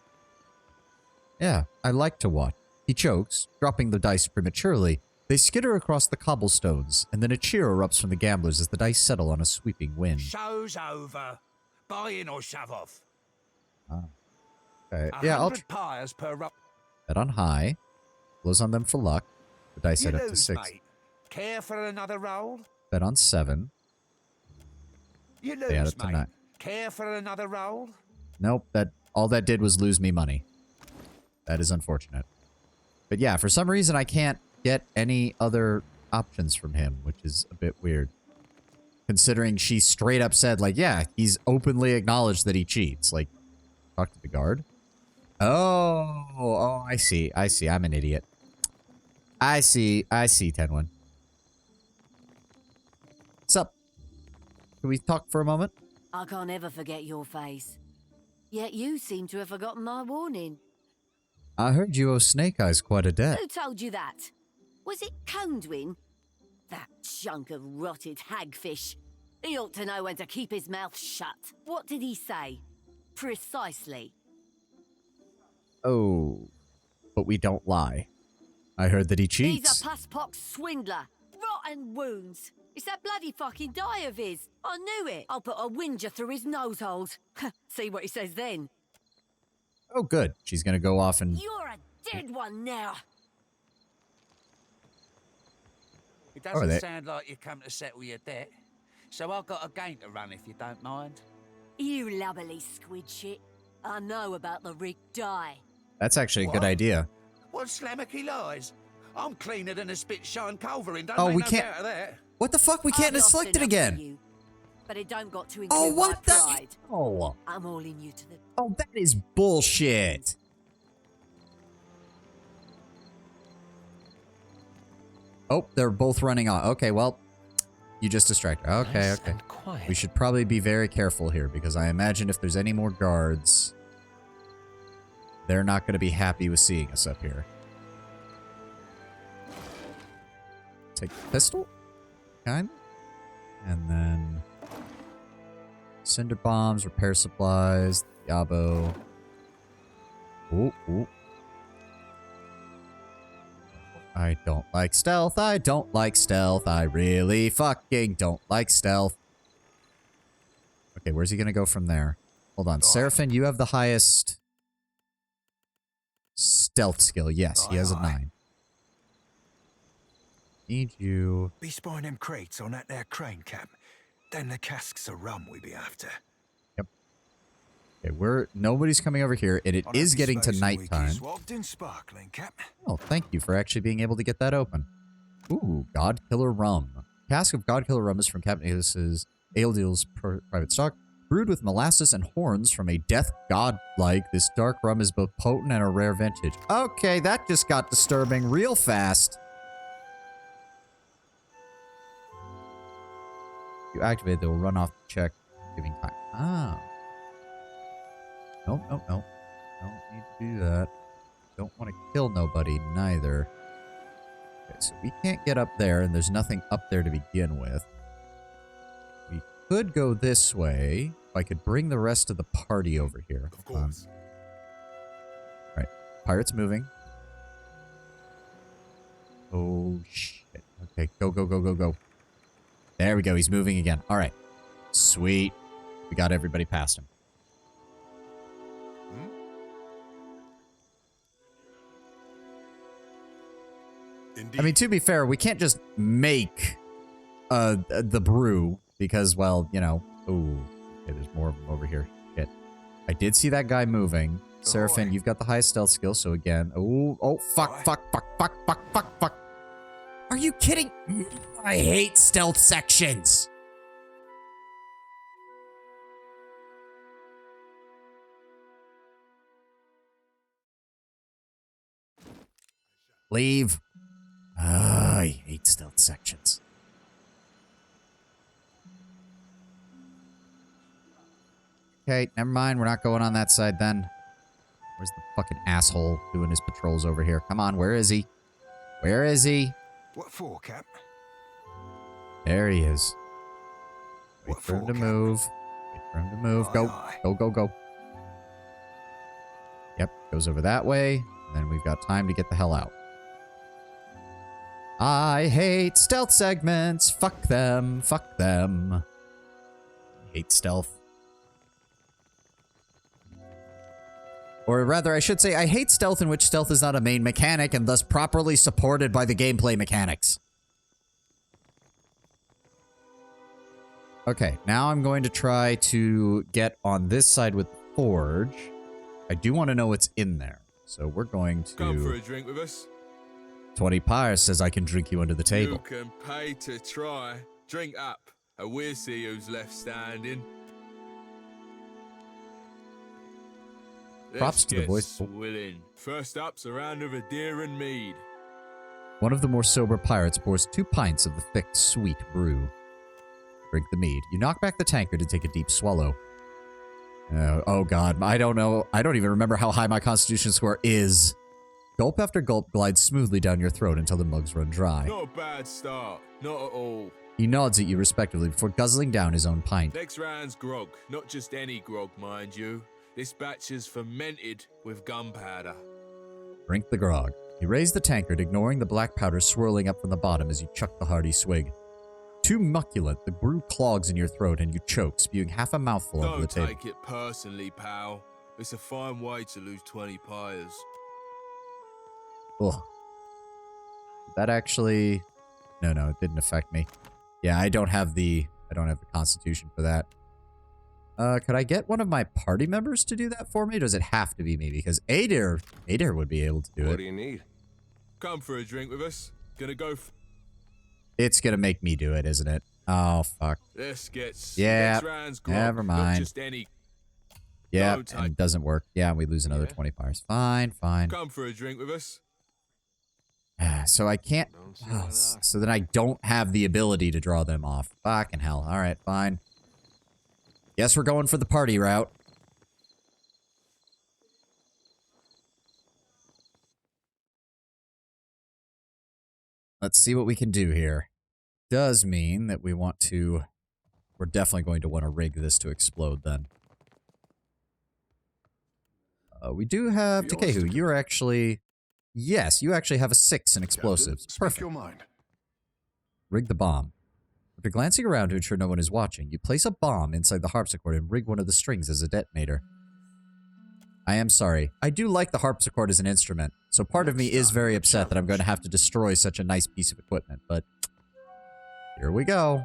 Yeah, I like to watch. He chokes, dropping the dice prematurely. They skitter across the cobblestones, and then a cheer erupts from the gamblers as the dice settle on a sweeping wind. Show's over. Buy in or shove off. Ah. Okay. Yeah, I'll pyres per roll. Bet on high. Blows on them for luck. The dice head up to lose, 6. Mate. Care for another roll? Bet on 7. You They add lose, up to mate. 9. Care for another roll? Nope, all that did was lose me money. That is unfortunate. But yeah, for some reason I can't get any other options from him, which is a bit weird. Considering she straight up said, like, yeah, he's openly acknowledged that he cheats. Like, talk to the guard. Oh, I see. I'm an idiot. I see, Tenwin. What's up? Can we talk for a moment? I can't ever forget your face. Yet you seem to have forgotten my warning. I heard you owe Snake Eyes quite a debt. Who told you that? Was it Condwin? That chunk of rotted hagfish. He ought to know when to keep his mouth shut. What did he say? Precisely. Oh, but we don't lie. I heard that he cheats. He's a puss-pox swindler. Rotten wounds. It's that bloody fucking die of his. I knew it. I'll put a whinger through his nose holes. See what he says then. Oh, good. She's gonna go off and... You're a dead one now. It doesn't sound like you come to settle your debt. So I've got a game to run if you don't mind. You lubberly squid shit. I know about the rigged die. That's actually a good idea. What slammocky lies? I'm cleaner than a spit shine culverin. Don't Oh, make we no can't... doubt of that. What the fuck? We can't I've select it lost enough for again. you, but it don't got to Oh, include what my the... pride. Oh. I'm all in you to the... Oh, that is bullshit. Oh, they're both running on. Okay, well, you just distracted her. Okay, Nice okay. and quiet. We should probably be very careful here because I imagine if there's any more guards, they're not going to be happy with seeing us up here. Take the pistol, kind of. And then cinder bombs, repair supplies, Yabo. Ooh, ooh. I don't like stealth. I don't like stealth. I really fucking don't like stealth. Okay, where's he gonna go from there? Hold on. Seraphin, you have the highest stealth skill. Yes, he has a 9. Need you. Be spying them crates on that there crane, Cap. Then the casks of rum we be after. Yep. Okay, nobody's coming over here, and it is getting to nighttime. Swagged and sparkling, Cap. Oh, thank you for actually being able to get that open. Ooh, God Killer Rum. cask of Godkiller rum is from Captain Aelis's Aeldeal's private stock. Brewed with molasses and horns from a death god-like, this dark rum is both potent and a rare vintage. Okay, that just got disturbing real fast. If you activate, they will run off the check, giving time. Ah. Nope. Don't need to do that. Don't want to kill nobody, neither. Okay, so we can't get up there, and there's nothing up there to begin with. We could go this way. If I could bring the rest of the party over here. Of course. Right. Pirate's moving. Oh, shit. Okay, go. There we go. He's moving again. All right. Sweet. We got everybody past him. Indeed. I mean, to be fair, we can't just make the brew because, well, you know. Ooh. Okay, there's more of them over here. Shit. I did see that guy moving. Seraphim, you've got the highest stealth skill, so again. Oh, fuck. Are you kidding? I hate stealth sections. Leave. I hate stealth sections. Okay, never mind. We're not going on that side then. Where's the fucking asshole doing his patrols over here? Come on, where is he? Where is he? What for, Cap? There he is. Wait for him to move. Wait for him to move. Go. Yep, goes over that way. And then we've got time to get the hell out. I hate stealth segments. Fuck them. I hate stealth. Or rather, I should say, I hate stealth in which stealth is not a main mechanic and thus properly supported by the gameplay mechanics. Okay, now I'm going to try to get on this side with the forge. I do want to know what's in there. So we're going to... Come for a drink with us. 20 Pyres says I can drink you under the table. You can pay to try. Drink up, and we'll see who's left standing. Props to the voice. Swilling. First up's a round of Aderan mead. One of the more sober pirates pours 2 pints of the thick, sweet brew. Drink the mead. You knock back the tankard to take a deep swallow. Oh god, I don't know. I don't even remember how high my constitution score is. Gulp after gulp glides smoothly down your throat until the mugs run dry. Not a bad start. Not at all. He nods at you respectively before guzzling down his own pint. Next round's grog. Not just any grog, mind you. This batch is fermented with gunpowder. Drink the grog. You raise the tankard, ignoring the black powder swirling up from the bottom as you chuck the hearty swig. Too muculent, the brew clogs in your throat and you choke, spewing half a mouthful over the table. Don't take it personally, pal. It's a fine way to lose 20 pyres. Ugh. That actually... No, it didn't affect me. Yeah, I don't have the constitution for that. Could I get one of my party members to do that for me? Or does it have to be me? Because Adair would be able to do it. What do you need? Come for a drink with us. Gonna go It's gonna make me do it, isn't it? Oh, fuck. Let's get... Yeah, next round's grog, never mind. Not just any... Yeah, No, and it doesn't work. Yeah, we lose another 20 pyres. Fine. Come for a drink with us. So I can't... so then I don't have the ability to draw them off. Fucking hell. Alright, fine. Guess we're going for the party route. Let's see what we can do here. Does mean that we want to... We're definitely going to want to rig this to explode then. We do have... Takehu, you're actually... Yes, you actually have a 6 in explosives. Perfect. Your mind. Rig the bomb. After glancing around to ensure no one is watching, you place a bomb inside the harpsichord and rig one of the strings as a detonator. I am sorry. I do like the harpsichord as an instrument, so part of me is very upset that I'm going to have to destroy such a nice piece of equipment, but here we go.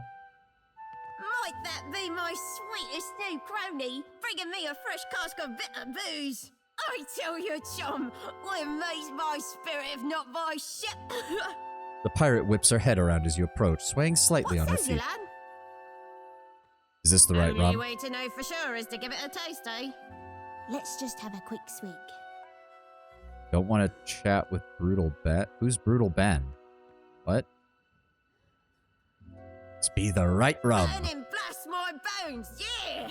Might that be my sweetest new crony, bringing me a fresh cask of bitter booze? I tell you, chum, what amazed my spirit if not my ship? The pirate whips her head around as you approach, swaying slightly on her feet. Is this the right Only rum? way to know for sure is to give it a taste, eh? Let's just have a quick swig. Don't want to chat with Brutal Ben. Who's Brutal Ben? What? Let's be the right rum. Burning blast my bones, yeah!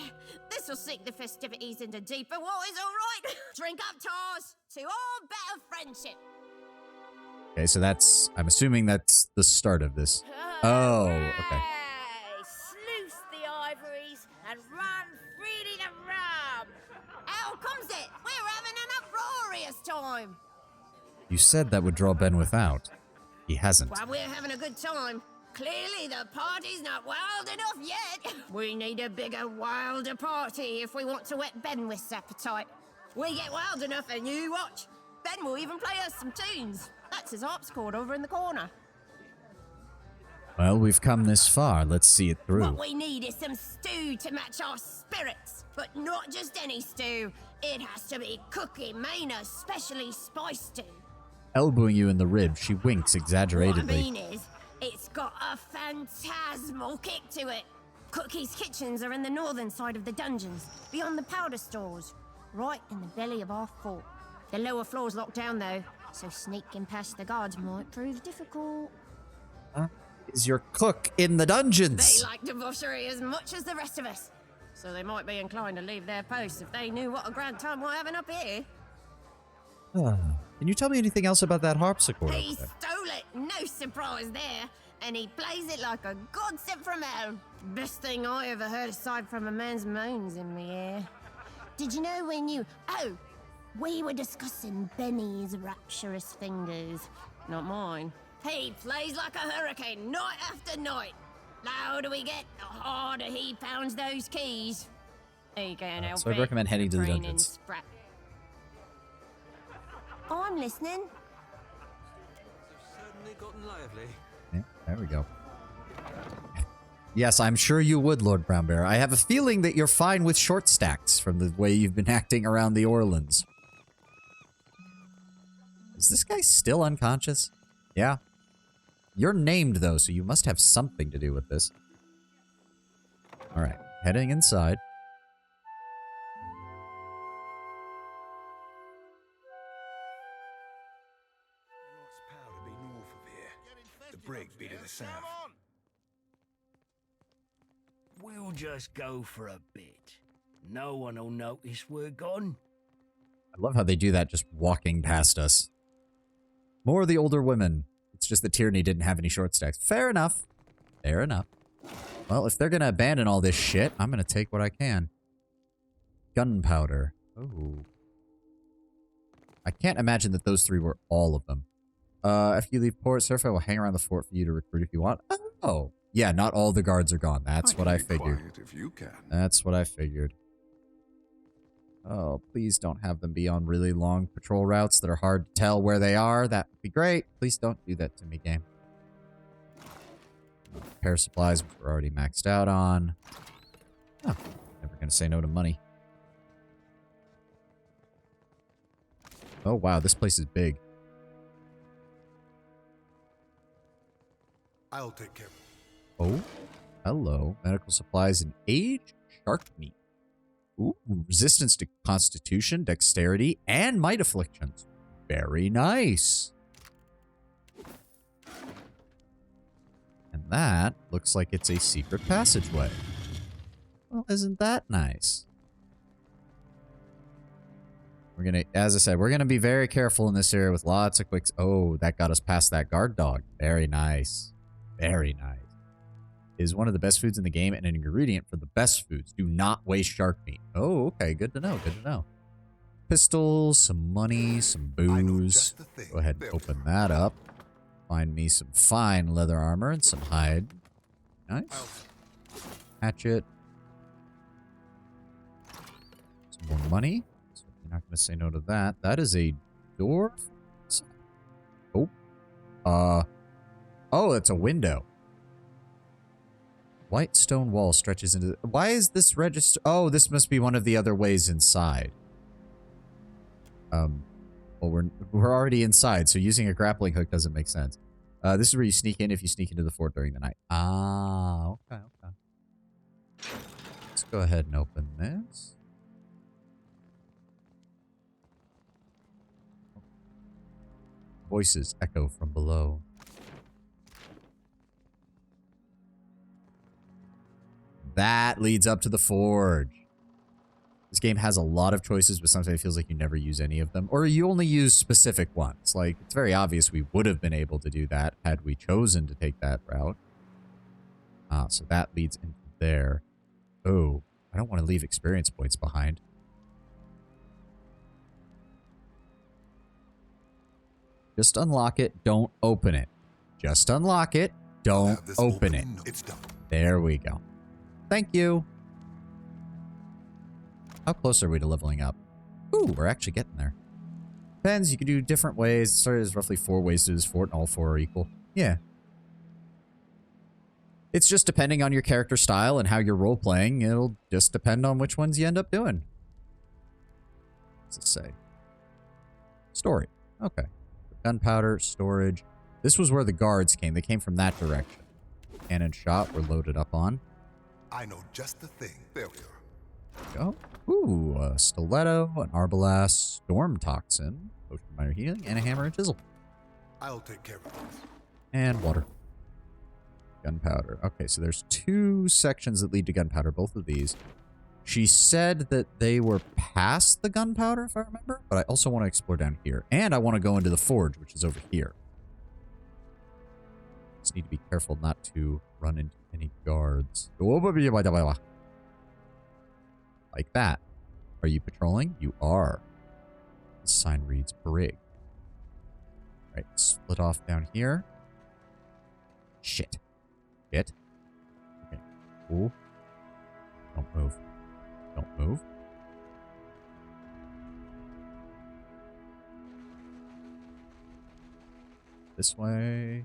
This'll sink the festivities into deeper waters, alright? Drink up, Tars, to all better friendship. Okay, so that's... I'm assuming that's the start of this. Oh, okay. Sluice the ivories and run freely to rum. How comes it? We're having an uproarious time. You said that would draw Benwith out. He hasn't. While we're having a good time, clearly the party's not wild enough yet. We need a bigger, wilder party if we want to whet Benwith's appetite. We get wild enough and you watch. Ben will even play us some tunes. That's his harpsichord over in the corner. Well, we've come this far. Let's see it through. What we need is some stew to match our spirits. But not just any stew. It has to be Cookie Maynard's specially spiced stew. Elbowing you in the ribs, she winks exaggeratedly. What I mean is, it's got a phantasmal kick to it. Cookie's kitchens are in the northern side of the dungeons, beyond the powder stores, right in the belly of our fort. The lower floor's locked down, though, so sneaking past the guards might prove difficult. Huh? Is your cook in the dungeons? They like debauchery as much as the rest of us, so they might be inclined to leave their posts if they knew what a grand time we're having up here. Can you tell me anything else about that harpsichord? He stole it, no surprise there, and he plays it like a god sent from hell. Best thing I ever heard aside from a man's moans in the air. Did you know when you... Oh, we were discussing Benny's rapturous fingers, not mine. He plays like a hurricane night after night. The louder we get, the harder he pounds those keys. He can't help So I'd recommend heading to the dungeons. Sprat. I'm listening. Certainly gotten lively. Yeah, there we go. Yes, I'm sure you would, Lord Brown Bear. I have a feeling that you're fine with short stacks from the way you've been acting around the Orlands. Is this guy still unconscious? Yeah. You're named, though, so you must have something to do with this. Alright, heading inside. Powder be north of here. The brig be to the south. We'll just go for a bit. No one will notice we're gone. I love how they do that just walking past us. More of the older women. It's just that Tierney didn't have any short stacks. Fair enough. Fair enough. Well, if they're going to abandon all this shit, I'm going to take what I can. Gunpowder. Oh. I can't imagine that those three were all of them. After you leave port, Surf, I will hang around the fort for you to recruit if you want. Oh. Yeah, not all the guards are gone. That's what I figured. If you can. That's what I figured. Oh, please don't have them be on really long patrol routes that are hard to tell where they are. That would be great. Please don't do that to me, game. Repair supplies, which we're already maxed out on. Oh, never gonna say no to money. Oh, wow, this place is big. I'll take care. Oh, hello. Medical supplies and aged shark meat. Ooh, resistance to constitution, dexterity, and might afflictions. Very nice. And that looks like it's a secret passageway. Well, isn't that nice? We're gonna, as I said, we're gonna be very careful in this area with lots of quicks. Oh, that got us past that guard dog. Very nice. Very nice. Is one of the best foods in the game and an ingredient for the best foods. Do not waste shark meat. Oh, okay. Good to know. Good to know. Pistols, some money, some booze. Go ahead and open that up. Find me some fine leather armor and some hide. Nice. Hatchet. Some more money. So you're not going to say no to that. That is a door. Oh. Oh, it's a window. White stone wall stretches into... Why is this register... Oh, this must be one of the other ways inside. Well, we're already inside, so using a grappling hook doesn't make sense. This is where you sneak in if you sneak into the fort during the night. Ah, okay, okay. Let's go ahead and open this. Voices echo from below. That leads up to the forge. This game has a lot of choices, but sometimes it feels like you never use any of them. Or you only use specific ones. Like, it's very obvious we would have been able to do that had we chosen to take that route. So that leads into there. Oh, I don't want to leave experience points behind. Just unlock it. Don't open it. Just unlock it. Don't open it. It's done. There we go. Thank you. How close are we to leveling up? Ooh, we're actually getting there. Depends. You can do different ways. So there's roughly 4 ways to do this fort, and all 4 are equal. Yeah. It's just depending on your character style and how you're role-playing. It'll just depend on which ones you end up doing. What's it say? Story. Okay. Gunpowder, storage. This was where the guards came. They came from that direction. Cannon shot we're loaded up on. I know just the thing. There we are. Go. Ooh, a stiletto, an arbalast, storm toxin, potion of minor healing, and a hammer and chisel. I'll take care of this. And water. Gunpowder. Okay, so there's 2 sections that lead to gunpowder, both of these. She said that they were past the gunpowder, if I remember, but I also want to explore down here. And I want to go into the forge, which is over here. Just need to be careful not to run into any guards. Like that. Are you patrolling? You are. The sign reads Brig. Right, split off down here. Shit. Shit. Okay. Cool. Don't move. Don't move. This way.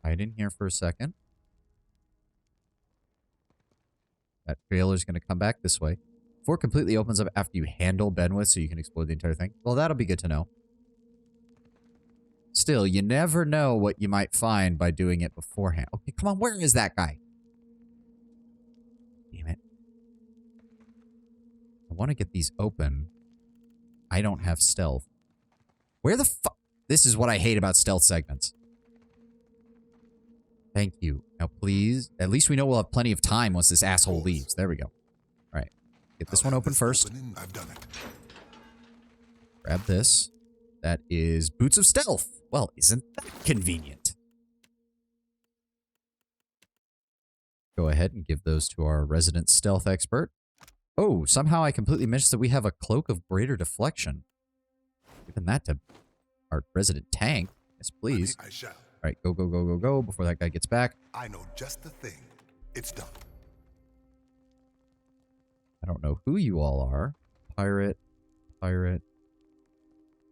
Hide in here for a second. That trailer's going to come back this way. Fort completely opens up after you handle Benwith, so you can explore the entire thing. Well, that'll be good to know. Still, you never know what you might find by doing it beforehand. Okay, come on, where is that guy? Damn it. I want to get these open. I don't have stealth. Where the fuck? This is what I hate about stealth segments. Thank you. Now, please. At least we know we'll have plenty of time once this asshole leaves. There we go. All right. Get this one open first. I've done it. Grab this. That is Boots of Stealth. Well, isn't that convenient? Go ahead and give those to our resident stealth expert. Oh, somehow I completely missed that we have a Cloak of Greater Deflection. Giving that to our resident tank. Yes, please. I shall. All right, go, go, go, go, go before that guy gets back. I know just the thing. It's done. I don't know who you all are. Pirate. Pirate.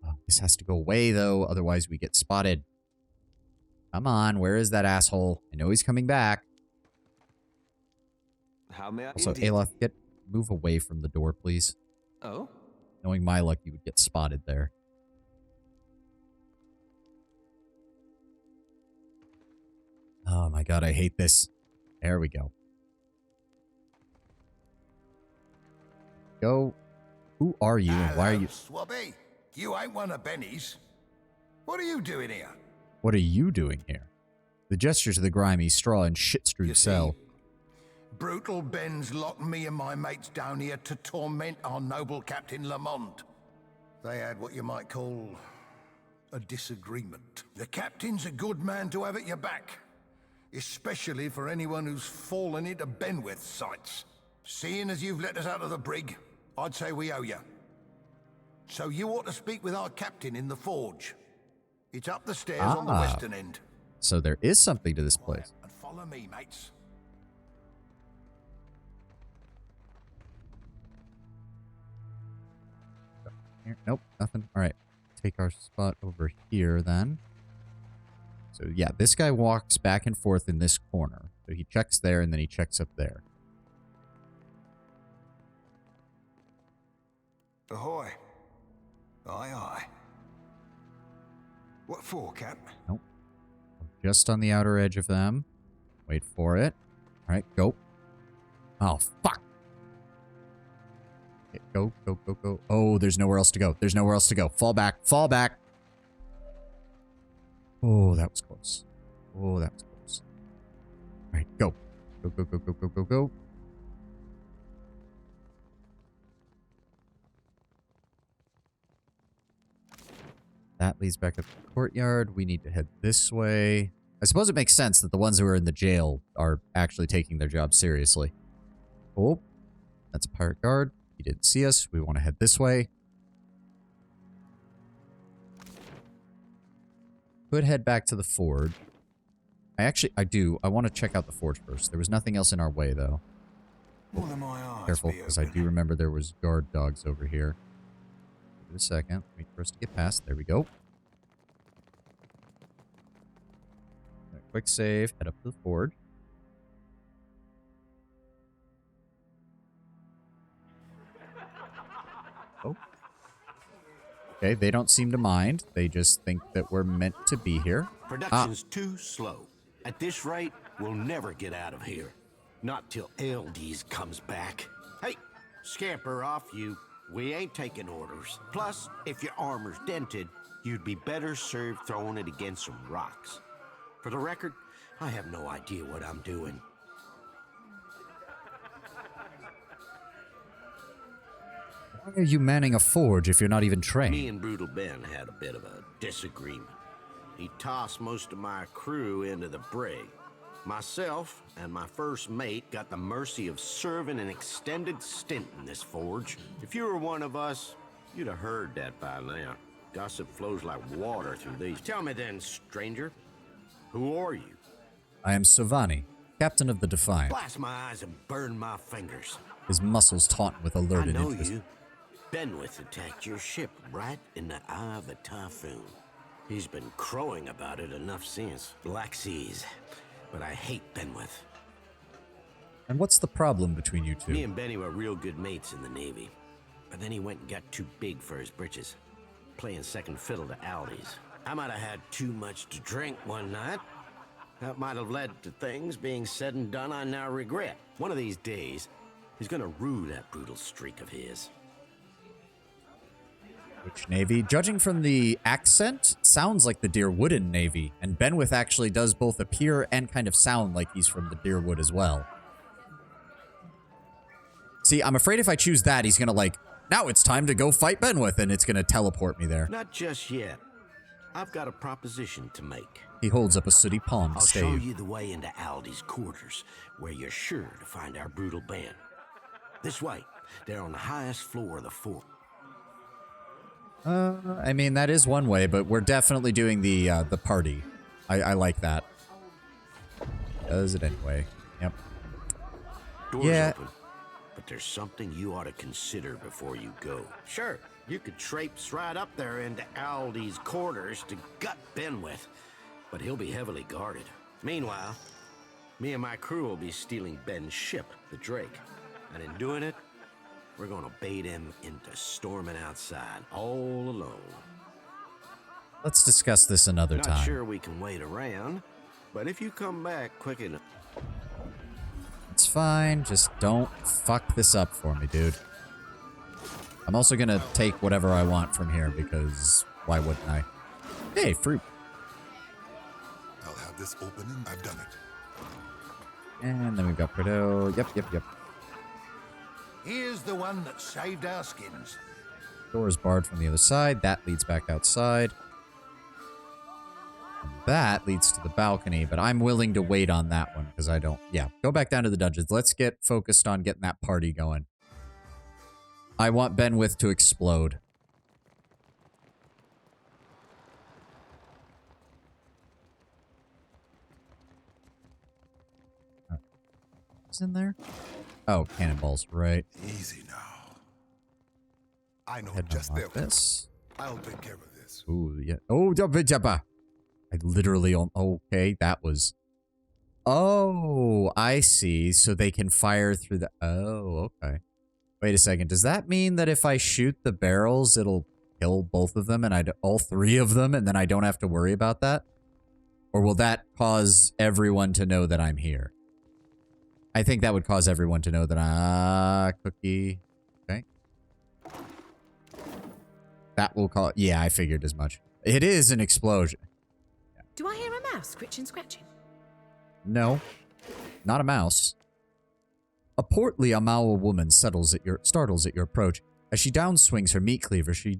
Oh, this has to go away, though. Otherwise, we get spotted. Come on. Where is that asshole? I know he's coming back. How may I? Also, Aloth, move away from the door, please. Oh? Knowing my luck, you would get spotted there. Oh my god, I hate this. There we go. Go. Who are you and why are you... Swabby, you ain't one of Benny's. What are you doing here? What are you doing here? The gesture to the grimy, straw and shit-strewed cell. Brutal Ben's locked me and my mates down here to torment our noble Captain Lamont. They had what you might call a disagreement. The captain's a good man to have at your back, especially for anyone who's fallen into Benwith's sights. Seeing as you've let us out of the brig, I'd say we owe you. So you ought to speak with our captain in the forge. It's up the stairs on the western end. So there is something to this place. And follow me, mates. Here. Nope, nothing. All right, take our spot over here then. So yeah, this guy walks back and forth in this corner. So he checks there and then he checks up there. Ahoy. Aye, aye. What for, Cap? Nope. Just on the outer edge of them. Wait for it. All right, go. Oh, fuck. Okay, go, go, go, go. Oh, there's nowhere else to go. There's nowhere else to go. Fall back. Fall back. Oh, that was close. Oh, that was close. All right, go. Go, go, go, go, go, go, go. That leads back up to the courtyard. We need to head this way. I suppose it makes sense that the ones who are in the jail are actually taking their job seriously. Oh, that's a pirate guard. He didn't see us. We want to head this way. Could head back to the forge. I do. I want to check out the forge first. There was nothing else in our way, though. One of my eyes. Careful, because I do remember there was guard dogs over here. Give it a second. Wait for us to get past. There we go. Quick save. Head up to the forge. Oh. Okay, they don't seem to mind. They just think that we're meant to be here. Production's too slow. At this rate, we'll never get out of here. Not till LD's comes back. Hey, scamper off, you. We ain't taking orders. Plus, if your armor's dented, you'd be better served throwing it against some rocks. For the record, I have no idea what I'm doing. Why are you manning a forge if you're not even trained? Me and Brutal Ben had a bit of a disagreement. He tossed most of my crew into the brig. Myself and my first mate got the mercy of serving an extended stint in this forge. If you were one of us, you'd have heard that by now. Gossip flows like water through these. Tell me then, stranger, who are you? I am Savani, captain of the Defiant. Blast my eyes and burn my fingers. His muscles taut with alerted I know interest. you. Benwith attacked your ship right in the eye of a typhoon. He's been crowing about it enough since. Black Seas. But I hate Benwith. And what's the problem between you two? Me and Benny were real good mates in the Navy. But then he went and got too big for his britches. Playing second fiddle to Aldi's. I might have had too much to drink one night. That might have led to things being said and done I now regret. One of these days, he's gonna rue that brutal streak of his. Which Navy? Judging from the accent, sounds like the Deerwooden Navy. And Benwith actually does both appear and kind of sound like he's from the Deerwood as well. See, I'm afraid if I choose that, he's gonna like, now it's time to go fight Benwith, and it's gonna teleport me there. Not just yet. I've got a proposition to make. He holds up a sooty palm I'll stave. show you the way into Aldi's quarters, where you're sure to find our brutal band. This way. They're on the highest floor of the fort. I mean, that is one way, but we're definitely doing the party. I like that. Does it anyway. Yep. Door's Yeah. open, but there's something you ought to consider before you go. Sure, you could traipse right up there into Aldi's quarters to gut Benwith, but he'll be heavily guarded. Meanwhile, me and my crew will be stealing Ben's ship, the Drake, and in doing it, we're gonna bait him into storming outside all alone. Let's discuss this another Not time. sure we can wait around, but if you come back quick enough. It's fine. Just don't fuck this up for me, dude. I'm also gonna take whatever I want from here because why wouldn't I? Hey, fruit. I'll have this open and I've done it. And then we've got Prideaux. Yep. Here's the one that saved our skins. Door is barred from the other side. That leads back outside. And that leads to the balcony, but I'm willing to wait on that one because I don't... Yeah, go back down to the dungeons. Let's get focused on getting that party going. I want Benwith to explode. What's in there? Oh, cannonballs, right. Easy now. I know Head just unlock there. this. I'll take care of this. Ooh, yeah. Oh, I literally... Okay, that was... Oh, I see. So they can fire through the... Oh, okay. Wait a second. Does that mean that if I shoot the barrels, it'll kill both of them and all three of them, and then I don't have to worry about that? Or will that cause everyone to know that I'm here? I think that would cause everyone to know that Cookie. Okay. That will call... Yeah, I figured as much. It is an explosion. Do I hear a mouse scritching, scratching? No. Not a mouse. A portly Amawa woman startles at your approach. As she downswings her meat cleaver, she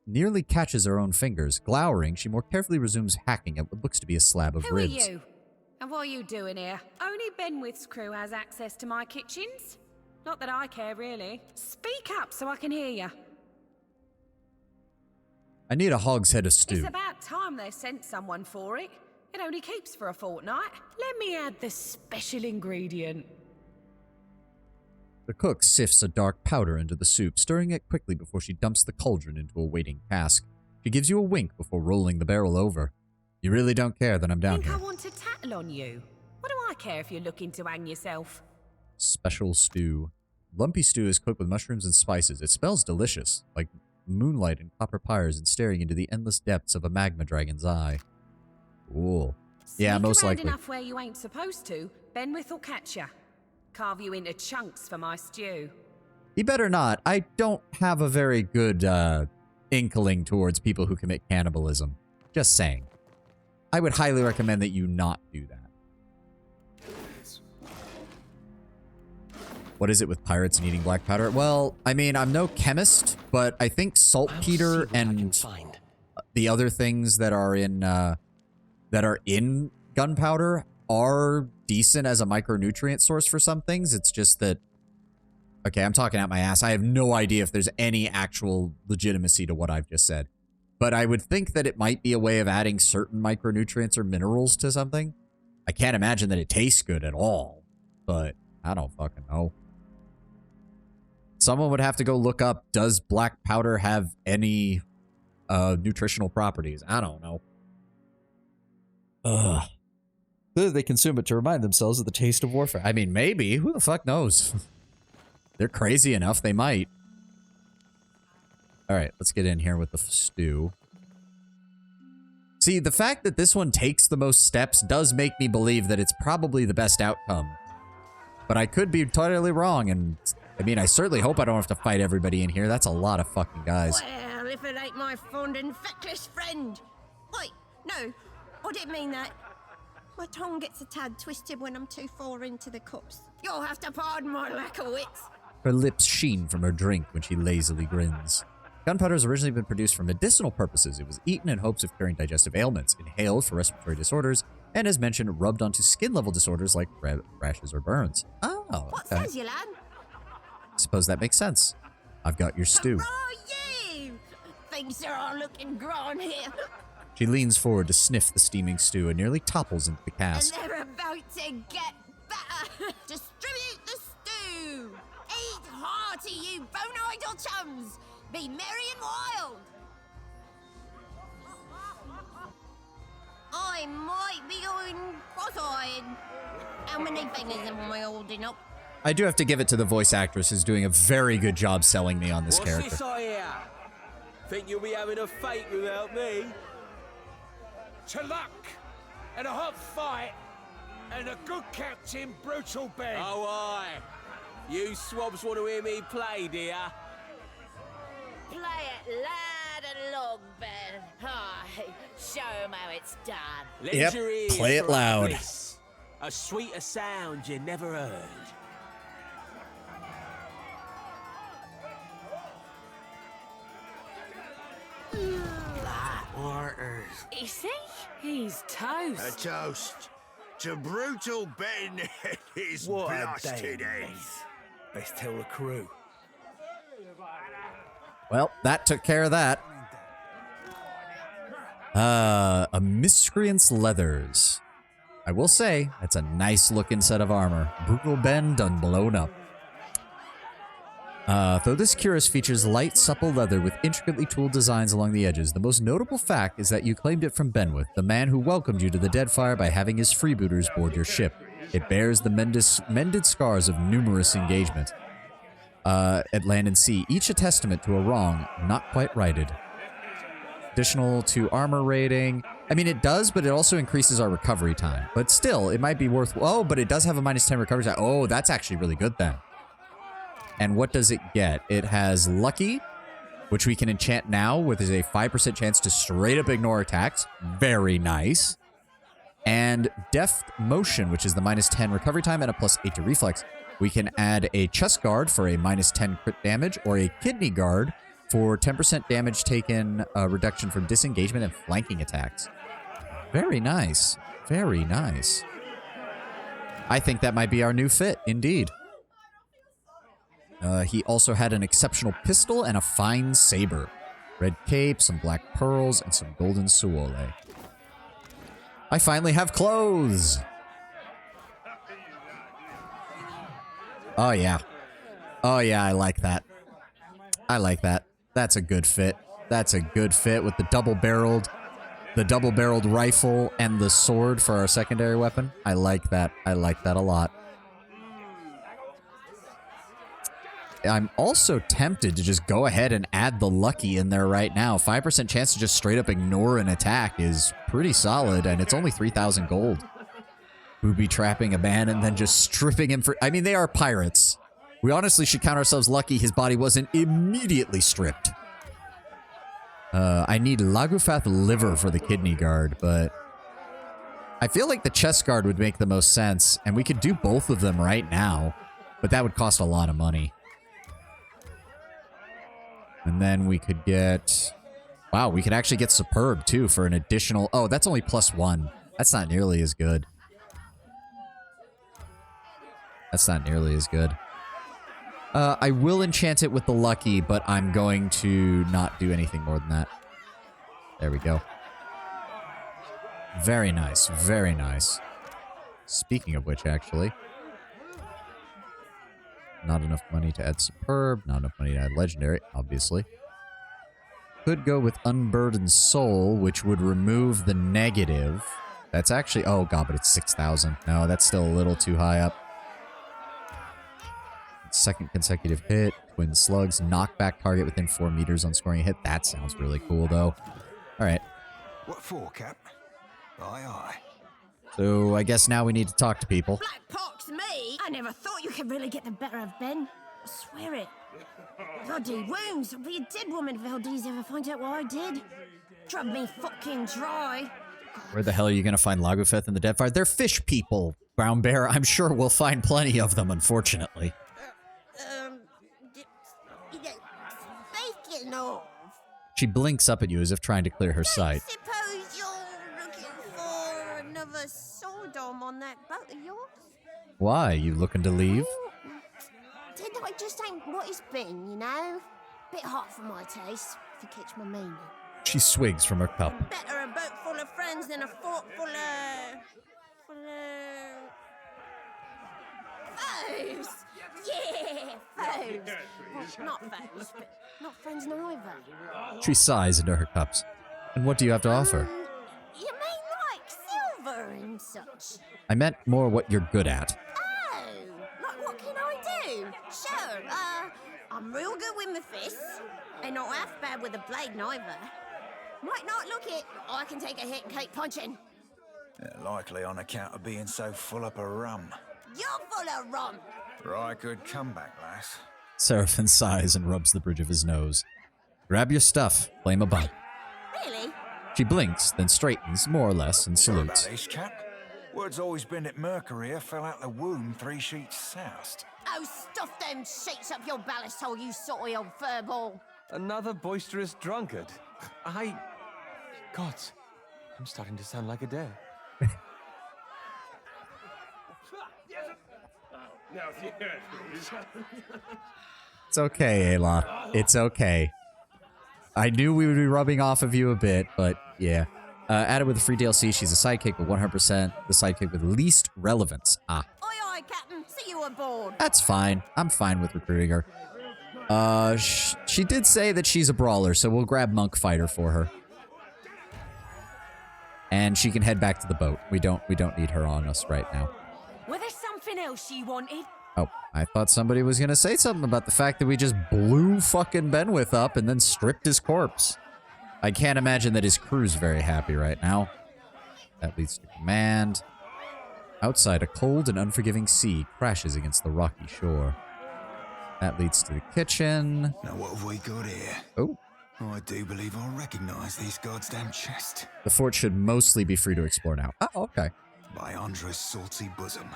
nearly catches her own fingers. Glowering, she more carefully resumes hacking at what looks to be a slab of ribs. Who are you? And what are you doing here? Only Benwith's crew has access to my kitchens. Not that I care, really. Speak up so I can hear you. I need a hogshead of stew. It's about time they sent someone for it. It only keeps for a fortnight. Let me add the special ingredient. The cook sifts a dark powder into the soup, stirring it quickly before she dumps the cauldron into a waiting cask. She gives you a wink before rolling the barrel over. You really don't care that I'm down here. I want to tattle on you. What do I care if you're looking to hang yourself? Special stew. Lumpy stew is cooked with mushrooms and spices. It smells delicious, like moonlight and copper pyres and staring into the endless depths of a magma dragon's eye. Ooh. Yeah, most likely. Enough where you ain't supposed to, Benwith will catch ya. Carve you into chunks for my stew. He better not. I don't have a very good inkling towards people who commit cannibalism. Just saying. I would highly recommend that you not do that. What is it with pirates and eating black powder? Well, I mean, I'm no chemist, but I think saltpeter and the other things that are in gunpowder are decent as a micronutrient source for some things. It's just that, okay, I'm talking out my ass. I have no idea if there's any actual legitimacy to what I've just said. But I would think that it might be a way of adding certain micronutrients or minerals to something. I can't imagine that it tastes good at all, but I don't fucking know. Someone would have to go look up, does black powder have any nutritional properties? I don't know. Ugh. They consume it to remind themselves of the taste of warfare. I mean, maybe. Who the fuck knows? They're crazy enough, they might. Alright, let's get in here with the stew. See, the fact that this one takes the most steps does make me believe that it's probably the best outcome. But I could be totally wrong, and I mean, I certainly hope I don't have to fight everybody in here. That's a lot of fucking guys. Well, if it ain't my fond and feckless friend. Wait, no, I didn't mean that. My tongue gets a tad twisted when I'm too far into the cups. You'll have to pardon my lack of wits. Her lips sheen from her drink when she lazily grins. Gunpowder has originally been produced for medicinal purposes. It was eaten in hopes of curing digestive ailments, inhaled for respiratory disorders, and as mentioned, rubbed onto skin-level disorders like rashes or burns. Oh, okay. What says you, lad? Suppose that makes sense. I've got your stew. Oh, you! Things are all looking grand here. She leans forward to sniff the steaming stew and nearly topples into the cask. And they're about to get better. Distribute the stew. Eat hearty, you bone-idle chums. Be merry and wild. I might be going cross-eyed. How many fingers am I holding up? I do have to give it to the voice actress who's doing a very good job selling me on this character. What's this I hear? Think you'll be having a fate without me? To luck, and a hot fight, and a good captain, Brutal Ben. Oh, aye. You swabs want to hear me play, dear? Play it loud and long, Ben. Aye, show 'em how it's done. Yep, play it loud. A sweeter sound you never heard. Waters. Is he? He's toast. A toast to Brutal Ben and his What a blasted day, head. Best tell the crew. Well, that took care of that. A miscreant's leathers. I will say, that's a nice looking set of armor. Brutal Ben done blown up. Though this cuirass features light, supple leather with intricately tooled designs along the edges, the most notable fact is that you claimed it from Benwith, the man who welcomed you to the Deadfire by having his freebooters board your ship. It bears the mended scars of numerous engagement at land and sea, each a testament to a wrong not quite righted. additional to armor rating. I mean, it does, but it also increases our recovery time. But still, it might be worth... Oh, but it does have a -10 recovery time. Oh, that's actually really good then. And what does it get? It has Lucky, which we can enchant now, with a 5% chance to straight up ignore attacks. Very nice. And Deft Motion, which is the -10 recovery time and a +8 to reflex. We can add a Chest Guard for a -10 crit damage, or a Kidney Guard for 10% damage taken, reduction from disengagement and flanking attacks. Very nice. Very nice. I think that might be our new fit, indeed. He also had an exceptional pistol and a fine saber. Red cape, some black pearls, and some golden suole. I finally have clothes! Oh, yeah. Oh, yeah, I like that. I like that. That's a good fit. That's a good fit with the double-barreled rifle and the sword for our secondary weapon. I like that. I like that a lot. I'm also tempted to just go ahead and add the Lucky in there right now. 5% chance to just straight up ignore an attack is pretty solid, and it's only 3,000 gold. Booby trapping a man and then just stripping him for... I mean, they are pirates. We honestly should count ourselves lucky his body wasn't immediately stripped. I need Lagufath liver for the Kidney Guard, but... I feel like the Chest Guard would make the most sense, and we could do both of them right now, but that would cost a lot of money. And then we could get... Wow, we could actually get Superb, too, for an additional... Oh, that's only +1. That's not nearly as good. That's not nearly as good. I will enchant it with the Lucky, but I'm going to not do anything more than that. There we go. Very nice. Very nice. Speaking of which, actually... Not enough money to add Superb. Not enough money to add Legendary, obviously. Could go with Unburdened Soul, which would remove the negative. That's actually... Oh, God, but it's 6,000. No, that's still a little too high up. Second consecutive hit. Twin Slugs. Knockback target within 4 meters on scoring a hit. That sounds really cool, though. All right. What for, Cap? Aye, aye. So, I guess now we need to talk to people. Black pox me! I never thought you could really get the better of Ben. I swear it. Bloody wounds! I'll be a dead woman if Valdez ever finds out what I did. Drug me fucking dry. Where the hell are you going to find Lagufath in the Deadfire? They're fish people, Brown Bear. I'm sure we'll find plenty of them, unfortunately. Speaking of... She blinks up at you as if trying to clear her sight. Suppose you're looking for another Sodom on that boat of yours? Why? You looking to leave? I just ain't what it's been, you know? Bit hot for my taste, if you catch my meaning. She swigs from her cup. Better a boat full of friends than a fort full of... foes! Yeah, foes! Well, not foes, but not friends neither. She sighs into her cups. And what do you have to offer? You mean like silver and such? I meant more what you're good at. Oh, like what can I do? Sure, I'm real good with my fists, and not half bad with a blade neither. Might not look it, I can take a hit and keep punching. Likely on account of being so full up of rum. You're full of rum! Right, good comeback, lass. Seraphin sighs and rubs the bridge of his nose. Grab your stuff, claim a bite. Really? She blinks, then straightens, more or less, and salutes. Sorry about this, Cap. Word's always been that Mercury fell out the womb 3 sheets south. Oh, stuff them sheets up your ballast hole, you sorty old furball. Another boisterous drunkard. God, I'm starting to sound like a dare. It's okay, Ayla. It's okay. I knew we would be rubbing off of you a bit, but yeah. Added with a free DLC, she's a sidekick with 100%. The sidekick with least relevance. Ah. Oi, oi, Captain. See you aboard. That's fine. I'm fine with recruiting her. She did say that she's a brawler, so we'll grab Monk Fighter for her. And she can head back to the boat. We don't need her on us right now. Was there something else you wanted? Oh, I thought somebody was going to say something about the fact that we just blew fucking Benwith up and then stripped his corpse. I can't imagine that his crew's very happy right now. That leads to command. Outside, a cold and unforgiving sea crashes against the rocky shore. That leads to the kitchen. Now what have we got here? Oh. I do believe I recognize these goddamn chests. The fort should mostly be free to explore now. Oh, okay. By Andra's salty bosom.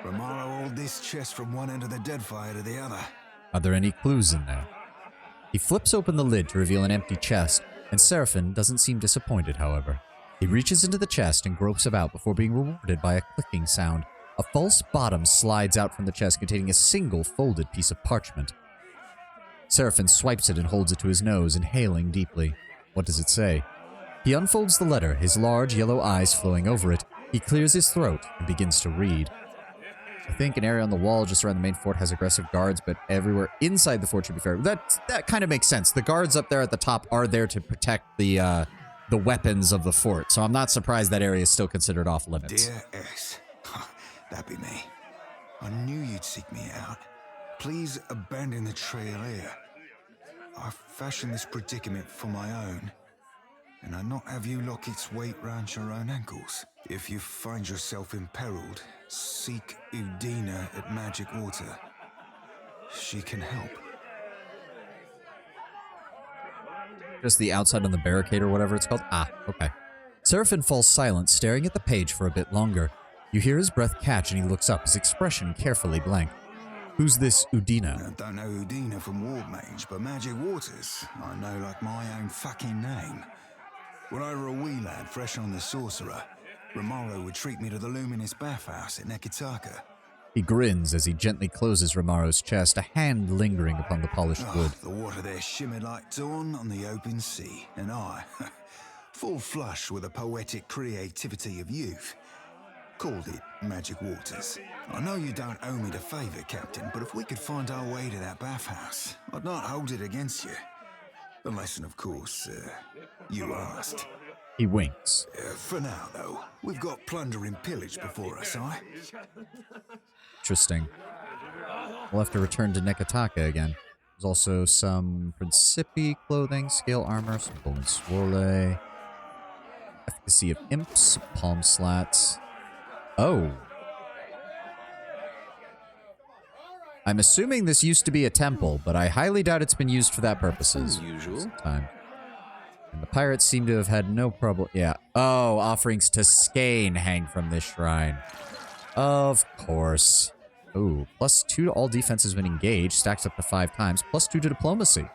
Romaro hauled this chest from one end of the Deadfire to the other. Are there any clues in there? He flips open the lid to reveal an empty chest, and Seraphin doesn't seem disappointed, however. He reaches into the chest and gropes about before being rewarded by a clicking sound. A false bottom slides out from the chest containing a single folded piece of parchment. Seraphin swipes it and holds it to his nose, inhaling deeply. What does it say? He unfolds the letter, his large yellow eyes flowing over it. He clears his throat and begins to read. I think an area on the wall just around the main fort has aggressive guards, but everywhere inside the fort should be fair. That kind of makes sense. The guards up there at the top are there to protect the weapons of the fort, so I'm not surprised that area is still considered off limits. Dear S. That'd be me. I knew you'd seek me out. Please abandon the trail here. I fashioned this predicament for my own, and I not have you lock its weight round your own ankles. If you find yourself imperiled, seek Udina at Magic Water. She can help. Just the outside on the barricade or whatever it's called? Ah, okay. Seraphin falls silent, staring at the page for a bit longer. You hear his breath catch and he looks up, his expression carefully blank. Who's this Udina? I don't know Udina from Ward Mage, but Magic Waters, I know like my own fucking name. When I were a wee lad fresh on the Sorcerer, Romaro would treat me to the luminous bathhouse at Nekitaka. He grins as he gently closes Romaro's chest, a hand lingering upon the polished wood. The water there shimmered like dawn on the open sea, and I, full flush with the poetic creativity of youth, called it Magic Waters. I know you don't owe me the favor, Captain, but if we could find our way to that bathhouse, I'd not hold it against you. Unless, and of course, you asked. He winks. For now, though, we've got plunder and pillage before us, aye? Interesting. We'll have to return to Nekitaka again. There's also some Principi clothing, scale armor, some golden swole, efficacy of imps, palm slats. Oh. I'm assuming this used to be a temple, but I highly doubt it's been used for that purposes. Usual. Time. And the pirates seem to have had no problem. Yeah. Oh, offerings to Skane hang from this shrine. Of course. Ooh, +2 to all defenses when engaged, stacks up to 5 times, +2 to diplomacy.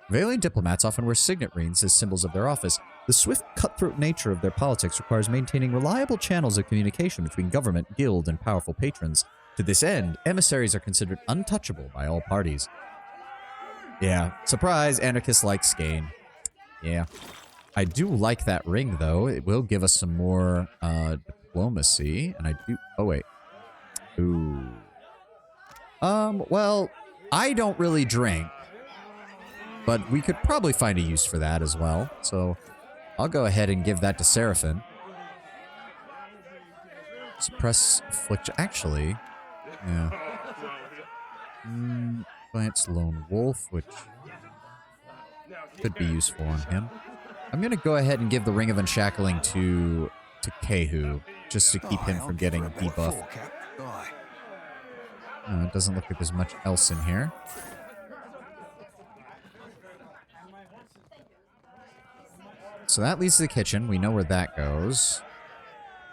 Valiant diplomats often wear signet rings as symbols of their office. The swift, cutthroat nature of their politics requires maintaining reliable channels of communication between government, guild, and powerful patrons. To this end, emissaries are considered untouchable by all parties. Yeah, surprise, anarchists like Skane. Yeah. I do like that ring, though. It will give us some more diplomacy, and I do... Oh, wait. Ooh. Well, I don't really drink, but we could probably find a use for that as well. So I'll go ahead and give that to Seraphin. Suppress affliction. Actually, yeah. Glance Lone Wolf, which could be useful on him. I'm going to go ahead and give the Ring of Unshackling to Kehu, just to keep him from getting a debuff. It doesn't look like there's much else in here. So that leads to the kitchen. We know where that goes.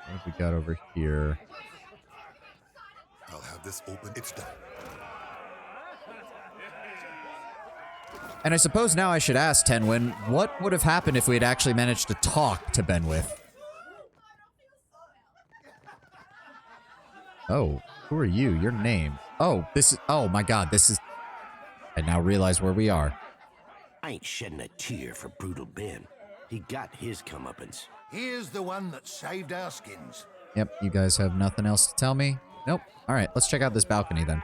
What have we got over here? I'll have this open. It's done. And I suppose now I should ask Tenwin, what would have happened if we had actually managed to talk to Benwith? Oh, who are you? Your name. Oh, this is... Oh my god, this is... I now realize where we are. I ain't shedding a tear for Brutal Ben. He got his comeuppance. Here's the one that saved our skins. Yep, you guys have nothing else to tell me? Nope. Alright, let's check out this balcony then.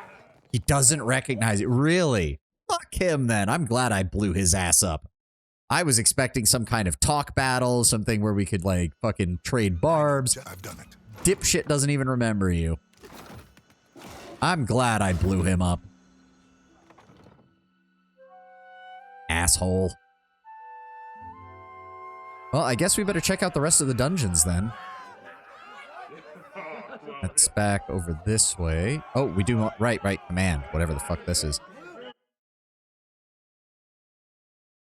He doesn't recognize it. Really? Fuck him then. I'm glad I blew his ass up. I was expecting some kind of talk battle, something where we could, like, fucking trade barbs. I've done it. Dipshit doesn't even remember you. I'm glad I blew him up. Asshole. Well, I guess we better check out the rest of the dungeons then. That's back over this way. Oh, we do... Right, command. Whatever the fuck this is.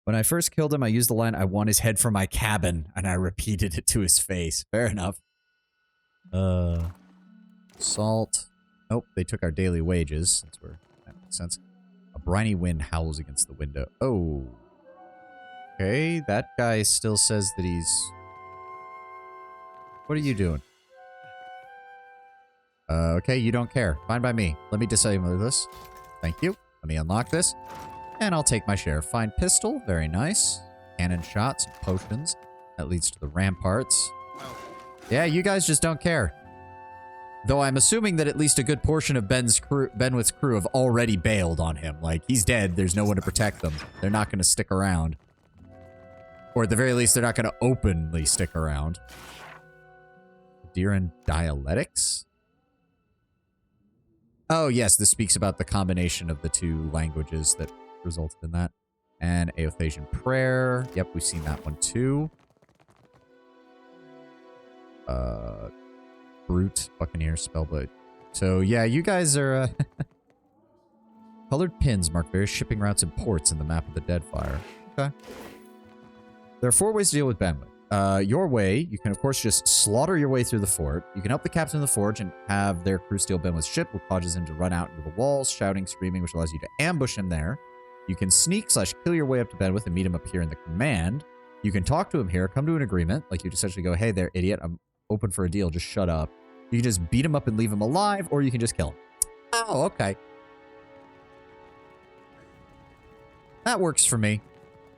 When I first killed him, I used the line, "I want his head for my cabin," and I repeated it to his face. Fair enough. Salt. Nope, they took our daily wages. That's where that makes sense. A briny wind howls against the window. Oh. Okay, that guy still says that he's... What are you doing? Okay, you don't care. Fine by me. Let me disable this. Thank you. Let me unlock this. And I'll take my share. Fine pistol. Very nice. Cannon shots. Potions. That leads to the ramparts. Yeah, you guys just don't care. Though I'm assuming that at least a good portion of Benwith's crew have already bailed on him. Like, he's dead. There's no one to protect them. They're not going to stick around. Or at the very least, they're not going to openly stick around. Diran dialectics? Oh, yes. This speaks about the combination of the two languages that resulted in that. And Aothasian prayer. Yep, we've seen that one too. Brute, Buccaneer, Spellblade. So, yeah, you guys are... Colored pins mark various shipping routes and ports in the map of the Deadfire. Okay. There are 4 ways to deal with Benwick. Your way, you can, of course, just slaughter your way through the fort. You can help the captain of the forge and have their crew steal Benwick's ship, which causes him to run out into the walls, shouting, screaming, which allows you to ambush him there. You can sneak/kill your way up to Benwick and meet him up here in the command. You can talk to him here, come to an agreement. Like, you just essentially go, "Hey there, idiot, I'm open for a deal, just shut up." You can just beat him up and leave him alive, or you can just kill him. Oh, okay. That works for me.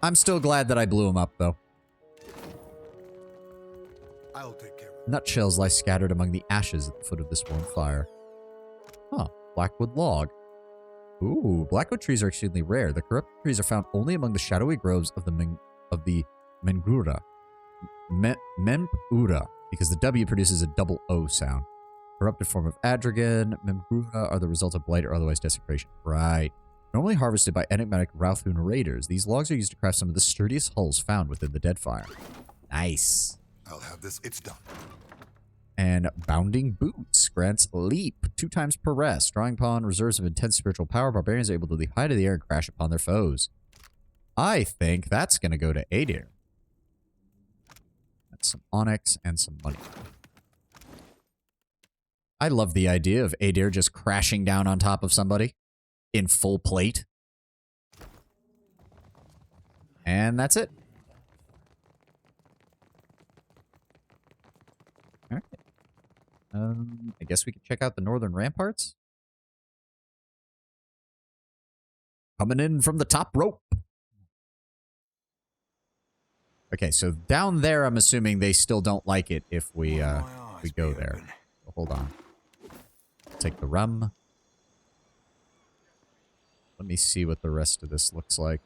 I'm still glad that I blew him up, though. I'll take care of it. Nutshells lie scattered among the ashes at the foot of this warm fire. Huh. Blackwood log. Ooh, blackwood trees are extremely rare. The corrupt trees are found only among the shadowy groves of the Mengura. Memura, because the W produces a double O sound. Corrupted form of Adragan. Memura are the result of blight or otherwise desecration. Right. Normally harvested by enigmatic Rauthun raiders, these logs are used to craft some of the sturdiest hulls found within the Deadfire. Nice. I'll have this. It's done. And Bounding Boots grants leap 2 times per rest. Drawing upon reserves of intense spiritual power, barbarians are able to leap high to the air and crash upon their foes. I think that's going to go to Adir. That's some onyx and some money. I love the idea of Adir just crashing down on top of somebody in full plate. And that's it. All right. I guess we could check out the northern ramparts. Coming in from the top rope. Okay, so down there, I'm assuming they still don't like it if we go there. So hold on. Take the rum. Let me see what the rest of this looks like.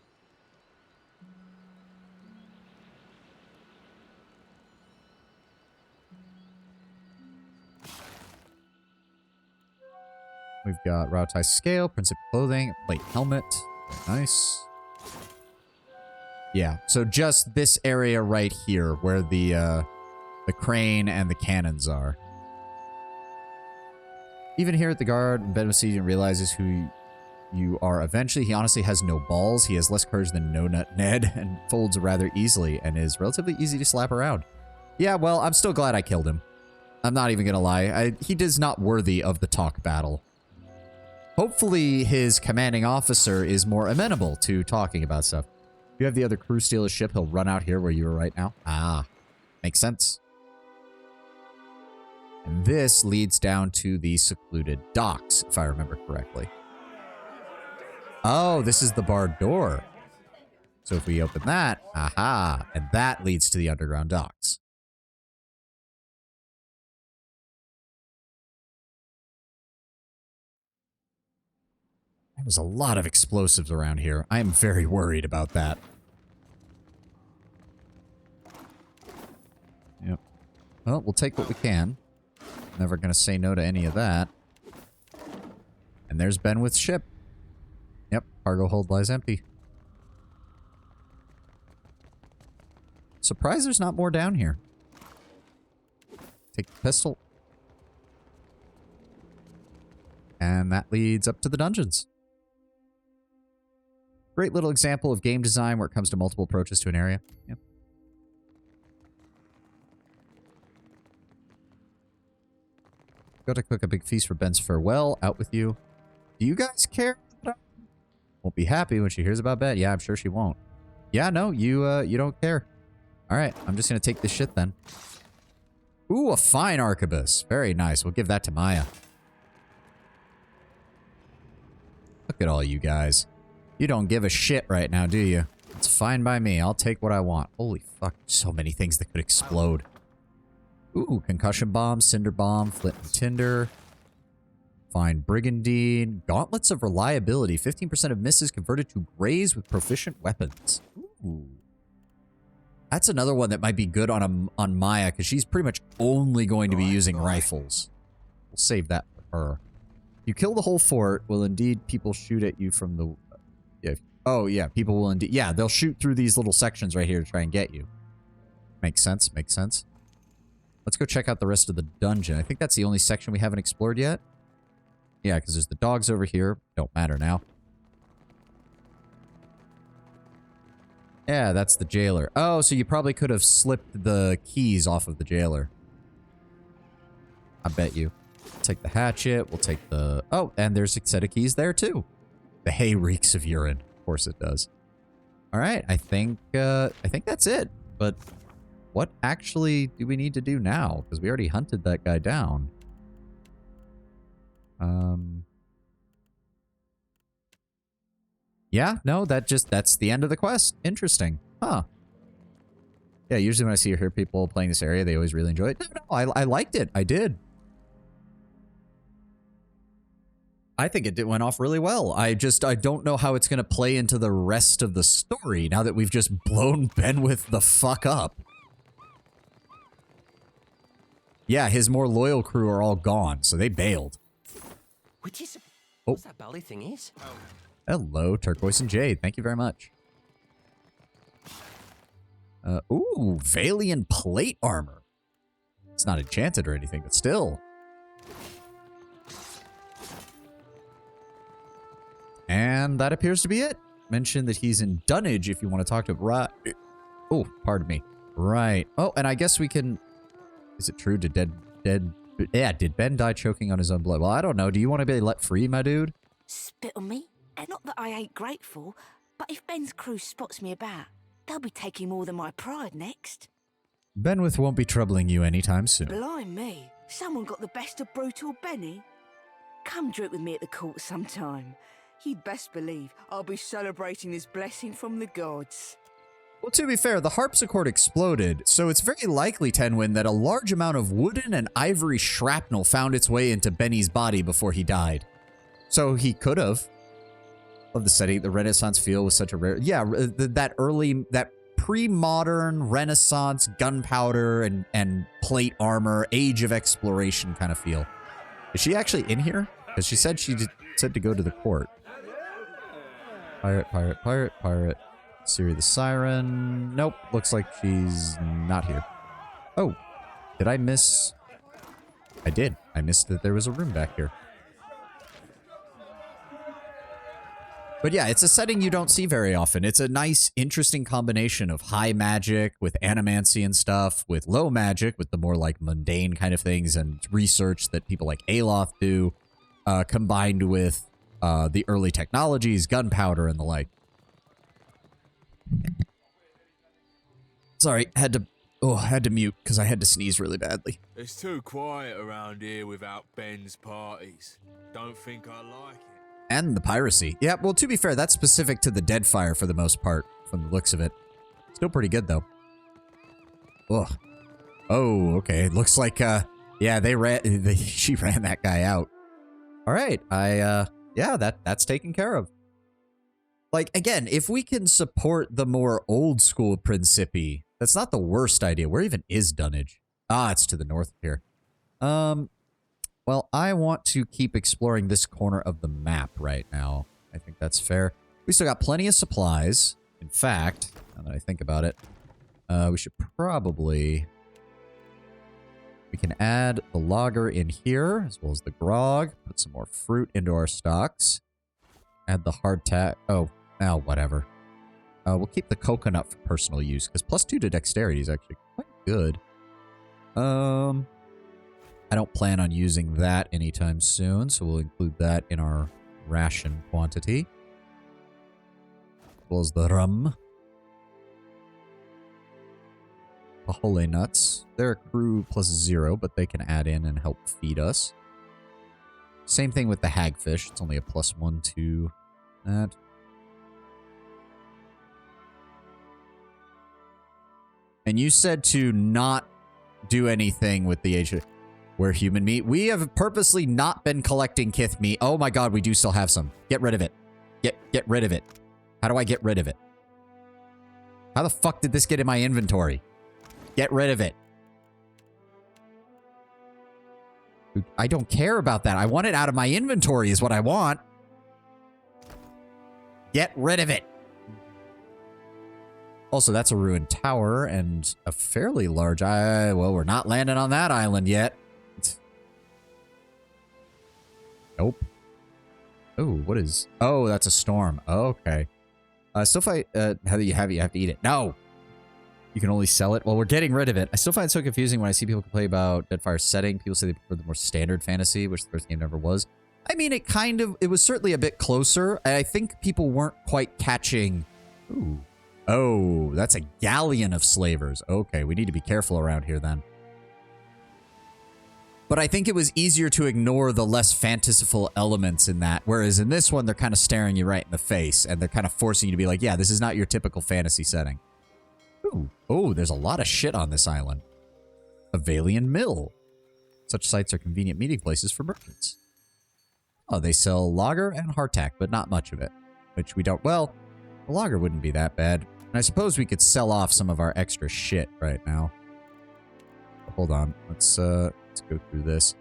We've got Rautai scale, Princip clothing, plate helmet. Very nice. Yeah, so just this area right here where the crane and the cannons are. Even here at the guard, when Ben Wasidian realizes who you are eventually, he honestly has no balls. He has less courage than No Nut Ned and folds rather easily and is relatively easy to slap around. Yeah, well, I'm still glad I killed him. I'm not even gonna lie. He is not worthy of the talk battle. Hopefully his commanding officer is more amenable to talking about stuff. If you have the other crew steal his ship, he'll run out here where you are right now. Ah, makes sense. And this leads down to the secluded docks, if I remember correctly. Oh, this is the barred door. So if we open that, aha, and that leads to the underground docks. There's a lot of explosives around here. I am very worried about that. Yep. Well, we'll take what we can. Never gonna say no to any of that. And there's Benwith's ship. Yep, cargo hold lies empty. surprised there's not more down here. Take the pistol. And that leads up to the dungeons. Great little example of game design where it comes to multiple approaches to an area. Yeah. Go to cook a big feast for Ben's farewell. Out with you. Do you guys care? Won't be happy when she hears about Ben. Yeah, I'm sure she won't. Yeah, no, you don't care. All right, I'm just gonna take this shit then. Ooh, a fine arquebus. Very nice. We'll give that to Maya. Look at all you guys. You don't give a shit right now, do you? It's fine by me. I'll take what I want. Holy fuck, so many things that could explode. Ooh, concussion bomb, cinder bomb, flint and tinder. Fine brigandine. Gauntlets of reliability. 15% of misses converted to graze with proficient weapons. Ooh. That's another one that might be good on Maya, because she's pretty much only going to be using rifles. We'll save that for her. You kill the whole fort, will indeed people shoot at you from the... Yeah. Oh, yeah, people will indeed... Yeah, they'll shoot through these little sections right here to try and get you. Makes sense, makes sense. Let's go check out the rest of the dungeon. I think that's the only section we haven't explored yet. Yeah, because there's the dogs over here. Don't matter now. Yeah, that's the jailer. Oh, so you probably could have slipped the keys off of the jailer. I bet you. We'll take the hatchet. We'll take the... Oh, and there's a set of keys there, too. The hay reeks of urine. Of course it does. All right, I think that's it. But what actually do we need to do now? Because we already hunted that guy down. Yeah, no, that's the end of the quest. Interesting. Huh. Yeah, usually when I see or hear people playing this area, they always really enjoy it. No, I liked it. I did. I think it went off really well. I don't know how it's going to play into the rest of the story now that we've just blown Benwith the fuck up. Yeah, his more loyal crew are all gone, so they bailed. Which is... Oh. What's that belly thing is? Hello, Turquoise and Jade. Thank you very much. Ooh, Valian plate armor. It's not enchanted or anything, but still. And that appears to be it. Mention that he's in Dunnage if you want to talk to him. Right. Oh, pardon me. Right. Oh, and I guess we can... Is it true? Did Ben die choking on his own blood? Well, I don't know. Do you want to be let free, my dude? Spit on me? And not that I ain't grateful, but if Ben's crew spots me about, they'll be taking more than my pride next. Benwith won't be troubling you anytime soon. Blind me. Someone got the best of brutal Benny. Come drink with me at the court sometime. You'd best believe I'll be celebrating this blessing from the gods. Well, to be fair, the harpsichord exploded, so it's very likely, Tenwin, that a large amount of wooden and ivory shrapnel found its way into Benny's body before he died. So he could have. Love the setting. The Renaissance feel was such a rare... Yeah, that pre-modern Renaissance gunpowder and plate armor, age of exploration kind of feel. Is she actually in here? Because she said said to go to the court. Pirate. Siri the Siren. Nope. Looks like she's not here. Oh. Did I miss... I did. I missed that there was a room back here. But yeah, it's a setting you don't see very often. It's a nice, interesting combination of high magic with animancy and stuff, with low magic, with the more like mundane kind of things and research that people like Aloth do, combined with the early technologies, gunpowder and the like. Sorry, had to mute because I had to sneeze really badly. It's too quiet around here without Ben's parties. Don't think I like it. And the piracy. Yeah, well, to be fair, that's specific to the Deadfire for the most part, from the looks of it. Still pretty good, though. Ugh. Oh, okay. Looks like, yeah, she ran that guy out. All right. Yeah, that's taken care of. Like, again, if we can support the more old school Principi, that's not the worst idea. Where even is Dunnage? Ah, it's to the north of here. Well, I want to keep exploring this corner of the map right now. I think that's fair. We still got plenty of supplies. In fact, now that I think about it, We should probably... We can add the lager in here, as well as the grog. Put some more fruit into our stocks. Add the hardtack. Oh, whatever. We'll keep the coconut for personal use, because +2 to dexterity is actually quite good. I don't plan on using that anytime soon, so we'll include that in our ration quantity. As well as the rum. Pajole nuts. They're a crew +0, but they can add in and help feed us. Same thing with the hagfish. It's only a +1 to that. And you said to not do anything with the age. We're human meat. We have purposely not been collecting kith meat. Oh my god, we do still have some. Get rid of it. Get rid of it. How do I get rid of it? How the fuck did this get in my inventory? Get rid of it. I don't care about that. I want it out of my inventory is what I want. Get rid of it. Also, that's a ruined tower and a fairly large... well, we're not landing on that island yet. Nope. Oh, what is... Oh, that's a storm. Okay. Still fight... how do you have it? You have to eat it. No! You can only sell it. Well, we're getting rid of it. I still find it so confusing when I see people complain about Deadfire's setting. People say they prefer the more standard fantasy, which the first game never was. I mean, it was certainly a bit closer. I think people weren't quite catching... Ooh. Oh, that's a galleon of slavers. Okay, we need to be careful around here then. But I think it was easier to ignore the less fantastical elements in that. Whereas in this one, they're kind of staring you right in the face. And they're kind of forcing you to be like, yeah, this is not your typical fantasy setting. Ooh. Oh, there's a lot of shit on this island. A Valian mill. Such sites are convenient meeting places for merchants. Oh, they sell lager and hardtack, but not much of it. Which we don't... Well, the lager wouldn't be that bad. And I suppose we could sell off some of our extra shit right now. Hold on. Let's go through this.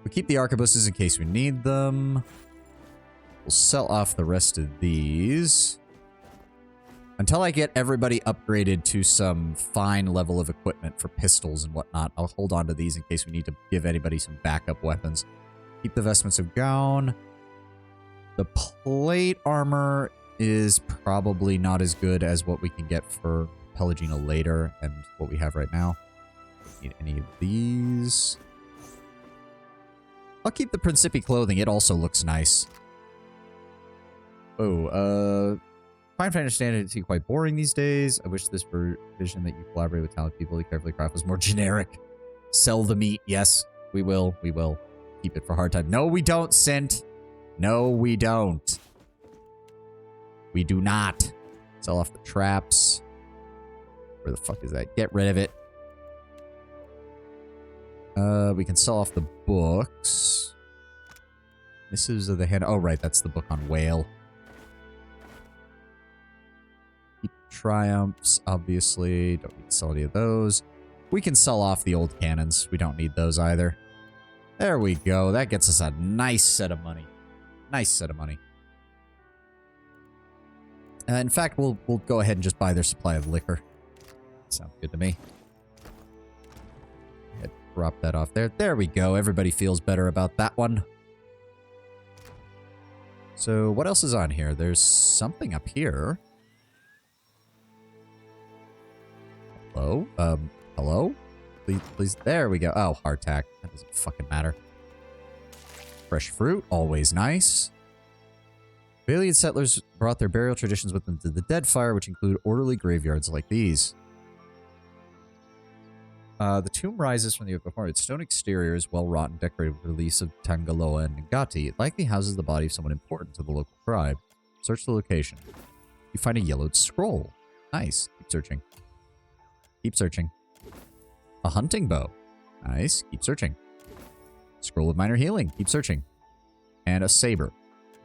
We'll keep the arquebuses in case we need them. We'll sell off the rest of these. Until I get everybody upgraded to some fine level of equipment for pistols and whatnot, I'll hold on to these in case we need to give anybody some backup weapons. Keep the vestments of gown. The plate armor is probably not as good as what we can get for Pelagina later and what we have right now. Don't need any of these. I'll keep the Principi clothing. It also looks nice. Oh, Fine Finder standard seem quite boring these days. I wish this vision that you collaborate with talented people, you carefully craft was more generic. Sell the meat. Yes, we will. We will. Keep it for hard time. No, we don't, Sint. No, we don't. We do not. Sell off the traps. Where the fuck is that? Get rid of it. We can sell off the books. Missives of the Hand. Oh, right. That's the book on whale. Keep triumphs, obviously. Don't need to sell any of those. We can sell off the old cannons. We don't need those either. There we go. That gets us a nice set of money. Nice set of money. In fact, we'll go ahead and just buy their supply of liquor. Sounds good to me. Drop that off there. There we go. Everybody feels better about that one. So what else is on here? There's something up here. Hello? Hello? Please. There we go. Oh, hardtack. That doesn't fucking matter. Fresh fruit. Always nice. Valiant settlers brought their burial traditions with them to the Deadfire, which include orderly graveyards like these. The tomb rises from the oak before its stone exterior is well wrought and decorated with reliefs of Tangaloa and Ngati. It likely houses the body of someone important to the local tribe. Search the location. You find a yellowed scroll. Nice. Keep searching. Keep searching. A hunting bow. Nice. Keep searching. Scroll of minor healing. Keep searching. And a saber.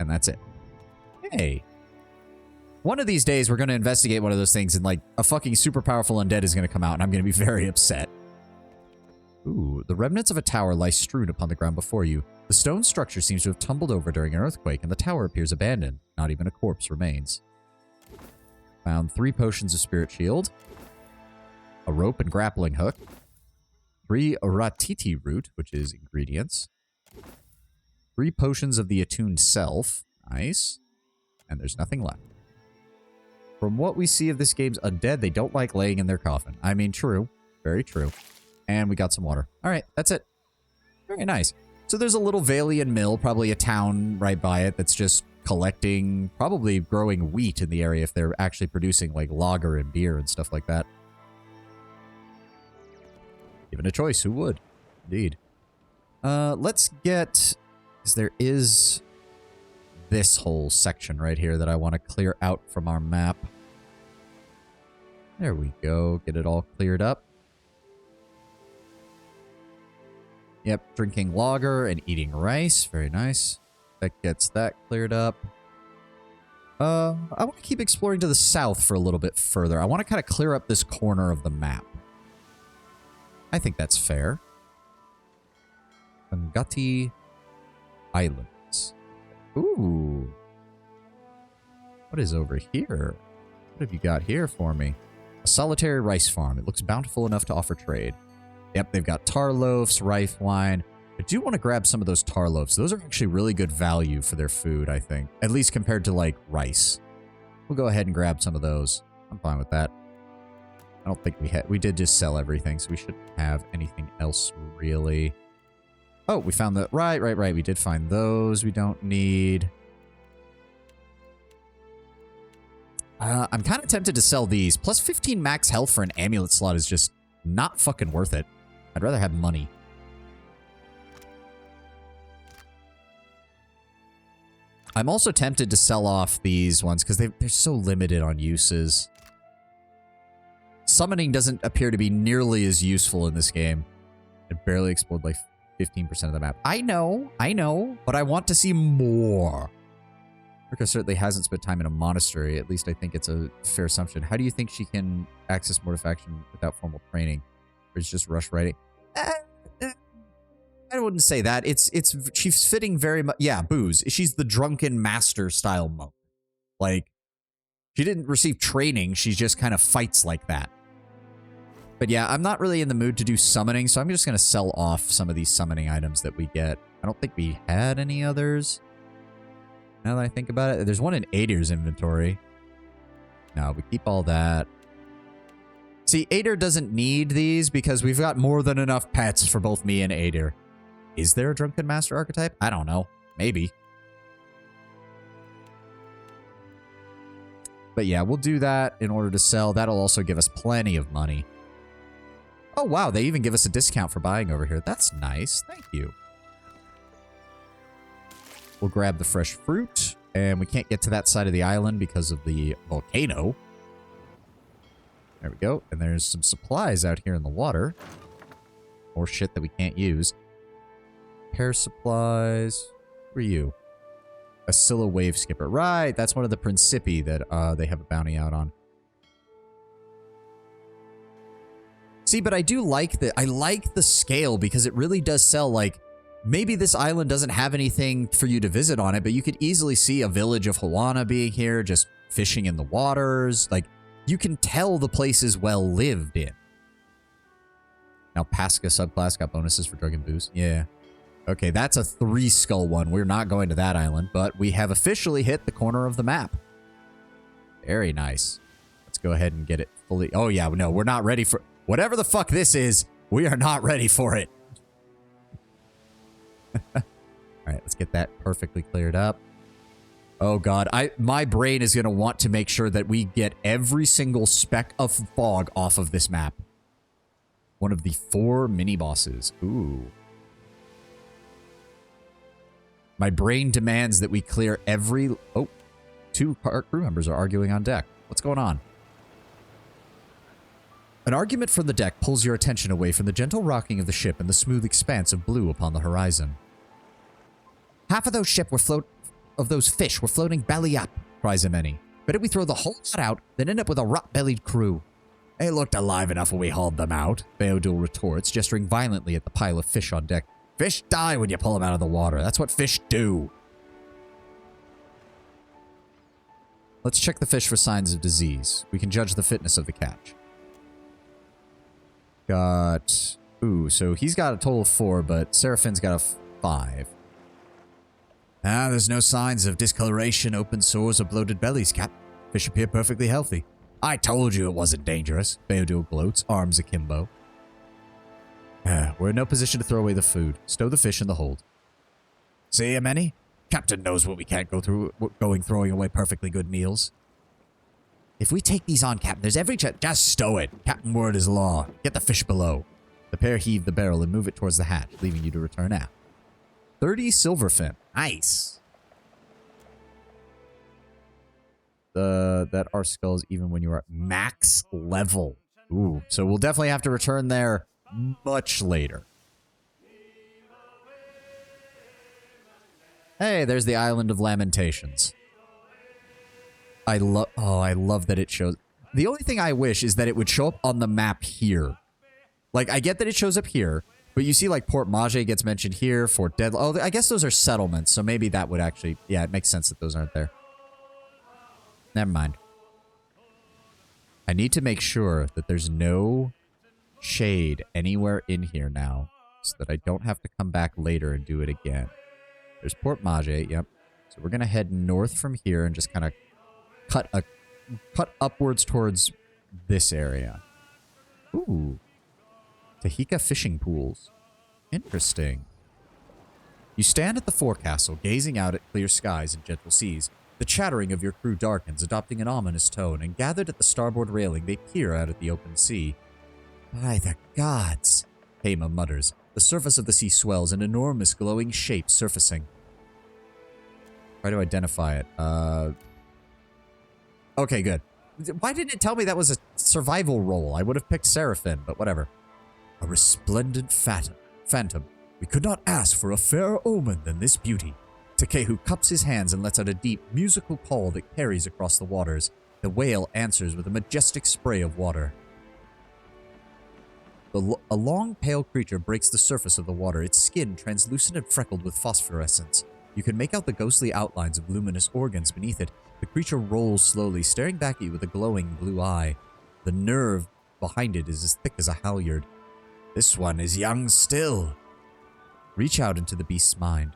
And that's it. Hey. One of these days, we're going to investigate one of those things and, like, a fucking super powerful undead is going to come out, and I'm going to be very upset. Ooh, the remnants of a tower lie strewn upon the ground before you. The stone structure seems to have tumbled over during an earthquake, and the tower appears abandoned. Not even a corpse remains. Found 3 potions of spirit shield. a rope and grappling hook, 3 ratiti root, which is ingredients, 3 potions of the attuned self. Nice. And there's nothing left. From what we see of this game's undead, they don't like laying in their coffin. I mean, true. Very true. And we got some water. All right, that's it. Very nice. So there's a little Valian mill, probably a town right by it, that's just collecting, probably growing wheat in the area if they're actually producing like lager and beer and stuff like that. Given a choice, who would? Indeed. Let's get... because there is this whole section right here that I want to clear out from our map. There we go. Get it all cleared up. Yep, drinking lager and eating rice. Very nice. That gets that cleared up. I want to keep exploring to the south for a little bit further. I want to kind of clear up this corner of the map. I think that's fair. Angati Islands. Ooh. What is over here? What have you got here for me? A solitary rice farm. It looks bountiful enough to offer trade. Yep, they've got tar loaves, rice wine. I do want to grab some of those tar loaves. Those are actually really good value for their food, I think. At least compared to, like, rice. We'll go ahead and grab some of those. I'm fine with that. I don't think we had... we did just sell everything, so we shouldn't have anything else, really. Oh, we found the... right. We did find those we don't need. I'm kind of tempted to sell these. Plus 15 max health for an amulet slot is just not fucking worth it. I'd rather have money. I'm also tempted to sell off these ones because they're so limited on uses. Summoning doesn't appear to be nearly as useful in this game. It barely explored like 15% of the map. I know, but I want to see more. Rika certainly hasn't spent time in a monastery. At least I think it's a fair assumption. How do you think she can access mortifaction without formal training? Or is just rush writing? I wouldn't say that. She's fitting very much. Yeah, booze. She's the drunken master style monk. Like, she didn't receive training. She just kind of fights like that. But yeah, I'm not really in the mood to do summoning, so I'm just going to sell off some of these summoning items that we get. I don't think we had any others. Now that I think about it, there's one in Adir's inventory. No, we keep all that. See, Adir doesn't need these because we've got more than enough pets for both me and Adir. Is there a Drunken Master archetype? I don't know. Maybe. But yeah, we'll do that in order to sell. That'll also give us plenty of money. Oh, wow. They even give us a discount for buying over here. That's nice. Thank you. We'll grab the fresh fruit. And we can't get to that side of the island because of the volcano. There we go. And there's some supplies out here in the water. More shit that we can't use. Repair supplies. Who are you? Asilla Wave Skipper. Right, that's one of the Principi that they have a bounty out on. See, but I do like I like the scale because it really does sell, like, maybe this island doesn't have anything for you to visit on it, but you could easily see a village of Hawana being here, just fishing in the waters. Like, you can tell the place is well lived in. Now, Pasca subclass got bonuses for drug and booze. Yeah. Okay, that's a 3-skull one. We're not going to that island, but we have officially hit the corner of the map. Very nice. Let's go ahead and get it fully... oh, yeah, no, we're not ready for... whatever the fuck this is, we are not ready for it. All right, let's get that perfectly cleared up. Oh, God. My brain is going to want to make sure that we get every single speck of fog off of this map. One of the 4 mini-bosses. Ooh. My brain demands that we clear every... oh, 2 crew members are arguing on deck. What's going on? An argument from the deck pulls your attention away from the gentle rocking of the ship and the smooth expanse of blue upon the horizon. Half of those fish were floating belly up, cries Ameni. Better we throw the whole lot out than end up with a rot-bellied crew. They looked alive enough when we hauled them out, Beodul retorts, gesturing violently at the pile of fish on deck. Fish die when you pull them out of the water. That's what fish do. Let's check the fish for signs of disease. We can judge the fitness of the catch. got... Ooh, so he's got a total of 4, but Seraphin's got a 5. Ah, there's no signs of discoloration, open sores, or bloated bellies, Cap. Fish appear perfectly healthy. I told you it wasn't dangerous. Beodil gloats, arms akimbo. We're in no position to throw away the food. Stow the fish in the hold. See, Ameni? Captain knows what we can't go through going throwing away perfectly good meals. If we take these on, Captain, there's every chance. Just stow it. Captain word is law. Get the fish below. The pair heave the barrel and move it towards the hatch, leaving you to return aft. 30 silverfin. Nice. That our skulls even when you are at max level. Ooh, so we'll definitely have to return there much later. Hey, there's the Island of Lamentations. I love that it shows. The only thing I wish is that it would show up on the map here. Like, I get that it shows up here, but you see, like, Port Mage gets mentioned here, Fort Deadly. Oh, I guess those are settlements, so maybe that would actually... Yeah, it makes sense that those aren't there. Never mind. I need to make sure that there's no shade anywhere in here now, so that I don't have to come back later and do it again. There's Port Mage, yep. So we're going to head north from here and just kind of cut upwards towards this area. Ooh. Tahika fishing pools. Interesting. You stand at the forecastle, gazing out at clear skies and gentle seas. The chattering of your crew darkens, adopting an ominous tone, and gathered at the starboard railing, they peer out at the open sea. By the gods, Hema mutters. The surface of the sea swells, an enormous glowing shape surfacing. Try to identify it. Okay, good. Why didn't it tell me that was a survival roll? I would have picked Seraphin, but whatever. A resplendent phantom. We could not ask for a fairer omen than this beauty. Takehu cups his hands and lets out a deep, musical call that carries across the waters. The whale answers with a majestic spray of water. A long, pale creature breaks the surface of the water, its skin translucent and freckled with phosphorescence. You can make out the ghostly outlines of luminous organs beneath it. The creature rolls slowly, staring back at you with a glowing blue eye. The nerve behind it is as thick as a halyard. This one is young still. Reach out into the beast's mind.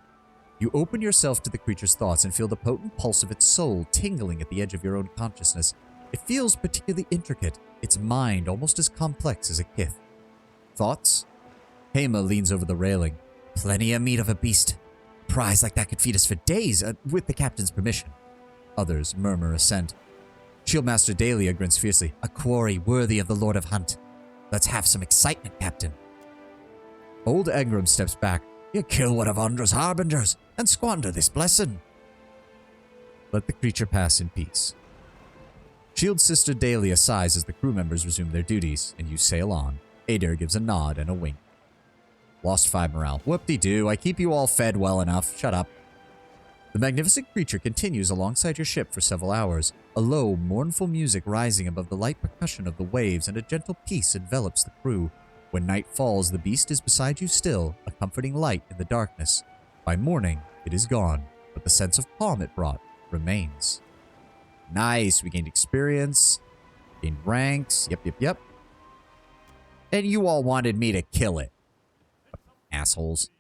You open yourself to the creature's thoughts and feel the potent pulse of its soul tingling at the edge of your own consciousness. It feels particularly intricate, its mind almost as complex as a kith. Thoughts? Hema leans over the railing. Plenty of meat of a beast. Prize like that could feed us for days, with the captain's permission. Others murmur assent. Shieldmaster Dahlia grins fiercely. A quarry worthy of the Lord of Hunt. Let's have some excitement, Captain. Old Engram steps back. You kill one of Andra's harbingers and squander this blessing. Let the creature pass in peace. Shield Sister Dahlia sighs as the crew members resume their duties, and you sail on. Adair gives a nod and a wink. Lost 5 morale. Whoop-de-doo, I keep you all fed well enough. Shut up. The magnificent creature continues alongside your ship for several hours, a low, mournful music rising above the light percussion of the waves, and a gentle peace envelops the crew. When night falls, the beast is beside you still, a comforting light in the darkness. By morning, it is gone, but the sense of calm it brought remains. Nice, we gained experience, gained ranks, yep. And you all wanted me to kill it. Assholes.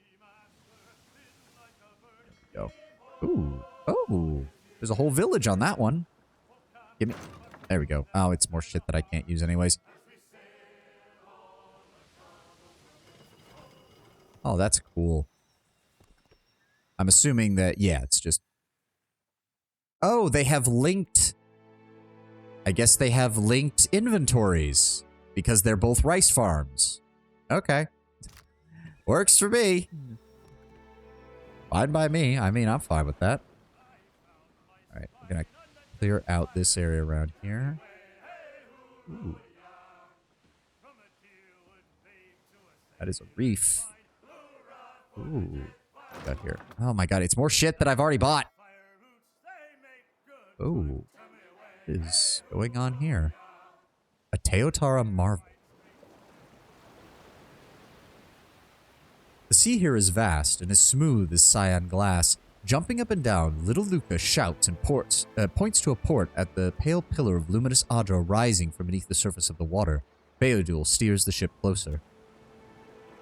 There we go. Ooh. Oh. There's a whole village on that one. Give me... There we go. Oh, it's more shit that I can't use anyways. Oh, that's cool. I'm assuming that, yeah, it's just... Oh, they have linked... I guess they have linked inventories. Because they're both rice farms. Okay. Works for me. Fine by me. I mean, I'm fine with that. Alright, we're gonna clear out this area around here. Ooh. That is a reef. Ooh. What's got here? Oh my god, it's more shit that I've already bought. Ooh. What is going on here? A Teotara marvel. The sea here is vast and as smooth as cyan glass. Jumping up and down, little Luca shouts and points to a port at the pale pillar of luminous Adra rising from beneath the surface of the water. Beodul steers the ship closer.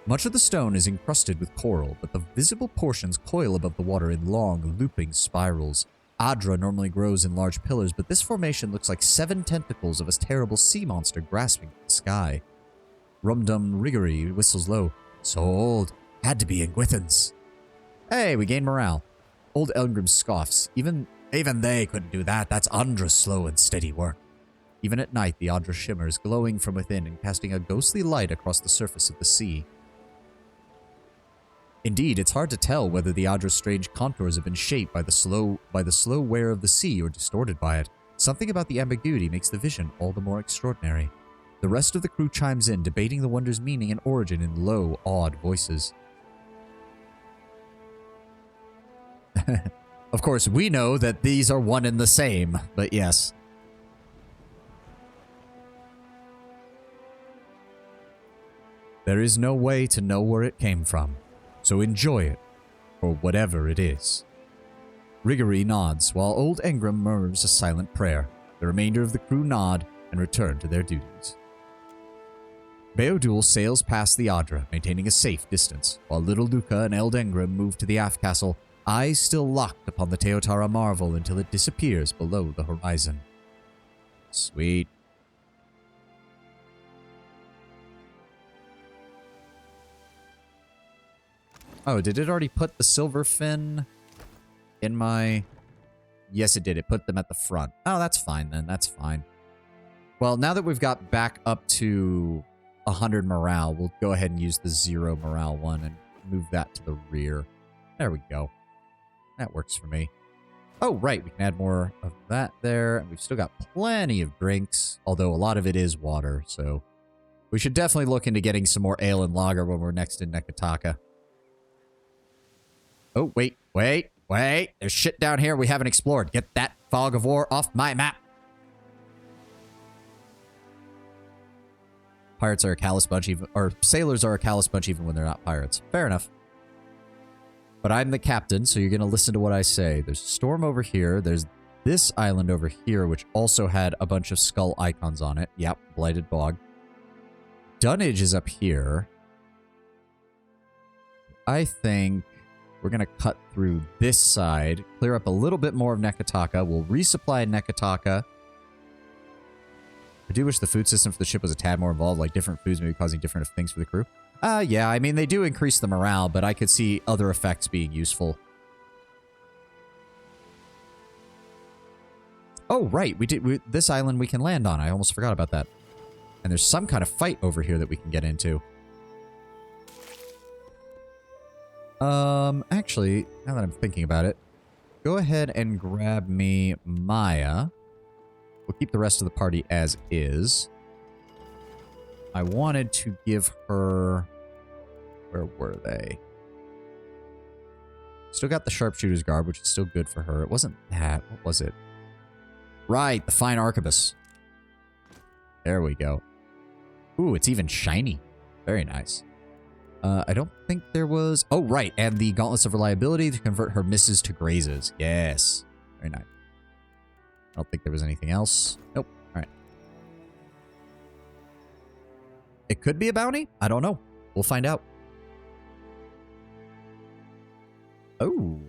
Much of the stone is encrusted with coral, but the visible portions coil above the water in long, looping spirals. Adra normally grows in large pillars, but this formation looks like 7 tentacles of a terrible sea monster grasping at the sky. Rumdum Riggery whistles low. So old. Had to be in Gwithens. Hey, we gain morale. Old Elgrim scoffs. Even they couldn't do that. That's Andra's slow and steady work. Even at night, the Adra shimmers, glowing from within and casting a ghostly light across the surface of the sea. Indeed, it's hard to tell whether the Adra's strange contours have been shaped by the slow wear of the sea or distorted by it. Something about the ambiguity makes the vision all the more extraordinary. The rest of the crew chimes in, debating the wonder's meaning and origin in low, awed voices. Of course, we know that these are one and the same, but yes. There is no way to know where it came from, so enjoy it, for whatever it is. Riggery nods, while old Engram murmurs a silent prayer. The remainder of the crew nod and return to their duties. Beodul sails past the Adra, maintaining a safe distance, while little Luca and Eld Engram move to the aft castle, eyes still locked upon the Teotara marvel until it disappears below the horizon. Sweet. Oh, did it already put the silver fin in my... Yes, it did. It put them at the front. Oh, that's fine then. That's fine. Well, now that we've got back up to 100 morale, we'll go ahead and use the 0 morale one and move that to the rear. There we go. That works for me. Oh, right. We can add more of that there. And we've still got plenty of drinks, although a lot of it is water, so we should definitely look into getting some more ale and lager when we're next in Nekataka. Oh, wait. There's shit down here we haven't explored. Get that fog of war off my map. Pirates are a callous bunch, or sailors are a callous bunch even when they're not pirates. Fair enough. But I'm the captain, so you're going to listen to what I say. There's a storm over here. There's this island over here, which also had a bunch of skull icons on it. Yep, Blighted Bog. Dunnage is up here. I think we're going to cut through this side, clear up a little bit more of Nekataka. We'll resupply Nekataka. I do wish the food system for the ship was a tad more involved, like different foods maybe causing different things for the crew. Yeah, I mean, they do increase the morale, but I could see other effects being useful. Oh, right. This island we can land on. I almost forgot about that. And there's some kind of fight over here that we can get into. Actually, now that I'm thinking about it, go ahead and grab me Maya. We'll keep the rest of the party as is. I wanted to give her... Where were they? Still got the sharpshooter's garb, which is still good for her. It wasn't that. What was it? Right, the fine arquebus. There we go. Ooh, it's even shiny. Very nice. I don't think there was... Oh, right, and the gauntlets of reliability to convert her misses to grazes. Yes. Very nice. I don't think there was anything else. Nope. All right. It could be a bounty. I don't know. We'll find out. Oh,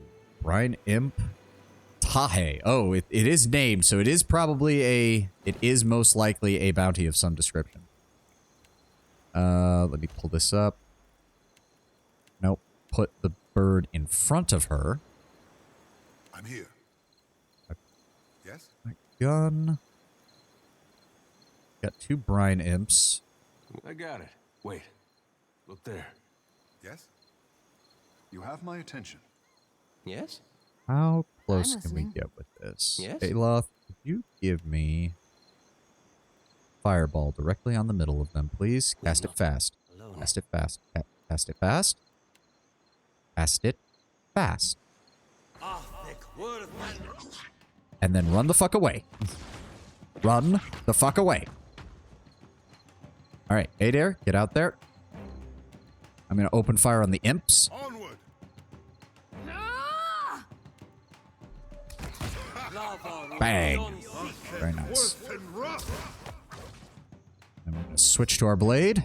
Brine Imp Tahe. Oh, it is named, so it is probably a... It is most likely a bounty of some description. Let me pull this up. Nope. Put the bird in front of her. I'm here. Yes? My gun. Got 2 brine imps. I got it. Wait. Look there. Yes? You have my attention. Yes? How close can we get with this? Yes? Aloth, could you give me fireball directly on the middle of them, please? Cast it fast. Cast it fast. Cast it fast. Cast it fast. And then run the fuck away. Run the fuck away. All right, Adair, get out there. I'm going to open fire on the imps. Onward. Bang. Very nice. I'm going Switch to our blade.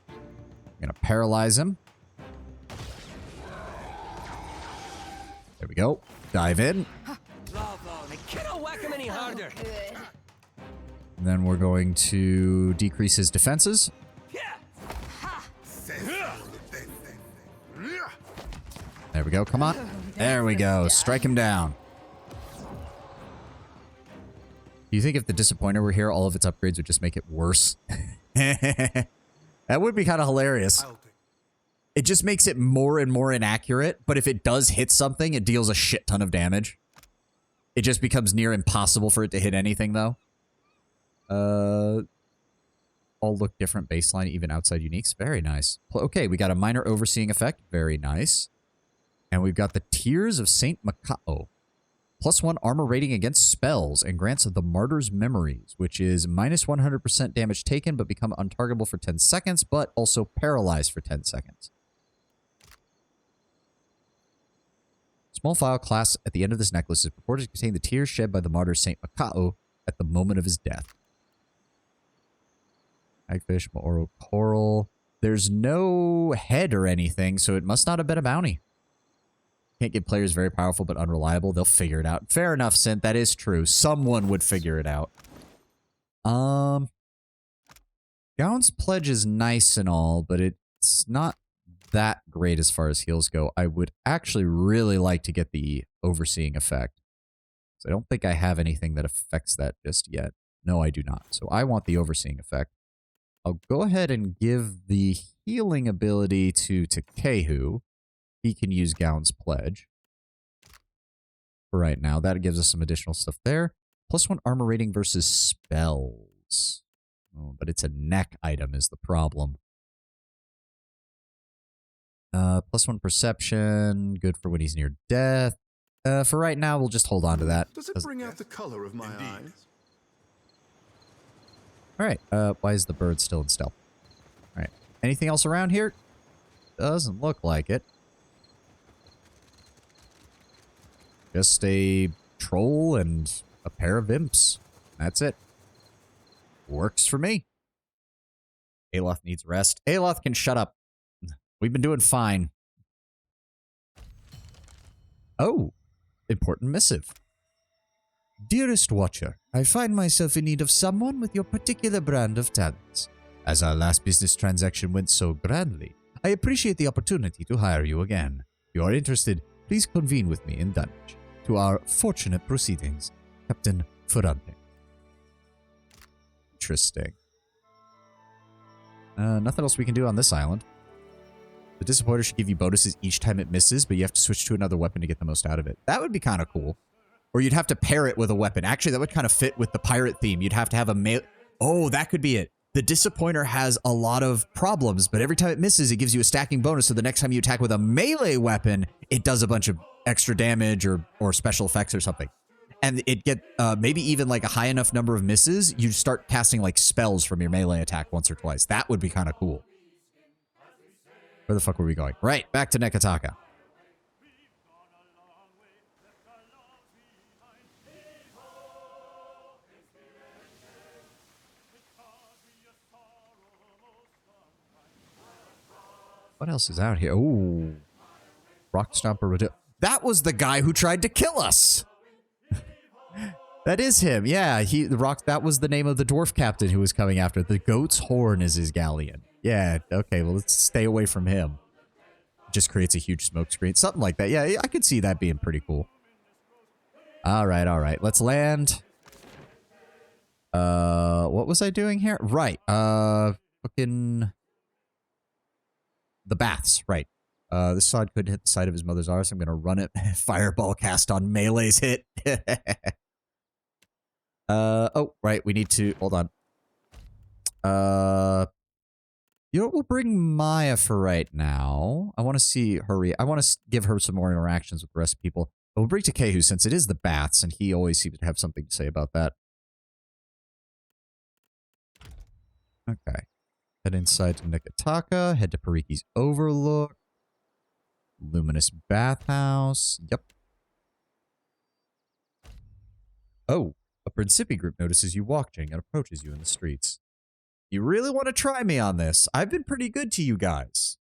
We're gonna paralyze him. There we go. Dive in. I cannot whack him any harder. And then we're going to decrease his defenses. There we go. Come on. There we go. Strike him down. Do you think if the Disappointer were here, all of its upgrades would just make it worse? That would be kind of hilarious. It just makes it more and more inaccurate, but if it does hit something, it deals a shit ton of damage. It just becomes near impossible for it to hit anything, though. All look different baseline, even outside uniques. Very nice. Okay, we got a minor overseeing effect. Very nice. And we've got the Tears of Saint Macao. +1 armor rating against spells and grants the Martyr's Memories, which is minus 100% damage taken, but become untargetable for 10 seconds, but also paralyzed for 10 seconds. Small vial class at the end of this necklace is purported to contain the tears shed by the martyr Saint Macao at the moment of his death. Hagfish, Maoro Coral. There's no head or anything, so it must not have been a bounty. Can't get players very powerful but unreliable. They'll figure it out. Fair enough, Synth. That is true. Someone would figure it out. Gown's Pledge is nice and all, but it's not that great as far as heals go. I would actually really like to get the Overseeing effect. So I don't think I have anything that affects that just yet. No, I do not. So I want the Overseeing effect. I'll go ahead and give the healing ability to Kehu. He can use Gown's Pledge for right now. That gives us some additional stuff there. +1 armor rating versus spells. Oh, but it's a neck item is the problem. +1 perception. Good for when he's near death. For right now, we'll just hold on to that. Does it bring out the color of my eyes? All right. Why is the bird still in stealth? All right. Anything else around here? Doesn't look like it. Just a troll and a pair of imps. That's it. Works for me. Aloth needs rest. Aloth can shut up. We've been doing fine. Oh, important missive. Dearest Watcher, I find myself in need of someone with your particular brand of talents. As our last business transaction went so grandly, I appreciate the opportunity to hire you again. If you are interested, please convene with me in Dunwich. To our fortunate proceedings, Captain Ferrante. Interesting. Nothing else we can do on this island. The Disappointer should give you bonuses each time it misses, but you have to switch to another weapon to get the most out of it. That would be kind of cool. Or you'd have to pair it with a weapon. Actually, that would kind of fit with the pirate theme. You'd have to have a melee... Oh, that could be it. The Disappointer has a lot of problems, but every time it misses, it gives you a stacking bonus, so the next time you attack with a melee weapon, it does a bunch of extra damage or special effects or something. And it get maybe even like a high enough number of misses, you start casting like spells from your melee attack once or twice. That would be kind of cool. Where the fuck were we going? Right, back to Nekataka. What else is out here? Ooh. Rock Stomper. That was the guy who tried to kill us. That is him. Yeah, that was the name of the dwarf captain who was coming after. The Goat's Horn is his galleon. Yeah, okay, well, let's stay away from him. Just creates a huge smoke screen. Something like that. Yeah, I could see that being pretty cool. All right. Let's land. What was I doing here? Right. Fucking... The baths, right. This side could hit the side of his mother's arse. I'm going to run it. Fireball cast on melee's hit. Oh, right. We need to... Hold on. You know what? We'll bring Maya for right now. I want to see her... I want to give her some more interactions with the rest of people. But we'll bring Takehu since it is the baths, and he always seems to have something to say about that. Okay. Head inside to Nekataka. Head to Pariki's Overlook. Luminous Bathhouse. Yep. Oh, a Principi group notices you walking and approaches you in the streets. You really want to try me on this? I've been pretty good to you guys.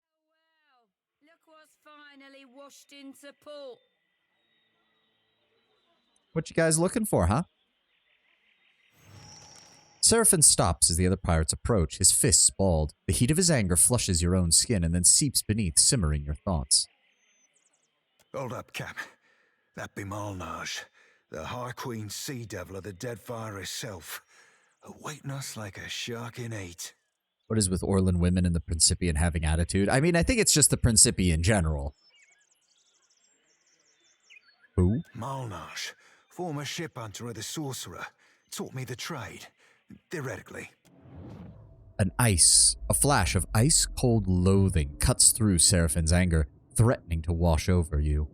Look what's finally washed into port. What you guys looking for, huh? Seraphin stops as the other pirates approach, his fists balled. The heat of his anger flushes your own skin and then seeps beneath, simmering your thoughts. Hold up, Cap. That be Malnage, the High Queen Sea Devil of the Deadfire herself, awaiting us like a shark in heat. What is with Orlan women and the Principian having attitude? I mean, I think it's just the Principi in general. Who? Malnage, former ship hunter of the Sorcerer, taught me the trade. Theoretically. A flash of ice-cold loathing cuts through Seraphin's anger, threatening to wash over you.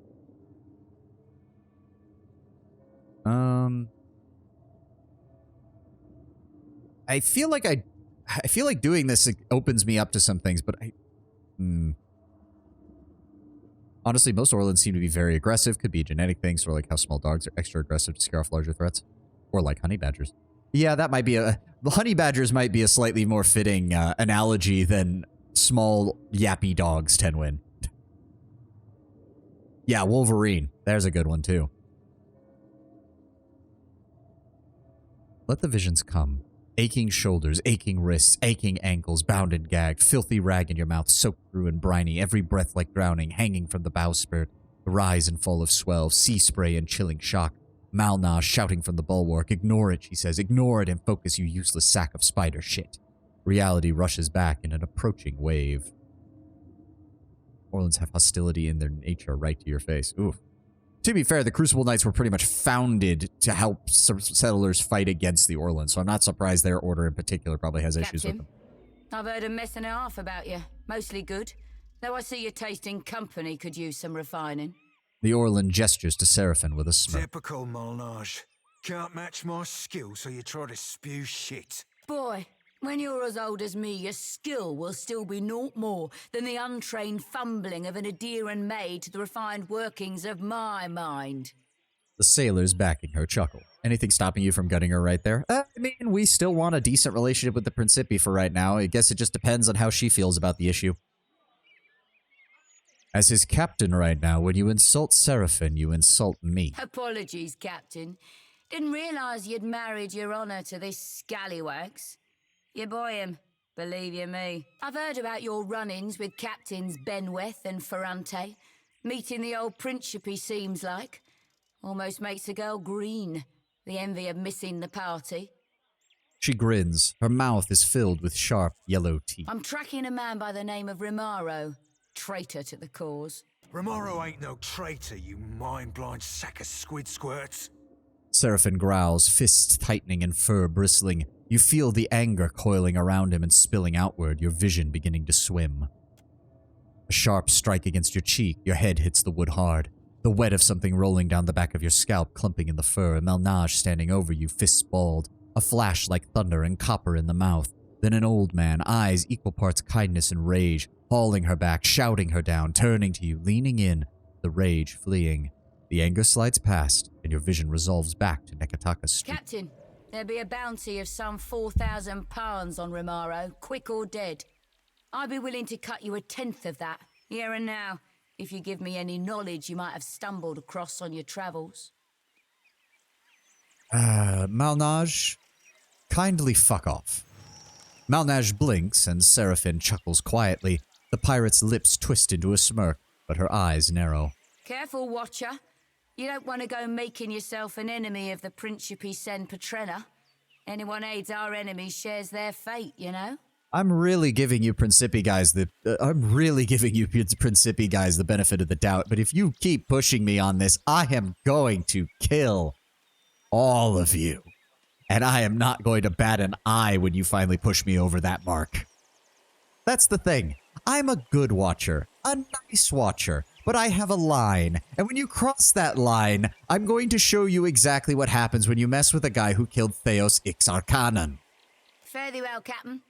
I feel like doing this opens me up to some things, but honestly, most Orlans seem to be very aggressive. Could be a genetic thing, sort of like how small dogs are extra aggressive to scare off larger threats. Or like honey badgers. Yeah, that might be the honey badgers might be a slightly more fitting analogy than small yappy dogs, Tenwin. Yeah, Wolverine. There's a good one too. Let the visions come. Aching shoulders, aching wrists, aching ankles, bound and gagged, filthy rag in your mouth, soaked through and briny, every breath like drowning, hanging from the bowsprit, the rise and fall of swell, sea spray and chilling shock. Malnage shouting from the bulwark. Ignore it, she says. Ignore it and focus, you useless sack of spider shit. Reality rushes back in an approaching wave. Orlans have hostility in their nature right to your face. Oof. To be fair, the Crucible Knights were pretty much founded to help settlers fight against the Orlans, so I'm not surprised their order in particular probably has issues with them. I've heard a mess and a half about you. Mostly good. Though I see your taste in company could use some refining. The Orlan gestures to Seraphin with a smirk. Typical Malnage. Can't match my skill, so you try to spew shit. Boy, when you're as old as me, your skill will still be naught more than the untrained fumbling of an Adeiran maid to the refined workings of my mind. The sailors backing her chuckle. Anything stopping you from gutting her right there? I mean, we still want a decent relationship with the Principi for right now. I guess it just depends on how she feels about the issue. As his captain right now, when you insult Seraphin, you insult me. Apologies, Captain. Didn't realize you'd married your honor to this scallywags. You boy him, believe you me. I've heard about your run-ins with Captains Benweth and Ferrante. Meeting the old Principe seems like. Almost makes a girl green. The envy of missing the party. She grins. Her mouth is filled with sharp, yellow teeth. I'm tracking a man by the name of Rimaro. Traitor to the cause. Romaro ain't no traitor, you mind-blind sack of squid squirts. Seraphin growls, fists tightening and fur bristling. You feel the anger coiling around him and spilling outward, your vision beginning to swim. A sharp strike against your cheek, your head hits the wood hard. The wet of something rolling down the back of your scalp, clumping in the fur, a Malnage standing over you, fists balled. A flash like thunder and copper in the mouth. Then an old man, eyes equal parts kindness and rage, hauling her back, shouting her down, turning to you, leaning in, the rage fleeing. The anger slides past, and your vision resolves back to Nekataka Street. Captain, there'll be a bounty of some 4,000 pounds on Rimaro, quick or dead. I'd be willing to cut you 1/10 of that, here and now, if you give me any knowledge you might have stumbled across on your travels. Malnage, kindly fuck off. Malnage blinks, and Seraphin chuckles quietly. The pirate's lips twist into a smirk, but her eyes narrow. Careful, Watcher. You don't want to go making yourself an enemy of the Principe Sen Patrena. Anyone aids our enemies shares their fate, you know? I'm really giving you Principi guys the benefit of the doubt, but if you keep pushing me on this, I am going to kill all of you. And I am not going to bat an eye when you finally push me over that mark. That's the thing. I'm a good watcher, a nice watcher, but I have a line. And when you cross that line, I'm going to show you exactly what happens when you mess with a guy who killed Theos Ixarkanon. Fare thee well, Captain.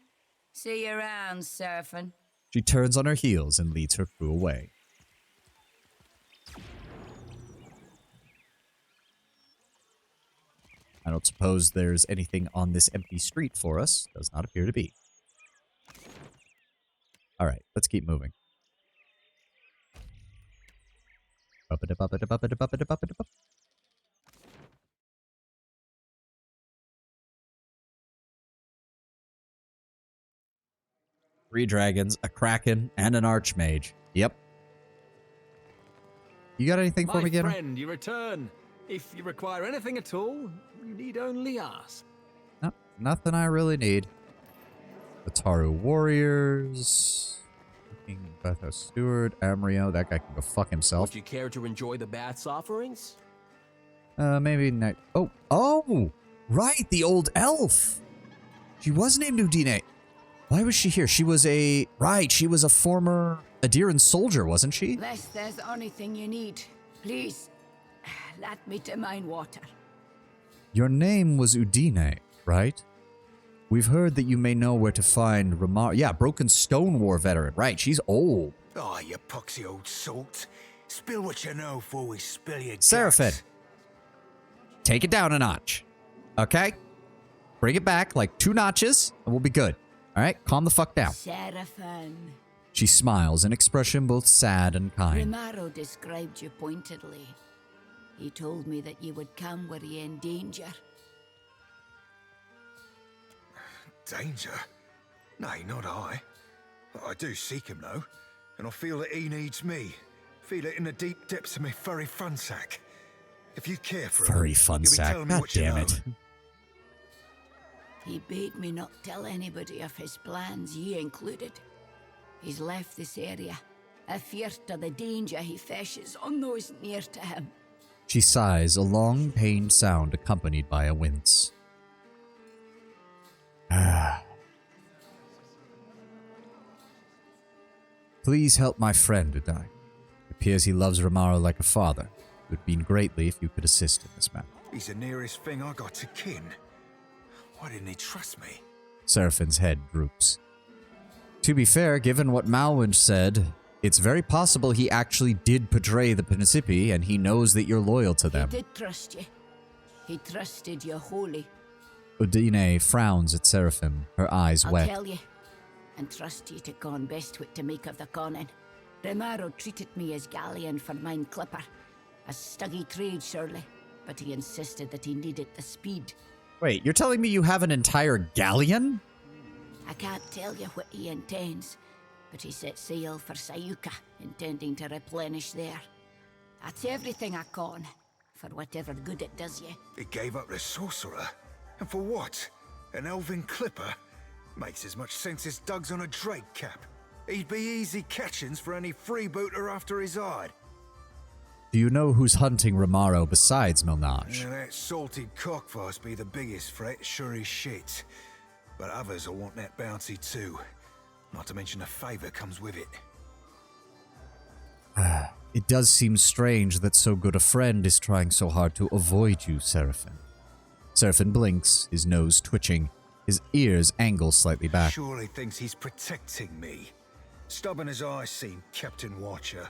See you around, Seraphin. She turns on her heels and leads her crew away. I don't suppose there's anything on this empty street for us. Does not appear to be. Let's keep moving. 3 dragons, a kraken, and an archmage. Yep. You got anything for me, Gator? My friend, you return. If you require anything at all, you need only ask. No, nothing I really need. The Taru Warriors. Bathhouse Steward. Amrio. That guy can go fuck himself. Would you care to enjoy the bath's offerings? Maybe not. Oh! Right, the old elf! She was named Udine. Why was she here? She was a... Right, she was a former Adiran soldier, wasn't she? Unless there's anything you need, please, let me to mine water. Your name was Udine, right? We've heard that you may know where to find Ramar... Yeah, Broken Stone War veteran. Right, she's old. Oh, you poxy old salt. Spill what you know before we spill your Seraphim, guts. take it down a notch. Okay? Bring it back like 2 notches, and we'll be good. All right? Calm the fuck down. Seraphim. She smiles, an expression both sad and kind. Romaro described you pointedly. He told me that you would come were you in danger. Danger? Nay, not I. I do seek him, though, and I feel that he needs me. Feel it in the deep depths of my furry fun sack. If you care for him, Furry fun you'll be sack. telling me God what you damn know. it. He bade me not tell anybody of his plans, ye included. He's left this area, afeard of the danger he fashes on those near to him. She sighs, a long, pained sound accompanied by a wince. Please help my friend Udine. It appears he loves Romaro like a father. It would mean greatly if you could assist in this matter. He's the nearest thing I got to kin. Why didn't he trust me? Seraphin's head droops. To be fair, given what Malwyn said, it's very possible he actually did betray the Principi, and he knows that you're loyal to them. He did trust you. He trusted you wholly. Udine frowns at Seraphim, her eyes I'll wet. tell you, and trust ye to gone best what to make of the conning. Romaro treated me as galleon for mine clipper. A stuggy trade, surely, but he insisted that he needed the speed. Wait, you're telling me you have an entire galleon? I can't tell you what he intends, but he set sail for Sayuka, intending to replenish there. That's everything I con, for whatever good it does you. He gave up the sorcerer? And for what? An elven clipper? Makes as much sense as Doug's on a Drake cap. He'd be easy catchings for any freebooter after his hide. Do you know who's hunting Romaro besides Milnage? Yeah, that salted cockfarce be the biggest threat, sure as shit. But others will want that bounty too. Not to mention the favor comes with it. It does seem strange that so good a friend is trying so hard to avoid you, Seraphim. Seraphim blinks, his nose twitching, his ears angle slightly back. Surely thinks he's protecting me. Stubborn as I seem, Captain Watcher.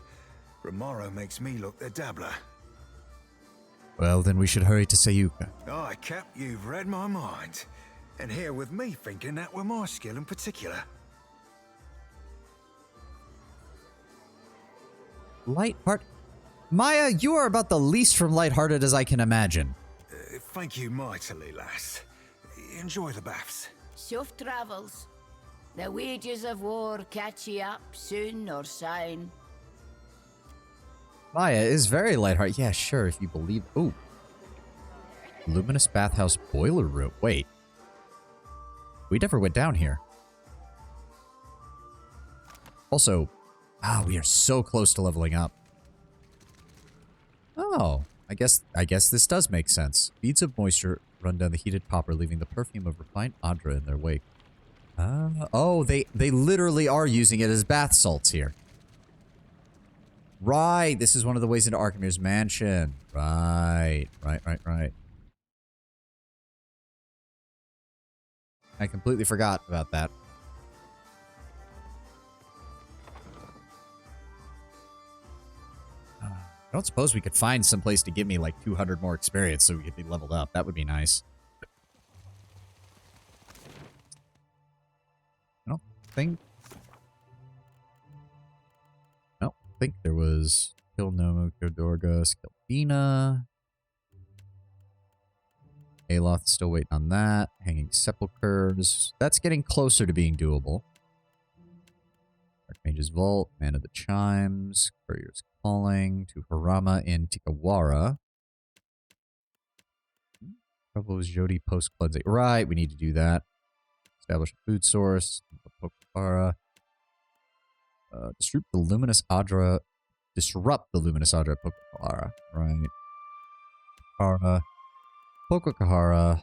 Romaro makes me look the dabbler. Well, then we should hurry to Sayuka. Aye, Cap, you've read my mind. And here with me thinking that were my skill in particular. Lightheart? Maya, you are about the least from lighthearted as I can imagine. Thank you mightily, lass. Enjoy the baths. Soft travels. The wages of war catch ye up soon or soon. Maya is very lighthearted. Yeah, sure, if you believe... Ooh. Luminous bathhouse boiler room. Wait. We never went down here. Also, we are so close to leveling up. Oh, I guess this does make sense. Beads of moisture run down the heated copper, leaving the perfume of refined Adra in their wake. Oh, they literally are using it as bath salts here. Right, this is one of the ways into Archimir's mansion. Right. I completely forgot about that. I don't suppose we could find some place to give me like 200 more experience so we could be leveled up. That would be nice. I don't think... think there was Kill Nomu, Kildorga, Skeldina. Aloth still waiting on that. Hanging Sepulchres. That's getting closer to being doable. Archmage's Vault, Man of the Chimes, Courier's Calling, to Harama in Tikawara. Trouble was Jodi post-cleansing. Right, we need to do that. Establish a food source. Pokhara. Disrupt the Luminous Adra. Pokhara. Right. Pokhara. Pokakahara.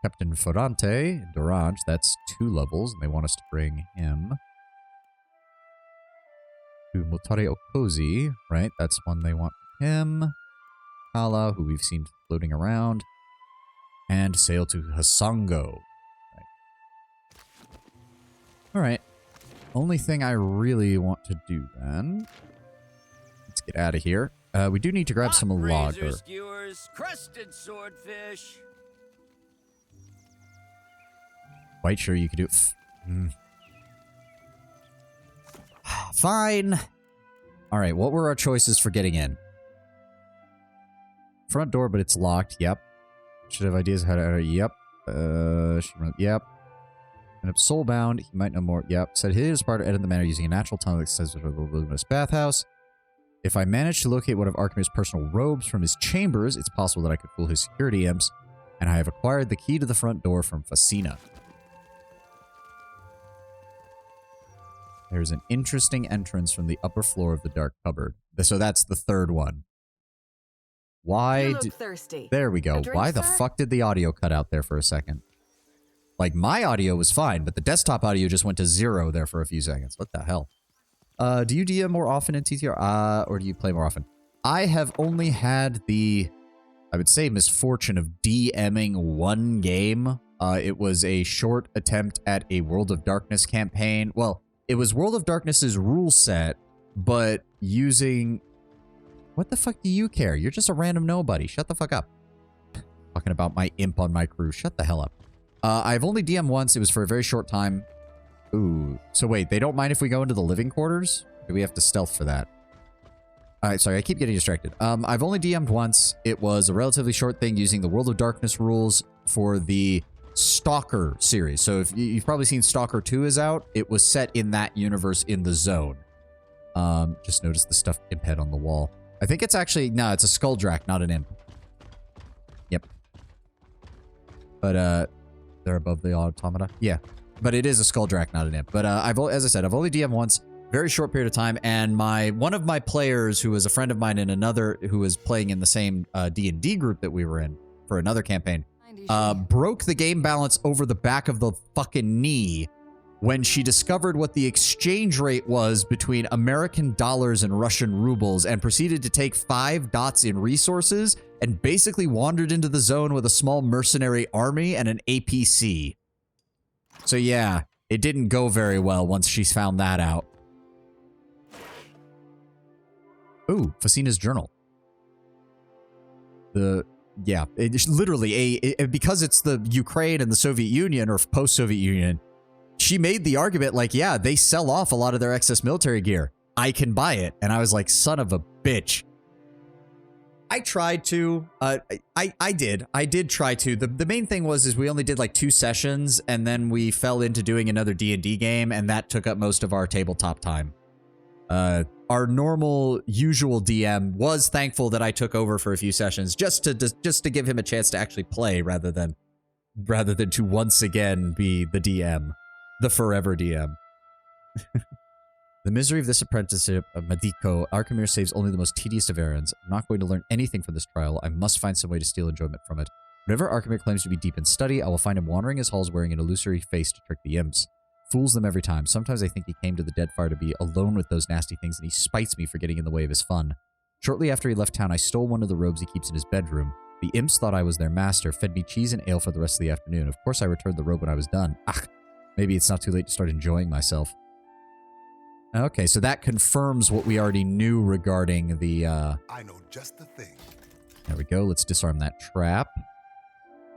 Captain Ferrante. Durange. That's 2 levels, and they want us to bring him to Mutare Okozi. Right, that's one they want him. Kala, who we've seen floating around. And sail to Hasango. Alright. Only thing I really want to do then. Let's get out of here. We do need to grab some lager. Skewers, crusted swordfish. Quite sure you could do it. Fine. Alright, what were our choices for getting in? Front door, but it's locked. Yep. Should have ideas how to... Yep. Yep. And up soulbound, he might know more. Yep. Said his part to edit the manor using a natural tunnel that says the luminous bathhouse. If I manage to locate one of Archimir's personal robes from his chambers, it's possible that I could fool his security imps. And I have acquired the key to the front door from Facina. There's an interesting entrance from the upper floor of the dark cupboard. So that's the third one. Why? You look thirsty. There we go. Drink, Why the sir? fuck did the audio cut out there for a second? Like, my audio was fine, but the desktop audio just went to 0 there for a few seconds. What the hell? Do you DM more often in TTR? Or do you play more often? I have only had the, I would say, misfortune of DMing one game. It was a short attempt at a World of Darkness campaign. Well, it was World of Darkness's rule set, but using... What the fuck do you care? You're just a random nobody. Shut the fuck up. Talking about my imp on my crew. Shut the hell up. I've only DM'd once. It was for a very short time. Ooh. So wait, they don't mind if we go into the living quarters? Or do we have to stealth for that? Alright, sorry. I keep getting distracted. I've only DM'd once. It was a relatively short thing using the World of Darkness rules for the Stalker series. So if you've probably seen Stalker 2 is out, it was set in that universe in the zone. Just notice the stuffed imp head on the wall. I think it's actually... No, it's a Skulldrak, not an imp. Yep. But, they're above the automata? Yeah. But it is a Skulldrak, not an imp. But, as I said, I've only DM'd once. Very short period of time. And one of my players, who was a friend of mine in another... Who was playing in the same D&D group that we were in for another campaign, broke the game balance over the back of the fucking knee when she discovered what the exchange rate was between American dollars and Russian rubles and proceeded to take 5 dots in resources and basically wandered into the zone with a small mercenary army and an APC. So yeah, it didn't go very well once she found that out. Ooh, Facina's journal. Yeah, it's literally because it's the Ukraine and the Soviet Union or post-Soviet Union, she made the argument like, yeah, they sell off a lot of their excess military gear. I can buy it. And I was like, son of a bitch. I tried to. I did try to. The main thing was we only did like 2 sessions, and then we fell into doing another D&D game, and that took up most of our tabletop time. Our normal, usual DM was thankful that I took over for a few sessions just to give him a chance to actually play rather than to once again be the DM. The forever DM. The misery of this apprenticeship of Madiko, Arkhamir saves only the most tedious of errands. I'm not going to learn anything from this trial. I must find some way to steal enjoyment from it. Whenever Arkhamir claims to be deep in study, I will find him wandering his halls wearing an illusory face to trick the imps. Fools them every time. Sometimes I think he came to the Deadfire to be alone with those nasty things, and he spites me for getting in the way of his fun. Shortly after he left town, I stole one of the robes he keeps in his bedroom. The imps thought I was their master, fed me cheese and ale for the rest of the afternoon. Of course I returned the robe when I was done. Maybe it's not too late to start enjoying myself. Okay, so that confirms what we already knew regarding the, I know just the thing. There we go. Let's disarm that trap.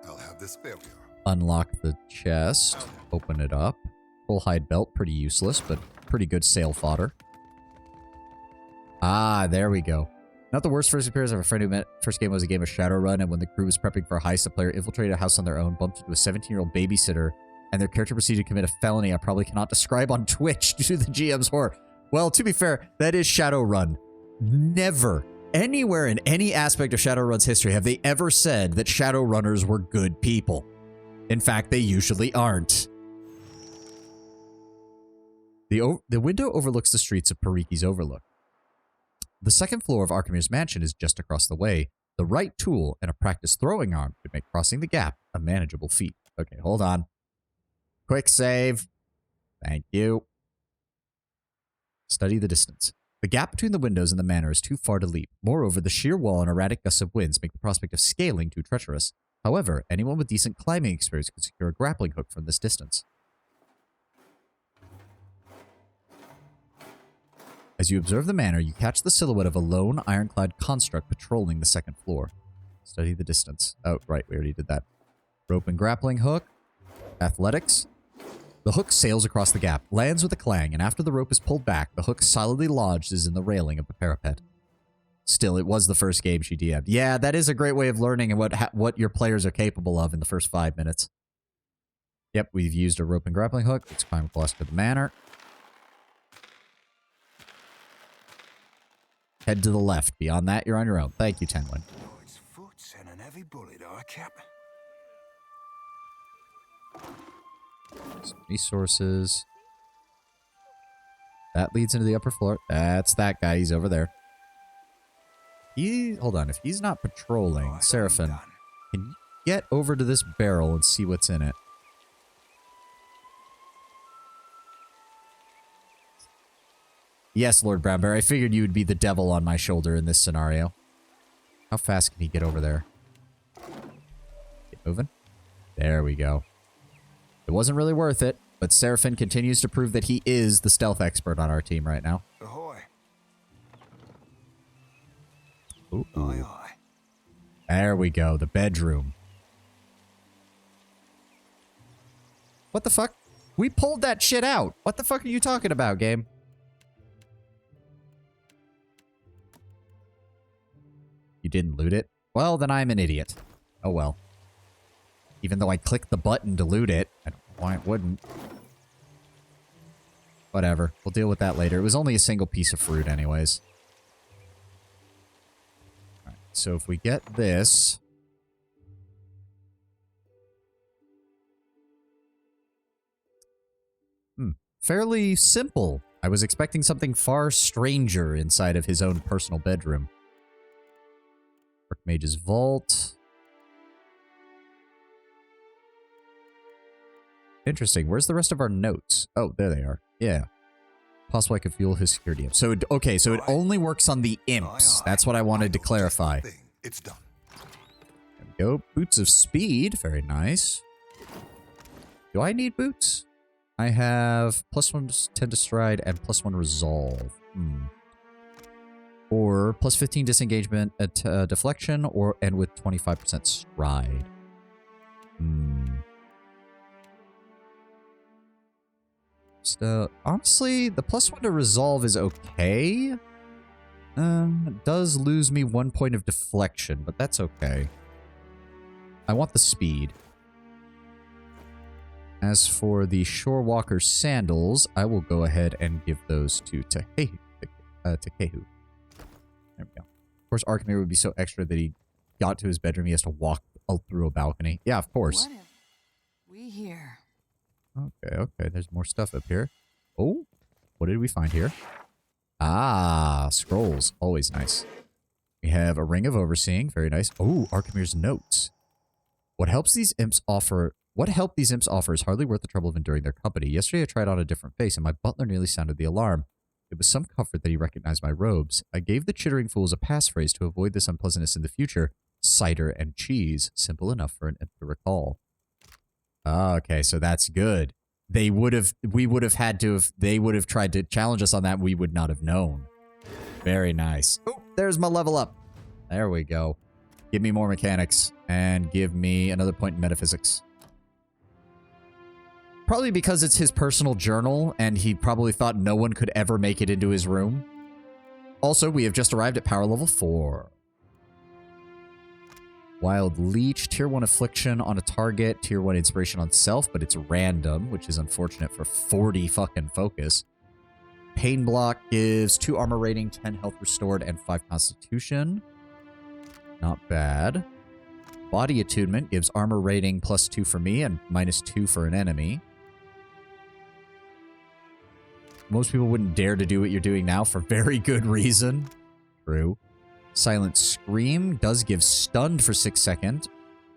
I'll have this failure. Unlock the chest. Open it up. Full hide belt. Pretty useless, but pretty good sail fodder. Ah, there we go. Not the worst first appearance of a friend who met. First game was a game of Shadowrun, and when the crew was prepping for a heist, the player infiltrated a house on their own, bumped into a 17-year-old babysitter, and their character proceeded to commit a felony I probably cannot describe on Twitch due to the GM's horror. Well, to be fair, that is Shadowrun. Never, anywhere in any aspect of Shadowrun's history have they ever said that Shadowrunners were good people. In fact, they usually aren't. The window overlooks the streets of Pariki's Overlook. The second floor of Archimede's mansion is just across the way. The right tool and a practiced throwing arm could make crossing the gap a manageable feat. Okay, hold on. Quick save. Thank you. Study the distance. The gap between the windows and the manor is too far to leap. Moreover, the sheer wall and erratic gusts of winds make the prospect of scaling too treacherous. However, anyone with decent climbing experience could secure a grappling hook from this distance. As you observe the manor, you catch the silhouette of a lone, ironclad construct patrolling the second floor. Study the distance. Oh, right, we already did that. Rope and grappling hook. Athletics. The hook sails across the gap, lands with a clang, and after the rope is pulled back, the hook solidly lodged is in the railing of the parapet. Still, it was the first game she DM'd. Yeah, that is a great way of learning what your players are capable of in the first 5 minutes. Yep, we've used a rope and grappling hook. Let's climb across to the manor. Head to the left. Beyond that, you're on your own. Thank you, Tenwin. Oh, it's foots and an heavy bullet, Cap. Some resources. That leads into the upper floor. That's that guy. He's over there. Hold on. If he's not patrolling, Seraphim, can you get over to this barrel and see what's in it? Yes, Lord Brownbear. I figured you would be the devil on my shoulder in this scenario. How fast can he get over there? Get moving. There we go. It wasn't really worth it, but Seraphim continues to prove that he is the stealth expert on our team right now. Ahoy. Ooh. Aye, aye. There we go. The bedroom. What the fuck? We pulled that shit out. What the fuck are you talking about, game? You didn't loot it? Well, then I'm an idiot. Oh well. Even though I clicked the button to loot it, I don't know why it wouldn't. Whatever. We'll deal with that later. It was only a single piece of fruit anyways. Alright, so if we get this... fairly simple. I was expecting something far stranger inside of his own personal bedroom. Archmage's Vault. Interesting. Where's the rest of our notes? Oh, there they are. Yeah. Possible I could fuel his security imp. So, okay, so it only works on the imps. That's what I wanted to clarify. It's done. There we go. Boots of Speed. Very nice. Do I need boots? I have +1 10 to stride and +1 resolve. Or +15 disengagement at deflection and with 25% stride. So, honestly, the +1 to resolve is okay. Does lose me 1 point of deflection, but that's okay. I want the speed. As for the Shorewalker sandals, I will go ahead and give those to Kehu. There we go. Of course, Archimere would be so extra that he got to his bedroom, he has to walk through a balcony. Yeah, of course. What have we here? Okay. There's more stuff up here. Oh, what did we find here? Ah, scrolls. Always nice. We have a Ring of Overseeing. Very nice. Oh, Archimere's notes. What help these imps offer is hardly worth the trouble of enduring their company. Yesterday I tried on a different face, and my butler nearly sounded the alarm. It was some comfort that he recognized my robes. I gave the chittering fools a passphrase to avoid this unpleasantness in the future. Cider and cheese. Simple enough for an imp to recall. Okay, so that's good. They would have tried to challenge us on that, we would not have known. Very nice. Oh, there's my level up. There we go. Give me more mechanics and give me another point in metaphysics. Probably because it's his personal journal and he probably thought no one could ever make it into his room. Also, we have just arrived at power level 4. Wild Leech, tier 1 affliction on a target, tier 1 inspiration on self, but it's random, which is unfortunate for 40 fucking focus. Pain block gives 2 armor rating, 10 health restored, and 5 constitution. Not bad. Body attunement gives armor rating +2 for me and -2 for an enemy. Most people wouldn't dare to do what you're doing now for very good reason. True. Silent Scream does give stunned for 6 seconds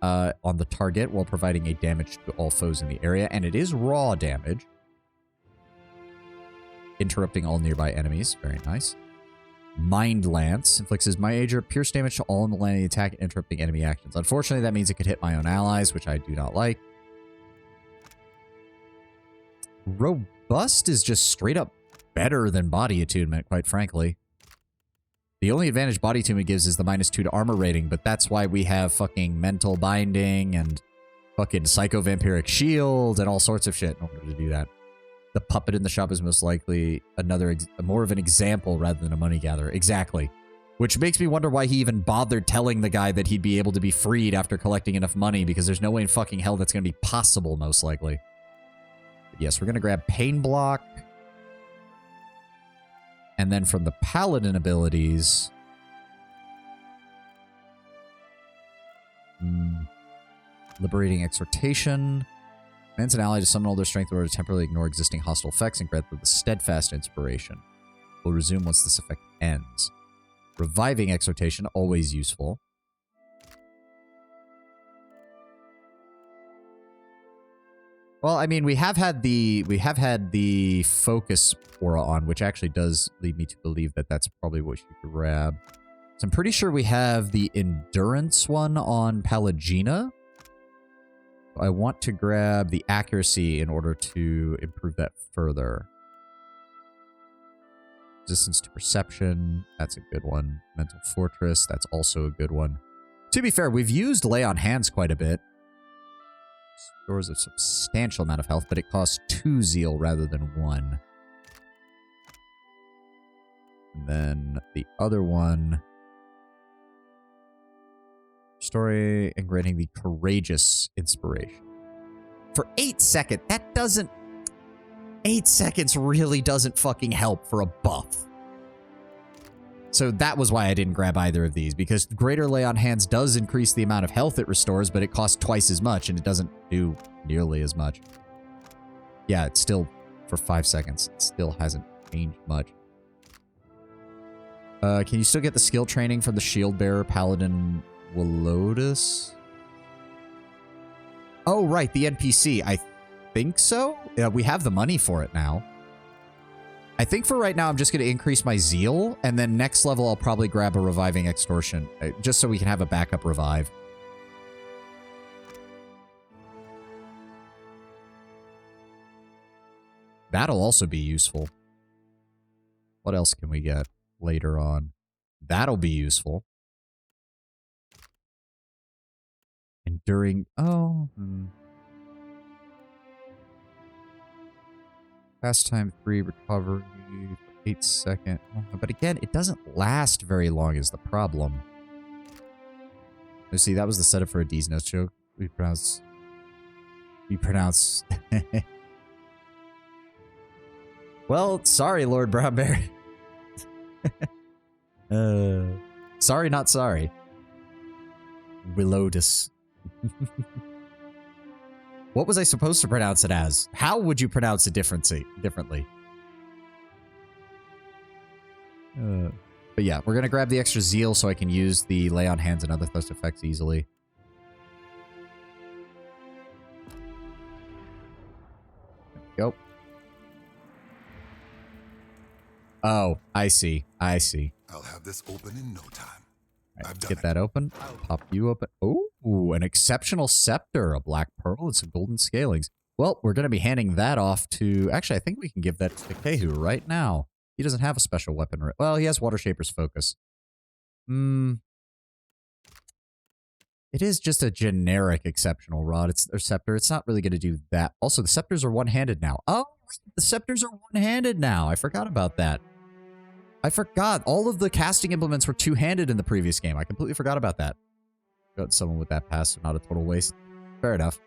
on the target while providing a damage to all foes in the area, and it is raw damage. Interrupting all nearby enemies. Very nice. Mind Lance inflicts major pierce damage to all in the line of the attack, interrupting enemy actions. Unfortunately, that means it could hit my own allies, which I do not like. Robust is just straight up better than Body Attunement, quite frankly. The only advantage Body Attunement gives is the -2 to armor rating, but that's why we have fucking Mental Binding and fucking Psycho Vampiric Shield and all sorts of shit in order to do that. The puppet in the shop is most likely more of an example rather than a money gatherer. Exactly. Which makes me wonder why he even bothered telling the guy that he'd be able to be freed after collecting enough money, because there's no way in fucking hell that's going to be possible, most likely. But yes, we're going to grab Pain Block. And then from the Paladin abilities... Liberating Exhortation. Commands an ally to summon all their strength in order to temporarily ignore existing hostile effects and grant them the Steadfast Inspiration. Will resume once this effect ends. Reviving Exhortation, always useful. Well, I mean, we have had the focus aura on, which actually does lead me to believe that that's probably what you could grab. So I'm pretty sure we have the endurance one on Pallegina. I want to grab the accuracy in order to improve that further. Resistance to perception, that's a good one. Mental Fortress, that's also a good one. To be fair, we've used Lay on Hands quite a bit. Stores a substantial amount of health, but it costs 2 zeal rather than 1. And then the other one... Story and granting the Courageous Inspiration. For 8 seconds, that doesn't... 8 seconds really doesn't fucking help for a buff. So that was why I didn't grab either of these, because Greater Lay on Hands does increase the amount of health it restores, but it costs twice as much, and it doesn't do nearly as much. Yeah, it's still, for 5 seconds, it still hasn't changed much. Can you still get the skill training from the Shield Bearer Paladin Willotus? Oh, right, the NPC. I think so. We have the money for it now. I think for right now, I'm just going to increase my zeal, and then next level, I'll probably grab a Reviving Extortion, just so we can have a backup revive. That'll also be useful. What else can we get later on? That'll be useful. Enduring... Oh... Pastime 3 recovery for 8 seconds. But again, it doesn't last very long is the problem. Let's see, that was the setup for a D's Notes joke. We pronounce... Well, sorry, Lord Brownbear. Sorry, not sorry. Willotus. What was I supposed to pronounce it as? How would you pronounce it differently? But yeah, we're going to grab the extra zeal so I can use the Lay on Hands and other thrust effects easily. There we go. Oh, I see. I see. I'll have this open in no time. Right, get that open. Pop you open. Oh, an exceptional scepter, a black pearl, and some golden scalings. Well, we're going to be handing that off to... Actually, I think we can give that to Kehu right now. He doesn't have a special weapon. Well, he has Water Shaper's Focus. It is just a generic exceptional rod. Or scepter. It's not really going to do that. Also, the scepters are one-handed now. Oh, the scepters are one-handed now. I forgot about that. I forgot. All of the casting implements were two-handed in the previous game. I completely forgot about that. Got someone with that pass, so not a total waste. Fair enough.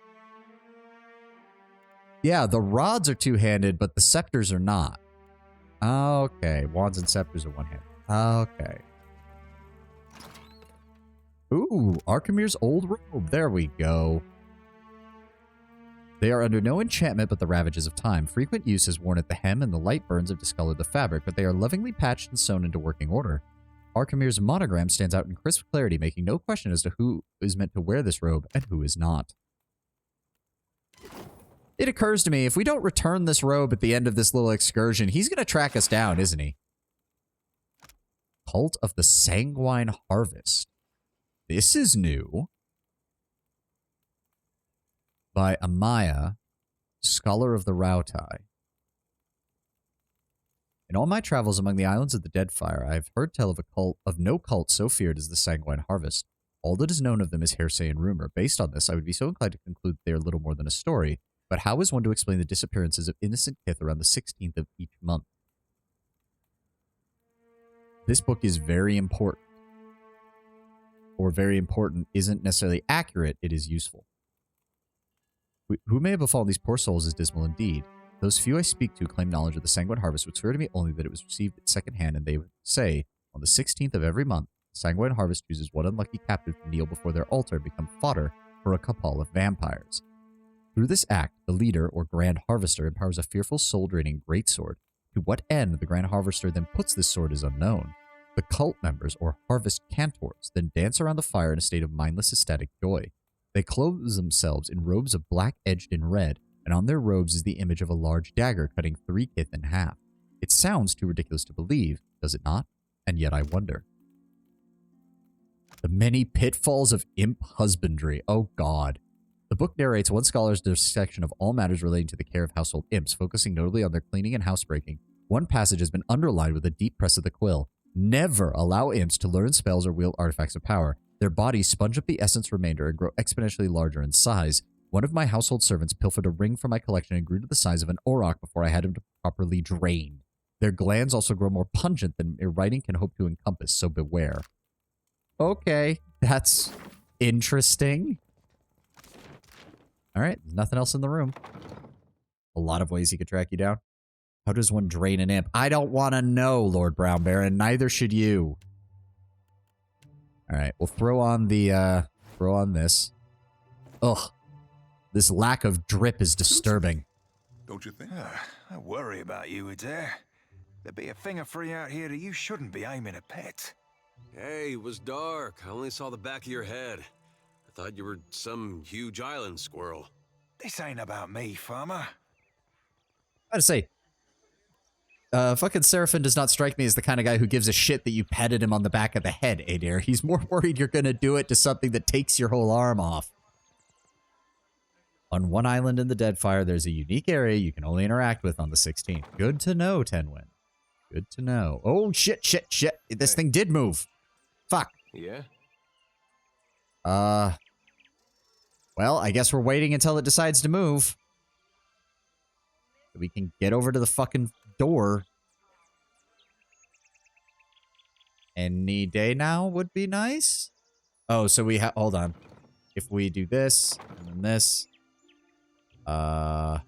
Yeah, the rods are two-handed, but the scepters are not. Okay, wands and scepters are one-handed. Okay. Ooh, Archimir's old robe. There we go. They are under no enchantment but the ravages of time. Frequent use is worn at the hem, and the light burns have discolored the fabric, but they are lovingly patched and sewn into working order. Archimir's monogram stands out in crisp clarity, making no question as to who is meant to wear this robe and who is not. It occurs to me, if we don't return this robe at the end of this little excursion, he's going to track us down, isn't he? Cult of the Sanguine Harvest. This is new. By Amaya, Scholar of the Rautai. In all my travels among the islands of the Deadfire, I have heard tell of no cult so feared as the Sanguine Harvest. All that is known of them is hearsay and rumor. Based on this, I would be so inclined to conclude they are little more than a story. But how is one to explain the disappearances of innocent kith around the 16th of each month? This book is very important. Or very important isn't necessarily accurate, it is useful. Who may have befallen these poor souls is dismal indeed. Those few I speak to claim knowledge of the Sanguine Harvest would swear to me only that it was received at second hand, and they would say, on the 16th of every month, the Sanguine Harvest chooses one unlucky captive to kneel before their altar and become fodder for a cabal of vampires. Through this act, the leader, or Grand Harvester, empowers a fearful soul-draining greatsword. To what end the Grand Harvester then puts this sword is unknown. The cult members, or harvest cantors, then dance around the fire in a state of mindless ecstatic joy. They clothe themselves in robes of black edged in red, and on their robes is the image of a large dagger cutting 3 kith in half. It sounds too ridiculous to believe, does it not? And yet I wonder. The many pitfalls of imp husbandry. Oh God. The book narrates one scholar's dissection of all matters relating to the care of household imps, focusing notably on their cleaning and housebreaking. One passage has been underlined with a deep press of the quill. Never allow imps to learn spells or wield artifacts of power. Their bodies sponge up the essence remainder and grow exponentially larger in size. One of my household servants pilfered a ring from my collection and grew to the size of an auroch before I had him properly drained. Their glands also grow more pungent than mere writing can hope to encompass, so beware. Okay, that's interesting. All right, there's nothing else in the room. A lot of ways he could track you down. How does one drain an imp? I don't want to know, Lord Brown Bear, and neither should you. All right, we'll throw on the, throw on this. Ugh. This lack of drip is disturbing. Don't you think? I worry about you, Adair. There'd be a thing of free out here that you shouldn't be aiming at pets. Hey, it was dark. I only saw the back of your head. I thought you were some huge island squirrel. This ain't about me, farmer. I gotta say, fucking Seraphin does not strike me as the kind of guy who gives a shit that you patted him on the back of the head, Adair. He's more worried you're gonna do it to something that takes your whole arm off. On one island in the Deadfire, there's a unique area you can only interact with on the 16th. Good to know, Tenwin. Good to know. Oh, shit, shit, shit. This thing did move. Fuck. Yeah? Well, I guess we're waiting until it decides to move. So we can get over to the fucking door. Any day now would be nice. Oh, so we have... Hold on. If we do this, and then this... But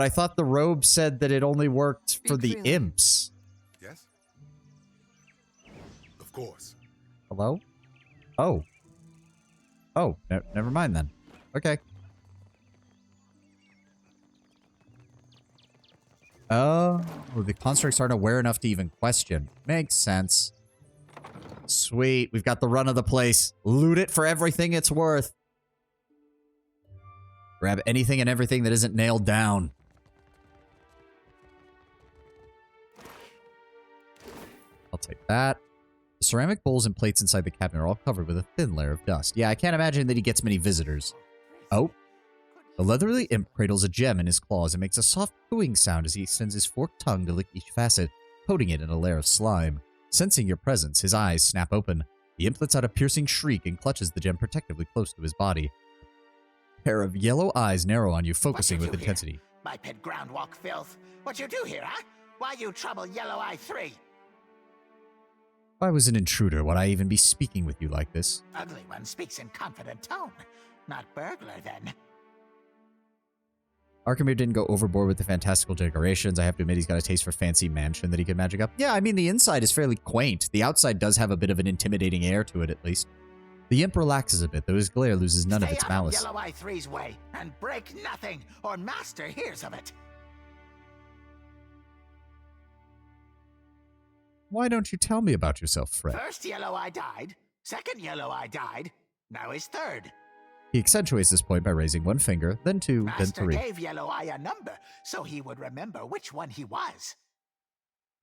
I thought the robe said that it only worked for the imps. Yes? Of course. Hello? Oh. Oh, never mind then. Okay. Oh, the constructs aren't aware enough to even question. Makes sense. Sweet. We've got the run of the place. Loot it for everything it's worth. Grab anything and everything that isn't nailed down. I'll take that. The ceramic bowls and plates inside the cabinet are all covered with a thin layer of dust. Yeah, I can't imagine that he gets many visitors. Oh. The leathery imp cradles a gem in his claws and makes a soft cooing sound as he extends his forked tongue to lick each facet, coating it in a layer of slime. Sensing your presence, his eyes snap open. The imp lets out a piercing shriek and clutches the gem protectively close to his body. A pair of yellow eyes narrow on you, focusing with intensity. Biped groundwalk filth. What you do here, huh? Why you trouble Yellow Eye 3? If I was an intruder, would I even be speaking with you like this? Ugly one speaks in confident tone. Not burglar, then. Arkemir didn't go overboard with the fantastical decorations. I have to admit he's got a taste for fancy mansion that he could magic up. Yeah, I mean, the inside is fairly quaint. The outside does have a bit of an intimidating air to it, at least. The imp relaxes a bit, though his glare loses none of its malice. Stay out of Yellow Eye 3's way, and break nothing, or Master hears of it. Why don't you tell me about yourself, Fred? First Yellow Eye died, second Yellow Eye died, now he's third. He accentuates this point by raising one finger, then two, then Master three. gave Yellow Eye a number, so he would remember which one he was.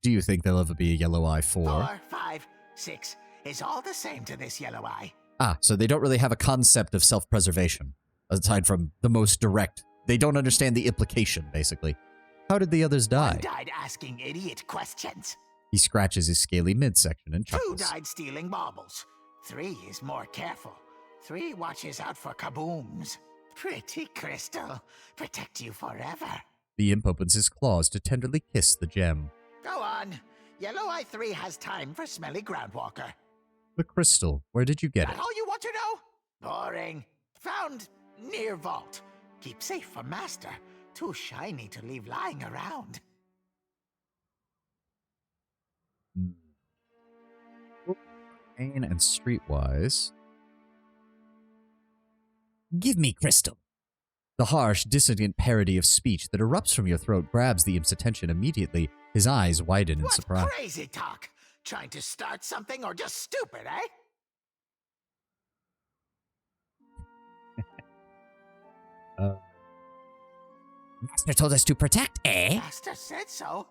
Do you think there'll ever be a Yellow Eye 4? 4, 5, 6 is all the same to this Yellow Eye. Ah, so they don't really have a concept of self-preservation, aside from the most direct. They don't understand the implication, basically. How did the others die? One died asking idiot questions. He scratches his scaly midsection and 2 chuckles. died stealing baubles. 3 is more careful. 3 watches out for kabooms. Pretty crystal. Protect you forever. The imp opens his claws to tenderly kiss the gem. Go on. Yellow Eye 3 has time for smelly groundwalker. The crystal, where did you get it? That all you want to know? Boring. Found near vault. Keep safe for Master. Too shiny to leave lying around. Arcane and streetwise. Give me crystal. The harsh, dissonant parody of speech that erupts from your throat grabs the imp's attention immediately. His eyes widen in surprise. What crazy talk? Trying to start something or just stupid, eh? Master told us to protect, eh? Master said so.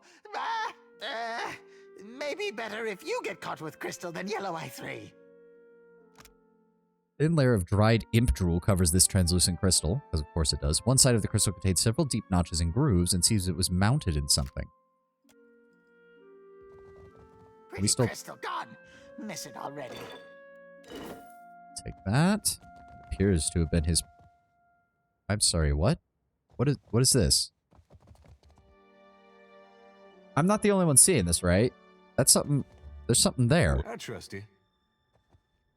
Maybe better if you get caught with crystal than Yellow Eye 3. Thin layer of dried imp drool covers this translucent crystal, because of course it does. One side of the crystal contains several deep notches and grooves and seems it was mounted in something. Pretty crystal gone. Miss it already. Take that. Appears to have been his... I'm sorry, what? What is this? I'm not the only one seeing this, right? That's something... There's something there. I trust you.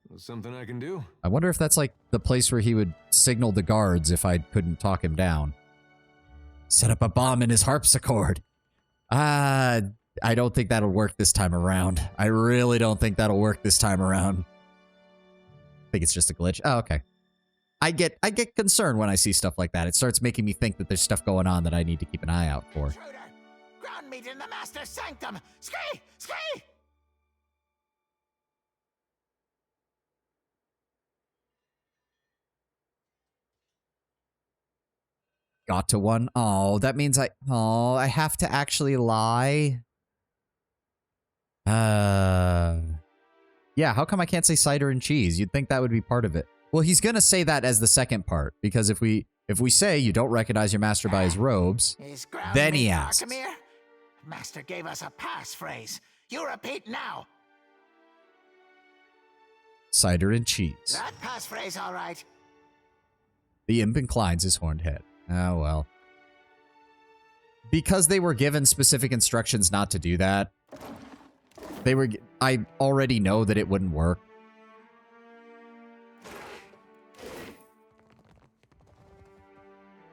There's something I can do. I wonder if that's like the place where he would signal the guards if I couldn't talk him down. Set up a bomb in his harpsichord. I don't think that'll work this time around. I really don't think that'll work this time around. I think it's just a glitch. Oh, okay. I get concerned when I see stuff like that. It starts making me think that there's stuff going on that I need to keep an eye out for. Intruder! Ground meat in the Master's sanctum! Scree! Scree! Got to one. Oh, that means I have to actually lie. Yeah, how come I can't say cider and cheese? You'd think that would be part of it. Well, he's gonna say that as the second part, because if we say you don't recognize your master by his robes, then he asks. Arkemir? Master gave us a passphrase. You repeat now. Cider and cheese. That passphrase, all right. The imp inclines his horned head. Oh, well. Because they were given specific instructions not to do that, I already know that it wouldn't work.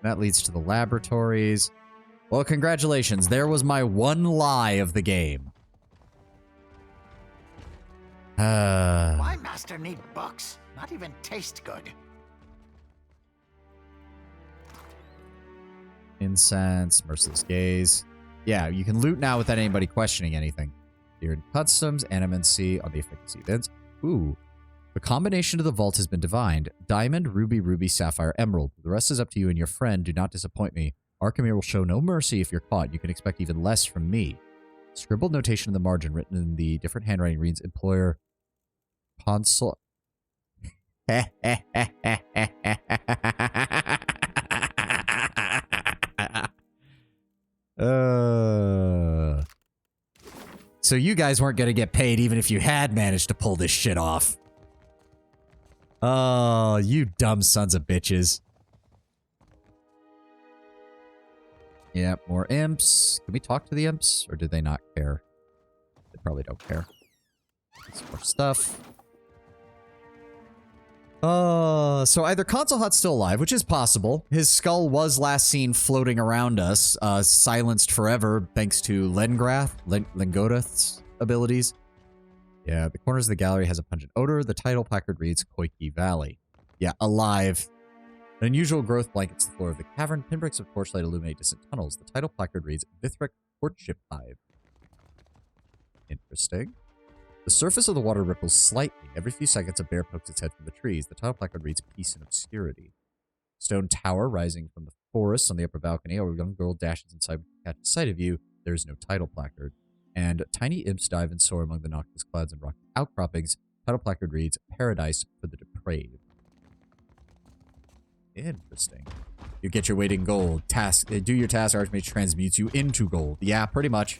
That leads to the laboratories. Well, congratulations. There was my one lie of the game. Why Master need books? Not even taste good. Incense, merciless gaze. Yeah, you can loot now without anybody questioning anything. Here in customs, animancy on the efficacy events. Ooh. The combination of the vault has been divined. Diamond, ruby, ruby, sapphire, emerald. The rest is up to you and your friend. Do not disappoint me. Arkemir will show no mercy if you're caught. You can expect even less from me. Scribbled notation in the margin written in the different handwriting reads employer consul. So you guys weren't going to get paid even if you had managed to pull this shit off. Oh, you dumb sons of bitches. Yeah, more imps. Can we talk to the imps? Or do they not care? They probably don't care. Some more stuff. So either Console Hot's still alive, which is possible. His skull was last seen floating around us, silenced forever thanks to Lengorath's abilities. Yeah, the corners of the gallery has a pungent odor. The title placard reads Koiki Valley. Yeah, alive. An unusual growth blankets the floor of the cavern. Pinbricks of torchlight illuminate distant tunnels. The title placard reads Vithric Courtship Hive. Interesting. The surface of the water ripples slightly. Every few seconds, a bear pokes its head from the trees. The title placard reads Peace and Obscurity. Stone tower rising from the forest on the upper balcony. A young girl dashes inside to catch sight of you. There is no title placard. And tiny imps dive and soar among the noxious clouds and rocky outcroppings. Title placard reads Paradise for the Depraved. Interesting. You get your weight in gold. Do your task, Archmage transmutes you into gold. Yeah, pretty much.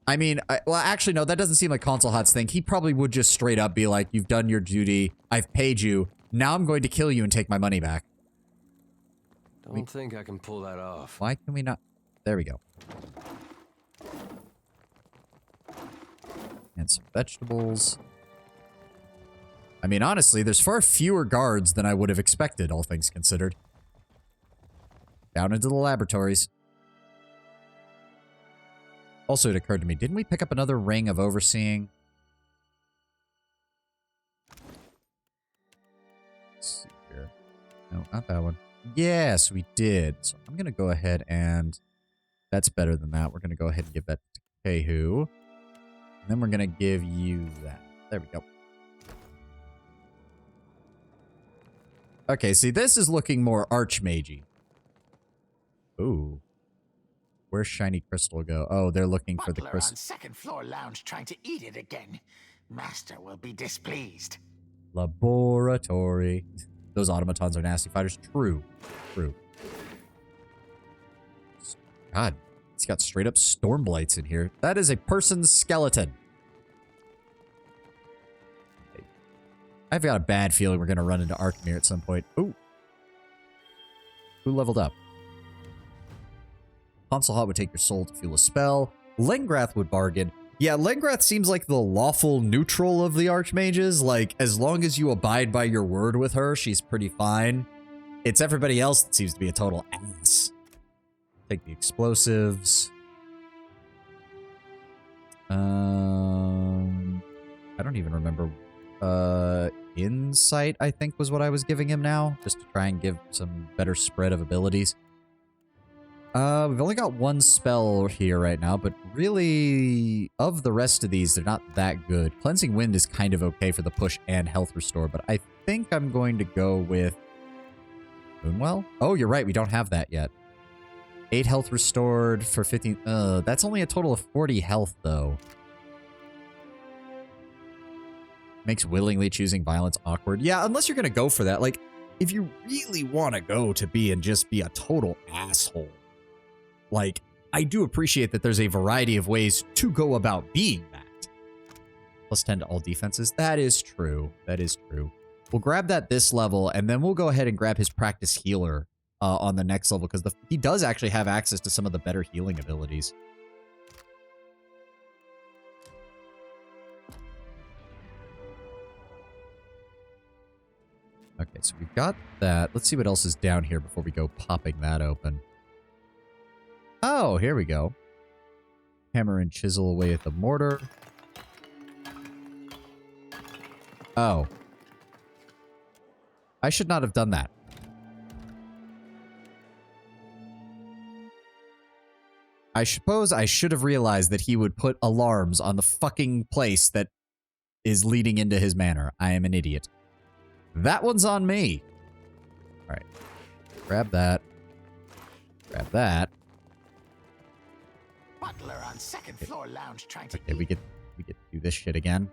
I mean, well, actually, no, that doesn't seem like Console Hot's thing. He probably would just straight up be like, you've done your duty. I've paid you. Now I'm going to kill you and take my money back. Don't think I can pull that off. Why can we not? There we go. And some vegetables. I mean, honestly, there's far fewer guards than I would have expected, all things considered. Down into the laboratories. Also, it occurred to me, didn't we pick up another ring of overseeing? Let's see here. No, not that one. Yes, we did. So I'm going to go ahead and... That's better than that. We're going to go ahead and give that to Kehu. And then we're going to give you that. There we go. Okay, see, this is looking more archmagey. Ooh. Where's Shiny Crystal go? Oh, they're looking for the crystal. On second floor lounge trying to eat it again. Master will be displeased. Laboratory. Those automatons are nasty fighters. True. True. God, it's got straight up Stormblights in here. That is a person's skeleton. I've got a bad feeling we're going to run into Arkmir at some point. Ooh. Who leveled up? Console Hot would take your soul to fuel a spell. Lengrath would bargain. Yeah, Lengrath seems like the lawful neutral of the Archmages. Like, as long as you abide by your word with her, she's pretty fine. It's everybody else that seems to be a total ass. Take the explosives. I don't even remember. Insight, I think, was what I was giving him now. Just to try and give some better spread of abilities. We've only got one spell here right now, but really, of the rest of these, they're not that good. Cleansing Wind is kind of okay for the push and health restore, but I think I'm going to go with Moonwell? Oh, you're right, we don't have that yet. 8 health restored for 15... that's only a total of 40 health, though. Makes willingly choosing violence awkward. Yeah, unless you're going to go for that. Like, if you really want to go to be and just be a total asshole, like, I do appreciate that there's a variety of ways to go about being that. Plus 10 to all defenses. That is true. That is true. We'll grab that this level, and then we'll go ahead and grab his practice healer on the next level, because he does actually have access to some of the better healing abilities. Okay, so we've got that. Let's see what else is down here before we go popping that open. Oh, here we go. Hammer and chisel away at the mortar. Oh. I should not have done that. I suppose I should have realized that he would put alarms on the fucking place that is leading into his manor. I am an idiot. That one's on me. All right. Grab that. Grab that. Butler on second floor lounge trying to Okay, we get to do this shit again.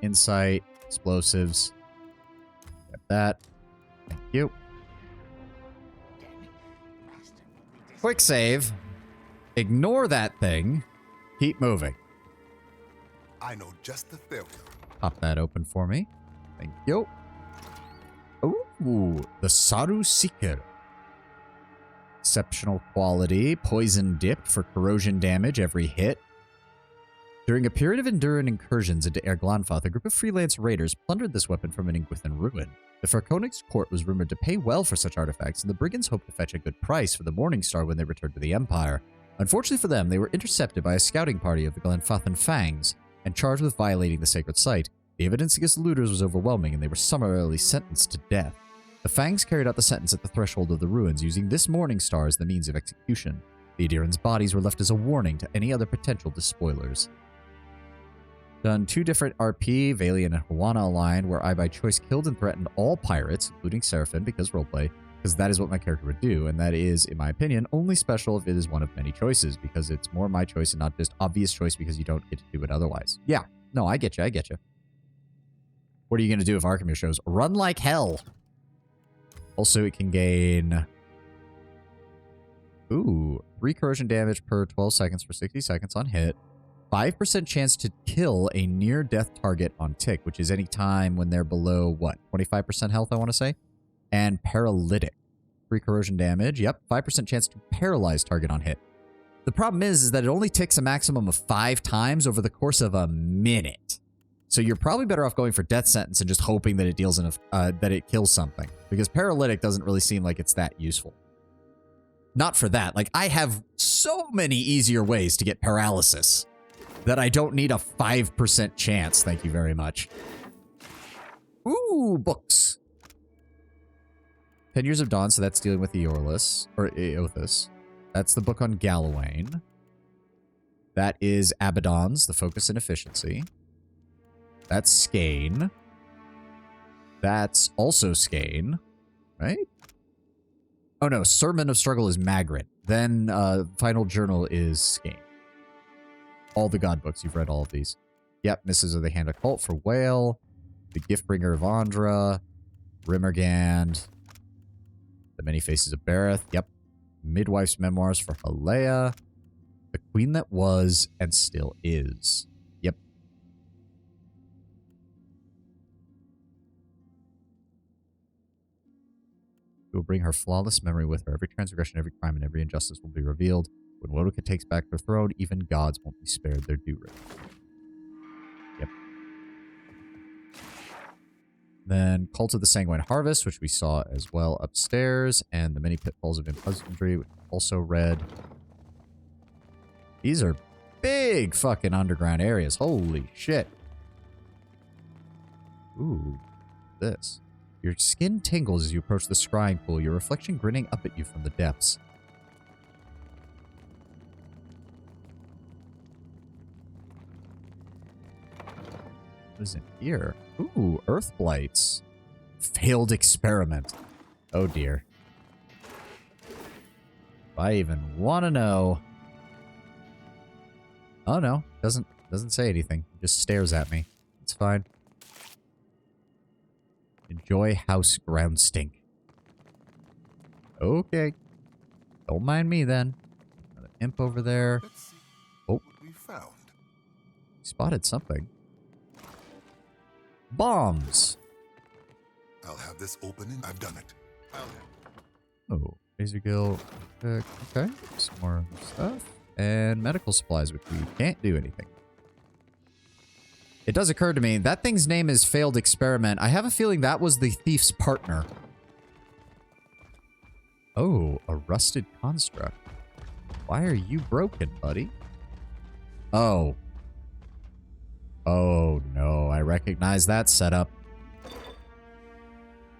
Insight, explosives. Grab that. Thank you. Quick save. Ignore that thing. Keep moving. I know just the failure. Pop that open for me. Thank you. Ooh, the Saru Seeker. exceptional quality. Poison dipped for corrosion damage every hit. During a period of enduring incursions into Erglanfath, a group of freelance raiders plundered this weapon from an Ingwithan ruin. The Farkonig's court was rumored to pay well for such artifacts, and the brigands hoped to fetch a good price for the Morningstar when they returned to the Empire. Unfortunately for them, they were intercepted by a scouting party of the Glenfathan Fangs and charged with violating the sacred site. The evidence against the looters was overwhelming, and they were summarily sentenced to death. The Fangs carried out the sentence at the threshold of the ruins, using this Morningstar as the means of execution. The Adirans' bodies were left as a warning to any other potential despoilers. Done 2 different RP, Valiant and Hawana aligned, where I by choice killed and threatened all pirates, including Seraphim, because roleplay, because that is what my character would do, and that is, in my opinion, only special if it is one of many choices, because it's more my choice and not just obvious choice because you don't get to do it otherwise. Yeah, no, I get you, I get you. What are you going to do if Arkhamir shows? Run like hell! Also, it can gain... 3 corrosion damage per 12 seconds for 60 seconds on hit. 5% chance to kill a near-death target on tick, which is any time when they're below, what, 25% health, I want to say? And paralytic. 3 corrosion damage. Yep, 5% chance to paralyze target on hit. The problem is that it only ticks a maximum of 5 times over the course of a minute. So you're probably better off going for death sentence and just hoping that it deals enough, that it kills something. Because paralytic doesn't really seem like it's that useful. Not for that. Like, I have so many easier ways to get paralysis that I don't need a 5% chance. Thank you very much. Ooh, books. 10 Years of Dawn, so that's dealing with Eorlis, or Eothas. That's the book on Galawain. That is Abaddon's, the Focus and Efficiency. That's Skane. That's also Skane, right? Oh no, Sermon of Struggle is Magritte. Then Final Journal is Skane. All the god books, you've read all of these. Yep, Misses of the Hand Occult for Whale. The Giftbringer of Andra. Rimmergand. The Many Faces of Bareth. Yep. Midwife's Memoirs for Halea. The Queen That Was and Still Is. Yep. She will bring her flawless memory with her. Every transgression, every crime, and every injustice will be revealed. When Wodoka takes back her throne, even gods won't be spared their due rate. Yep. Then Cult of the Sanguine Harvest, which we saw as well upstairs, and the Many Pitfalls of Husbandry, which we also read. These are big fucking underground areas. Holy shit. Ooh, this. Your skin tingles as you approach the scrying pool, your reflection grinning up at you from the depths. What is in here? Ooh, Earth Blights. Failed experiment. Oh dear. If I even want to know. Oh no, doesn't say anything. Just stares at me. It's fine. Enjoy house ground stink. Okay. Don't mind me then. Got an imp over there. Oh. We found. Spotted something. Bombs. I'll have this open and I've done it. Oh, Razor Gill. Okay. Some more stuff. And medical supplies, which we can't do anything. It does occur to me, that thing's name is Failed Experiment. I have a feeling that was the thief's partner. Oh, a rusted construct. Why are you broken, buddy? Oh. Oh, no. I recognize that setup.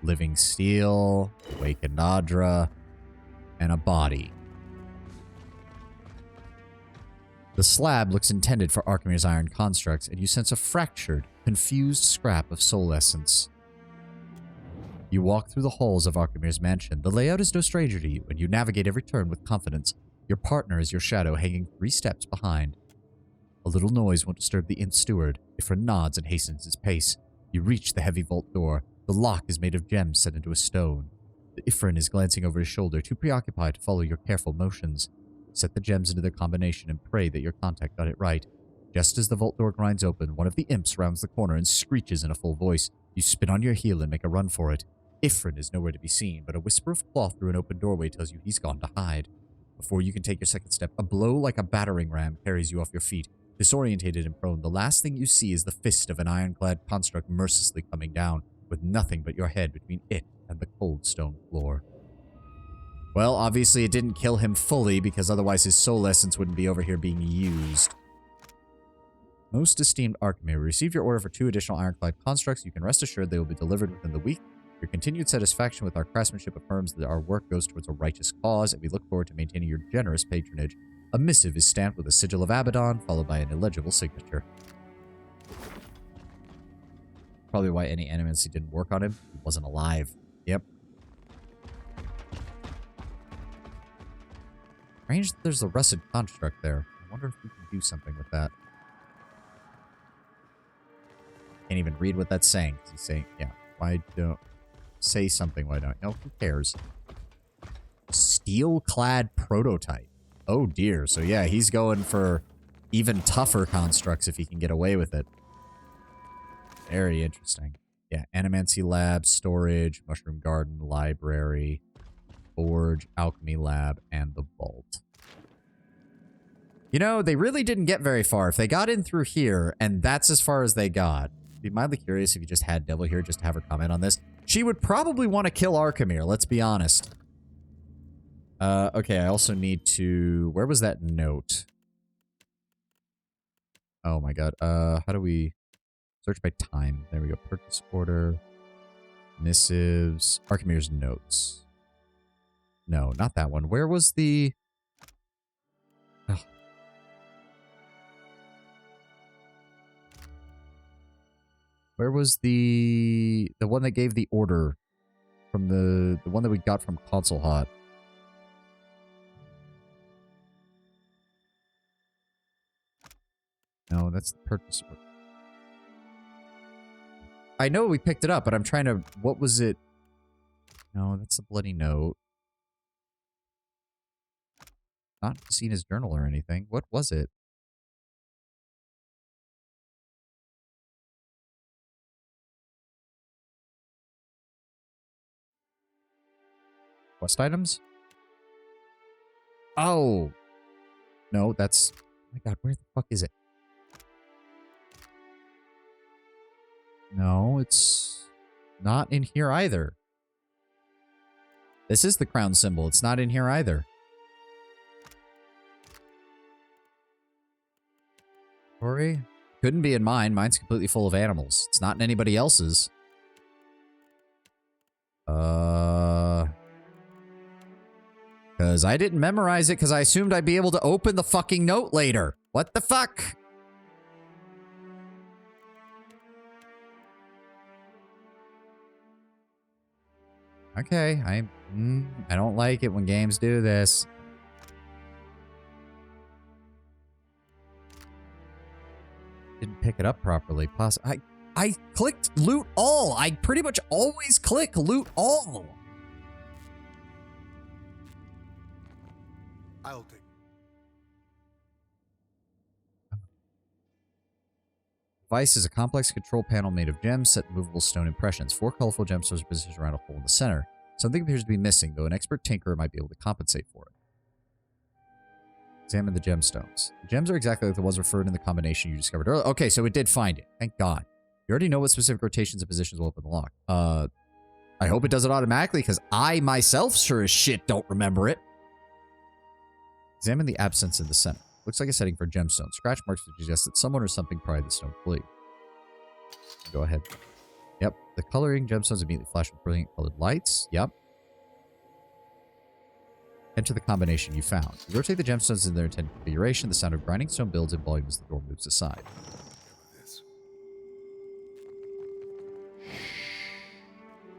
Living steel, awakened Adra, and a body. The slab looks intended for Arkhamir's iron constructs, and you sense a fractured, confused scrap of soul essence. You walk through the halls of Arkhamir's mansion. The layout is no stranger to you, and you navigate every turn with confidence. Your partner is your shadow, hanging 3 steps behind. A little noise won't disturb the inn steward. Ifrin nods and hastens his pace. You reach the heavy vault door. The lock is made of gems set into a stone. The Ifrin is glancing over his shoulder, too preoccupied to follow your careful motions. Set the gems into their combination and pray that your contact got it right. Just as the vault door grinds open, one of the imps rounds the corner and screeches in a full voice. You spin on your heel and make a run for it. Ifrin is nowhere to be seen, but a whisper of cloth through an open doorway tells you he's gone to hide. Before you can take your second step, a blow like a battering ram carries you off your feet. Disorientated and prone, the last thing you see is the fist of an ironclad construct mercilessly coming down, with nothing but your head between it and the cold stone floor. Well, obviously it didn't kill him fully, because otherwise his soul essence wouldn't be over here being used. Most esteemed Archimere, we received your order for 2 additional ironclad constructs. You can rest assured they will be delivered within the week. Your continued satisfaction with our craftsmanship affirms that our work goes towards a righteous cause, and we look forward to maintaining your generous patronage. A missive is stamped with a sigil of Abaddon, followed by an illegible signature. Probably why any animancy didn't work on him. He wasn't alive. Yep. Strange that there's a rusted construct there. I wonder if we can do something with that. Can't even read what that's saying. He's saying, yeah, why don't... Say something, why not? No, who cares? Steel-clad prototype. Oh dear. So yeah, he's going for even tougher constructs if he can get away with it. Very interesting. Yeah, Animancy Lab, Storage, Mushroom Garden, Library, Forge, Alchemy Lab, and the Vault. You know, they really didn't get very far. If they got in through here, and that's as far as they got, I'd be mildly curious if you just had Devil here just to have her comment on this. She would probably want to kill Archimere, let's be honest. Okay, I also need to... Where was that note? Oh my god. How do we... Search by time. There we go. Purchase order. Missives. Archimere's notes. No, not that one. Where was the... Oh. Where was the one that gave the order from the one that we got from Console Hot? No, that's the purchase order. I know we picked it up, but I'm trying to... What was it? No, that's a bloody note. Not seen his journal or anything. What was it? Quest items? Oh! No, that's... Oh my god, where the fuck is it? No, it's not in here either. This is the crown symbol. It's not in here either. Sorry? Couldn't be in mine. Mine's completely full of animals. It's not in anybody else's. Because I didn't memorize it because I assumed I'd be able to open the fucking note later. What the fuck? Okay, I don't like it when games do this. Didn't pick it up properly. I clicked loot all. I pretty much always click loot all. I'll take. Device is a complex control panel made of gems set in movable stone impressions. 4 colorful gemstones are positioned around a hole in the center. Something appears to be missing, though an expert tinkerer might be able to compensate for it. Examine the gemstones. The gems are exactly like the ones referred in the combination you discovered earlier. Okay, so it did find it. Thank God. You already know what specific rotations and positions will open the lock. I hope it does it automatically, because I myself sure as shit don't remember it. Examine the absence in the center. Looks like a setting for gemstone. Scratch marks would suggest that someone or something pried the stone fully. Go ahead. Yep. The coloring gemstones immediately flash with brilliant colored lights. Yep. Enter the combination you found. You rotate the gemstones in their intended configuration. The sound of grinding stone builds in volume as the door moves aside.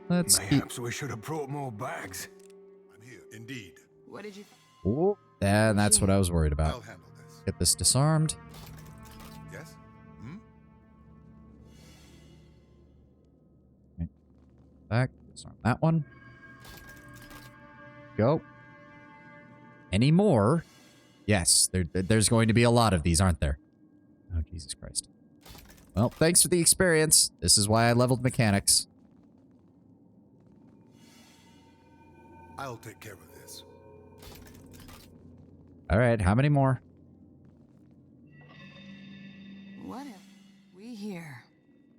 Let's Perhaps we should have brought more bags. I'm here, indeed. What did you... Oh, and that's what I was worried about. I'll handle this. Get this disarmed. Yes? Hmm? Okay. Back. Disarm that one. Go. Any more? Yes, there's going to be a lot of these, aren't there? Oh, Jesus Christ. Well, thanks for the experience. This is why I leveled mechanics. I'll take care of this. All right, how many more? What have we here?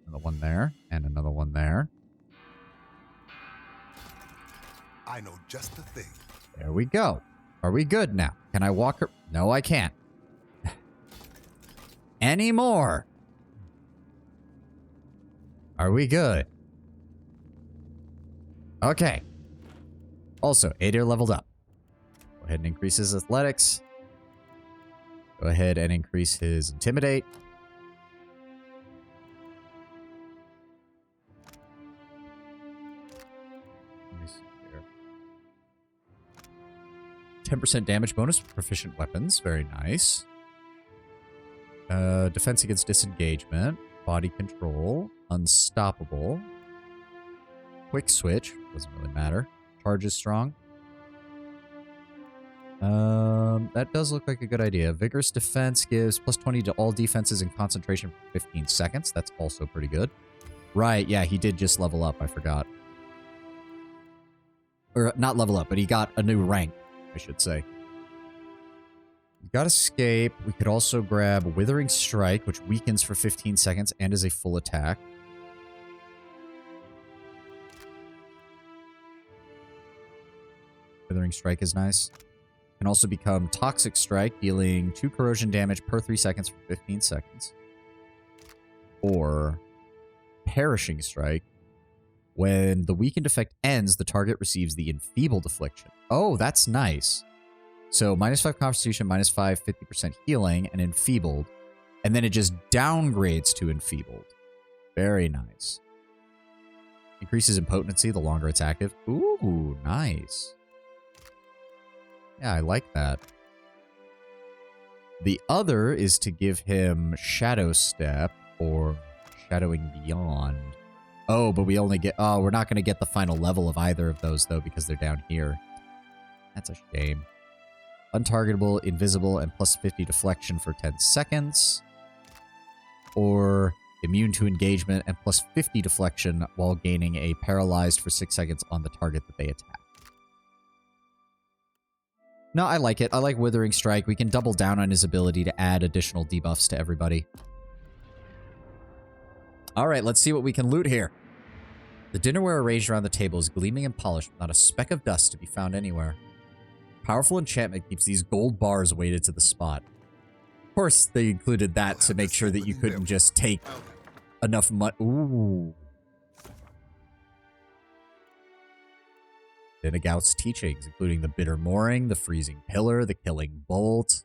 Another one there, and another one there. I know just the thing. There we go. Are we good now? Can I walk her? No, I can't. Any more? Are we good? Okay. Also, Adair leveled up. Go ahead and increase his athletics. Go ahead and increase his intimidate. Let me see here. 10% damage bonus for proficient weapons. Very nice. Defense against disengagement. Body control. Unstoppable. Quick switch. Doesn't really matter. Charge is strong. That does look like a good idea. Vigorous defense gives plus 20 to all defenses and concentration for 15 seconds. That's also pretty good. Right, yeah, he did just level up. I forgot. Or not level up, but he got a new rank, I should say. We got escape. We could also grab Withering Strike, which weakens for 15 seconds and is a full attack. Withering Strike is nice. Can also become Toxic Strike, dealing 2 corrosion damage per 3 seconds for 15 seconds. Or Perishing Strike. When the weakened effect ends, the target receives the Enfeebled Affliction. Oh, that's nice. So, -5 Constitution, -5, 50% healing, and Enfeebled. And then it just downgrades to Enfeebled. Very nice. Increases in potency the longer it's active. Ooh, nice. Yeah, I like that. The other is to give him Shadow Step or Shadowing Beyond. Oh, but we only get... Oh, we're not going to get the final level of either of those, though, because they're down here. That's a shame. Untargetable, invisible, and plus 50 deflection for 10 seconds. Or immune to engagement and plus 50 deflection while gaining a paralyzed for 6 seconds on the target that they attack. No, I like it. I like Withering Strike. We can double down on his ability to add additional debuffs to everybody. All right, let's see what we can loot here. The dinnerware arranged around the table is gleaming and polished, with not a speck of dust to be found anywhere. Powerful enchantment keeps these gold bars weighted to the spot. Of course, they included that to make sure that you couldn't just take enough money. Ooh. Denegaut's teachings, including the Bitter Mooring, the Freezing Pillar, the Killing Bolt,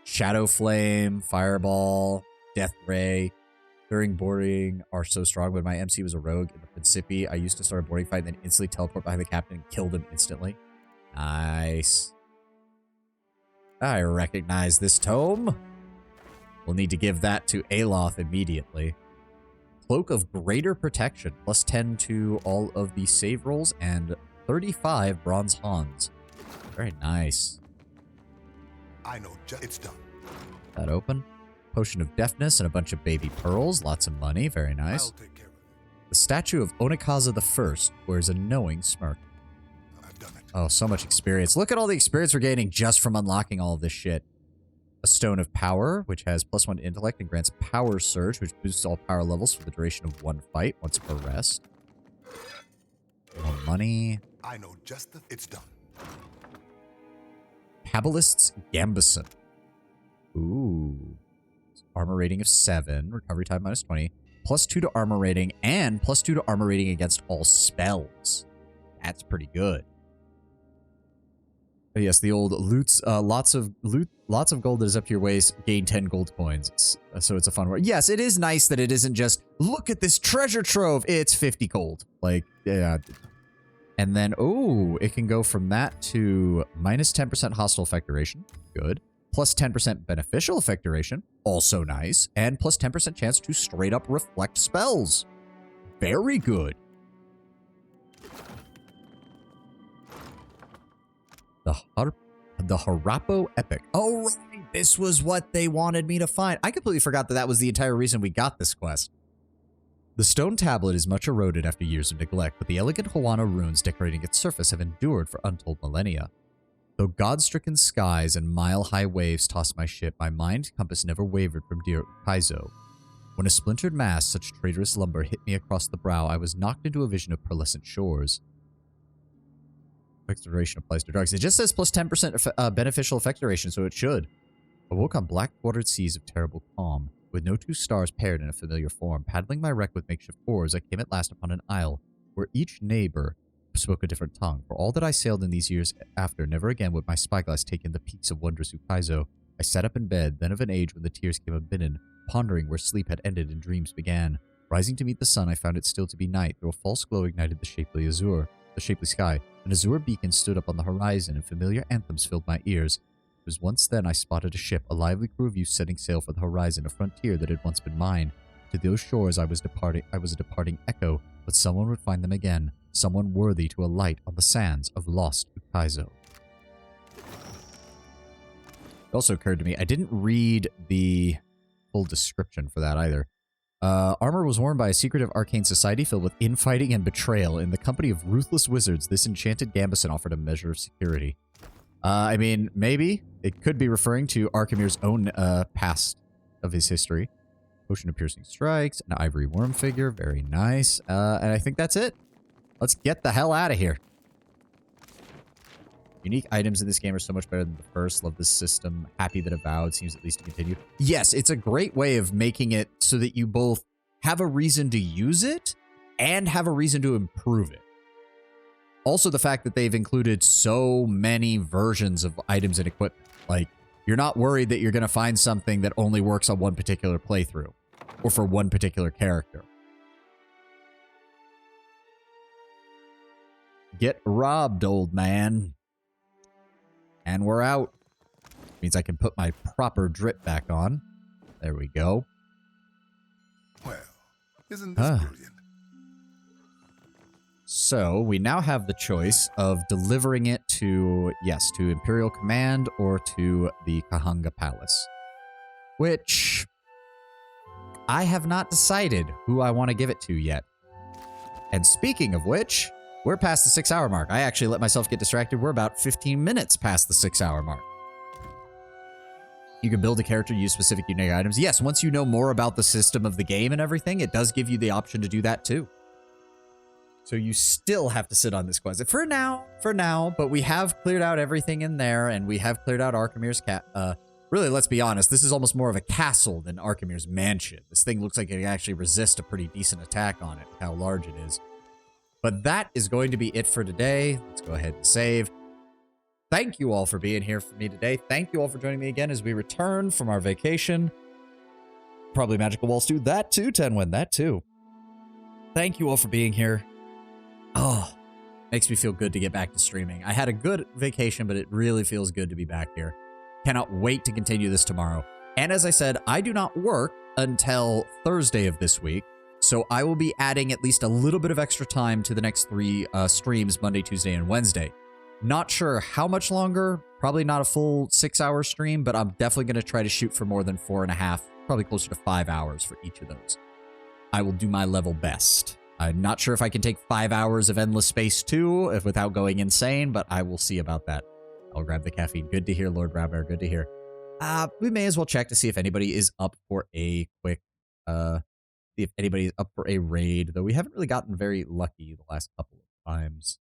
Shadow Flame, Fireball, Death Ray. During boarding are so strong. When my MC was a rogue in the Principi, I used to start a boarding fight and then instantly teleport behind the captain and killed him instantly. Nice. I recognize this tome. We'll need to give that to Aloth immediately. Cloak of Greater Protection, plus 10 to all of the save rolls, and 35 Bronze Hans. Very nice. I know, it's done. That open. Potion of Deafness and a bunch of baby pearls. Lots of money. Very nice. I'll take care of it. The statue of Onikaza I wears a knowing smirk. I've done it. Oh, so much experience. Look at all the experience we're gaining just from unlocking all of this shit. A Stone of Power, which has +1 intellect and grants Power Surge, which boosts all power levels for the duration of 1 fight, once per rest. More money. I know just the... It's done. Kabbalist's Gambison. Ooh. Armor rating of 7. Recovery time -20. +2 to armor rating and +2 to armor rating against all spells. That's pretty good. Oh, yes, the old loots, lots of gold that is up to your waist, gain 10 gold coins. So it's a fun word. Yes, it is nice that it isn't just, look at this treasure trove, it's 50 gold. Like, yeah. And then, oh, it can go from that to -10% hostile effect duration. Good. +10% beneficial effect duration. Also nice. And +10% chance to straight up reflect spells. Very good. The Harapo Epic. Oh, right. This was what they wanted me to find. I completely forgot that that was the entire reason we got this quest. The stone tablet is much eroded after years of neglect, but the elegant Hawana runes decorating its surface have endured for untold millennia. Though god-stricken skies and mile-high waves tossed my ship, my mind compass never wavered from dear Ukaizo. When a splintered mass, such traitorous lumber, hit me across the brow, I was knocked into a vision of pearlescent shores. Effect duration applies to drugs. It just says plus 10% beneficial effect duration, so it should. I woke on black-watered seas of terrible calm, with no two stars paired in a familiar form. Paddling my wreck with makeshift oars, I came at last upon an isle, where each neighbor spoke a different tongue. For all that I sailed in these years after, never again would my spyglass take in the peaks of wondrous Ukaizo. I sat up in bed, then of an age when the tears came unbidden, pondering where sleep had ended and dreams began. Rising to meet the sun, I found it still to be night. Through a false glow ignited the shapely sky. An azure beacon stood up on the horizon, and familiar anthems filled my ears. It was once then I spotted a ship, a lively crew of youth setting sail for the horizon, a frontier that had once been mine. To those shores I was a departing echo, but someone would find them again, someone worthy to alight on the sands of lost Ukaizo. It also occurred to me, I didn't read the full description for that either. Armor was worn by a secretive arcane society filled with infighting and betrayal. In the company of ruthless wizards, this enchanted gambeson offered a measure of security. I mean, maybe. It could be referring to Archimir's own past of his history. Potion of Piercing Strikes, an ivory worm figure, very nice. And I think that's it. Let's get the hell out of here. Unique items in this game are so much better than the first. Love this system. Happy that Avowed seems at least to continue. Yes, it's a great way of making it so that you both have a reason to use it and have a reason to improve it. Also, the fact that they've included so many versions of items and equipment. Like, you're not worried that you're going to find something that only works on one particular playthrough or for one particular character. Get robbed, old man. And we're out. Means I can put my proper drip back on. There we go. Well, isn't this brilliant? So, we now have the choice of delivering it to, yes, to Imperial Command or to the Kahanga Palace. Which, I have not decided who I want to give it to yet. And speaking of which, we're past the 6-hour mark. I actually let myself get distracted. We're about 15 minutes past the 6-hour mark. You can build a character, use specific unique items. Yes, once you know more about the system of the game and everything, it does give you the option to do that too. So you still have to sit on this quest. For now, but we have cleared out everything in there, and we have cleared out Archimir's really, let's be honest, this is almost more of a castle than Archimir's mansion. This thing looks like it can actually resist a pretty decent attack on it, how large it is. But that is going to be it for today. Let's go ahead and save. Thank you all for being here for me today. Thank you all for joining me again as we return from our vacation. Probably Magical Walls too. That too, Tenwin. That too. Thank you all for being here. Oh, makes me feel good to get back to streaming. I had a good vacation, but it really feels good to be back here. Cannot wait to continue this tomorrow. And as I said, I do not work until Thursday of this week. So I will be adding at least a little bit of extra time to the next 3 streams, Monday, Tuesday, and Wednesday. Not sure how much longer, probably not a full 6-hour stream, but I'm definitely going to try to shoot for more than 4.5, probably closer to 5 hours for each of those. I will do my level best. I'm not sure if I can take 5 hours of Endless Space 2 without going insane, but I will see about that. I'll grab the caffeine. Good to hear, Lord Brownbear. Good to hear. We may as well check to see if anybody is up for a quick, see if anybody is up for a raid, though we haven't really gotten very lucky the last couple of times.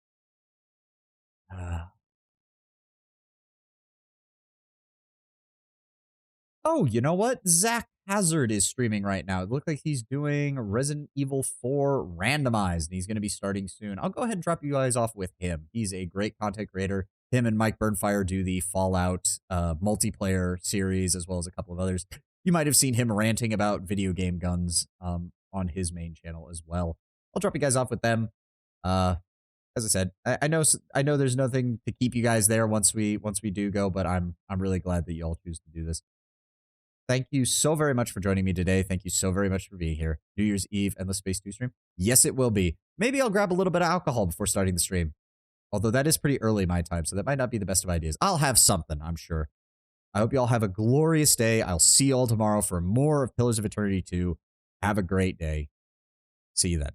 Oh, you know what? Zach Hazard is streaming right now. It looks like he's doing Resident Evil 4 randomized, and he's going to be starting soon. I'll go ahead and drop you guys off with him. He's a great content creator. Him and Mike Burnfire do the Fallout multiplayer series, as well as a couple of others. You might have seen him ranting about video game guns on his main channel as well. I'll drop you guys off with them. As I said, I know there's nothing to keep you guys there once we do go, but I'm really glad that you all choose to do this. Thank you so very much for joining me today. Thank you so very much for being here. New Year's Eve, Endless Space 2 stream? Yes, it will be. Maybe I'll grab a little bit of alcohol before starting the stream. Although that is pretty early my time, so that might not be the best of ideas. I'll have something, I'm sure. I hope you all have a glorious day. I'll see you all tomorrow for more of Pillars of Eternity 2. Have a great day. See you then.